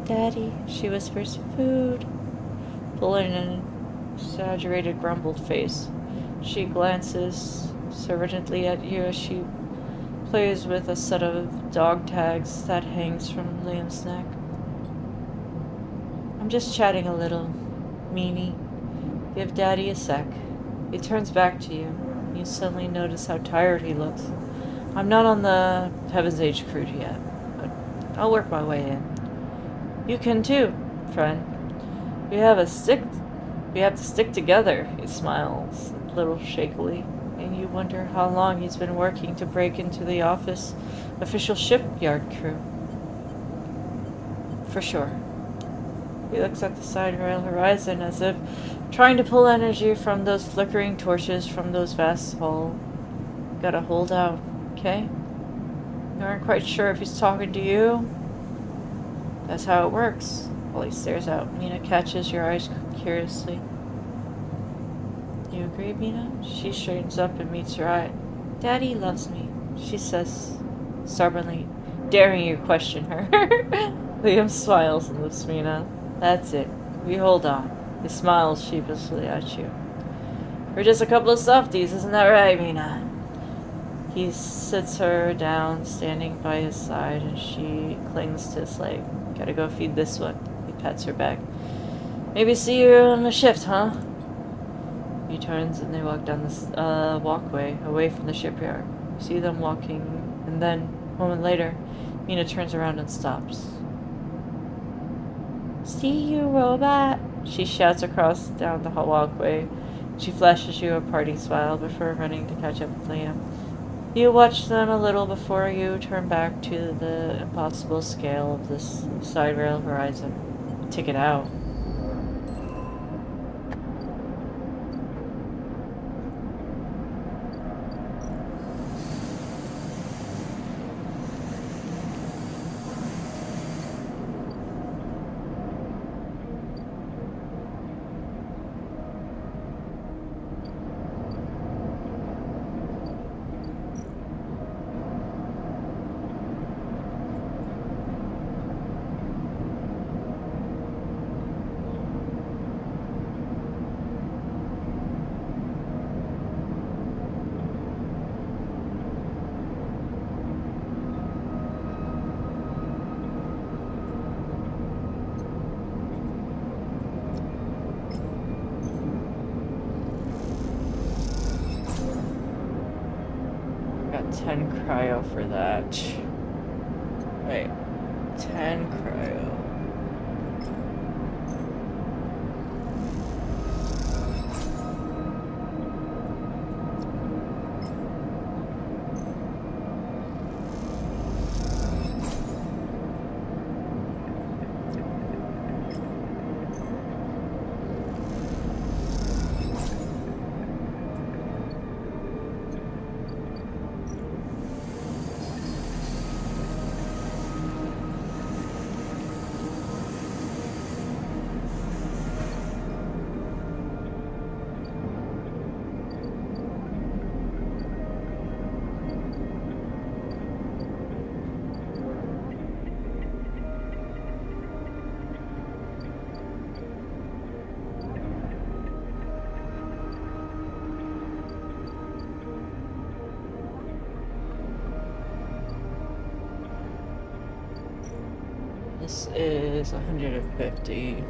Daddy, she whispers, food. Pulling an exaggerated, grumbled face. She glances servantly at you as she plays with a set of dog tags that hangs from Liam's neck. I'm just chatting a little, meanie. Give Daddy a sec. He turns back to you. You suddenly notice how tired he looks. I'm not on the Heaven's Age crew yet, but I'll work my way in. You can too, friend. We have to stick together, he smiles, a little shakily, and you wonder how long he's been working to break into the official shipyard crew. For sure. He looks at the side rail horizon as if trying to pull energy from those flickering torches from those vast halls. Gotta hold out, okay? You aren't quite sure if he's talking to you? That's how it works. While he stares out, Mina catches your eyes curiously. You agree, Mina? She straightens up and meets your eye. Daddy loves me, she says stubbornly, daring you to question her. Liam smiles and lifts Mina. That's it. We hold on. He smiles sheepishly at you. We're just a couple of softies, isn't that right, Mina? He sits her down, standing by his side, and she clings to his leg. Gotta go feed this one. He pats her back. Maybe see you on the shift, huh? He turns and they walk down this walkway away from the shipyard. You see them walking, and then, a moment later, Mina turns around and stops. "See you, robot!" She shouts across down the walkway. She flashes you a parting smile before running to catch up with Liam. You watch them a little before you turn back to the impossible scale of this side rail horizon. Ticket out. Got 10 cryo for that. Wait. 10 cryo. This is 150.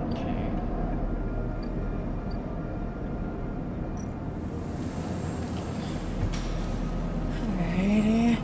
Okay. Alrighty.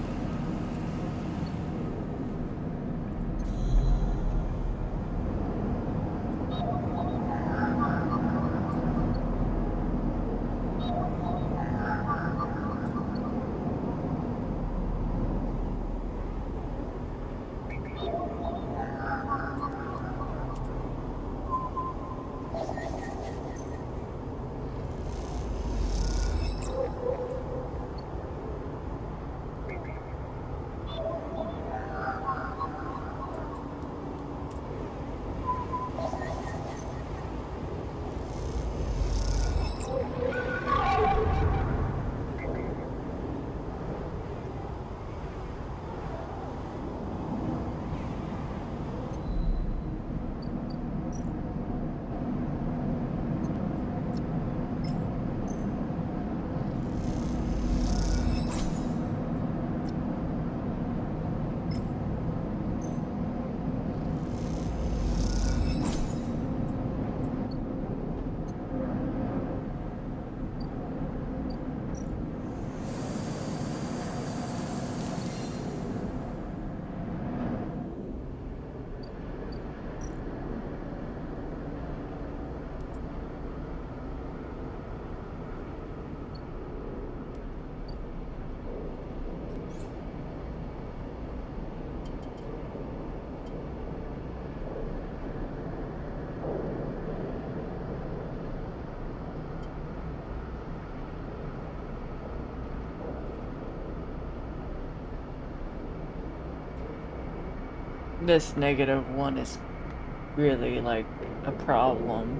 This -1 is really like a problem.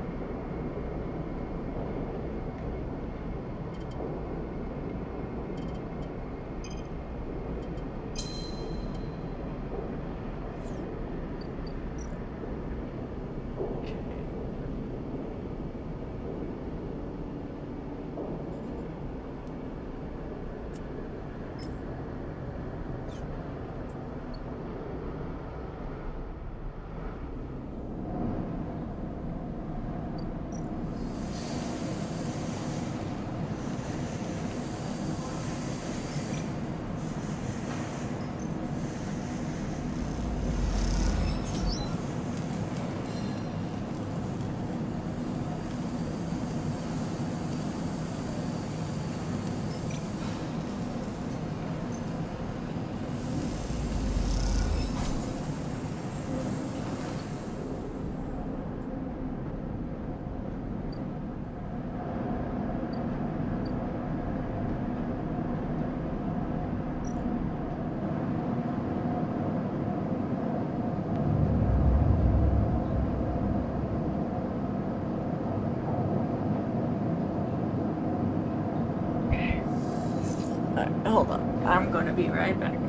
Hold on. I'm gonna be right back.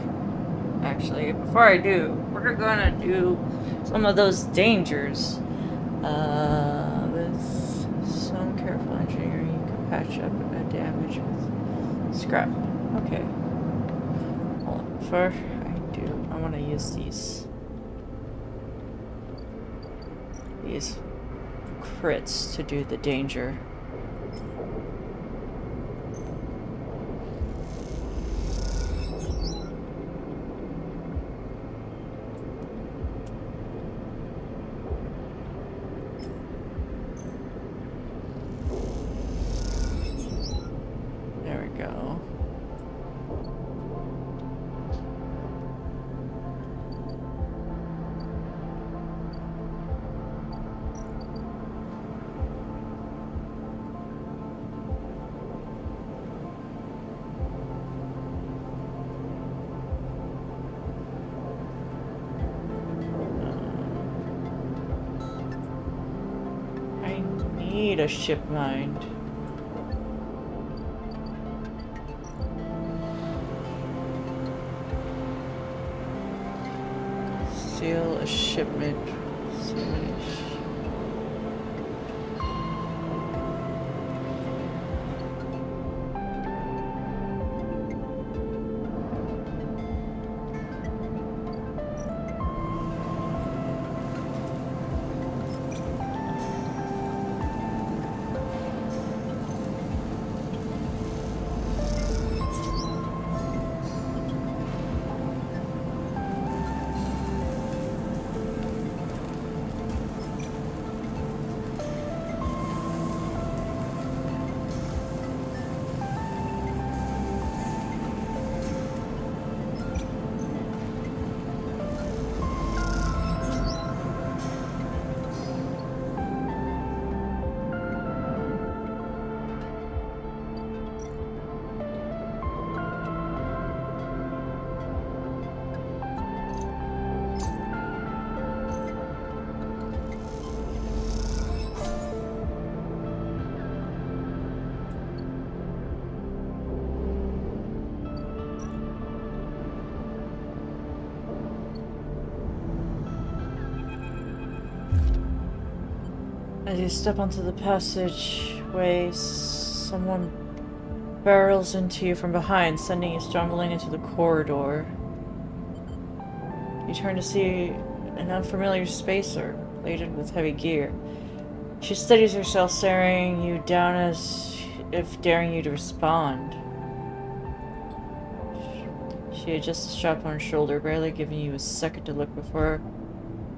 Actually, before I do, we're gonna do some of those dangers. With some careful engineering, you can patch up a damage with scrap. Okay. Hold on. Before I want to use these crits to do the danger. There we go. I need a ship mind. Seal a shipment. As you step onto the passageway, someone barrels into you from behind, sending you stumbling into the corridor. You turn to see an unfamiliar spacer, laden with heavy gear. She steadies herself, staring you down as if daring you to respond. She adjusts the strap on her shoulder, barely giving you a second to look before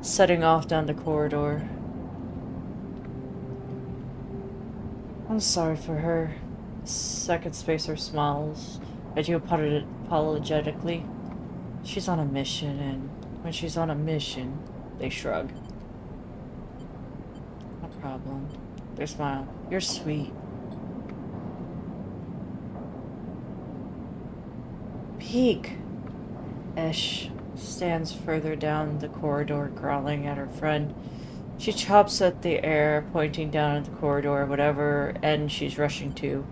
setting off down the corridor. I'm sorry for her. Second spacer smiles at you apologetically. She's on a mission, and when she's on a mission, they shrug. No problem. They smile. You're sweet. Peek! Esh stands further down the corridor, growling at her friend. She chops at the air, pointing down at the corridor, whatever end she's rushing to.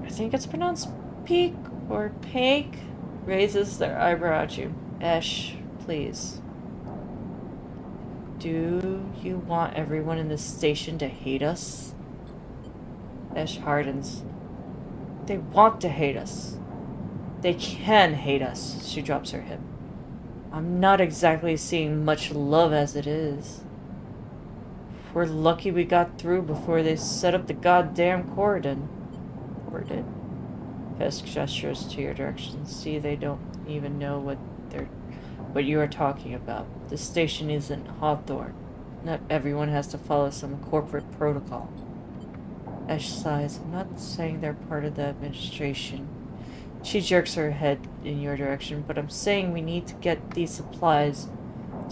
I think it's pronounced Peek or Pake. Raises their eyebrow at you. Esh, please. Do you want everyone in this station to hate us? Esh hardens. They want to hate us. They can hate us. She drops her hip. I'm not exactly seeing much love as it is. We're lucky we got through before they set up the goddamn cordon. Cordon? Fisk gestures to your direction. See, they don't even know what you are talking about. The station isn't Hawthorne. Not everyone has to follow some corporate protocol. Esh sighs. I'm not saying they're part of the administration. She jerks her head in your direction, but I'm saying we need to get these supplies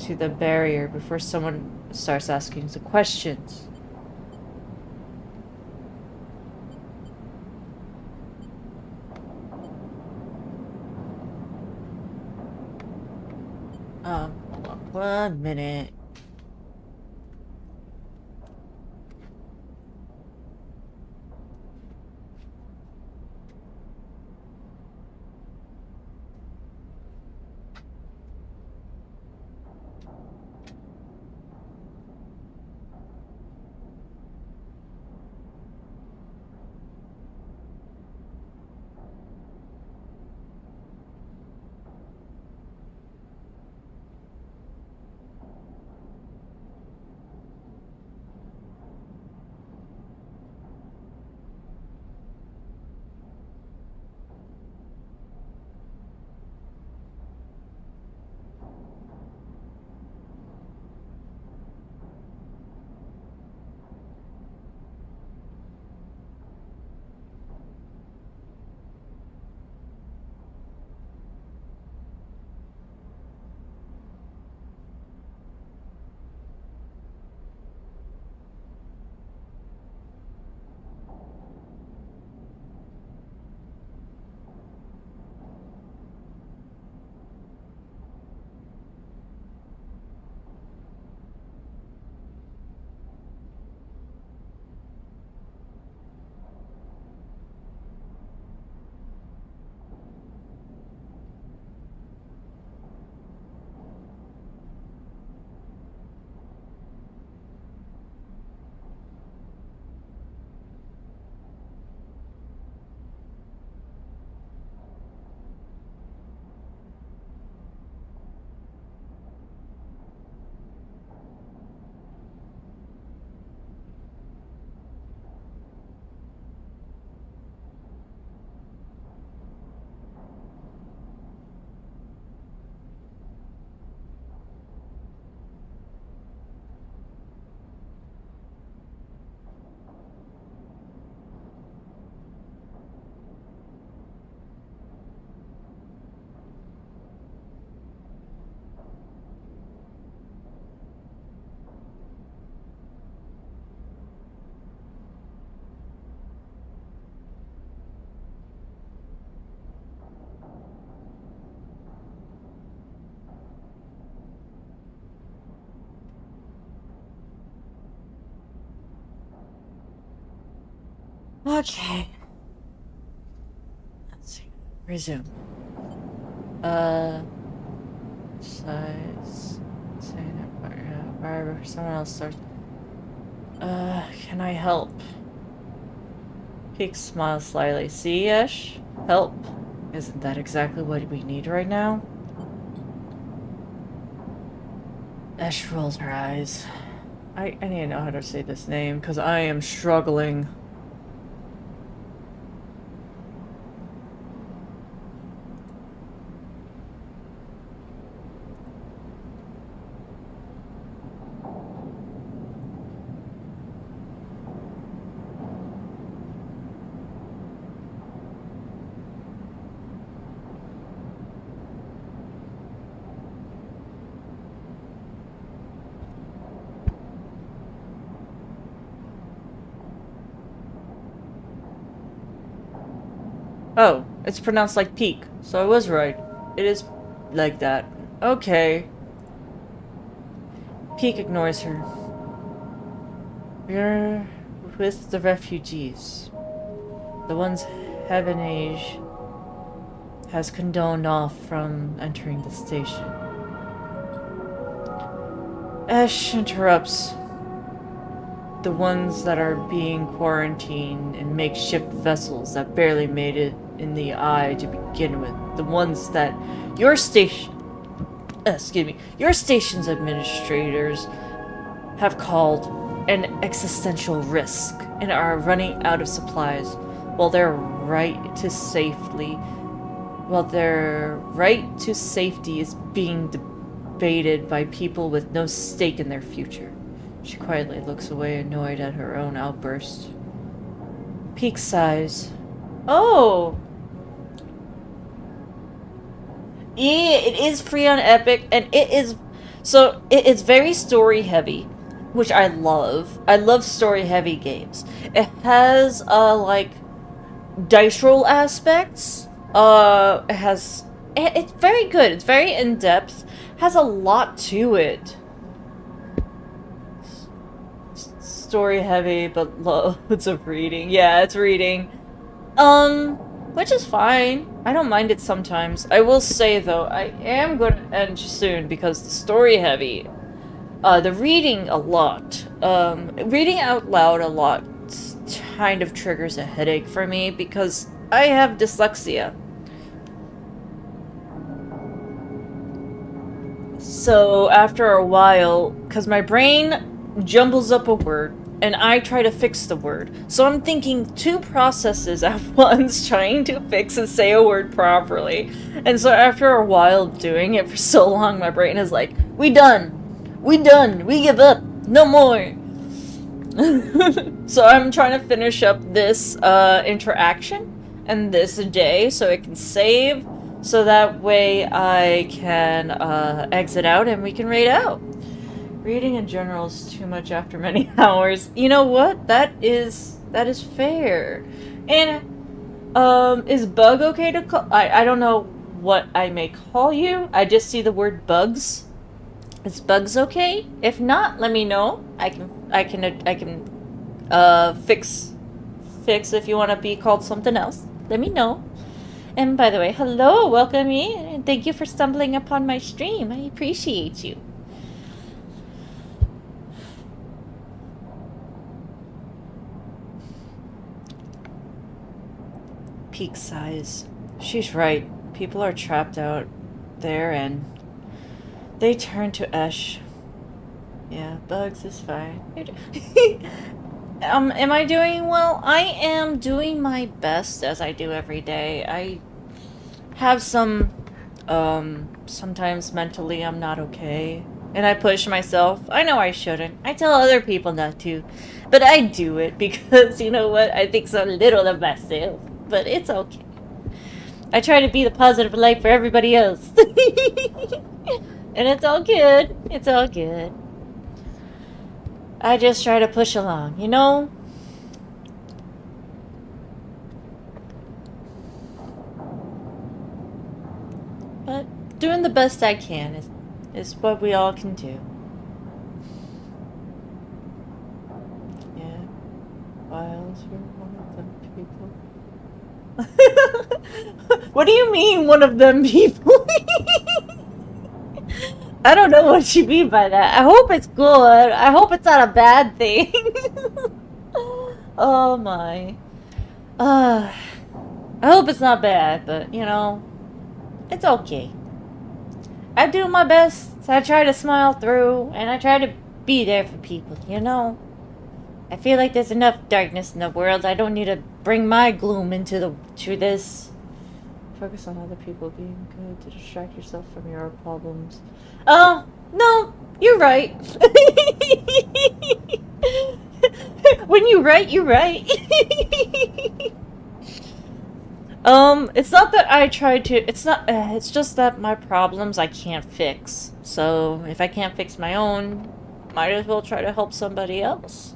to the barrier before someone starts asking the questions. Hold on 1 minute. Okay. Let's see. Resume. Size. Saying it, wherever someone else starts. Can I help? Peek smiles slyly. See, Ash? Help. Isn't that exactly what we need right now? Ash rolls her eyes. I need to know how to say this name, because I am struggling. Oh, it's pronounced like peak, so I was right. It is like that. Okay. Peak ignores her. We're with the refugees. The ones Heavenage has condoned off from entering the station. Ash interrupts. The ones that are being quarantined in makeshift vessels that barely made it in the eye to begin with. The ones that your station's administrators have called an existential risk and are running out of supplies while their right to safety is being debated by people with no stake in their future. She quietly looks away, annoyed at her own outburst. Peak sighs. Oh! Yeah, it is free on Epic, and it is... So, it's very story-heavy, which I love. I love story-heavy games. It has, like, dice roll aspects. It has... It's very good. It's very in-depth. Has a lot to it. Story heavy, but loads of reading. Yeah, it's reading. Which is fine. I don't mind it sometimes. I will say, though, I am going to end soon because the story heavy. The reading a lot. Reading out loud a lot kind of triggers a headache for me because I have dyslexia. So, after a while, because my brain jumbles up a word, and I try to fix the word. So I'm thinking two processes at once, trying to fix and say a word properly. And so after a while of doing it for so long, my brain is like, we done, we give up, no more. So I'm trying to finish up this interaction and this day so it can save, so that way I can exit out and we can raid out. Reading in general is too much after many hours. You know what? That is fair. And is Bug okay to call? I don't know what I may call you. I just see the word bugs. Is Bugs okay? If not, let me know. I can fix if you want to be called something else. Let me know. And by the way, hello, welcome in, and thank you for stumbling upon my stream. I appreciate you. Peak sighs. She's right. People are trapped out there, and they turn to Ash. Yeah, Bugs is fine. Am I doing well? I am doing my best, as I do every day. I have some, sometimes mentally I'm not okay. And I push myself. I know I shouldn't. I tell other people not to. But I do it because, you know what, I think so little of myself. But it's okay. I try to be the positive light for everybody else. And it's all good. It's all good. I just try to push along, you know? But doing the best I can is what we all can do. Yeah. Files were one of them. What do you mean, one of them people? I don't know what you mean by that. I hope it's good. I hope it's not a bad thing. Oh my. I hope it's not bad, but you know, it's okay. I do my best. I try to smile through, and I try to be there for people, you know? I feel like there's enough darkness in the world. I don't need to bring my gloom to this. Focus on other people being good to distract yourself from your own problems. Oh, no, you're right. When you right, you're right. It's not that I try to, it's just that my problems I can't fix. So, if I can't fix my own, might as well try to help somebody else.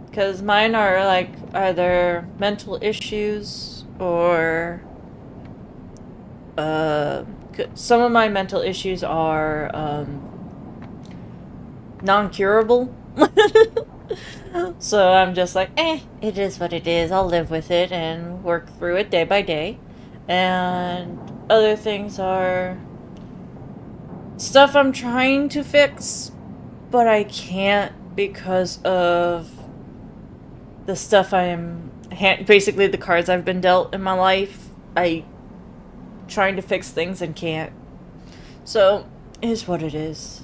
Because mine are, like, either mental issues or, some of my mental issues are, non-curable. So I'm just like, it is what it is. I'll live with it and work through it day by day. And other things are stuff I'm trying to fix, but I can't because of the stuff basically the cards I've been dealt in my life. Trying to fix things and can't. So, it is what it is.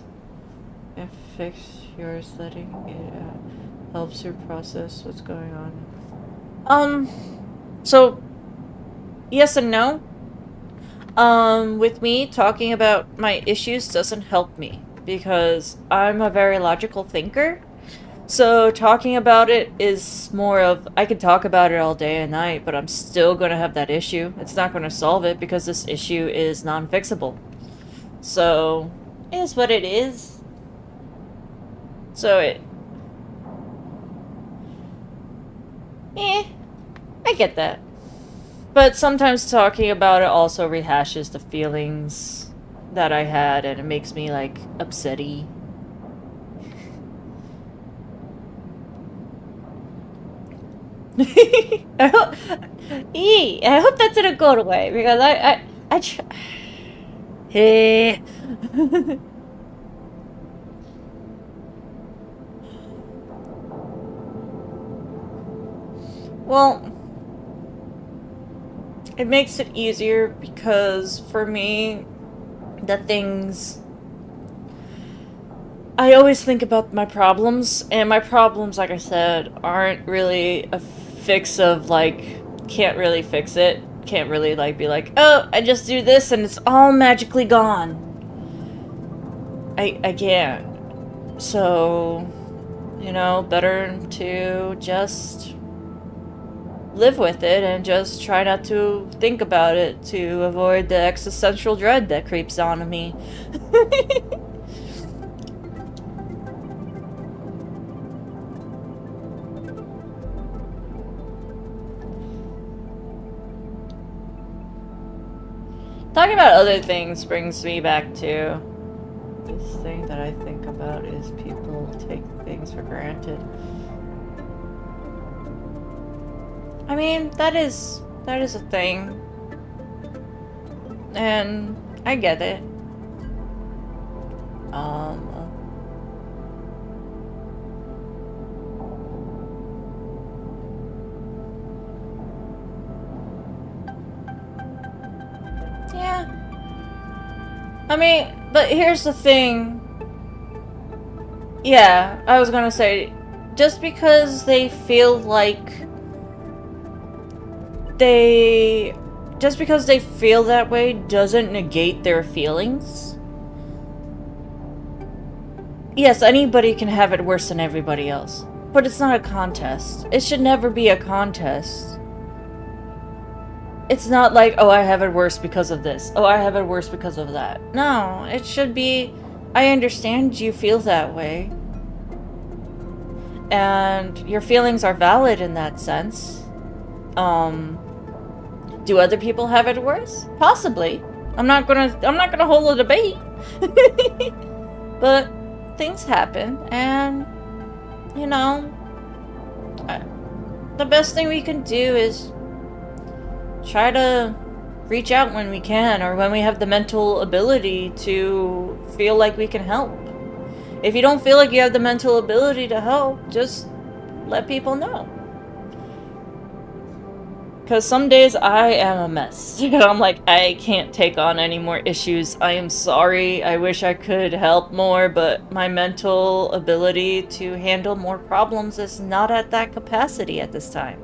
If fix yours, letting it out helps you process what's going on. So, yes and no. With me, talking about my issues doesn't help me, because I'm a very logical thinker. So, talking about it is more of, I could talk about it all day and night, but I'm still gonna have that issue. It's not gonna solve it, because this issue is non-fixable. So, it is what it is. So, I get that. But sometimes talking about it also rehashes the feelings that I had, and it makes me, like, upsetty. I hope that didn't go away, because Hey. Well, it makes it easier because for me, the things I always think about my problems, and my problems, like I said, aren't really a fix of, like, can't really fix it. Can't really, like, be like, oh, I just do this and it's all magically gone. I can't. So, you know, better to just live with it and just try not to think about it to avoid the existential dread that creeps on me. Talking about other things brings me back to this thing that I think about is people take things for granted. I mean, that is a thing. And I get it. Yeah. I mean, but here's the thing. Yeah, I was gonna say, just because they feel like just because they feel that way doesn't negate their feelings. Yes, anybody can have it worse than everybody else, but it's not a contest. It should never be a contest. It's not like, oh, I have it worse because of this. Oh, I have it worse because of that. No, it should be, I understand you feel that way. And your feelings are valid in that sense. Do other people have it worse? Possibly. I'm not gonna hold a debate. But things happen, and you know, the best thing we can do is try to reach out when we can, or when we have the mental ability to feel like we can help. If you don't feel like you have the mental ability to help, just let people know. Because some days I am a mess. And I'm like, I can't take on any more issues. I am sorry. I wish I could help more, but my mental ability to handle more problems is not at that capacity at this time.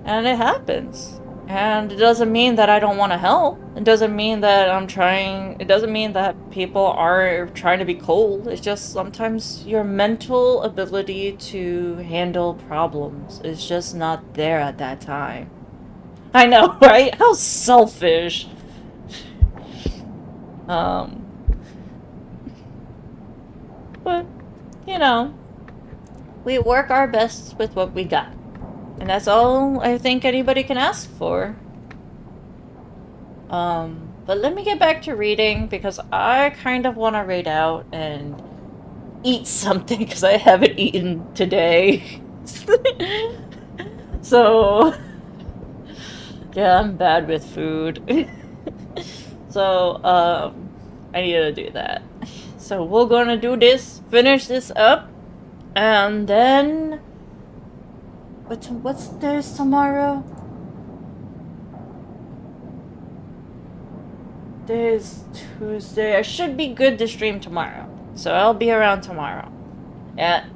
And it happens. And it doesn't mean that I don't want to help. It doesn't mean that I'm trying. It doesn't mean that people are trying to be cold. It's just sometimes your mental ability to handle problems is just not there at that time. I know, right? How selfish. But, you know, we work our best with what we got. And that's all I think anybody can ask for. But let me get back to reading, because I kind of want to read out and eat something, because I haven't eaten today. So, yeah, I'm bad with food. So, I need to do that. So we're gonna do this, finish this up, and then... What's there's tomorrow? Today's Tuesday. I should be good to stream tomorrow. So I'll be around tomorrow. Yeah.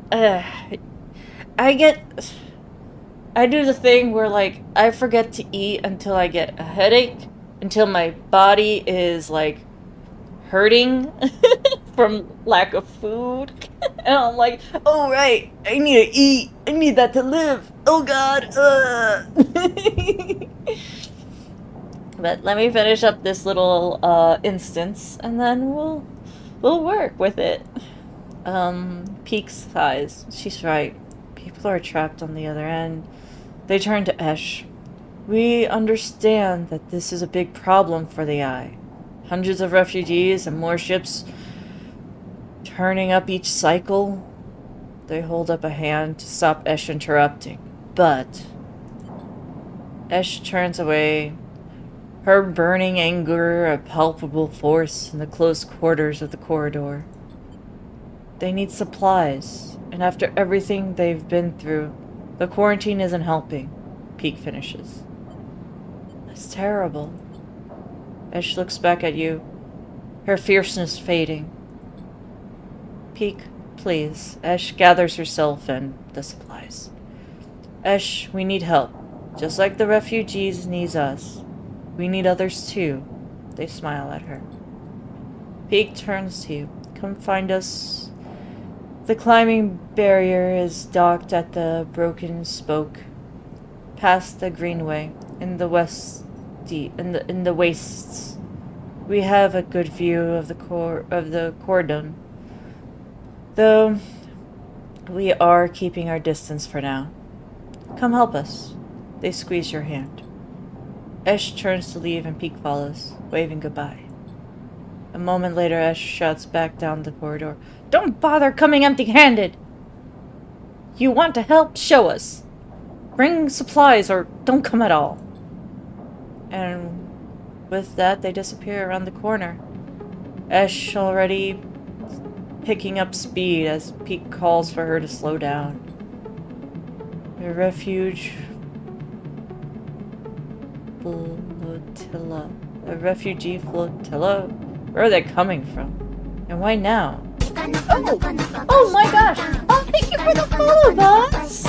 I do the thing where, like, I forget to eat until I get a headache. Until my body is, like, hurting from lack of food. And I'm like, oh right, I need to eat. I need that to live. Oh god. But let me finish up this little instance, and then we'll work with it. Peak size. She's right. People are trapped on the other end. They turn to Esh. We understand that this is a big problem for the Eye. Hundreds of refugees and more ships turning up each cycle. They hold up a hand to stop Esh interrupting. But Esh turns away, her burning anger a palpable force in the close quarters of the corridor. They need supplies, and after everything they've been through, the quarantine isn't helping. Peak finishes. That's terrible. Esh looks back at you, her fierceness fading. Peak, please. Esh gathers herself and the supplies. Esh, we need help. Just like the refugees need us. We need others too. They smile at her. Peak turns to you. Come find us. The climbing barrier is docked at the Broken Spoke, past the Greenway, in the in the wastes. We have a good view of the cordon, though we are keeping our distance for now. Come help us. They squeeze your hand. Esh turns to leave and Peak follows, waving goodbye. A moment later, Esh shouts back down the corridor. Don't bother coming empty-handed! You want to help? Show us. Bring supplies or don't come at all. And with that, they disappear around the corner. Esh already picking up speed as Peak calls for her to slow down. The refuge flotilla. A refugee flotilla? Where are they coming from? And why now? Oh my gosh! Oh, thank you for the follow, boss!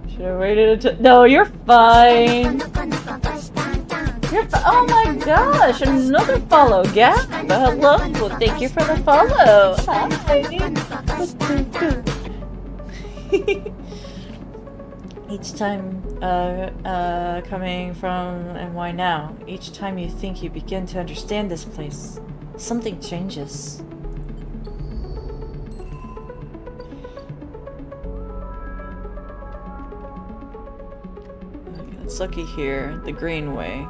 Should I waited until... No, you're fine! Oh my gosh, another follow, yeah? Hello, well, thank you for the follow. Hi. Each time, coming from and why now? Each time you think you begin to understand this place, something changes. Let's looky here. The Greenway.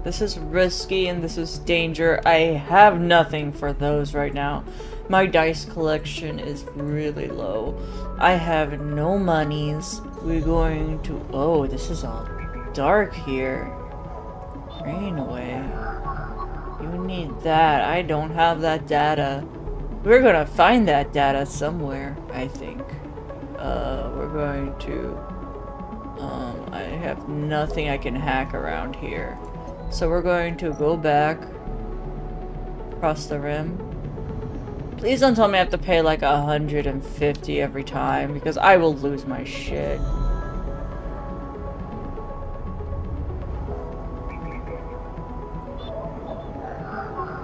This is risky and this is danger. I have nothing for those right now. My dice collection is really low. I have no monies. We're going to... Oh, this is all dark here. Greenway. You need that. I don't have that data. We're gonna find that data somewhere, I think. We're going to... I have nothing I can hack around here. So we're going to go back across the rim. Please don't tell me I have to pay like 150 every time, because I will lose my shit.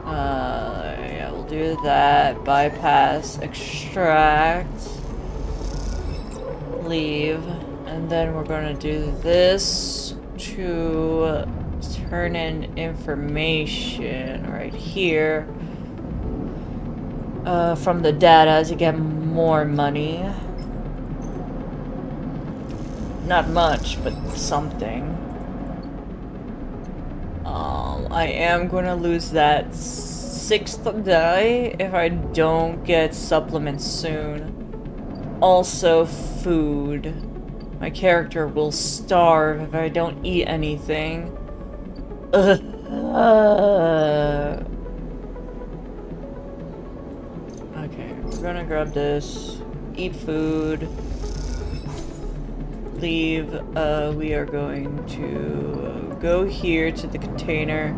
Yeah, we'll do that. Bypass, extract, leave, and then we're gonna do this to turn in information right here from the data to get more money. Not much, but something. I am gonna lose that 6th die if I don't get supplements soon. Also, food. My character will starve if I don't eat anything. Okay, we're gonna grab this. Eat food. Leave. We are going to go here to the container.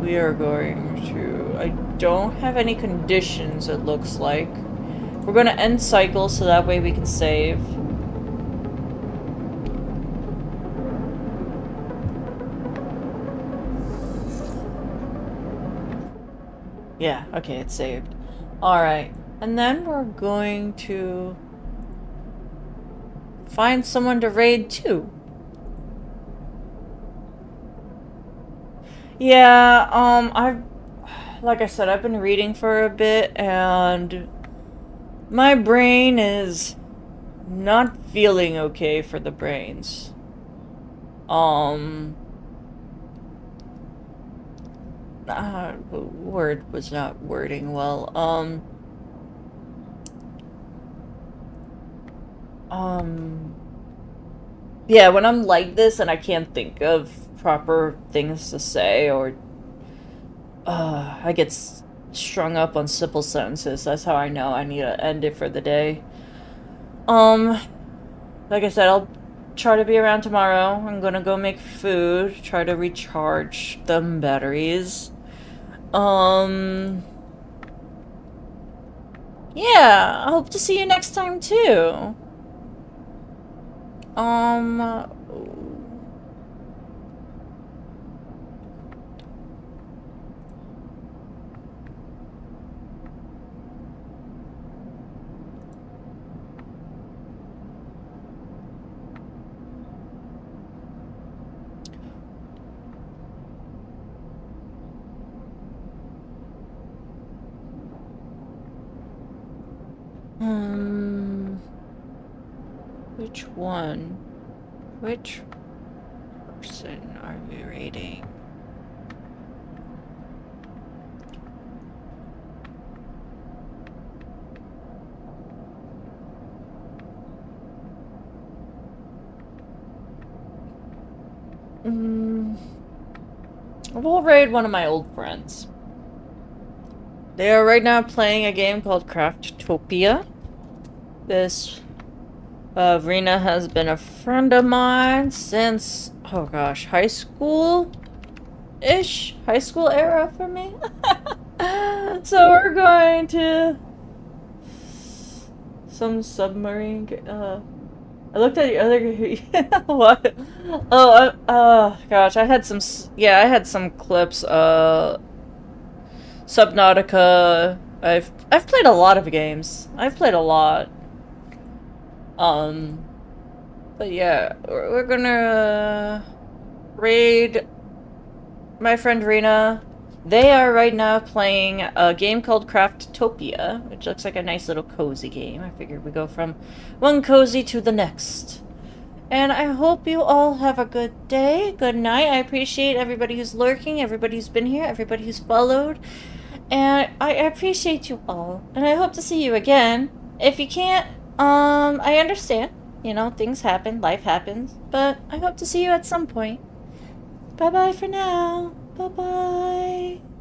We are going to... I don't have any conditions, it looks like. We're gonna end cycle so that way we can save. Yeah, okay, it's saved. Alright, and then we're going to find someone to raid too. Yeah, like I said, I've been reading for a bit, and my brain is not feeling okay for the brains. Word was not wording well. Yeah, when I'm like this and I can't think of proper things to say, or I get strung up on simple sentences. That's how I know I need to end it for the day. Like I said, I'll try to be around tomorrow. I'm gonna go make food, try to recharge them batteries. Yeah, I hope to see you next time too. Which one? Which person are we rating? We'll raid one of my old friends. They are right now playing a game called Craftopia. This Rena has been a friend of mine since, oh gosh, high school-ish? High school era for me? So we're going to some submarine. I looked at the other. What? Oh, gosh, I had some. Yeah, I had some clips. Subnautica. I've played a lot of games. I've played a lot. But yeah, we're gonna raid my friend Rena. They are right now playing a game called Craftopia, which looks like a nice little cozy game. I figured we go from one cozy to the next. And I hope you all have a good day, good night. I appreciate everybody who's lurking, everybody who's been here, everybody who's followed. And I appreciate you all. And I hope to see you again. If you can't, I understand. You know, things happen, life happens. But I hope to see you at some point. Bye-bye for now. Bye-bye.